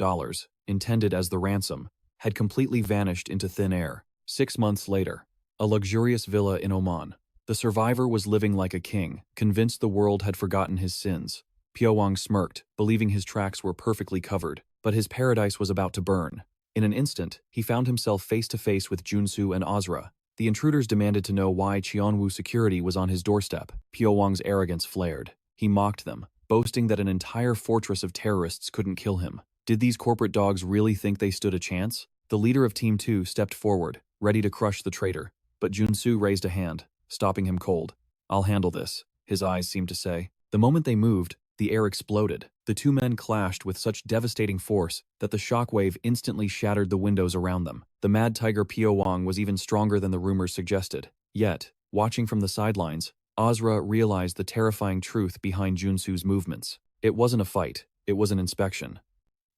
intended as the ransom, had completely vanished into thin air. 6 months later, a luxurious villa in Oman. The survivor was living like a king, convinced the world had forgotten his sins. Pyo-won smirked, believing his tracks were perfectly covered, but his paradise was about to burn. In an instant, he found himself face to face with Jun-soo and Azra. The intruders demanded to know why Cheon-woo security was on his doorstep. Pyo-won's arrogance flared. He mocked them, boasting that an entire fortress of terrorists couldn't kill him. Did these corporate dogs really think they stood a chance? The leader of Team 2 stepped forward, ready to crush the traitor, but Jun-soo raised a hand, stopping him cold. "I'll handle this," his eyes seemed to say. The moment they moved, the air exploded. The two men clashed with such devastating force that the shockwave instantly shattered the windows around them. The Mad Tiger Pyo-won was even stronger than the rumors suggested. Yet, watching from the sidelines, Azra realized the terrifying truth behind Jun-soo's movements. It wasn't a fight, it was an inspection.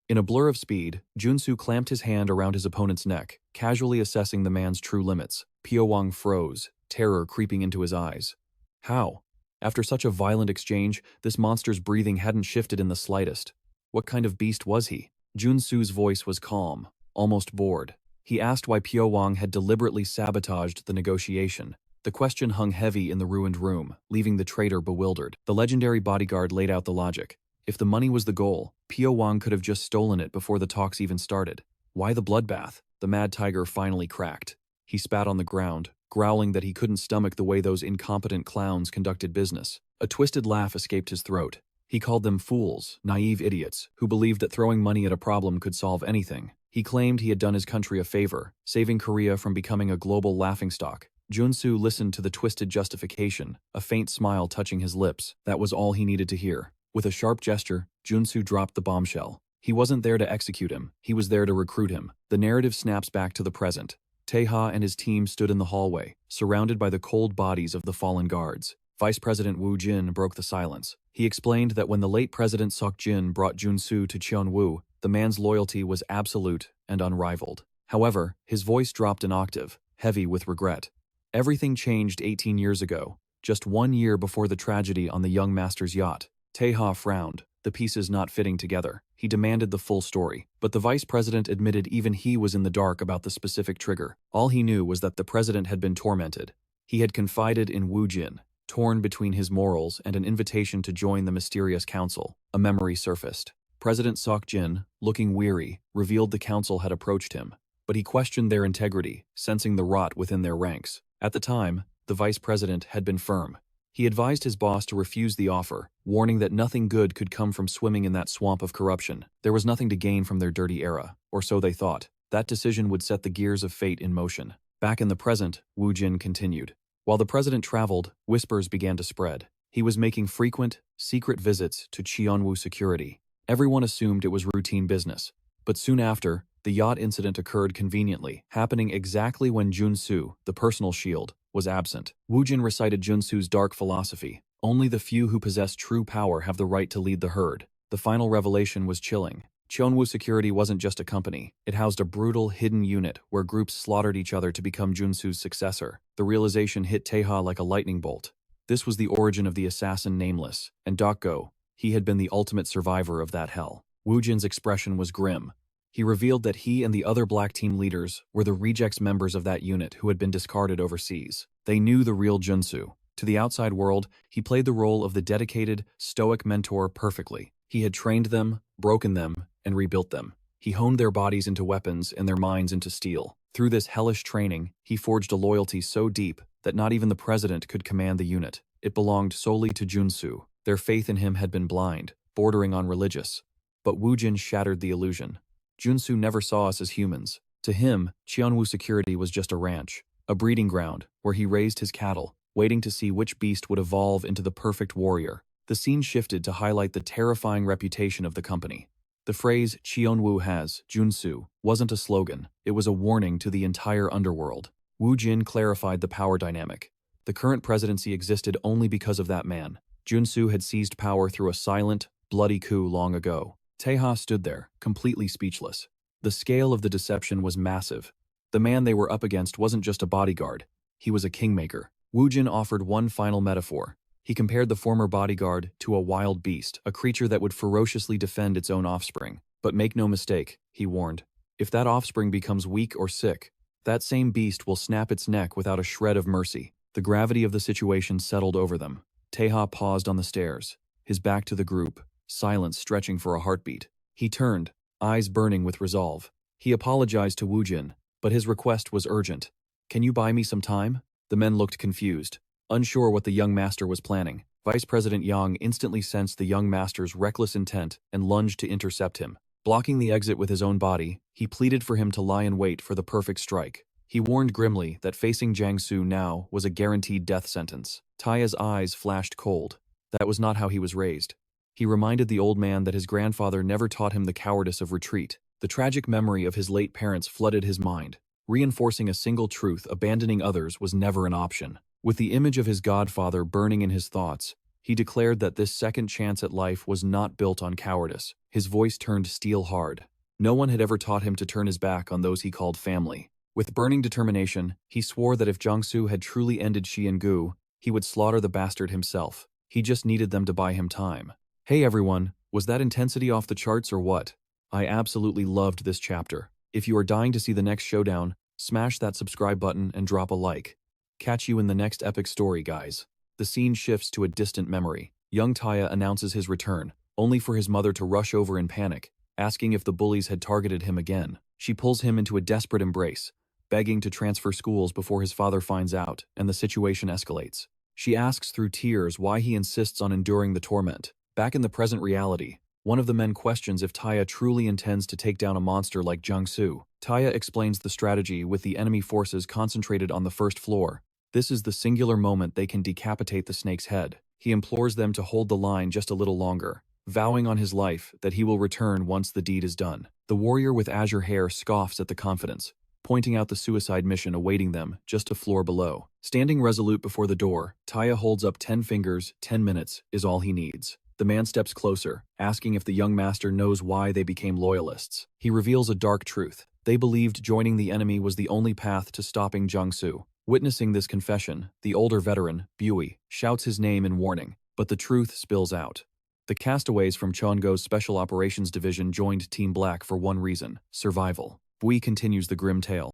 In a blur of speed, Jun-soo clamped his hand around his opponent's neck, casually assessing the man's true limits. Pyo-won froze, terror creeping into his eyes. How? After such a violent exchange, this monster's breathing hadn't shifted in the slightest. What kind of beast was he? Jun-su's voice was calm, almost bored. He asked why Pyo-wang had deliberately sabotaged the negotiation. The question hung heavy in the ruined room, leaving the traitor bewildered. The legendary bodyguard laid out the logic. If the money was the goal, Pyo-wang could have just stolen it before the talks even started. Why the bloodbath? The mad tiger finally cracked. He spat on the ground, growling that he couldn't stomach the way those incompetent clowns conducted business. A twisted laugh escaped his throat. He called them fools, naive idiots, who believed that throwing money at a problem could solve anything. He claimed he had done his country a favor, saving Korea from becoming a global laughingstock. Jun-su listened to the twisted justification, a faint smile touching his lips. That was all he needed to hear. With a sharp gesture, Jun-su dropped the bombshell. He wasn't there to execute him, he was there to recruit him. The narrative snaps back to the present. Tae-ha and his team stood in the hallway, surrounded by the cold bodies of the fallen guards. Vice President Woo Jin broke the silence. He explained that when the late President Seok-jin brought Jun-su to Cheon-woo, the man's loyalty was absolute and unrivaled. However, his voice dropped an octave, heavy with regret. Everything changed 18 years ago, just 1 year before the tragedy on the young master's yacht. Tae-ha frowned, the pieces not fitting together. He demanded the full story, but the vice president admitted even he was in the dark about the specific trigger. All he knew was that the president had been tormented. He had confided in Woo Jin, torn between his morals and an invitation to join the mysterious council. A memory surfaced. President Seok-jin, looking weary, revealed the council had approached him, but he questioned their integrity, sensing the rot within their ranks. At the time, the vice president had been firm. He advised his boss to refuse the offer, warning that nothing good could come from swimming in that swamp of corruption. There was nothing to gain from their dirty era, or so they thought. That decision would set the gears of fate in motion. Back in the present, Woo Jin continued. While the president traveled, whispers began to spread. He was making frequent, secret visits to Cheon-woo security. Everyone assumed it was routine business. But soon after, the yacht incident occurred conveniently, happening exactly when Jun-su, the personal shield, was absent. Woo Jin recited Jun-su's dark philosophy. Only the few who possess true power have the right to lead the herd. The final revelation was chilling. Cheon-woo Security wasn't just a company. It housed a brutal, hidden unit where groups slaughtered each other to become Jun-su's successor. The realization hit Tae-ha like a lightning bolt. This was the origin of the assassin Nameless, and Dokgo, he had been the ultimate survivor of that hell. Woo Jin's expression was grim. He revealed that he and the other black team leaders were the rejects members of that unit who had been discarded overseas. They knew the real Jun-su. To the outside world, he played the role of the dedicated, stoic mentor perfectly. He had trained them, broken them, and rebuilt them. He honed their bodies into weapons and their minds into steel. Through this hellish training, he forged a loyalty so deep that not even the president could command the unit. It belonged solely to Jun-su. Their faith in him had been blind, bordering on religious. But Woo Jin shattered the illusion. Jun-su never saw us as humans. To him, Cheon-woo Security was just a ranch, a breeding ground where he raised his cattle, waiting to see which beast would evolve into the perfect warrior. The scene shifted to highlight the terrifying reputation of the company. The phrase Cheon-woo has, Jun-su, wasn't a slogan, it was a warning to the entire underworld. Woo Jin clarified the power dynamic. The current presidency existed only because of that man. Jun-su had seized power through a silent, bloody coup long ago. Tae-ha stood there, completely speechless. The scale of the deception was massive. The man they were up against wasn't just a bodyguard. He was a kingmaker. Woo Jin offered one final metaphor. He compared the former bodyguard to a wild beast, a creature that would ferociously defend its own offspring. But make no mistake, he warned. If that offspring becomes weak or sick, that same beast will snap its neck without a shred of mercy. The gravity of the situation settled over them. Tae-ha paused on the stairs, his back to the group, silence stretching for a heartbeat. He turned, eyes burning with resolve. He apologized to Woo Jin, but his request was urgent. Can you buy me some time? The men looked confused, unsure what the young master was planning. Vice President Yang instantly sensed the young master's reckless intent and lunged to intercept him. Blocking the exit with his own body, he pleaded for him to lie in wait for the perfect strike. He warned grimly that facing Jiangsu now was a guaranteed death sentence. Taeha's eyes flashed cold. That was not how he was raised. He reminded the old man that his grandfather never taught him the cowardice of retreat. The tragic memory of his late parents flooded his mind, reinforcing a single truth: abandoning others was never an option. With the image of his godfather burning in his thoughts, he declared that this second chance at life was not built on cowardice. His voice turned steel hard. No one had ever taught him to turn his back on those he called family. With burning determination, he swore that if Jiangsu had truly ended Xiangu, he would slaughter the bastard himself. He just needed them to buy him time. Hey everyone, was that intensity off the charts or what? I absolutely loved this chapter. If you are dying to see the next showdown, smash that subscribe button and drop a like. Catch you in the next epic story, guys. The scene shifts to a distant memory. Young Tae-ha announces his return, only for his mother to rush over in panic, asking if the bullies had targeted him again. She pulls him into a desperate embrace, begging to transfer schools before his father finds out, and the situation escalates. She asks through tears why he insists on enduring the torment. Back in the present reality, one of the men questions if Tae-ha truly intends to take down a monster like Jung-soo. Tae-ha explains the strategy with the enemy forces concentrated on the first floor. This is the singular moment they can decapitate the snake's head. He implores them to hold the line just a little longer, vowing on his life that he will return once the deed is done. The warrior with azure hair scoffs at the confidence, pointing out the suicide mission awaiting them just a floor below. Standing resolute before the door, Tae-ha holds up 10 fingers. 10 minutes is all he needs. The man steps closer, asking if the young master knows why they became loyalists. He reveals a dark truth. They believed joining the enemy was the only path to stopping Jung-soo. Witnessing this confession, the older veteran, Bui, shouts his name in warning, but the truth spills out. The castaways from Cheon-gu's Special Operations Division joined Team Black for one reason: survival. Bui continues the grim tale.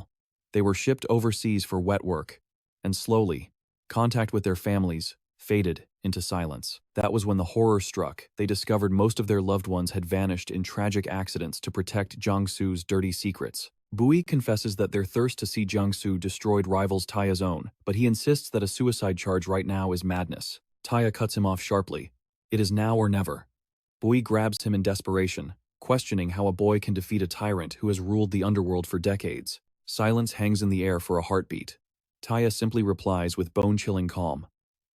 They were shipped overseas for wet work, and slowly, contact with their families faded into silence. That was when the horror struck. They discovered most of their loved ones had vanished in tragic accidents to protect Jung-soo's dirty secrets. Bui confesses that their thirst to see Jung-soo destroyed rivals Tae-ha's own, but he insists that a suicide charge right now is madness. Tae-ha cuts him off sharply. It is now or never. Bui grabs him in desperation, questioning how a boy can defeat a tyrant who has ruled the underworld for decades. Silence hangs in the air for a heartbeat. Tae-ha simply replies with bone-chilling calm,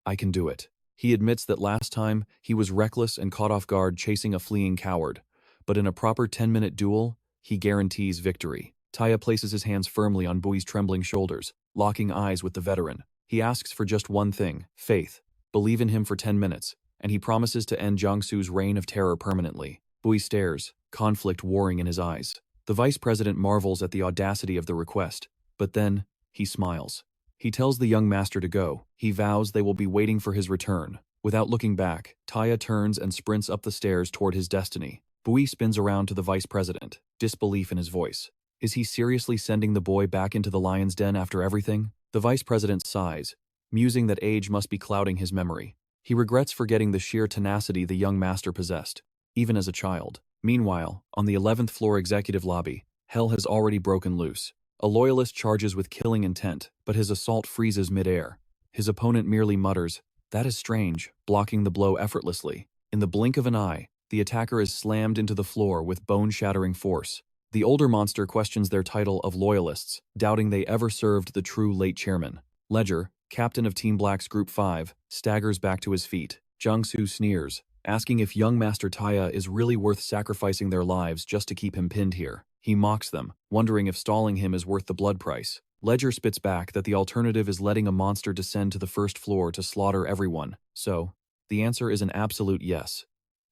"I can do it." He admits that last time, he was reckless and caught off guard chasing a fleeing coward, but in a proper 10-minute duel, he guarantees victory. Tae-ha places his hands firmly on Bui's trembling shoulders, locking eyes with the veteran. He asks for just one thing: faith. Believe in him for 10 minutes, and he promises to end Jung-soo's reign of terror permanently. Bui stares, conflict warring in his eyes. The vice president marvels at the audacity of the request, but then, he smiles. He tells the young master to go. He vows they will be waiting for his return. Without looking back, Tae-ha turns and sprints up the stairs toward his destiny. Bui spins around to the vice president, disbelief in his voice. Is he seriously sending the boy back into the lion's den after everything? The vice president sighs, musing that age must be clouding his memory. He regrets forgetting the sheer tenacity the young master possessed, even as a child. Meanwhile, on the 11th floor executive lobby, hell has already broken loose. A loyalist charges with killing intent, but his assault freezes mid-air. His opponent merely mutters, "That is strange," blocking the blow effortlessly. In the blink of an eye, the attacker is slammed into the floor with bone-shattering force. The older monster questions their title of loyalists, doubting they ever served the true late chairman. Ledger, captain of Team Black's Group 5, staggers back to his feet. Jung-soo sneers, asking if young Master Tae-ha is really worth sacrificing their lives just to keep him pinned here. He mocks them, wondering if stalling him is worth the blood price. Ledger spits back that the alternative is letting a monster descend to the first floor to slaughter everyone. So, the answer is an absolute yes.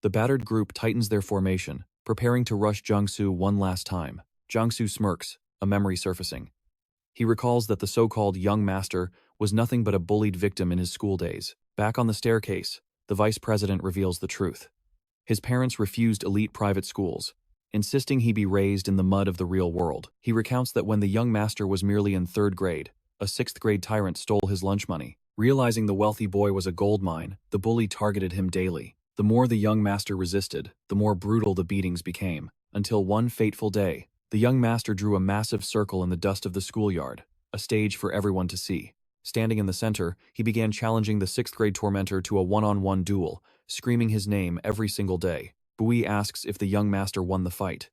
The battered group tightens their formation, preparing to rush Jung-soo one last time. Jung-soo smirks, a memory surfacing. He recalls that the so-called young master was nothing but a bullied victim in his school days. Back on the staircase, the vice president reveals the truth. His parents refused elite private schools, insisting he be raised in the mud of the real world. He recounts that when the young master was merely in 3rd grade, a 6th grade tyrant stole his lunch money. Realizing the wealthy boy was a gold mine, the bully targeted him daily. The more the young master resisted, the more brutal the beatings became, until one fateful day, the young master drew a massive circle in the dust of the schoolyard, a stage for everyone to see. Standing in the center, he began challenging the 6th grade tormentor to a one-on-one duel, screaming his name every single day. Bui asks if the young master won the fight.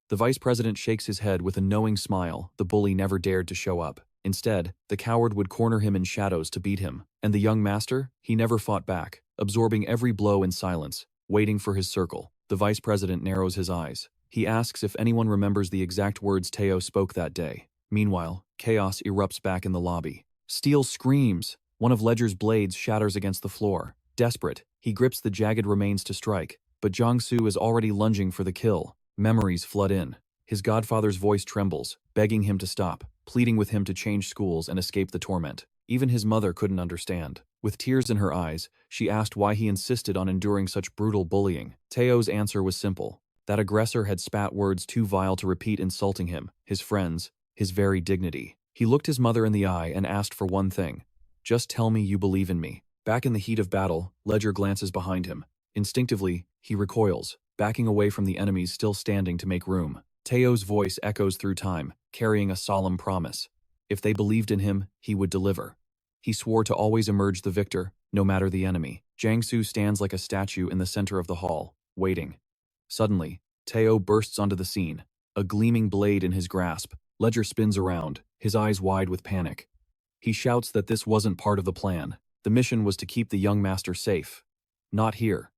The vice president shakes his head with a knowing smile. The bully never dared to show up. Instead, the coward would corner him in shadows to beat him. And the young master? He never fought back, absorbing every blow in silence, waiting for his circle. The vice president narrows his eyes. He asks if anyone remembers the exact words Tae-ha spoke that day. Meanwhile, chaos erupts back in the lobby. Steel screams. One of Ledger's blades shatters against the floor. Desperate, he grips the jagged remains to strike. But Jung-soo is already lunging for the kill. Memories flood in. His godfather's voice trembles, begging him to stop, pleading with him to change schools and escape the torment. Even his mother couldn't understand. With tears in her eyes, she asked why he insisted on enduring such brutal bullying. Taeho's answer was simple. That aggressor had spat words too vile to repeat, insulting him, his friends, his very dignity. He looked his mother in the eye and asked for one thing. Just tell me you believe in me. Back in the heat of battle, Ledger glances behind him. Instinctively, he recoils, backing away from the enemies still standing to make room. Taeho's voice echoes through time, carrying a solemn promise. If they believed in him, he would deliver. He swore to always emerge the victor, no matter the enemy. Jang-soo stands like a statue in the center of the hall, waiting. Suddenly, Tae-ha bursts onto the scene, a gleaming blade in his grasp. Ledger spins around, his eyes wide with panic. He shouts that this wasn't part of the plan. The mission was to keep the young master safe. Not here.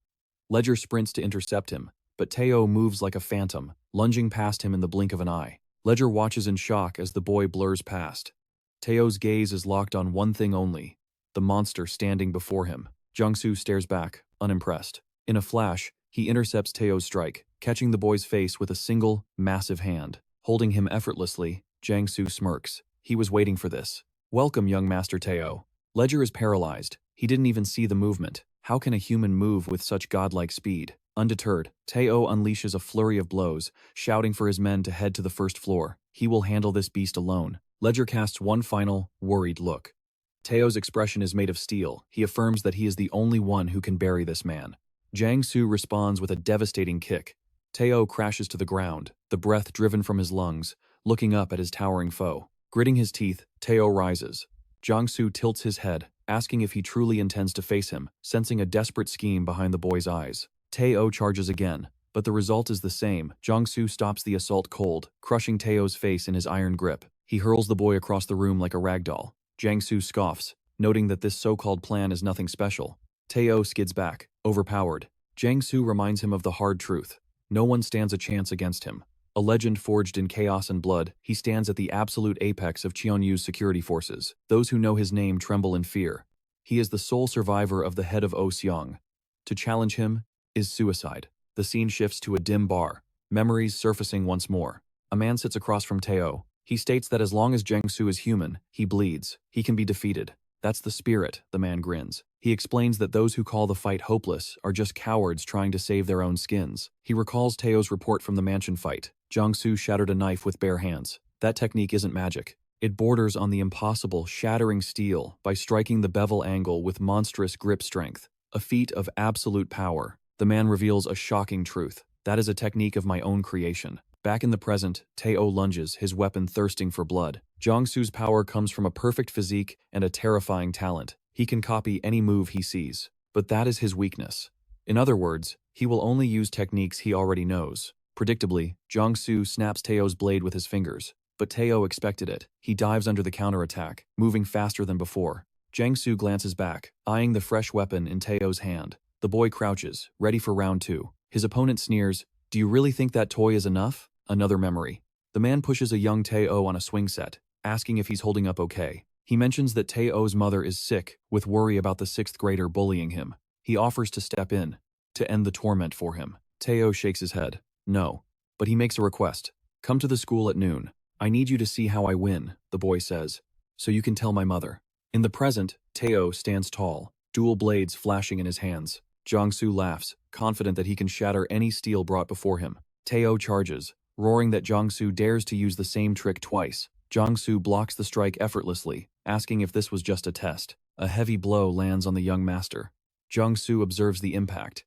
Ledger sprints to intercept him, but Tae-ha moves like a phantom, lunging past him in the blink of an eye. Ledger watches in shock as the boy blurs past. Taeho's gaze is locked on one thing only, the monster standing before him. Jang-soo stares back, unimpressed. In a flash, he intercepts Taeho's strike, catching the boy's face with a single, massive hand. Holding him effortlessly, Jang-soo smirks. He was waiting for this. Welcome, young Master Tae-ha. Ledger is paralyzed. He didn't even see the movement. How can a human move with such godlike speed? Undeterred, Tae-ha unleashes a flurry of blows, shouting for his men to head to the first floor. He will handle this beast alone. Ledger casts one final, worried look. Taeho's expression is made of steel. He affirms that he is the only one who can bury this man. Jang-soo responds with a devastating kick. Tae-ha crashes to the ground, the breath driven from his lungs, looking up at his towering foe. Gritting his teeth, Tae-ha rises. Jang-soo tilts his head, asking if he truly intends to face him, sensing a desperate scheme behind the boy's eyes. Tae-ha charges again, but the result is the same. Jang-soo stops the assault cold, crushing Taeho's face in his iron grip. He hurls the boy across the room like a ragdoll. Jang-soo scoffs, noting that this so-called plan is nothing special. Tae-ha skids back, overpowered. Jang-soo reminds him of the hard truth. No one stands a chance against him. A legend forged in chaos and blood, he stands at the absolute apex of Cheon-u's security forces. Those who know his name tremble in fear. He is the sole survivor of the head of Oh Seong. To challenge him is suicide. The scene shifts to a dim bar, memories surfacing once more. A man sits across from Tae-ha. He states that as long as Jang-soo is human, he bleeds. He can be defeated. That's the spirit, the man grins. He explains that those who call the fight hopeless are just cowards trying to save their own skins. He recalls Taeho's report from the mansion fight. Jang-soo shattered a knife with bare hands. That technique isn't magic. It borders on the impossible, shattering steel by striking the bevel angle with monstrous grip strength. A feat of absolute power. The man reveals a shocking truth. That is a technique of my own creation. Back in the present, Tae-ha lunges, his weapon thirsting for blood. Jang-soo's power comes from a perfect physique and a terrifying talent. He can copy any move he sees. But that is his weakness. In other words, he will only use techniques he already knows. Predictably, Jang-soo snaps Taeho's blade with his fingers. But Tae-ha expected it. He dives under the counterattack, moving faster than before. Jang-soo glances back, eyeing the fresh weapon in Taeho's hand. The boy crouches, ready for round two. His opponent sneers, "Do you really think that toy is enough?" Another memory. The man pushes a young Tae-ha on a swing set, asking if he's holding up okay. He mentions that Tae-ha's mother is sick, with worry about the 6th grader bullying him. He offers to step in, to end the torment for him. Tae-ha shakes his head. No. But he makes a request. "Come to the school at noon. I need you to see how I win," the boy says. "So you can tell my mother." In the present, Tae-ha stands tall, dual blades flashing in his hands. Jang-soo laughs, confident that he can shatter any steel brought before him. Tae-ha charges, roaring that Jang-soo dares to use the same trick twice. Jang-soo blocks the strike effortlessly, asking if this was just a test. A heavy blow lands on the young master. Jang-soo observes the impact.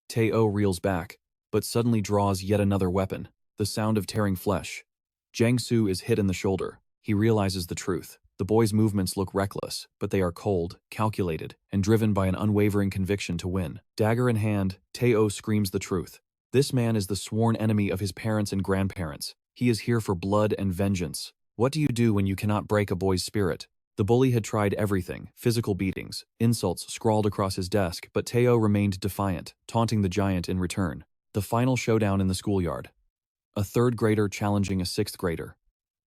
Tae-ha reels back, but suddenly draws yet another weapon, the sound of tearing flesh. Jang-soo is hit in the shoulder. He realizes the truth. The boy's movements look reckless, but they are cold, calculated, and driven by an unwavering conviction to win. Dagger in hand, Tae-ha screams the truth. This man is the sworn enemy of his parents and grandparents. He is here for blood and vengeance. What do you do when you cannot break a boy's spirit? The bully had tried everything, physical beatings, insults scrawled across his desk, but Tae-ha remained defiant, taunting the giant in return. The final showdown in the schoolyard. A 3rd grader challenging a 6th grader.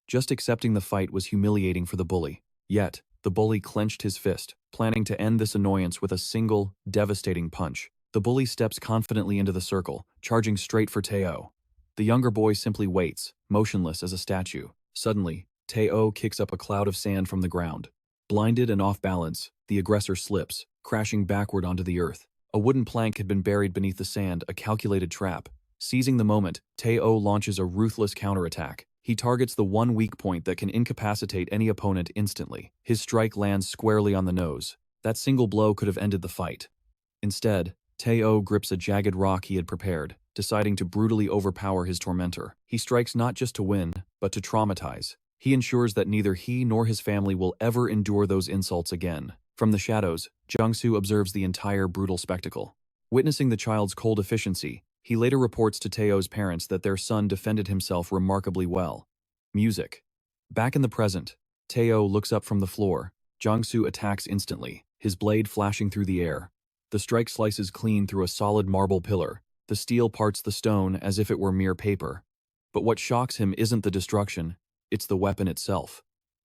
Just accepting the fight was humiliating for the bully. Yet, the bully clenched his fist, planning to end this annoyance with a single, devastating punch. The bully steps confidently into the circle, charging straight for Tae-ha. The younger boy simply waits, motionless as a statue. Suddenly, Tae-ha kicks up a cloud of sand from the ground. Blinded and off balance, the aggressor slips, crashing backward onto the earth. A wooden plank had been buried beneath the sand, a calculated trap. Seizing the moment, Tae-ha launches a ruthless counterattack. He targets the one weak point that can incapacitate any opponent instantly. His strike lands squarely on the nose. That single blow could have ended the fight. Instead, Tae-ha grips a jagged rock he had prepared, deciding to brutally overpower his tormentor. He strikes not just to win, but to traumatize. He ensures that neither he nor his family will ever endure those insults again. From the shadows, Jung-soo observes the entire brutal spectacle. Witnessing the child's cold efficiency, he later reports to Tae-ha's parents that their son defended himself remarkably well. Music. Back in the present, Tae-ha looks up from the floor. Jung-soo attacks instantly, his blade flashing through the air. The strike slices clean through a solid marble pillar. The steel parts the stone as if it were mere paper. But what shocks him isn't the destruction, it's the weapon itself.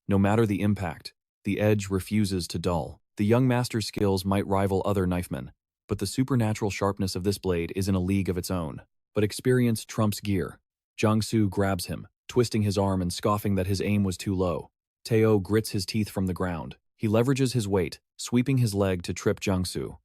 No matter the impact, the edge refuses to dull. The young master's skills might rival other knifemen, but the supernatural sharpness of this blade is in a league of its own. But experience trumps gear. Jung-soo grabs him, twisting his arm and scoffing that his aim was too low. Tae-ha grits his teeth from the ground. He leverages his weight, sweeping his leg to trip Jung-soo.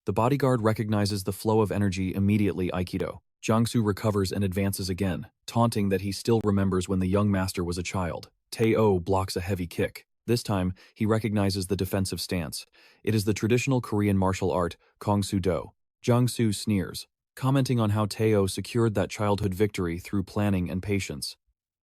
The bodyguard recognizes the flow of energy immediately. Aikido. Jung-soo recovers and advances again, taunting that he still remembers when the young master was a child. Tae-ha blocks a heavy kick. This time, he recognizes the defensive stance. It is the traditional Korean martial art, Kong Soo Do. Jung-soo sneers, commenting on how Tae-ha secured that childhood victory through planning and patience.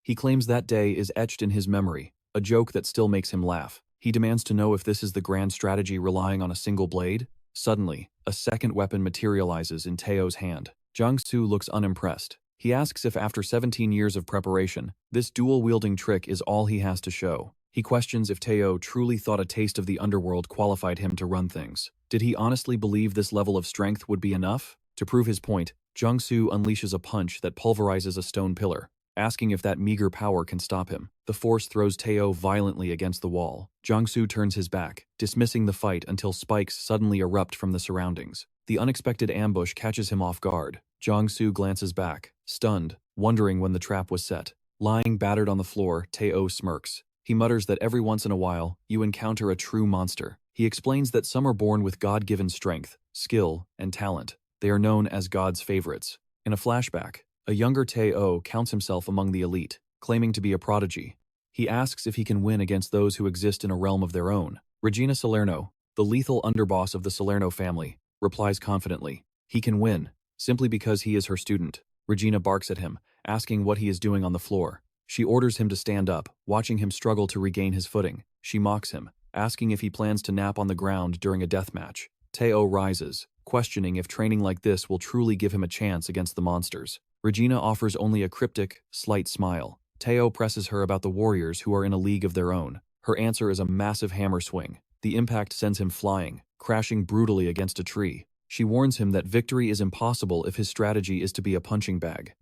He claims that day is etched in his memory, a joke that still makes him laugh. He demands to know if this is the grand strategy relying on a single blade. Suddenly, a second weapon materializes in Tae-ha's hand. Jung-soo looks unimpressed. He asks if after 17 years of preparation, this dual-wielding trick is all he has to show. He questions if Tae-ha truly thought a taste of the underworld qualified him to run things. Did he honestly believe this level of strength would be enough? To prove his point, Jung-soo unleashes a punch that pulverizes a stone pillar, asking if that meager power can stop him. The force throws Tae-ha violently against the wall. Jung-soo turns his back, dismissing the fight until spikes suddenly erupt from the surroundings. The unexpected ambush catches him off guard. Jung-soo glances back, stunned, wondering when the trap was set. Lying battered on the floor, Tae-ha smirks. He mutters that every once in a while, you encounter a true monster. He explains that some are born with God-given strength, skill, and talent. They are known as God's favorites. In a flashback, a younger Tae-ha counts himself among the elite, claiming to be a prodigy. He asks if he can win against those who exist in a realm of their own. Regina Salerno, the lethal underboss of the Salerno family, replies confidently, he can win, simply because he is her student. Regina barks at him, asking what he is doing on the floor. She orders him to stand up, watching him struggle to regain his footing. She mocks him, asking if he plans to nap on the ground during a death match. Tae-ha rises, questioning if training like this will truly give him a chance against the monsters. Regina offers only a cryptic, slight smile. Tae-ha presses her about the warriors who are in a league of their own. Her answer is a massive hammer swing. The impact sends him flying, crashing brutally against a tree. She warns him that victory is impossible if his strategy is to be a punching bag.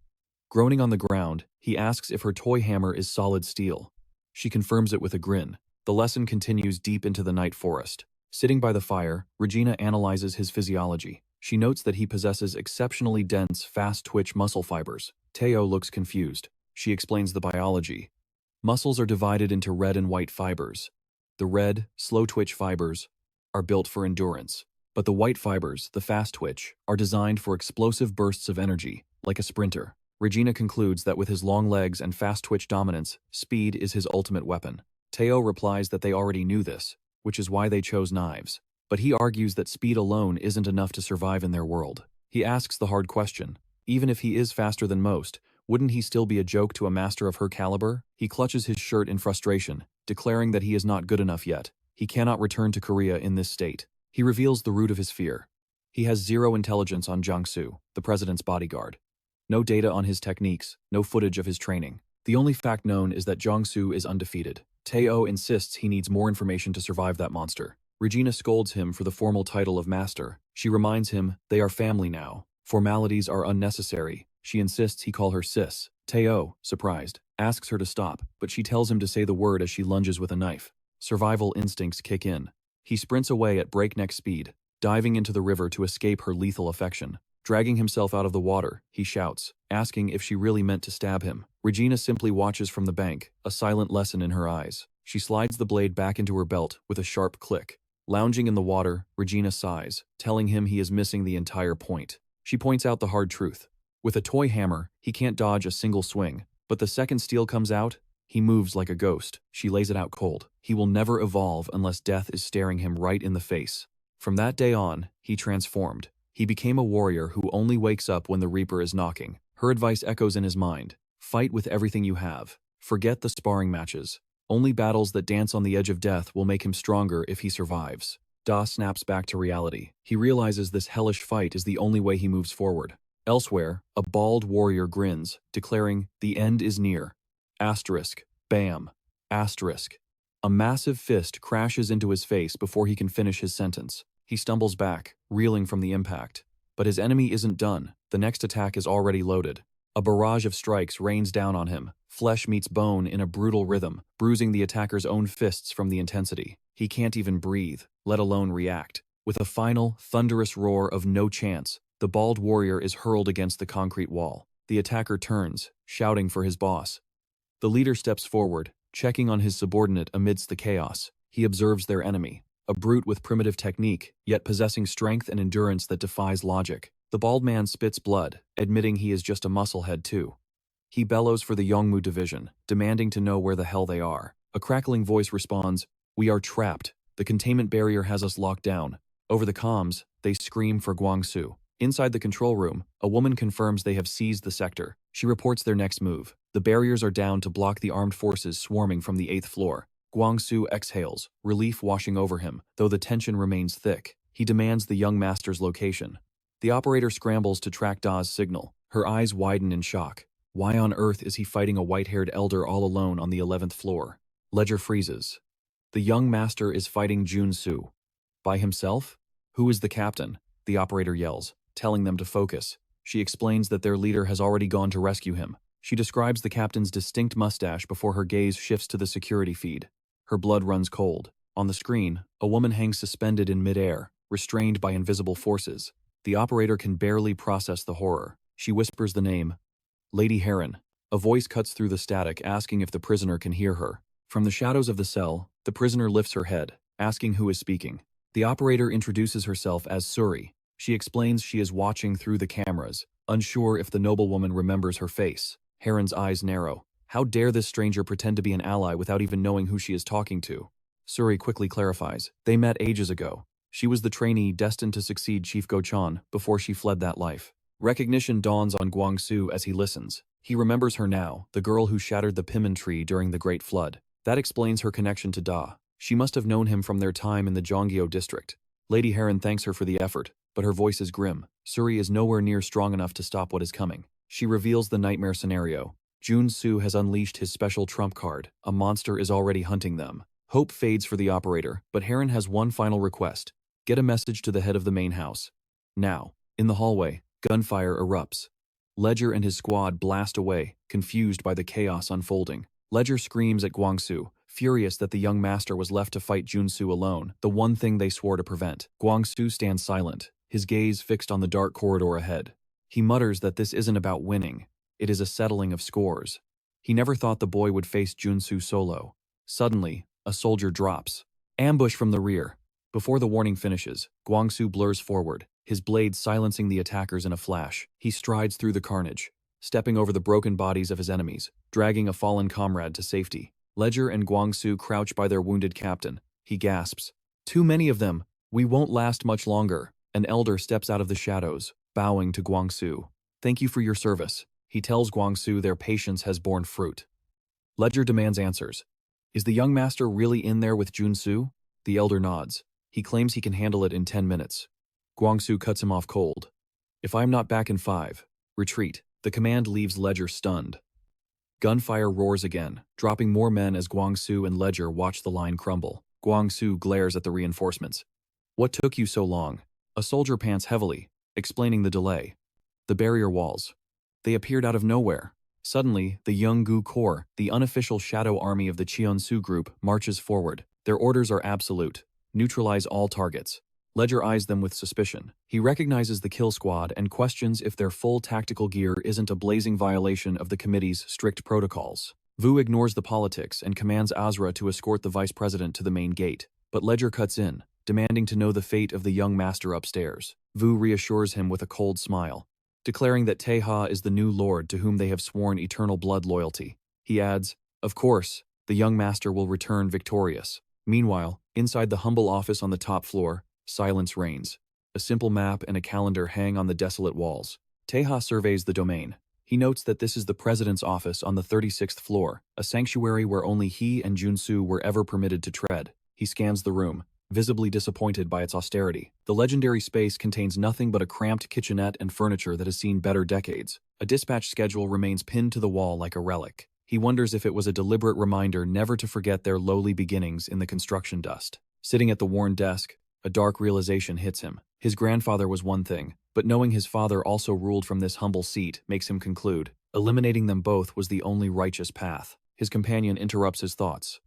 Groaning on the ground, he asks if her toy hammer is solid steel. She confirms it with a grin. The lesson continues deep into the night forest. Sitting by the fire, Regina analyzes his physiology. She notes that he possesses exceptionally dense, fast-twitch muscle fibers. Tae-ha looks confused. She explains the biology. Muscles are divided into red and white fibers. The red, slow-twitch fibers are built for endurance, but the white fibers, the fast-twitch, are designed for explosive bursts of energy, like a sprinter. Regina concludes that with his long legs and fast-twitch dominance, speed is his ultimate weapon. Tae-ha replies that they already knew this, which is why they chose knives. But he argues that speed alone isn't enough to survive in their world. He asks the hard question. Even if he is faster than most, wouldn't he still be a joke to a master of her caliber? He clutches his shirt in frustration, declaring that he is not good enough yet. He cannot return to Korea in this state. He reveals the root of his fear. He has zero intelligence on Jung-soo, the president's bodyguard. No data on his techniques, no footage of his training. The only fact known is that Jung-soo is undefeated. Tae-ha insists he needs more information to survive that monster. Regina scolds him for the formal title of master. She reminds him they are family now. Formalities are unnecessary. She insists he call her sis. Tae-ha, surprised, asks her to stop, but she tells him to say the word as she lunges with a knife. Survival instincts kick in. He sprints away at breakneck speed, diving into the river to escape her lethal affection. Dragging himself out of the water, he shouts, asking if she really meant to stab him. Regina simply watches from the bank, a silent lesson in her eyes. She slides the blade back into her belt with a sharp click. Lounging in the water, Regina sighs, telling him he is missing the entire point. She points out the hard truth. With a toy hammer, he can't dodge a single swing, but the second steel comes out, he moves like a ghost. She lays it out cold. He will never evolve unless death is staring him right in the face. From that day on, he transformed. He became a warrior who only wakes up when the Reaper is knocking. Her advice echoes in his mind. Fight with everything you have. Forget the sparring matches. Only battles that dance on the edge of death will make him stronger if he survives. Da snaps back to reality. He realizes this hellish fight is the only way he moves forward. Elsewhere, a bald warrior grins, declaring, "The end is near." Asterisk. Bam. Asterisk. A massive fist crashes into his face before he can finish his sentence. He stumbles back, reeling from the impact. But his enemy isn't done. The next attack is already loaded. A barrage of strikes rains down on him. Flesh meets bone in a brutal rhythm, bruising the attacker's own fists from the intensity. He can't even breathe, let alone react. With a final, thunderous roar of no chance, the bald warrior is hurled against the concrete wall. The attacker turns, shouting for his boss. The leader steps forward, checking on his subordinate amidst the chaos. He observes their enemy, a brute with primitive technique, yet possessing strength and endurance that defies logic. The bald man spits blood, admitting he is just a musclehead too. He bellows for the Yongmu division, demanding to know where the hell they are. A crackling voice responds, "We are trapped. The containment barrier has us locked down." Over the comms, they scream for Guangsu. Inside the control room, a woman confirms they have seized the sector. She reports their next move. The barriers are down to block the armed forces swarming from the 8th floor. Guangsu exhales, relief washing over him, though the tension remains thick. He demands the young master's location. The operator scrambles to track Da's signal. Her eyes widen in shock. Why on earth is he fighting a white-haired elder all alone on the 11th floor? Ledger freezes. The young master is fighting Junsu. By himself? Who is the captain? The operator yells, telling them to focus. She explains that their leader has already gone to rescue him. She describes the captain's distinct mustache before her gaze shifts to the security feed. Her blood runs cold. On the screen, a woman hangs suspended in midair, restrained by invisible forces. The operator can barely process the horror. She whispers the name, Lady Heron. A voice cuts through the static, asking if the prisoner can hear her. From the shadows of the cell, the prisoner lifts her head, asking who is speaking. The operator introduces herself as Suri. She explains she is watching through the cameras, unsure if the noblewoman remembers her face. Heron's eyes narrow. How dare this stranger pretend to be an ally without even knowing who she is talking to? Suri quickly clarifies. They met ages ago. She was the trainee destined to succeed Chief Go-chan before she fled that life. Recognition dawns on Guangsu as he listens. He remembers her now, the girl who shattered the pimmon tree during the Great Flood. That explains her connection to Da. She must have known him from their time in the Jonggyo district. Lady Heron thanks her for the effort, but her voice is grim. Suri is nowhere near strong enough to stop what is coming. She reveals the nightmare scenario. Junsu has unleashed his special trump card. A monster is already hunting them. Hope fades for the operator, but Heron has one final request. Get a message to the head of the main house. Now. In the hallway, gunfire erupts. Ledger and his squad blast away, confused by the chaos unfolding. Ledger screams at Guangsu, furious that the young master was left to fight Junsu alone, the one thing they swore to prevent. Guangsu stands silent, his gaze fixed on the dark corridor ahead. He mutters that this isn't about winning. It is a settling of scores. He never thought the boy would face Junsu solo. Suddenly, a soldier drops. Ambush from the rear. Before the warning finishes, Guangsu blurs forward, his blade silencing the attackers in a flash. He strides through the carnage, stepping over the broken bodies of his enemies, dragging a fallen comrade to safety. Ledger and Guangsu crouch by their wounded captain. He gasps, "Too many of them. We won't last much longer." An elder steps out of the shadows, bowing to Guangsu. "Thank you for your service." He tells Guangsu their patience has borne fruit. Ledger demands answers. Is the young master really in there with Junsu? The elder nods. He claims he can handle it in 10 minutes. Guangsu cuts him off cold. If I'm not back in 5, retreat. The command leaves Ledger stunned. Gunfire roars again, dropping more men as Guangsu and Ledger watch the line crumble. Guangsu glares at the reinforcements. What took you so long? A soldier pants heavily, explaining the delay. The barrier walls. They appeared out of nowhere. Suddenly, the Yeonggu Corps, the unofficial shadow army of the Cheon-u Group, marches forward. Their orders are absolute. Neutralize all targets. Ledger eyes them with suspicion. He recognizes the kill squad and questions if their full tactical gear isn't a blazing violation of the committee's strict protocols. Vu ignores the politics and commands Azra to escort the vice president to the main gate, but Ledger cuts in, demanding to know the fate of the young master upstairs. Vu reassures him with a cold smile, declaring that Tae-ha is the new lord to whom they have sworn eternal blood loyalty. He adds, "Of course, the young master will return victorious." Meanwhile, inside the humble office on the top floor, silence reigns. A simple map and a calendar hang on the desolate walls. Tae-ha surveys the domain. He notes that this is the president's office on the 36th floor, a sanctuary where only he and Jun-soo were ever permitted to tread. He scans the room, visibly disappointed by its austerity. The legendary space contains nothing but a cramped kitchenette and furniture that has seen better decades. A dispatch schedule remains pinned to the wall like a relic. He wonders if it was a deliberate reminder never to forget their lowly beginnings in the construction dust. Sitting at the worn desk, a dark realization hits him. His grandfather was one thing, but knowing his father also ruled from this humble seat makes him conclude eliminating them both was the only righteous path. His companion interrupts his thoughts.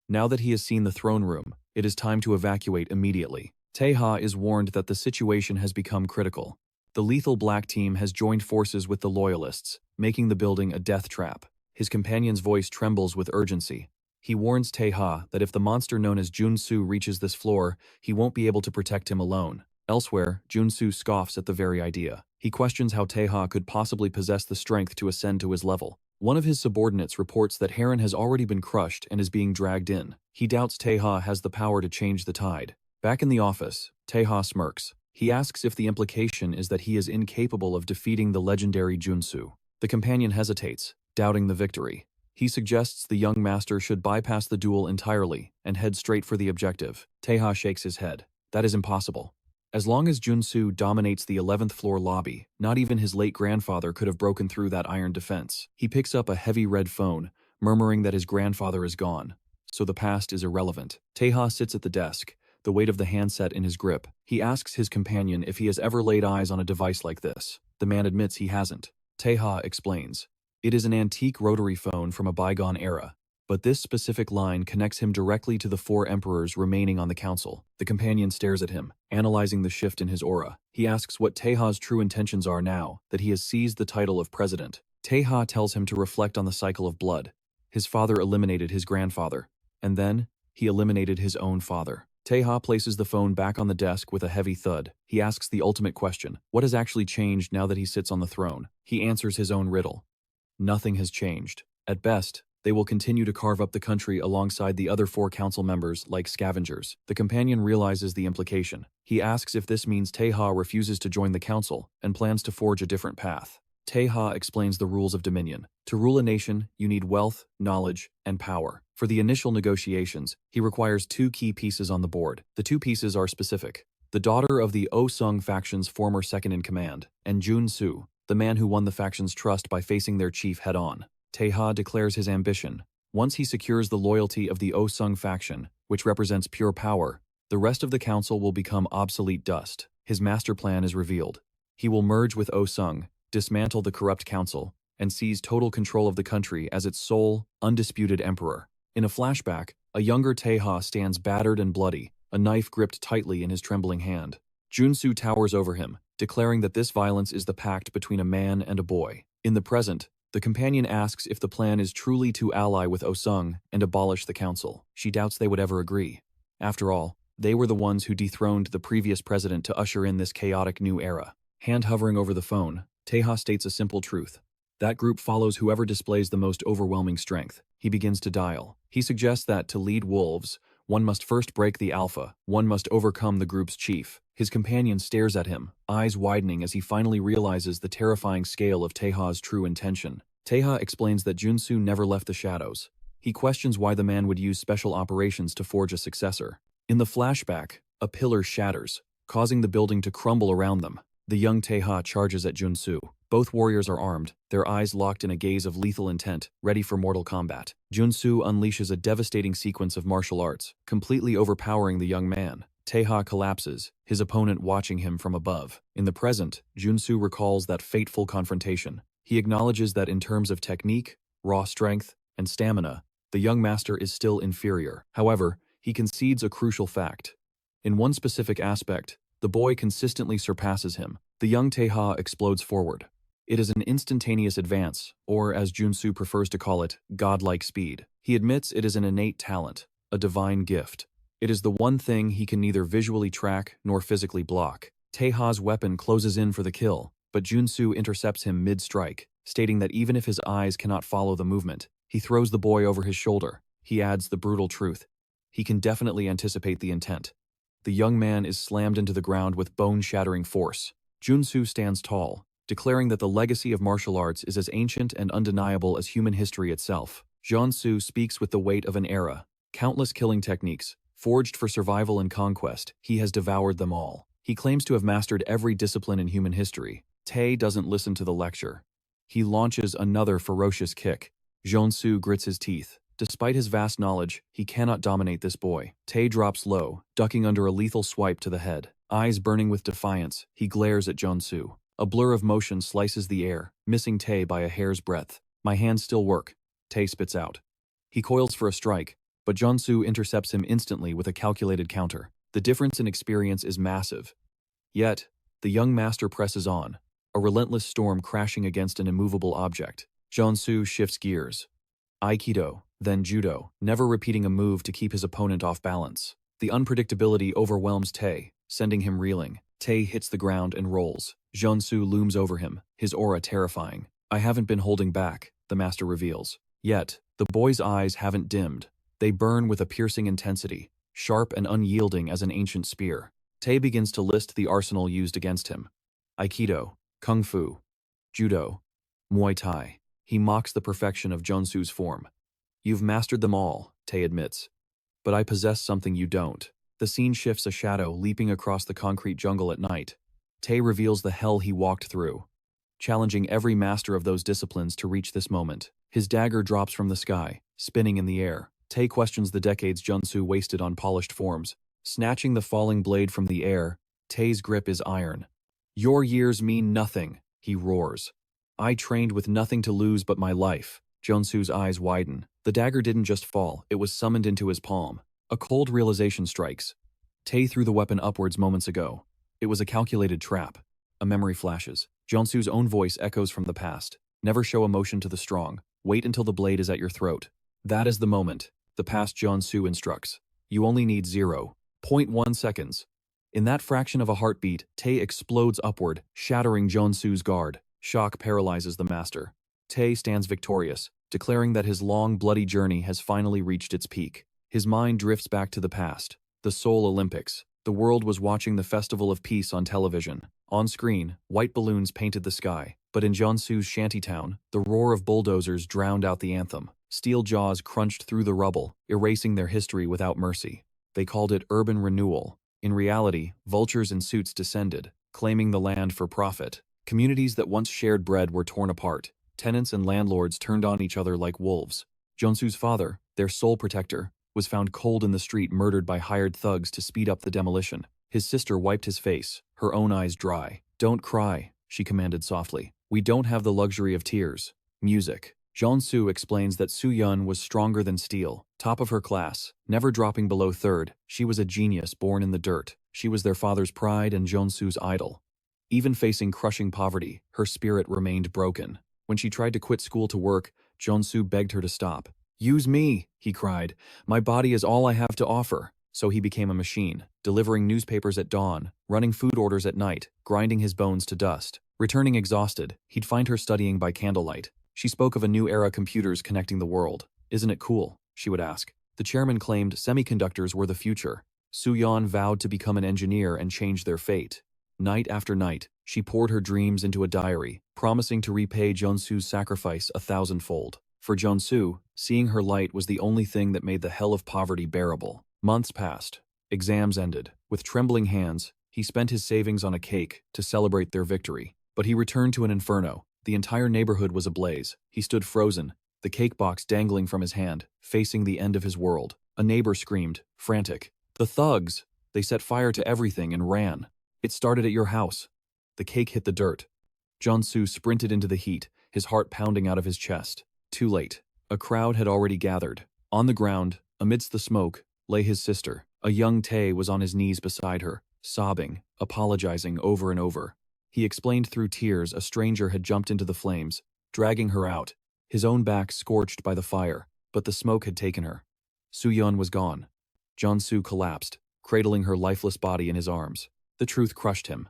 Now that he has seen the throne room, it is time to evacuate immediately. Tae-ha is warned that the situation has become critical. The lethal black team has joined forces with the loyalists, making the building a death trap. His companion's voice trembles with urgency. He warns Tae-ha that if the monster known as Jun-soo reaches this floor, he won't be able to protect him alone. Elsewhere, Jun-soo scoffs at the very idea. He questions how Tae-ha could possibly possess the strength to ascend to his level. One of his subordinates reports that Heron has already been crushed and is being dragged in. He doubts Tae-ha has the power to change the tide. Back in the office, Tae-ha smirks. He asks if the implication is that he is incapable of defeating the legendary Jun-soo. The companion hesitates, doubting the victory. He suggests the young master should bypass the duel entirely and head straight for the objective. Tae-ha shakes his head. That is impossible. As long as Jun-soo dominates the 11th floor lobby, not even his late grandfather could have broken through that iron defense. He picks up a heavy red phone, murmuring that his grandfather is gone, so the past is irrelevant. Tae-ha sits at the desk, the weight of the handset in his grip. He asks his companion if he has ever laid eyes on a device like this. The man admits he hasn't. Tae-ha explains. It is an antique rotary phone from a bygone era, but this specific line connects him directly to the 4 emperors remaining on the council. The companion stares at him, analyzing the shift in his aura. He asks what Tae-ha's true intentions are now that he has seized the title of president. Tae-ha tells him to reflect on the cycle of blood. His father eliminated his grandfather, and then he eliminated his own father. Tae-ha places the phone back on the desk with a heavy thud. He asks the ultimate question: what has actually changed now that he sits on the throne? He answers his own riddle. Nothing has changed. At best, they will continue to carve up the country alongside the other 4 council members like scavengers. The companion realizes the implication. He asks if this means Tae-ha refuses to join the council and plans to forge a different path. Tae-ha explains the rules of dominion. To rule a nation, you need wealth, knowledge, and power. For the initial negotiations, he requires 2 key pieces on the board. The 2 pieces are specific: the daughter of the Oh-sung faction's former second-in-command, and Jun-soo, the man who won the faction's trust by facing their chief head-on. Tae-ha declares his ambition. Once he secures the loyalty of the Oh-sung faction, which represents pure power, the rest of the council will become obsolete dust. His master plan is revealed. He will merge with Oh-sung, dismantle the corrupt council, and seize total control of the country as its sole, undisputed emperor. In a flashback, a younger Tae-ha stands battered and bloody, a knife gripped tightly in his trembling hand. Jun-soo towers over him, declaring that this violence is the pact between a man and a boy. In the present, the companion asks if the plan is truly to ally with Oh-sung and abolish the council. She doubts they would ever agree. After all, they were the ones who dethroned the previous president to usher in this chaotic new era. Hand hovering over the phone, Tae-ha states a simple truth. That group follows whoever displays the most overwhelming strength. He begins to dial. He suggests that to lead wolves, one must first break the alpha. One must overcome the group's chief. His companion stares at him, eyes widening as he finally realizes the terrifying scale of Tae-ha's true intention. Tae-ha explains that Jun-soo never left the shadows. He questions why the man would use special operations to forge a successor. In the flashback, a pillar shatters, causing the building to crumble around them. The young Tae-ha charges at Jun-soo. Both warriors are armed, their eyes locked in a gaze of lethal intent, ready for mortal combat. Jun-soo unleashes a devastating sequence of martial arts, completely overpowering the young man. Tae-ha collapses, his opponent watching him from above. In the present, Jun-soo recalls that fateful confrontation. He acknowledges that in terms of technique, raw strength, and stamina, the young master is still inferior. However, he concedes a crucial fact. In one specific aspect, the boy consistently surpasses him. The young Tae-ha explodes forward. It is an instantaneous advance, or as Junsu prefers to call it, godlike speed. He admits it is an innate talent, a divine gift. It is the one thing he can neither visually track nor physically block. Tae-ha's weapon closes in for the kill, but Junsu intercepts him mid-strike, stating that even if his eyes cannot follow the movement, he throws the boy over his shoulder. He adds the brutal truth. He can definitely anticipate the intent. The young man is slammed into the ground with bone-shattering force. Junsu stands tall, declaring that the legacy of martial arts is as ancient and undeniable as human history itself. Junsu speaks with the weight of an era. Countless killing techniques, forged for survival and conquest, he has devoured them all. He claims to have mastered every discipline in human history. Tae doesn't listen to the lecture. He launches another ferocious kick. Junsu grits his teeth. Despite his vast knowledge, he cannot dominate this boy. Tae drops low, ducking under a lethal swipe to the head. Eyes burning with defiance, he glares at Junsu. A blur of motion slices the air, missing Tae by a hair's breadth. My hands still work, Tae spits out. He coils for a strike, but Junsu intercepts him instantly with a calculated counter. The difference in experience is massive. Yet, the young master presses on, a relentless storm crashing against an immovable object. Junsu shifts gears. Aikido, then judo, never repeating a move to keep his opponent off balance. The unpredictability overwhelms Tae, sending him reeling. Tae hits the ground and rolls. Junsu looms over him, his aura terrifying. I haven't been holding back, the master reveals. Yet, the boy's eyes haven't dimmed. They burn with a piercing intensity, sharp and unyielding as an ancient spear. Tae begins to list the arsenal used against him. Aikido, Kung Fu, Judo, Muay Thai. He mocks the perfection of Junsu's form. You've mastered them all, Tae admits. But I possess something you don't. The scene shifts, a shadow leaping across the concrete jungle at night. Tae reveals the hell he walked through, challenging every master of those disciplines to reach this moment. His dagger drops from the sky, spinning in the air. Tae questions the decades Junsu wasted on polished forms. Snatching the falling blade from the air, Tae's grip is iron. Your years mean nothing, he roars. I trained with nothing to lose but my life. Junsu's eyes widen. The dagger didn't just fall, it was summoned into his palm. A cold realization strikes. Tae threw the weapon upwards moments ago. It was a calculated trap. A memory flashes. Junsu's own voice echoes from the past. Never show emotion to the strong. Wait until the blade is at your throat. That is the moment. The past Junsu instructs. You only need 0.1 seconds. In that fraction of a heartbeat, Tae explodes upward, shattering Junsu's guard. Shock paralyzes the master. Tae stands victorious, declaring that his long, bloody journey has finally reached its peak. His mind drifts back to the past, the Seoul Olympics. The world was watching the Festival of Peace on television. On screen, white balloons painted the sky, but in Junsu's shantytown, the roar of bulldozers drowned out the anthem. Steel jaws crunched through the rubble, erasing their history without mercy. They called it urban renewal. In reality, vultures in suits descended, claiming the land for profit. Communities that once shared bread were torn apart. Tenants and landlords turned on each other like wolves. Junsu's father, their sole protector, was found cold in the street, murdered by hired thugs to speed up the demolition. His sister wiped his face, her own eyes dry. Don't cry, she commanded softly. We don't have the luxury of tears. Music. Junsu explains that Soo-yeon was stronger than steel, top of her class, never dropping below third. She was a genius born in the dirt. She was their father's pride and Junsu's idol. Even facing crushing poverty, her spirit remained broken. When she tried to quit school to work, Junsu begged her to stop. Use me, he cried. My body is all I have to offer. So he became a machine, delivering newspapers at dawn, running food orders at night, grinding his bones to dust. Returning exhausted, he'd find her studying by candlelight. She spoke of a new era, computers connecting the world. Isn't it cool? She would ask. The chairman claimed semiconductors were the future. Soo-yeon vowed to become an engineer and change their fate. Night after night, she poured her dreams into a diary, promising to repay Junsu's sacrifice 1,000-fold. For Junsu, seeing her light was the only thing that made the hell of poverty bearable. Months passed. Exams ended. With trembling hands, he spent his savings on a cake to celebrate their victory. But he returned to an inferno. The entire neighborhood was ablaze. He stood frozen, the cake box dangling from his hand, facing the end of his world. A neighbor screamed, frantic. The thugs! They set fire to everything and ran. It started at your house. The cake hit the dirt. Junsu sprinted into the heat, his heart pounding out of his chest. Too late. A crowd had already gathered. On the ground, amidst the smoke, lay his sister. A young Tae was on his knees beside her, sobbing, apologizing over and over. He explained through tears a stranger had jumped into the flames, dragging her out, his own back scorched by the fire, but the smoke had taken her. Soo-yeon was gone. Jeon-su collapsed, cradling her lifeless body in his arms. The truth crushed him.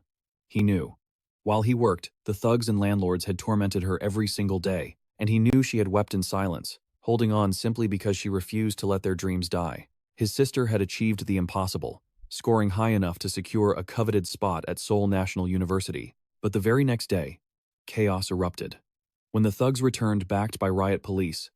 He knew. While he worked, the thugs and landlords had tormented her every single day, and he knew she had wept in silence, holding on simply because she refused to let their dreams die. His sister had achieved the impossible, scoring high enough to secure a coveted spot at Seoul National University. But the very next day, chaos erupted. When the thugs returned backed by riot police,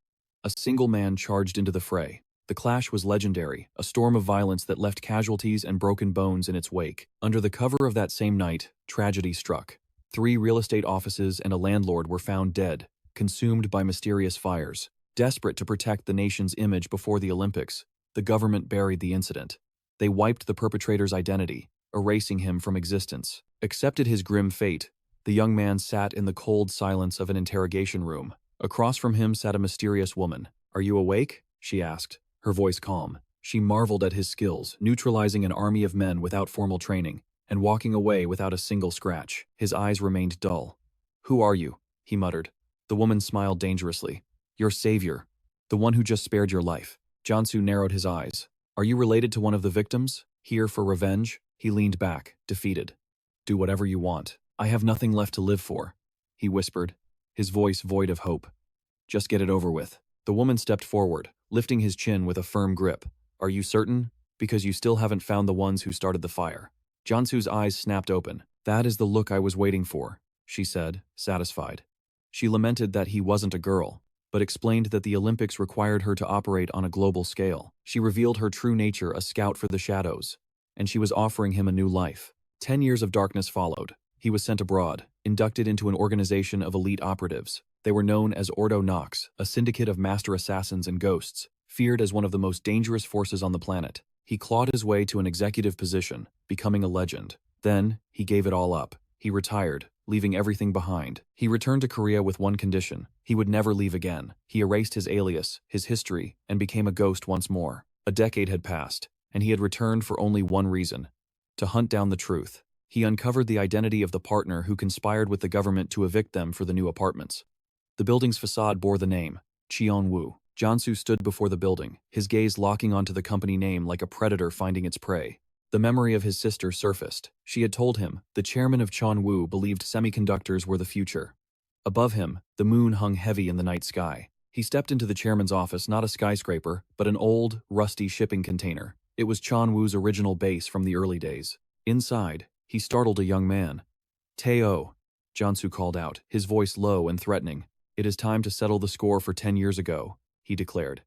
a single man charged into the fray. The clash was legendary, a storm of violence that left casualties and broken bones in its wake. Under the cover of that same night, tragedy struck. 3 real estate offices and a landlord were found dead, consumed by mysterious fires. Desperate to protect the nation's image before the Olympics, the government buried the incident. They wiped the perpetrator's identity, erasing him from existence. Accepted his grim fate, the young man sat in the cold silence of an interrogation room. Across from him sat a mysterious woman. "Are you awake?" she asked, her voice calm. She marveled at his skills, neutralizing an army of men without formal training, and walking away without a single scratch. His eyes remained dull. "Who are you?" he muttered. The woman smiled dangerously. "Your savior. The one who just spared your life." Jeon-su narrowed his eyes. "Are you related to one of the victims? Here for revenge?" He leaned back, defeated. "Do whatever you want. I have nothing left to live for," he whispered, his voice void of hope. "Just get it over with." The woman stepped forward, lifting his chin with a firm grip. "Are you certain? Because you still haven't found the ones who started the fire." Jeon-su's eyes snapped open. "That is the look I was waiting for," she said, satisfied. She lamented that he wasn't a girl, but explained that the Olympics required her to operate on a global scale. She revealed her true nature, a scout for the shadows, and she was offering him a new life. 10 years of darkness followed. He was sent abroad, inducted into an organization of elite operatives. They were known as Ordo Nox, a syndicate of master assassins and ghosts, feared as one of the most dangerous forces on the planet. He clawed his way to an executive position, becoming a legend. Then, he gave it all up. He retired, leaving everything behind. He returned to Korea with one condition: he would never leave again. He erased his alias, his history, and became a ghost once more. A decade had passed, and he had returned for only one reason: to hunt down the truth. He uncovered the identity of the partner who conspired with the government to evict them for the new apartments. The building's facade bore the name, Cheon-u. Jeon-su stood before the building, his gaze locking onto the company name like a predator finding its prey. The memory of his sister surfaced. She had told him, the chairman of Cheon-u believed semiconductors were the future. Above him, the moon hung heavy in the night sky. He stepped into the chairman's office, not a skyscraper, but an old, rusty shipping container. It was Cheon-u's original base from the early days. Inside, he startled a young man. "Tae-ha," Jeon-su called out, his voice low and threatening. "It is time to settle the score for 10 years ago," he declared.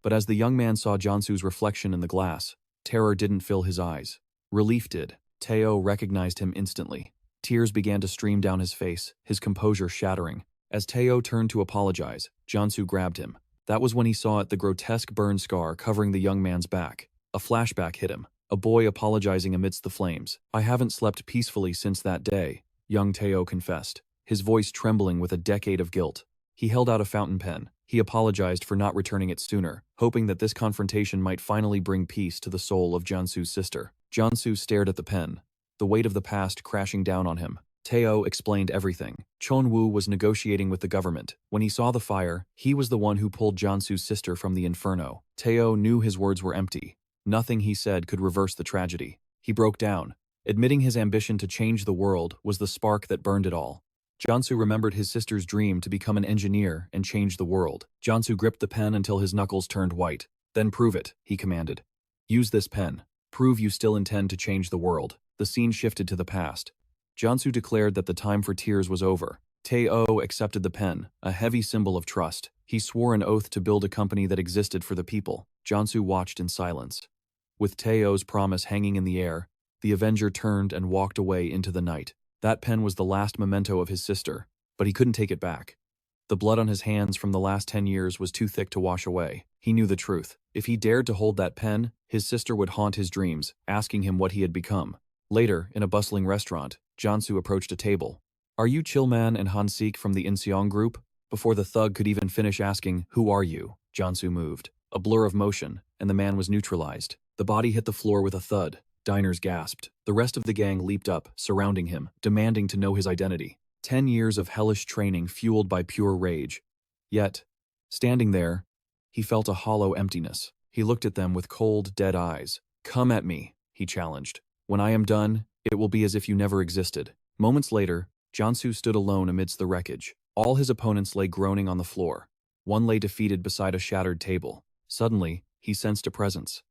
But as the young man saw Jeon-su's reflection in the glass, terror didn't fill his eyes. Relief did. Tae-ha recognized him instantly. Tears began to stream down his face, his composure shattering. As Tae-ha turned to apologize, Jeon-su grabbed him. That was when he saw the grotesque burn scar covering the young man's back. A flashback hit him. A boy apologizing amidst the flames. "I haven't slept peacefully since that day," young Tae-ha confessed, his voice trembling with a decade of guilt. He held out a fountain pen. He apologized for not returning it sooner, hoping that this confrontation might finally bring peace to the soul of Jeon-su's sister. Jeon-su stared at the pen, the weight of the past crashing down on him. Tae-ha explained everything. Cheon-u was negotiating with the government. When he saw the fire, he was the one who pulled Jeon-su's sister from the inferno. Tae-ha knew his words were empty. Nothing he said could reverse the tragedy. He broke down. Admitting his ambition to change the world was the spark that burned it all. Jeon-su remembered his sister's dream to become an engineer and change the world. Jeon-su gripped the pen until his knuckles turned white. "Then prove it," he commanded. "Use this pen. Prove you still intend to change the world." The scene shifted to the past. Jeon-su declared that the time for tears was over. Tae-ha accepted the pen, a heavy symbol of trust. He swore an oath to build a company that existed for the people. Jeon-su watched in silence. With Tae-ha's promise hanging in the air, the Avenger turned and walked away into the night. That pen was the last memento of his sister, but he couldn't take it back. The blood on his hands from the last 10 years was too thick to wash away. He knew the truth. If he dared to hold that pen, his sister would haunt his dreams, asking him what he had become. Later, in a bustling restaurant, Jeon-su approached a table. "Are you Chillman and Han-sik from the Cheon-u Group?" Before the thug could even finish asking, "Who are you?" Jeon-su moved. A blur of motion, and the man was neutralized. The body hit the floor with a thud. diners gasped. The rest of the gang leaped up, surrounding him, demanding to know his identity. 10 years of hellish training fueled by pure rage. Yet, standing there, he felt a hollow emptiness. He looked at them with cold, dead eyes. "Come at me," he challenged. "When I am done, it will be as if you never existed." Moments later, Jiangsu stood alone amidst the wreckage. All his opponents lay groaning on the floor. One lay defeated beside a shattered table. Suddenly, he sensed a presence.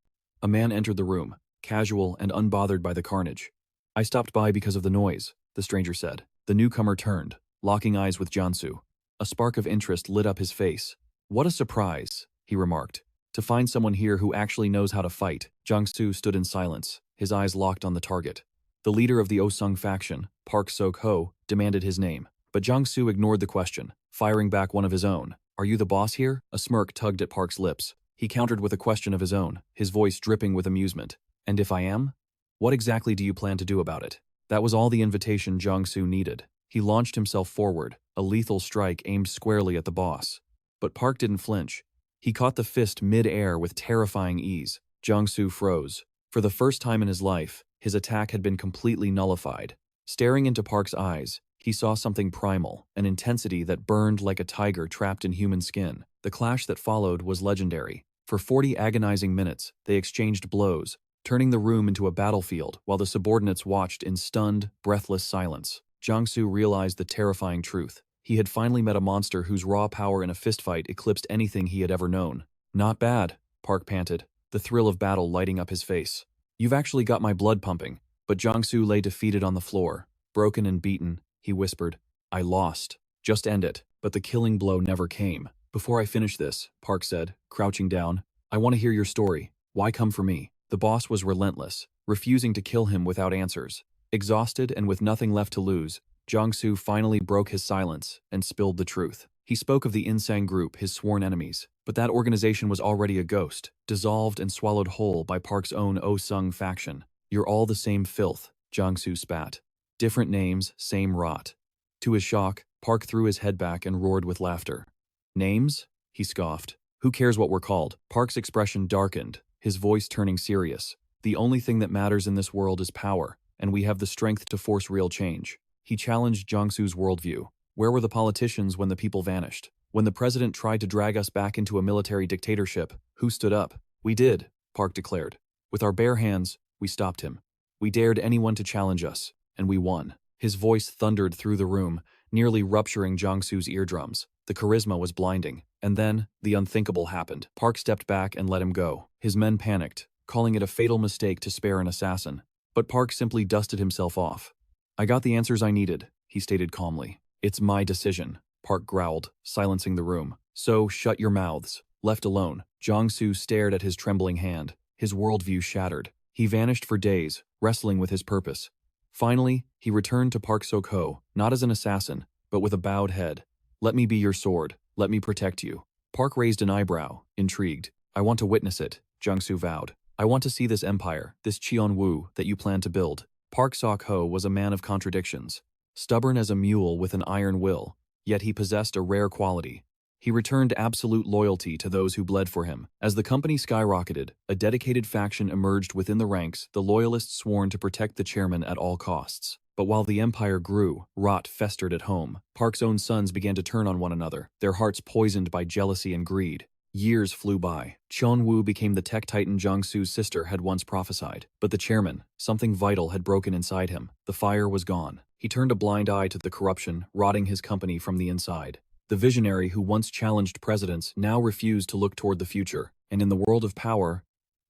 A man entered the room, casual and unbothered by the carnage. "I stopped by because of the noise," the stranger said. The newcomer turned, locking eyes with Jiangsu. A spark of interest lit up his face. "What a surprise," he remarked. "To find someone here who actually knows how to fight." Jiangsu stood in silence, his eyes locked on the target. The leader of the Osung faction, Park Sok-ho, demanded his name. But Jiangsu ignored the question, firing back one of his own. "Are you the boss here?" A smirk tugged at Park's lips. He countered with a question of his own, his voice dripping with amusement. "And if I am? What exactly do you plan to do about it?" That was all the invitation Jiangsu needed. He launched himself forward, a lethal strike aimed squarely at the boss. But Park didn't flinch. He caught the fist mid-air with terrifying ease. Jiangsu froze. For the first time in his life, his attack had been completely nullified. Staring into Park's eyes, he saw something primal, an intensity that burned like a tiger trapped in human skin. The clash that followed was legendary. For 40 agonizing minutes, they exchanged blows, turning the room into a battlefield while the subordinates watched in stunned, breathless silence. Jiangsu realized the terrifying truth. He had finally met a monster whose raw power in a fistfight eclipsed anything he had ever known. "Not bad," Park panted, the thrill of battle lighting up his face. "You've actually got my blood pumping." But Jiangsu lay defeated on the floor. Broken and beaten, he whispered, "I lost. Just end it." But the killing blow never came. "Before I finish this," Park said, crouching down, "I want to hear your story. Why come for me?" The boss was relentless, refusing to kill him without answers. Exhausted and with nothing left to lose, Jiangsu finally broke his silence and spilled the truth. He spoke of the Cheon-u Group, his sworn enemies, but that organization was already a ghost, dissolved and swallowed whole by Park's own Osung faction. "You're all the same filth," Jiangsu spat. "Different names, same rot." To his shock, Park threw his head back and roared with laughter. "Names?" he scoffed. "Who cares what we're called?" Park's expression darkened, his voice turning serious. "The only thing that matters in this world is power, and we have the strength to force real change." He challenged Jiangsu's worldview. Where were the politicians when the people vanished? When the president tried to drag us back into a military dictatorship, who stood up? "We did," Park declared. "With our bare hands, we stopped him. We dared anyone to challenge us, and we won." His voice thundered through the room, nearly rupturing Jiangsu's eardrums. The charisma was blinding. And then, the unthinkable happened. Park stepped back and let him go. His men panicked, calling it a fatal mistake to spare an assassin. But Park simply dusted himself off. "I got the answers I needed," he stated calmly. "It's my decision," Park growled, silencing the room. "So, shut your mouths." Left alone, Jiangsu stared at his trembling hand, his worldview shattered. He vanished for days, wrestling with his purpose. Finally, he returned to Park Sok-ho, not as an assassin, but with a bowed head. "Let me be your sword. Let me protect you." Park raised an eyebrow, intrigued. "I want to witness it," Jiangsu vowed. "I want to see this empire, this Cheon-u that you plan to build." Park Sok-ho was a man of contradictions. Stubborn as a mule with an iron will, yet he possessed a rare quality. He returned absolute loyalty to those who bled for him. As the company skyrocketed, a dedicated faction emerged within the ranks, the loyalists sworn to protect the chairman at all costs. But while the empire grew, rot festered at home. Park's own sons began to turn on one another, their hearts poisoned by jealousy and greed. Years flew by. Cheon-u became the tech titan Jiangsu's sister had once prophesied. But the chairman, something vital had broken inside him. The fire was gone. He turned a blind eye to the corruption, rotting his company from the inside. The visionary who once challenged presidents now refused to look toward the future. And in the world of power,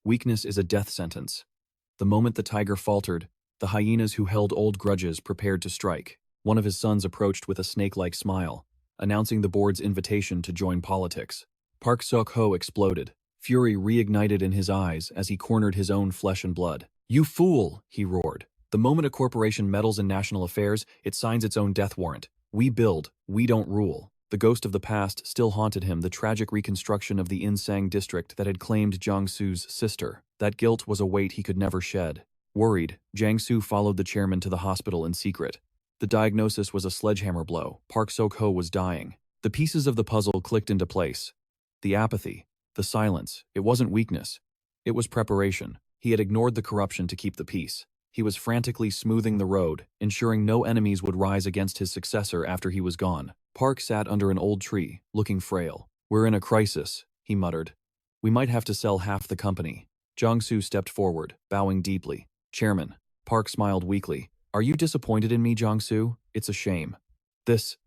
weakness is a death sentence. The moment the tiger faltered, the hyenas who held old grudges prepared to strike. One of his sons approached with a snake-like smile, announcing the board's invitation to join politics. Park Sok-ho exploded. Fury reignited in his eyes as he cornered his own flesh and blood. "You fool!" he roared. "The moment a corporation meddles in national affairs, it signs its own death warrant. We build, we don't rule." The ghost of the past still haunted him, the tragic reconstruction of the Insang district that had claimed Jiangsu's sister. That guilt was a weight he could never shed. Worried, Jiangsu followed the chairman to the hospital in secret. The diagnosis was a sledgehammer blow. Park Sok-ho was dying. The pieces of the puzzle clicked into place. The apathy, the silence, it wasn't weakness. It was preparation. He had ignored the corruption to keep the peace. He was frantically smoothing the road, ensuring no enemies would rise against his successor after he was gone. Park sat under an old tree, looking frail. "We're in a crisis," he muttered. "We might have to sell half the company." Jong-soo stepped forward, bowing deeply. "Chairman." Park smiled weakly. "Are you disappointed in me, Jong-soo? It's a shame. This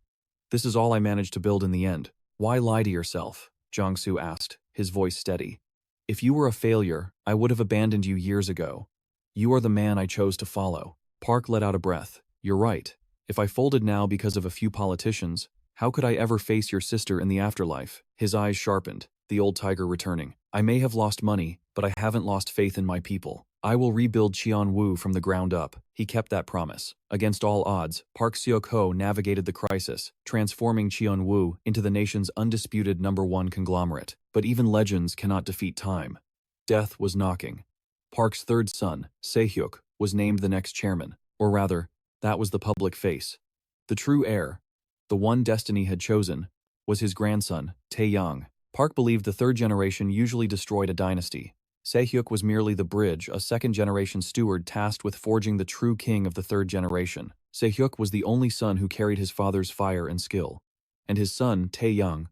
is all I managed to build in the end. Why lie to yourself?" Jong-soo asked, his voice steady. "If you were a failure, I would have abandoned you years ago. You are the man I chose to follow." Park let out a breath. "You're right. If I folded now because of a few politicians, how could I ever face your sister in the afterlife?" His eyes sharpened, the old tiger returning. "I may have lost money, but I haven't lost faith in my people. I will rebuild Cheon-woo from the ground up." He kept that promise. Against all odds, Park Seok-ho navigated the crisis, transforming Cheon-woo into the nation's undisputed #1 conglomerate. But even legends cannot defeat time. Death was knocking. Park's third son, Se-hyuk, was named the next chairman, or rather, that was the public face. The true heir, the one destiny had chosen, was his grandson, Tae-ha. Park believed the third generation usually destroyed a dynasty. Se-hyuk was merely the bridge, a second-generation steward tasked with forging the true king of the third generation. Se-hyuk was the only son who carried his father's fire and skill, and his son, Tae-ha,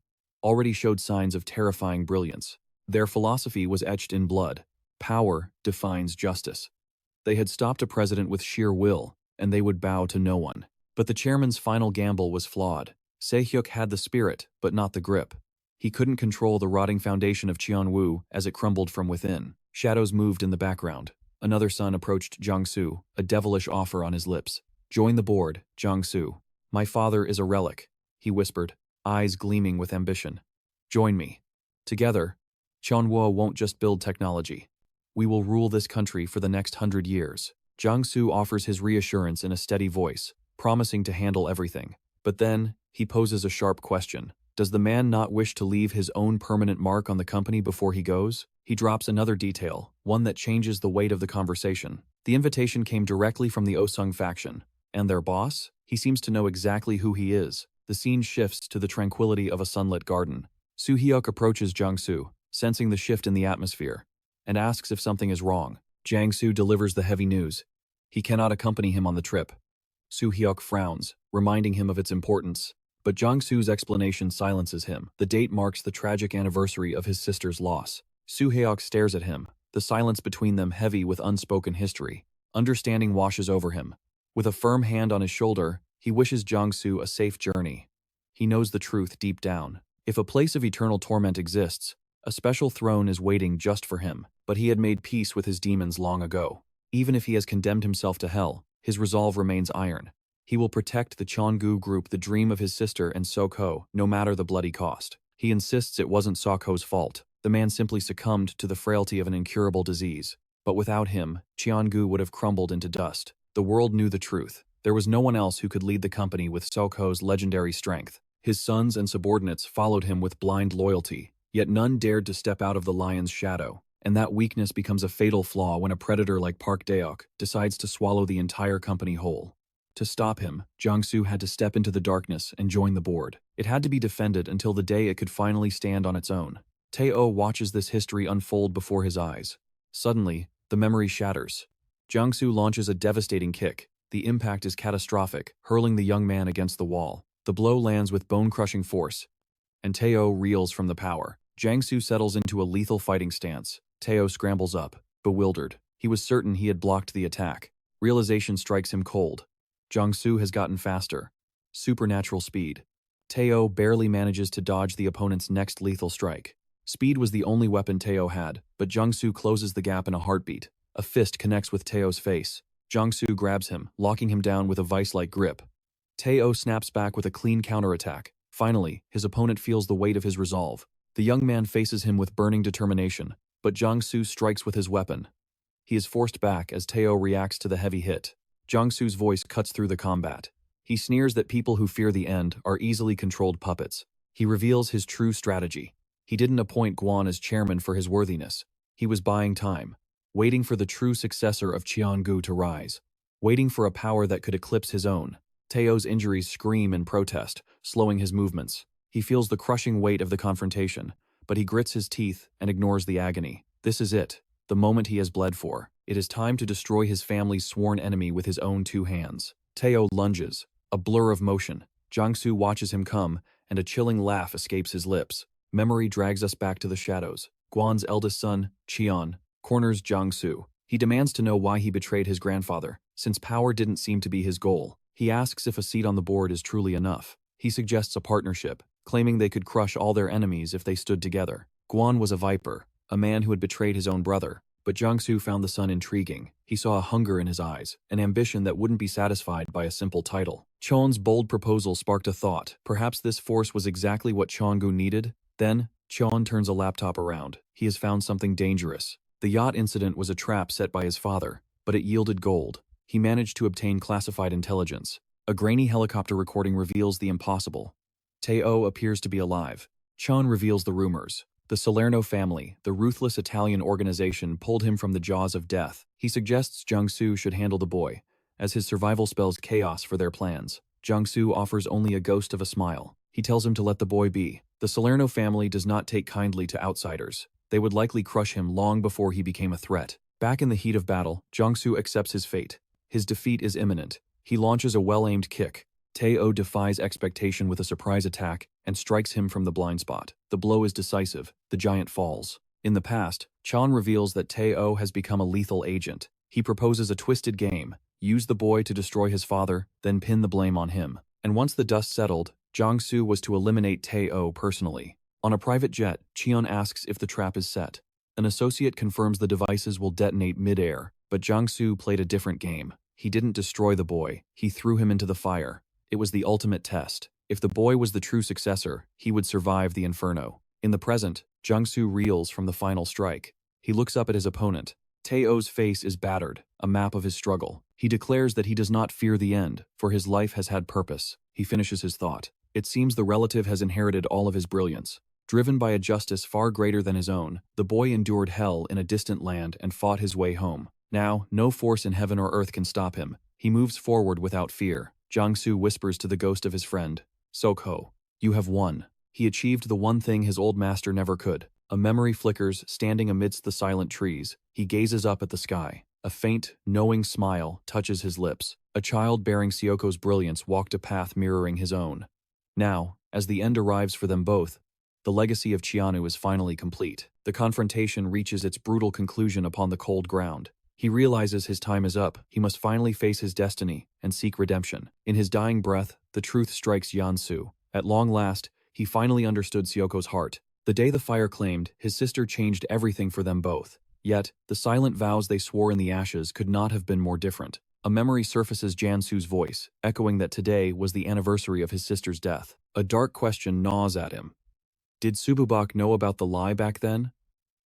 already showed signs of terrifying brilliance. Their philosophy was etched in blood. Power defines justice. They had stopped a president with sheer will, and they would bow to no one. But the chairman's final gamble was flawed. Se-hyuk had the spirit, but not the grip. He couldn't control the rotting foundation of Cheon-woo as it crumbled from within. Shadows moved in the background. Another son approached Jong-soo, a devilish offer on his lips. "Join the board, Jong-soo. My father is a relic," he whispered, eyes gleaming with ambition. "Join me. Together, Cheon-woo won't just build technology. We will rule this country for the next 100 years." Jong-soo offers his reassurance in a steady voice, promising to handle everything. But then, he poses a sharp question. Does the man not wish to leave his own permanent mark on the company before he goes? He drops another detail, one that changes the weight of the conversation. The invitation came directly from the Osung faction. And their boss? He seems to know exactly who he is. The scene shifts to the tranquility of a sunlit garden. Soo-hyuk approaches Jong-soo, sensing the shift in the atmosphere, and asks if something is wrong. Jang-soo delivers the heavy news. He cannot accompany him on the trip. Soo-hyuk frowns, reminding him of its importance. But Jong-soo's explanation silences him. The date marks the tragic anniversary of his sister's loss. Soo-hyuk stares at him, the silence between them heavy with unspoken history. Understanding washes over him. With a firm hand on his shoulder, he wishes Jong-soo a safe journey. He knows the truth deep down. If a place of eternal torment exists, a special throne is waiting just for him. But he had made peace with his demons long ago. Even if he has condemned himself to hell, his resolve remains iron. He will protect the Cheon-u Group, the dream of his sister and Seok-ho, no matter the bloody cost. He insists it wasn't Seok-ho's fault. The man simply succumbed to the frailty of an incurable disease. But without him, Cheon-gu would have crumbled into dust. The world knew the truth. There was no one else who could lead the company with Seok-ho's legendary strength. His sons and subordinates followed him with blind loyalty, yet none dared to step out of the lion's shadow. And that weakness becomes a fatal flaw when a predator like Park Daeok decides to swallow the entire company whole. To stop him, Jong-soo had to step into the darkness and join the board. It had to be defended until the day it could finally stand on its own. Tae-ha watches this history unfold before his eyes. Suddenly, the memory shatters. Jong-soo launches a devastating kick. The impact is catastrophic, hurling the young man against the wall. The blow lands with bone-crushing force, and Tae-ha reels from the power. Jang-soo settles into a lethal fighting stance. Tae-ha scrambles up, bewildered. He was certain he had blocked the attack. Realization strikes him cold. Jong-soo has gotten faster. Supernatural speed. Tae-ha barely manages to dodge the opponent's next lethal strike. Speed was the only weapon Tae-ha had, but Jong-soo closes the gap in a heartbeat. A fist connects with Tae-ha's face. Jong-soo grabs him, locking him down with a vice-like grip. Tae-ha snaps back with a clean counterattack. Finally, his opponent feels the weight of his resolve. The young man faces him with burning determination, but Jong-soo strikes with his weapon. He is forced back as Tae-ha reacts to the heavy hit. Jong-soo's voice cuts through the combat. He sneers that people who fear the end are easily controlled puppets. He reveals his true strategy. He didn't appoint Gwon as chairman for his worthiness. He was buying time, waiting for the true successor of Cheon-gu to rise, waiting for a power that could eclipse his own. Tae-ha's injuries scream in protest, slowing his movements. He feels the crushing weight of the confrontation, but he grits his teeth and ignores the agony. This is it. the moment he has bled for. It is time to destroy his family's sworn enemy with his own 2 hands. Tae-ha lunges, a blur of motion. Jang-soo watches him come, and a chilling laugh escapes his lips. Memory drags us back to the shadows. Gwon's eldest son, Cheon, corners Jang-soo. He demands to know why he betrayed his grandfather. Since power didn't seem to be his goal, he asks if a seat on the board is truly enough. He suggests a partnership, claiming they could crush all their enemies if they stood together. Gwon was a viper, a man who had betrayed his own brother, but Jang-soo found the son intriguing. He saw a hunger in his eyes, an ambition that wouldn't be satisfied by a simple title. Cheon's bold proposal sparked a thought. Perhaps this force was exactly what Cheon-gu needed? Then, Cheon turns a laptop around. He has found something dangerous. The yacht incident was a trap set by his father, but it yielded gold. He managed to obtain classified intelligence. A grainy helicopter recording reveals the impossible. Tae-ha appears to be alive. Cheon reveals the rumors. The Salerno Family, the ruthless Italian organization, pulled him from the jaws of death. He suggests Jang-soo should handle the boy, as his survival spells chaos for their plans. Jang-soo offers only a ghost of a smile. He tells him to let the boy be. The Salerno family does not take kindly to outsiders. They would likely crush him long before he became a threat. Back in the heat of battle, Jang-soo accepts his fate. His defeat is imminent. He launches a well-aimed kick. Tae-ha defies expectation with a surprise attack and strikes him from the blind spot. The blow is decisive. The giant falls. In the past, Cheon reveals that Tae-ha has become a lethal agent. He proposes a twisted game. Use the boy to destroy his father, then pin the blame on him. And once the dust settled, Jang-soo was to eliminate Tae-ha personally. On a private jet, Cheon asks if the trap is set. An associate confirms the devices will detonate mid-air, but Jang-soo played a different game. He didn't destroy the boy. He threw him into the fire. It was the ultimate test. If the boy was the true successor, he would survive the inferno. In the present, Jang-soo reels from the final strike. He looks up at his opponent. Tae-ha's face is battered, a map of his struggle. He declares that he does not fear the end, for his life has had purpose. He finishes his thought. It seems the relative has inherited all of his brilliance. Driven by a justice far greater than his own, the boy endured hell in a distant land and fought his way home. Now, no force in heaven or earth can stop him. He moves forward without fear. Jang-soo whispers to the ghost of his friend, Sok-ho, you have won. He achieved the one thing his old master never could. A memory flickers, standing amidst the silent trees. He gazes up at the sky. A faint, knowing smile touches his lips. A child bearing Syoko's brilliance walked a path mirroring his own. Now, as the end arrives for them both, the legacy of Cheon-u is finally complete. The confrontation reaches its brutal conclusion upon the cold ground. He realizes his time is up. He must finally face his destiny and seek redemption. In his dying breath, the truth strikes Jang-soo. At long last, he finally understood Syoko's heart. The day the fire claimed, his sister changed everything for them both. Yet, the silent vows they swore in the ashes could not have been more different. A memory surfaces Jang-soo's voice, echoing that today was the anniversary of his sister's death. A dark question gnaws at him. Did Sububak know about the lie back then?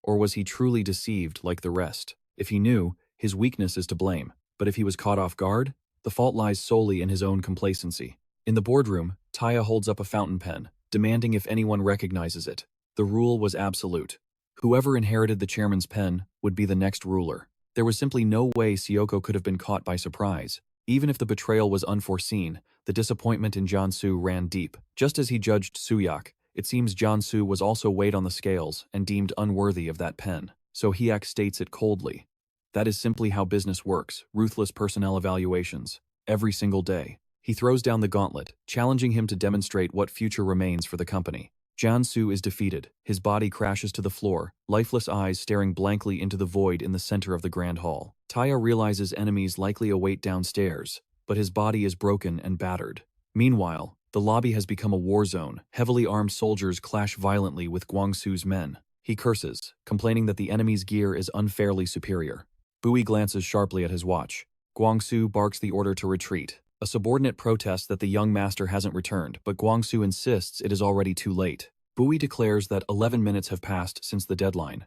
Or was he truly deceived like the rest? If he knew, his weakness is to blame. But if he was caught off guard, the fault lies solely in his own complacency. In the boardroom, Tae-ha holds up a fountain pen, demanding if anyone recognizes it. The rule was absolute. Whoever inherited the chairman's pen would be the next ruler. There was simply no way Syoko could have been caught by surprise. Even if the betrayal was unforeseen, the disappointment in Jang-soo ran deep. Just as he judged Suyak, it seems Jang-soo was also weighed on the scales and deemed unworthy of that pen. So Hyuk states it coldly. That is simply how business works, ruthless personnel evaluations. Every single day. He throws down the gauntlet, challenging him to demonstrate what future remains for the company. Jang-soo is defeated. His body crashes to the floor, lifeless eyes staring blankly into the void in the center of the grand hall. Tae-ha realizes enemies likely await downstairs, but his body is broken and battered. Meanwhile, the lobby has become a war zone. Heavily armed soldiers clash violently with Gwang-soo's men. He curses, complaining that the enemy's gear is unfairly superior. Bui glances sharply at his watch. Gwang-soo barks the order to retreat. A subordinate protests that the young master hasn't returned, but Gwang-soo insists it is already too late. Bui declares that 11 minutes have passed since the deadline.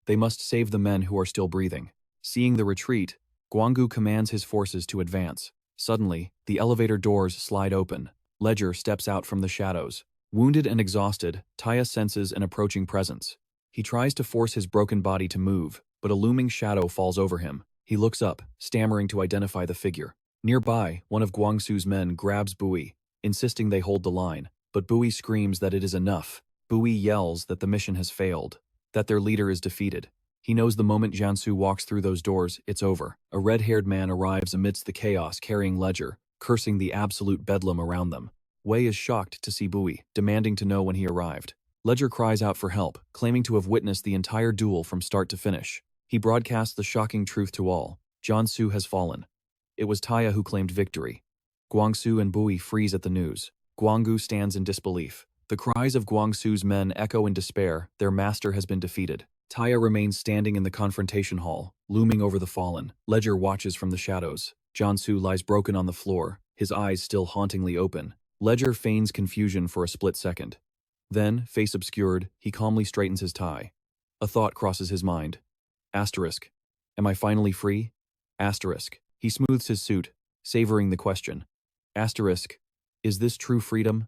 They must save the men who are still breathing. Seeing the retreat, Gwang-gu commands his forces to advance. Suddenly, the elevator doors slide open. Ledger steps out from the shadows. Wounded and exhausted, Tae-ha senses an approaching presence. He tries to force his broken body to move, but a looming shadow falls over him. He looks up, stammering to identify the figure. Nearby, one of Gwang-soo's men grabs Bui, insisting they hold the line, but Bui screams that it is enough. Bui yells that the mission has failed, that their leader is defeated. He knows the moment Jiansu walks through those doors, it's over. A red-haired man arrives amidst the chaos carrying Ledger, cursing the absolute bedlam around them. Wei is shocked to see Bui, demanding to know when he arrived. Ledger cries out for help, claiming to have witnessed the entire duel from start to finish. He broadcasts the shocking truth to all. Jiansu has fallen. It was Tae-ha who claimed victory. Guangsu and Bui freeze at the news. Guanggu stands in disbelief. The cries of Guangsu's men echo in despair. Their master has been defeated. Tae-ha remains standing in the confrontation hall, looming over the fallen. Ledger watches from the shadows. Jiansu lies broken on the floor, his eyes still hauntingly open. Ledger feigns confusion for a split second. Then, face obscured, he calmly straightens his tie. A thought crosses his mind. Asterisk. Am I finally free? Asterisk. He smooths his suit, savoring the question. Asterisk. Is this true freedom?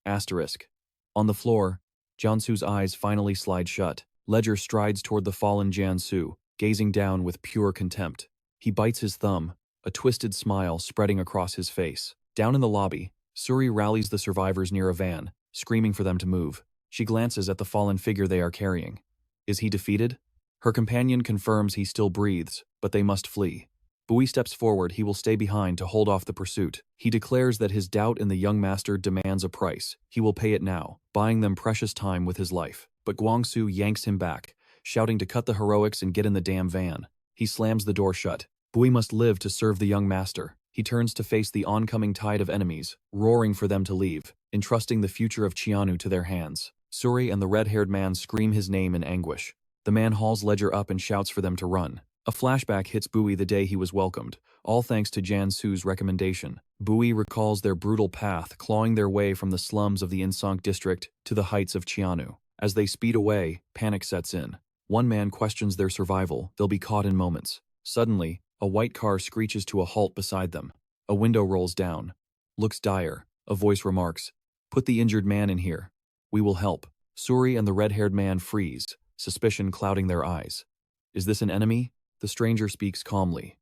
Asterisk. On the floor, Jiansu's eyes finally slide shut. Ledger strides toward the fallen Jiansu, gazing down with pure contempt. He bites his thumb, a twisted smile spreading across his face. Down in the lobby, Suri rallies the survivors near a van, screaming for them to move. She glances at the fallen figure they are carrying. Is he defeated? Her companion confirms he still breathes, but they must flee. Bui steps forward. He will stay behind to hold off the pursuit. He declares that his doubt in the young master demands a price. He will pay it now, buying them precious time with his life. But Guangsu yanks him back, shouting to cut the heroics and get in the damn van. He slams the door shut. Bui must live to serve the young master. He turns to face the oncoming tide of enemies, roaring for them to leave, entrusting the future of Cheon-u to their hands. Suri and the red-haired man scream his name in anguish. The man hauls Ledger up and shouts for them to run. A flashback hits Bui the day he was welcomed, all thanks to Jiansu's recommendation. Bui recalls their brutal path, clawing their way from the slums of the Insonk district to the heights of Cheon-u. As they speed away, panic sets in. One man questions their survival. They'll be caught in moments. Suddenly, a white car screeches to a halt beside them. A window rolls down. Looks dire. A voice remarks, "Put the injured man in here. We will help." Suri and the red-haired man freeze, suspicion clouding their eyes. Is this an enemy? The stranger speaks calmly.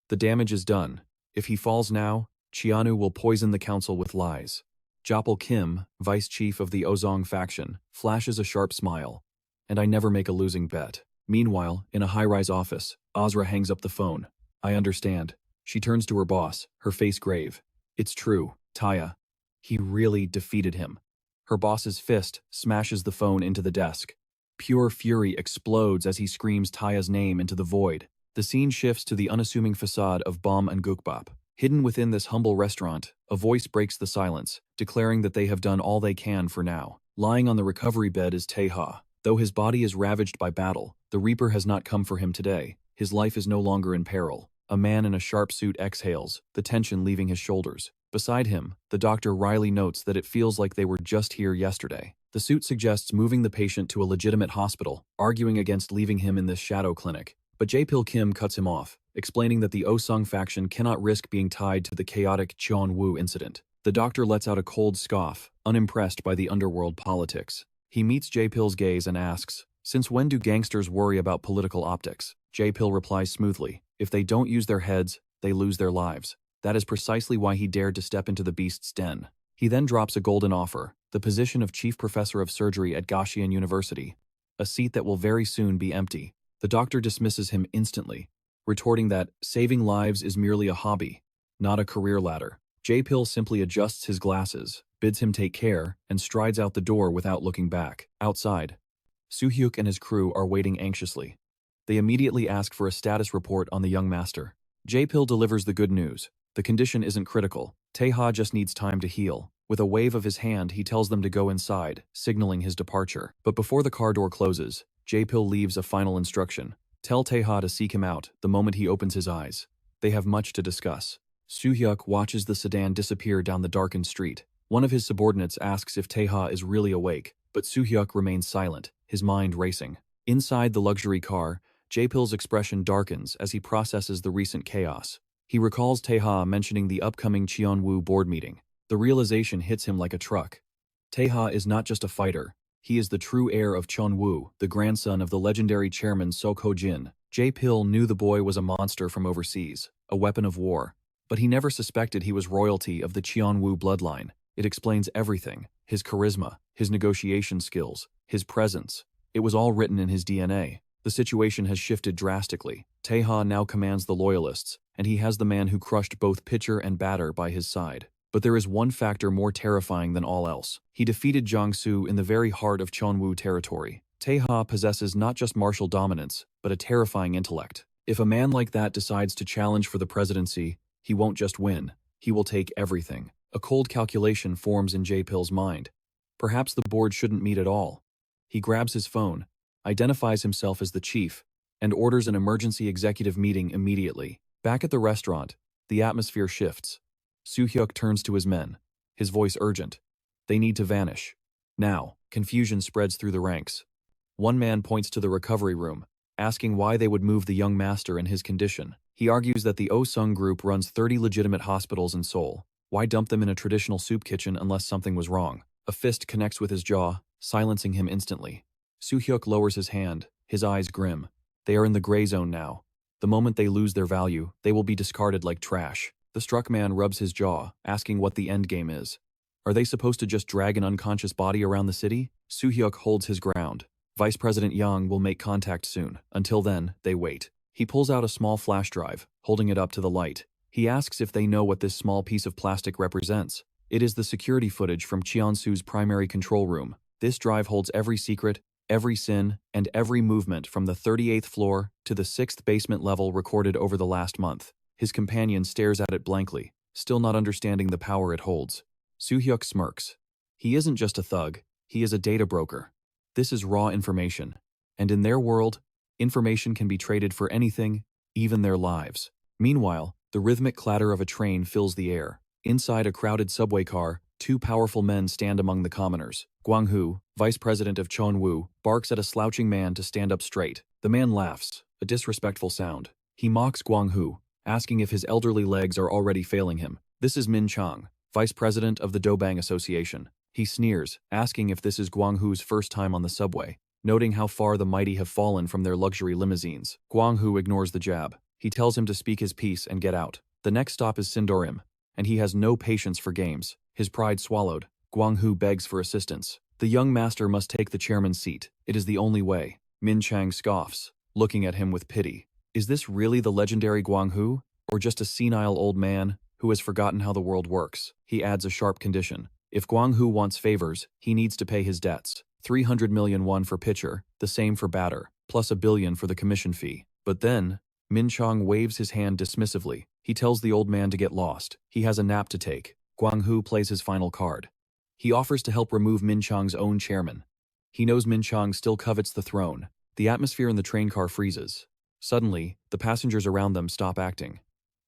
The damage is done. If he falls now, Cheon-u will poison the council with lies. Japal Kim, vice chief of the Ozong faction, flashes a sharp smile. And I never make a losing bet. Meanwhile, in a high-rise office, Azra hangs up the phone. I understand. She turns to her boss, her face grave. It's true, Tae-ha. He really defeated him. Her boss's fist smashes the phone into the desk. Pure fury explodes as he screams Tae-ha's name into the void. The scene shifts to the unassuming facade of Bom and Gukbap. Hidden within this humble restaurant, a voice breaks the silence, declaring that they have done all they can for now. Lying on the recovery bed is Tae-ha. Though his body is ravaged by battle, the Reaper has not come for him today. His life is no longer in peril. A man in a sharp suit exhales, the tension leaving his shoulders. Beside him, the doctor wryly notes that it feels like they were just here yesterday. The suit suggests moving the patient to a legitimate hospital, arguing against leaving him in this shadow clinic. But Japal Kim cuts him off, explaining that the Osung faction cannot risk being tied to the chaotic Cheon-u incident. The doctor lets out a cold scoff, unimpressed by the underworld politics. He meets Japal's gaze and asks, "Since when do gangsters worry about political optics?" Japal replies smoothly, "If they don't use their heads, they lose their lives." That is precisely why he dared to step into the beast's den. He then drops a golden offer, the position of chief professor of surgery at Goshen University, a seat that will very soon be empty. The doctor dismisses him instantly, retorting that saving lives is merely a hobby, not a career ladder. Japal simply adjusts his glasses, bids him take care, and strides out the door without looking back. Outside, Soo-hyuk and his crew are waiting anxiously. They immediately ask for a status report on the young master. Japal delivers the good news. The condition isn't critical. Tae-ha just needs time to heal. With a wave of his hand, he tells them to go inside, signaling his departure. But before the car door closes, Japal leaves a final instruction. Tell Tae-ha to seek him out the moment he opens his eyes. They have much to discuss. Soo-hyuk watches the sedan disappear down the darkened street. One of his subordinates asks if Tae-ha is really awake, but Soo-hyuk remains silent, his mind racing. Inside the luxury car, Japal's expression darkens as he processes the recent chaos. He recalls Tae-ha mentioning the upcoming Cheon-u board meeting. The realization hits him like a truck. Tae-ha is not just a fighter. He is the true heir of Cheon-u, the grandson of the legendary chairman Sok Ho-jin. Japal knew the boy was a monster from overseas, a weapon of war. But he never suspected he was royalty of the Cheon-u bloodline. It explains everything. His charisma, his negotiation skills, his presence. It was all written in his DNA. The situation has shifted drastically. Tae-ha now commands the loyalists, and he has the man who crushed both pitcher and batter by his side. But there is one factor more terrifying than all else. He defeated Jiangsu in the very heart of Cheon-u territory. Tae-ha possesses not just martial dominance, but a terrifying intellect. If a man like that decides to challenge for the presidency, he won't just win, he will take everything. A cold calculation forms in Jae-pil's mind. Perhaps the board shouldn't meet at all. He grabs his phone, identifies himself as the chief, and orders an emergency executive meeting immediately. Back at the restaurant, the atmosphere shifts. Soo-hyuk turns to his men, his voice urgent. They need to vanish. Now, confusion spreads through the ranks. One man points to the recovery room, asking why they would move the young master in his condition. He argues that the Cheon-u Group runs 30 legitimate hospitals in Seoul. Why dump them in a traditional soup kitchen unless something was wrong? A fist connects with his jaw, silencing him instantly. Soo-hyuk lowers his hand, his eyes grim. They are in the gray zone now. The moment they lose their value, they will be discarded like trash. The struck man rubs his jaw, asking what the endgame is. Are they supposed to just drag an unconscious body around the city? Soo-hyuk holds his ground. Vice President Yang will make contact soon. Until then, they wait. He pulls out a small flash drive, holding it up to the light. He asks if they know what this small piece of plastic represents. It is the security footage from Cheon-su's primary control room. This drive holds every secret, every sin, and every movement from the 38th floor to the 6th basement level recorded over the last month. His companion stares at it blankly, still not understanding the power it holds. Soo-hyuk smirks. He isn't just a thug, he is a data broker. This is raw information. And in their world, information can be traded for anything, even their lives. Meanwhile, the rhythmic clatter of a train fills the air. Inside a crowded subway car, two powerful men stand among the commoners. Gwang-hu, vice president of Cheon-u, barks at a slouching man to stand up straight. The man laughs, a disrespectful sound. He mocks Gwang-hu, asking if his elderly legs are already failing him. This is Min Chang, vice president of the Dobang Association. He sneers, asking if this is Gwang-hu's first time on the subway, noting how far the mighty have fallen from their luxury limousines. Gwang-hu ignores the jab. He tells him to speak his piece and get out. The next stop is Sindorim, and he has no patience for games. His pride swallowed, Gwang-hu begs for assistance. The young master must take the chairman's seat. It is the only way. Min Chang scoffs, looking at him with pity. Is this really the legendary Gwang-hu, or just a senile old man who has forgotten how the world works? He adds a sharp condition. If Gwang-hu wants favors, he needs to pay his debts. 300 million won for pitcher, the same for batter, plus $1 billion for the commission fee. But then, Min Chang waves his hand dismissively. He tells the old man to get lost. He has a nap to take. Gwang-hu plays his final card. He offers to help remove Min Chang's own chairman. He knows Min Chang still covets the throne. The atmosphere in the train car freezes. Suddenly, the passengers around them stop acting.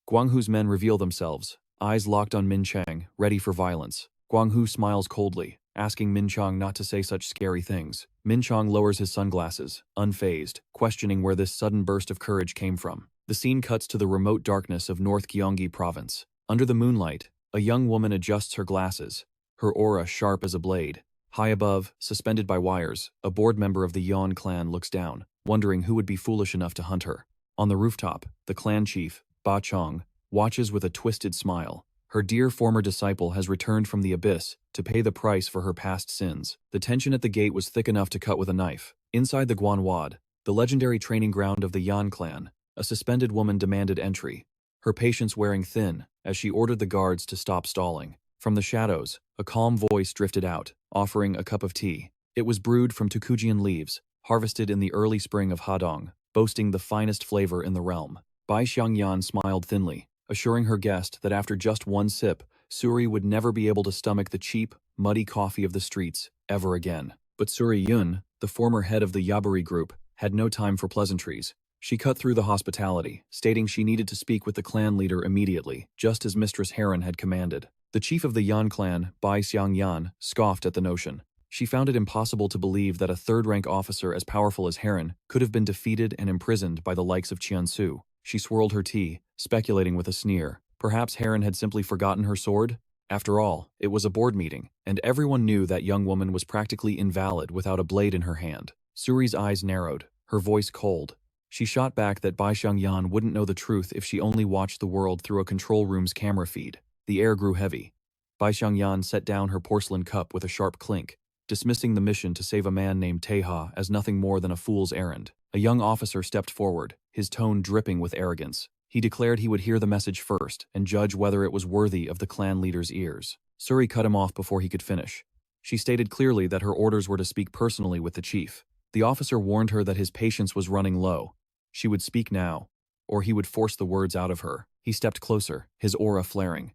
Gwang-hu's men reveal themselves, eyes locked on Min Chang, ready for violence. Gwang-hu smiles coldly, asking Min Chang not to say such scary things. Min Chang lowers his sunglasses, unfazed, questioning where this sudden burst of courage came from. The scene cuts to the remote darkness of North Gyeonggi province. Under the moonlight, a young woman adjusts her glasses, her aura sharp as a blade. High above, suspended by wires, a board member of the Yeon clan looks down, wondering who would be foolish enough to hunt her. On the rooftop, the clan chief, Ba Chong, watches with a twisted smile. Her dear former disciple has returned from the abyss to pay the price for her past sins. The tension at the gate was thick enough to cut with a knife. Inside the Gwanwad, the legendary training ground of the Yan clan, a suspended woman demanded entry, her patience wearing thin as she ordered the guards to stop stalling. From the shadows, a calm voice drifted out, offering a cup of tea. It was brewed from Tukujian leaves, harvested in the early spring of Hadong, boasting the finest flavor in the realm. Bai Xiangyan smiled thinly, assuring her guest that after just one sip, Suri would never be able to stomach the cheap, muddy coffee of the streets ever again. But Suri Yun, the former head of the Yaburi Group, had no time for pleasantries. She cut through the hospitality, stating she needed to speak with the clan leader immediately, just as Mistress Heron had commanded. The chief of the Yan clan, Bai Xiangyan, scoffed at the notion. She found it impossible to believe that a third-rank officer as powerful as Heron could have been defeated and imprisoned by the likes of Cheon-su. She swirled her tea, speculating with a sneer. Perhaps Heron had simply forgotten her sword? After all, it was a board meeting, and everyone knew that young woman was practically invalid without a blade in her hand. Suri's eyes narrowed, her voice cold. She shot back that Bai Xiangyan wouldn't know the truth if she only watched the world through a control room's camera feed. The air grew heavy. Bai Xiangyan set down her porcelain cup with a sharp clink, dismissing the mission to save a man named Tae-ha as nothing more than a fool's errand. A young officer stepped forward, his tone dripping with arrogance. He declared he would hear the message first and judge whether it was worthy of the clan leader's ears. Suri cut him off before he could finish. She stated clearly that her orders were to speak personally with the chief. The officer warned her that his patience was running low. She would speak now, or he would force the words out of her. He stepped closer, his aura flaring.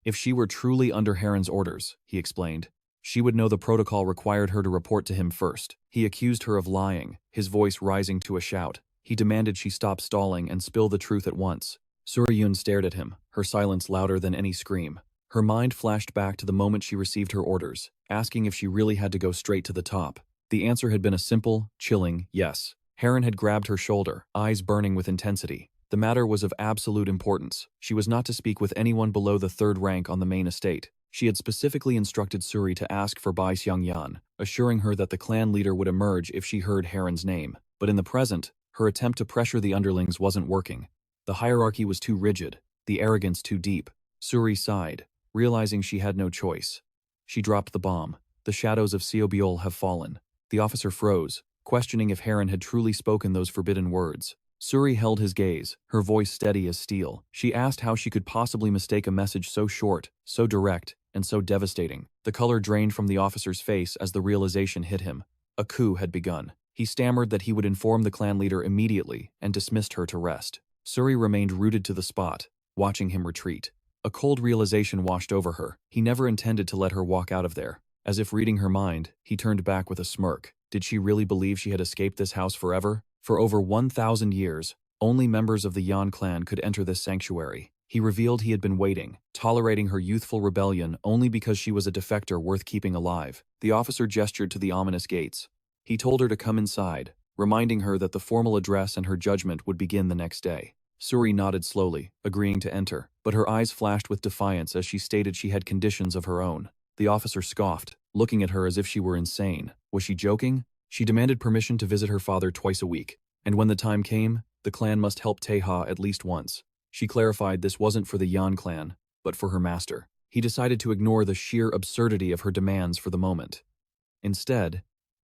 If she were truly under Heron's orders, he explained, she would know the protocol required her to report to him first. He accused her of lying, his voice rising to a shout. He demanded she stop stalling and spill the truth at once. Suri-yun stared at him, her silence louder than any scream. Her mind flashed back to the moment she received her orders, asking if she really had to go straight to the top. The answer had been a simple, chilling yes. Heron had grabbed her shoulder, eyes burning with intensity. The matter was of absolute importance. She was not to speak with anyone below the third rank on the main estate. She had specifically instructed Suri to ask for Bai Xiangyan, assuring her that the clan leader would emerge if she heard Heron's name. But in the present, her attempt to pressure the underlings wasn't working. The hierarchy was too rigid, the arrogance too deep. Suri sighed, realizing she had no choice. She dropped the bomb. The shadows of Seobiol have fallen. The officer froze, questioning if Heron had truly spoken those forbidden words. Suri held his gaze, her voice steady as steel. She asked how she could possibly mistake a message so short, so direct, and so devastating. The color drained from the officer's face as the realization hit him. A coup had begun. He stammered that he would inform the clan leader immediately and dismissed her to rest. Suri remained rooted to the spot, watching him retreat. A cold realization washed over her. He never intended to let her walk out of there. As if reading her mind, he turned back with a smirk. Did she really believe she had escaped this house forever? For over 1,000 years, only members of the Yan clan could enter this sanctuary. He revealed he had been waiting, tolerating her youthful rebellion only because she was a defector worth keeping alive. The officer gestured to the ominous gates. He told her to come inside, reminding her that the formal address and her judgment would begin the next day. Suri nodded slowly, agreeing to enter, but her eyes flashed with defiance as she stated she had conditions of her own. The officer scoffed, looking at her as if she were insane. Was she joking? She demanded permission to visit her father twice a week, and when the time came, the clan must help Tae-ha at least once. She clarified this wasn't for the Yan clan, but for her master. He decided to ignore the sheer absurdity of her demands for the moment. Instead,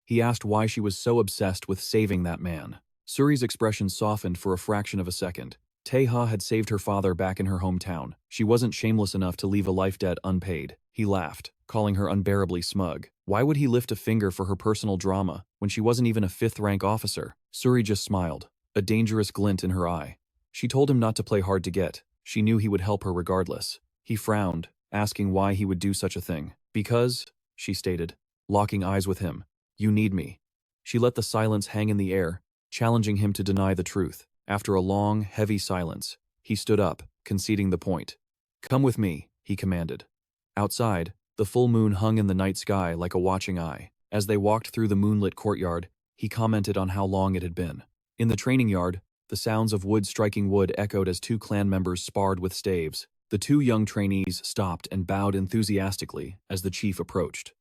he asked why she was so obsessed with saving that man. Suri's expression softened for a fraction of a second. Tae-ha had saved her father back in her hometown. She wasn't shameless enough to leave a life debt unpaid. He laughed, calling her unbearably smug. Why would he lift a finger for her personal drama when she wasn't even a fifth-rank officer? Suri just smiled, a dangerous glint in her eye. She told him not to play hard to get. She knew he would help her regardless. He frowned, asking why he would do such a thing. Because, she stated, locking eyes with him, you need me. She let the silence hang in the air, challenging him to deny the truth. After a long, heavy silence, he stood up, conceding the point. Come with me, he commanded. Outside, the full moon hung in the night sky like a watching eye. As they walked through the moonlit courtyard, he commented on how long it had been. In the training yard, the sounds of wood striking wood echoed as two clan members sparred with staves. The two young trainees stopped and bowed enthusiastically as the chief approached.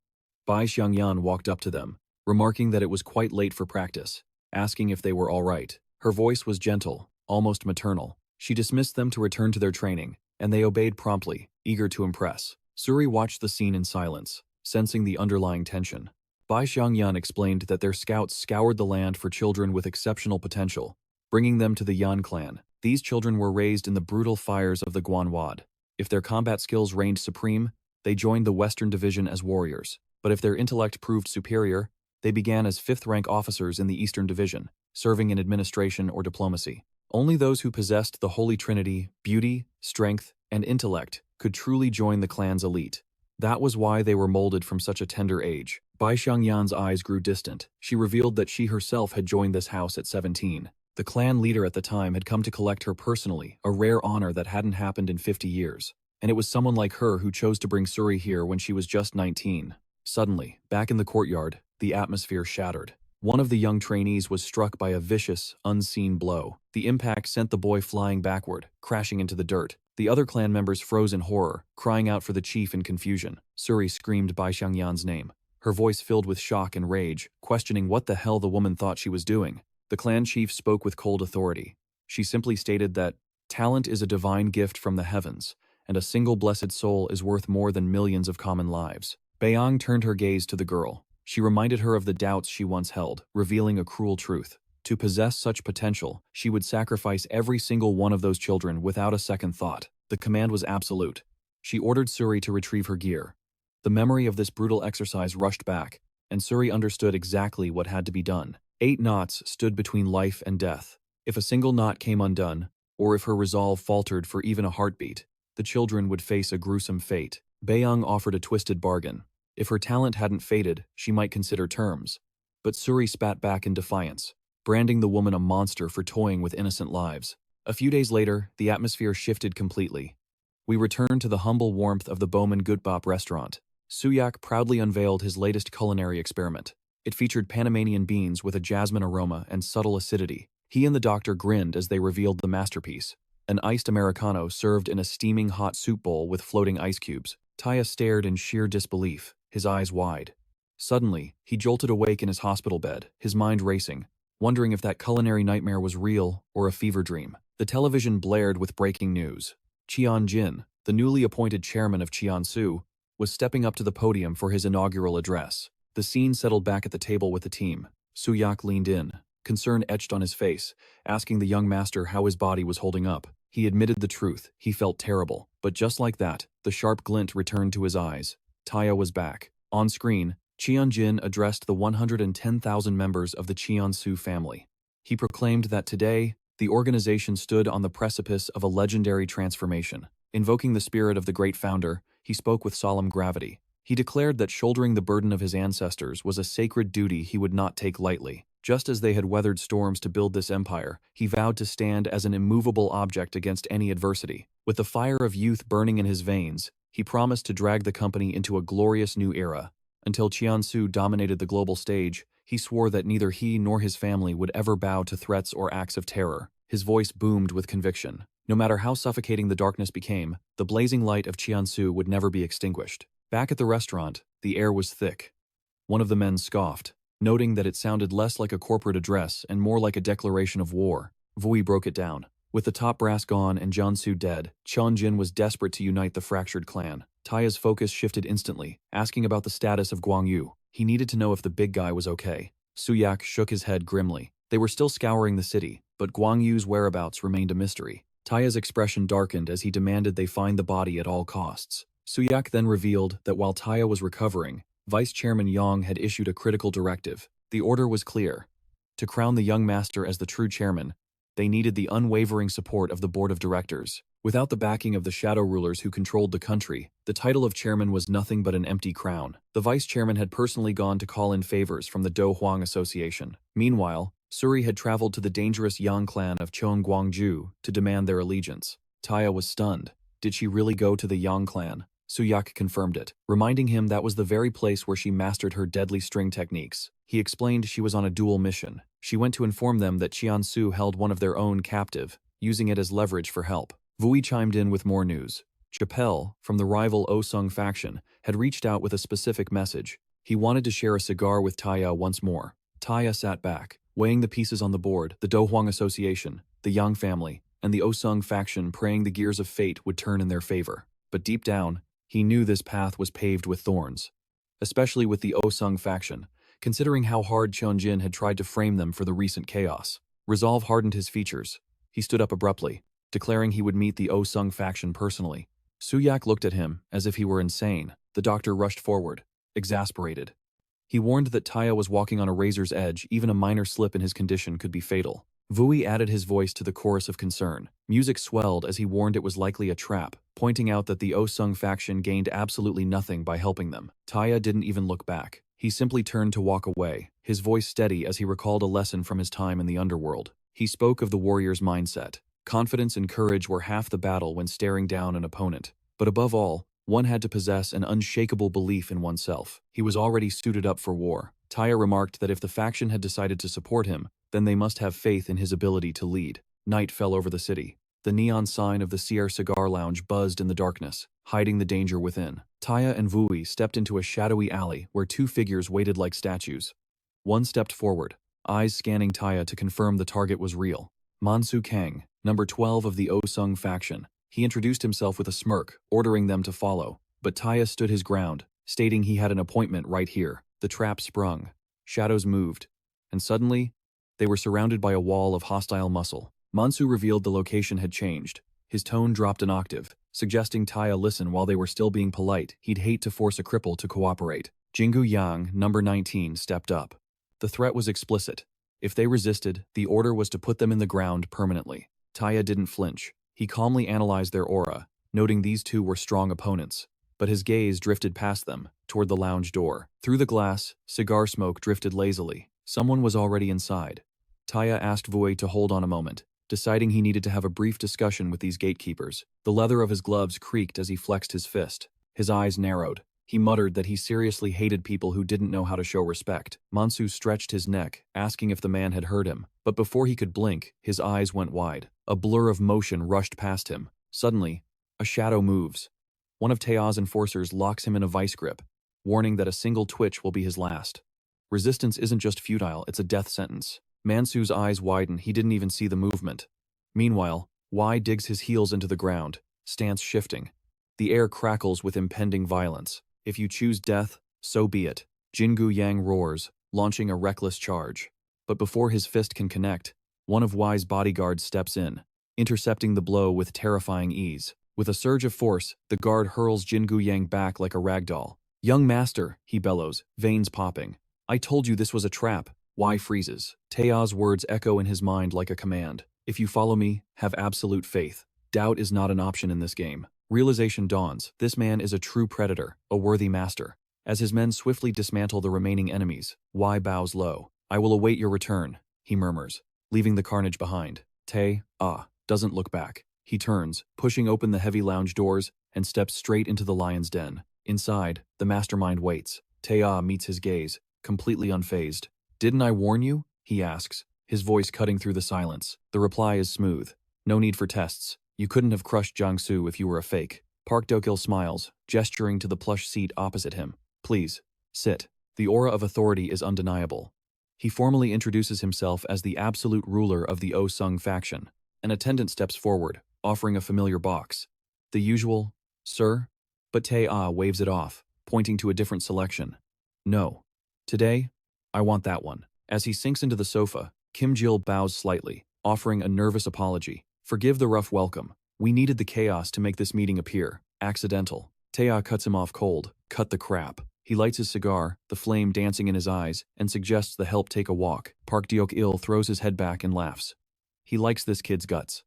Bai Xiangyan walked up to them, remarking that it was quite late for practice, asking if they were all right. Her voice was gentle, almost maternal. She dismissed them to return to their training, and they obeyed promptly, eager to impress. Suri watched the scene in silence, sensing the underlying tension. Bai Xiangyan explained that their scouts scoured the land for children with exceptional potential, bringing them to the Yan clan. These children were raised in the brutal fires of the Guanwad. If their combat skills reigned supreme, they joined the Western Division as warriors. But if their intellect proved superior, they began as fifth-rank officers in the Eastern Division, serving in administration or diplomacy. Only those who possessed the Holy Trinity, beauty, strength, and intellect, could truly join the clan's elite. That was why they were molded from such a tender age. Bai Xiangyan's eyes grew distant. She revealed that she herself had joined this house at 17. The clan leader at the time had come to collect her personally, a rare honor that hadn't happened in 50 years. And it was someone like her who chose to bring Suri here when she was just 19. Suddenly, back in the courtyard, the atmosphere shattered. One of the young trainees was struck by a vicious, unseen blow. The impact sent the boy flying backward, crashing into the dirt. The other clan members froze in horror, crying out for the chief in confusion. Suri screamed Bai Xiangyan's name, her voice filled with shock and rage, questioning what the hell the woman thought she was doing. The clan chief spoke with cold authority. She simply stated that talent is a divine gift from the heavens, and a single blessed soul is worth more than millions of common lives. Beiyang turned her gaze to the girl. She reminded her of the doubts she once held, revealing a cruel truth. To possess such potential, she would sacrifice every single one of those children without a second thought. The command was absolute. She ordered Suri to retrieve her gear. The memory of this brutal exercise rushed back, and Suri understood exactly what had to be done. 8 knots stood between life and death. If a single knot came undone, or if her resolve faltered for even a heartbeat, the children would face a gruesome fate. Baeyoung offered a twisted bargain. If her talent hadn't faded, she might consider terms. But Suri spat back in defiance, branding the woman a monster for toying with innocent lives. A few days later, the atmosphere shifted completely. We returned to the humble warmth of the Bowman Gutbop restaurant. Suyak proudly unveiled his latest culinary experiment. It featured Panamanian beans with a jasmine aroma and subtle acidity. He and the doctor grinned as they revealed the masterpiece, an iced Americano served in a steaming hot soup bowl with floating ice cubes. Tae-ha stared in sheer disbelief, his eyes wide. Suddenly, he jolted awake in his hospital bed, his mind racing, wondering if that culinary nightmare was real or a fever dream. The television blared with breaking news. Cheon-jin, the newly appointed chairman of Cheon-su, was stepping up to the podium for his inaugural address. The scene settled back at the table with the team. Suyak leaned in, concern etched on his face, asking the young master how his body was holding up. He admitted the truth. He felt terrible. But just like that, the sharp glint returned to his eyes. Tae-ha was back. On screen, Cheon-jin addressed the 110,000 members of the Cheon-su family. He proclaimed that today, the organization stood on the precipice of a legendary transformation. Invoking the spirit of the great founder, he spoke with solemn gravity. He declared that shouldering the burden of his ancestors was a sacred duty he would not take lightly. Just as they had weathered storms to build this empire, he vowed to stand as an immovable object against any adversity. With the fire of youth burning in his veins, he promised to drag the company into a glorious new era. Until Cheon-su dominated the global stage, he swore that neither he nor his family would ever bow to threats or acts of terror. His voice boomed with conviction. No matter how suffocating the darkness became, the blazing light of Cheon-su would never be extinguished. Back at the restaurant, the air was thick. One of the men scoffed, noting that it sounded less like a corporate address and more like a declaration of war. Vui broke it down. With the top brass gone and Jeon-su dead, Cheon-jin was desperate to unite the fractured clan. Tae-ha's focus shifted instantly, asking about the status of Gwang-yu. He needed to know if the big guy was okay. Suyak shook his head grimly. They were still scouring the city, but Gwang-yu's whereabouts remained a mystery. Tae-ha's expression darkened as he demanded they find the body at all costs. Suyak then revealed that while Tae-ha was recovering, Vice Chairman Yang had issued a critical directive. The order was clear. To crown the young master as the true chairman, they needed the unwavering support of the board of directors. Without the backing of the shadow rulers who controlled the country, the title of chairman was nothing but an empty crown. The vice chairman had personally gone to call in favors from the Do Hwang Association. Meanwhile, Suri had traveled to the dangerous Yang clan of Cheon-gwangju to demand their allegiance. Tae-ha was stunned. Did she really go to the Yang clan? Suyak confirmed it, reminding him that was the very place where she mastered her deadly string techniques. He explained she was on a dual mission. She went to inform them that Cheon-su held one of their own captive, using it as leverage for help. Vui chimed in with more news. Chappelle, from the rival Oh-sung faction, had reached out with a specific message. He wanted to share a cigar with Tae-ha once more. Tae-ha sat back, weighing the pieces on the board, the Do Hwang Association, the Yang family, and the Oh-sung faction, praying the gears of fate would turn in their favor. But deep down, he knew this path was paved with thorns, especially with the Oh-sung faction, considering how hard Cheon-jin had tried to frame them for the recent chaos. Resolve hardened his features. He stood up abruptly, declaring he would meet the Oh-sung faction personally. Suyak looked at him as if he were insane. The doctor rushed forward, exasperated. He warned that Tae-ha was walking on a razor's edge. Even a minor slip in his condition could be fatal. Vui added his voice to the chorus of concern. Music swelled as he warned it was likely a trap, pointing out that the Oh-sung faction gained absolutely nothing by helping them. Tae-ha didn't even look back. He simply turned to walk away, his voice steady as he recalled a lesson from his time in the underworld. He spoke of the warrior's mindset. Confidence and courage were half the battle when staring down an opponent. But above all, one had to possess an unshakable belief in oneself. He was already suited up for war. Tae-ha remarked that if the faction had decided to support him, then they must have faith in his ability to lead. Night fell over the city. The neon sign of the Sierra Cigar Lounge buzzed in the darkness, hiding the danger within. Tae-ha and Vui stepped into a shadowy alley where 2 figures waited like statues. One stepped forward, eyes scanning Tae-ha to confirm the target was real. Mansu Kang, number 12 of the Oh-sung faction. He introduced himself with a smirk, ordering them to follow. But Tae-ha stood his ground, stating he had an appointment right here. The trap sprung. Shadows moved. And suddenly, They were surrounded by a wall of hostile muscle. Mansu revealed the location had changed. His tone dropped an octave, suggesting Tae-ha listen while they were still being polite. He'd hate to force a cripple to cooperate. Jingu Yang, number 19, stepped up. The threat was explicit. If they resisted, the order was to put them in the ground permanently. Tae-ha didn't flinch. He calmly analyzed their aura, noting these two were strong opponents. But his gaze drifted past them, toward the lounge door. Through the glass, cigar smoke drifted lazily. Someone was already inside. Tae-ha asked Vui to hold on a moment, deciding he needed to have a brief discussion with these gatekeepers. The leather of his gloves creaked as he flexed his fist. His eyes narrowed. He muttered that he seriously hated people who didn't know how to show respect. Mansu stretched his neck, asking if the man had heard him. But before he could blink, his eyes went wide. A blur of motion rushed past him. Suddenly, a shadow moves. One of Tae-ha's enforcers locks him in a vice grip, warning that a single twitch will be his last. Resistance isn't just futile, it's a death sentence. Mansu's eyes widen, he didn't even see the movement. Meanwhile, Y digs his heels into the ground, stance shifting. The air crackles with impending violence. If you choose death, so be it. Jingu Yang roars, launching a reckless charge. But before his fist can connect, one of Y's bodyguards steps in, intercepting the blow with terrifying ease. With a surge of force, the guard hurls Jingu Yang back like a ragdoll. "Young master," he bellows, veins popping. "I told you this was a trap." Y freezes. Tae-ha's words echo in his mind like a command. "If you follow me, have absolute faith. Doubt is not an option in this game." Realization dawns. This man is a true predator, a worthy master. As his men swiftly dismantle the remaining enemies, Y bows low. "I will await your return," he murmurs, leaving the carnage behind. Tae-ha doesn't look back. He turns, pushing open the heavy lounge doors, and steps straight into the lion's den. Inside, the mastermind waits. Tae-ha meets his gaze, completely unfazed. "Didn't I warn you?" he asks, his voice cutting through the silence. The reply is smooth. "No need for tests. You couldn't have crushed Jiangsu if you were a fake." Park Do-kil smiles, gesturing to the plush seat opposite him. "Please, sit." The aura of authority is undeniable. He formally introduces himself as the absolute ruler of the Oh-sung faction. An attendant steps forward, offering a familiar box. The usual, "Sir?" But Tae-ha waves it off, pointing to a different selection. "No. Today, I want that one." As he sinks into the sofa, Kim Jil bows slightly, offering a nervous apology. "Forgive the rough welcome. We needed the chaos to make this meeting appear accidental." Tae-ha cuts him off cold. "Cut the crap." He lights his cigar, the flame dancing in his eyes, and suggests the help take a walk. Park Do-kil throws his head back and laughs. He likes this kid's guts.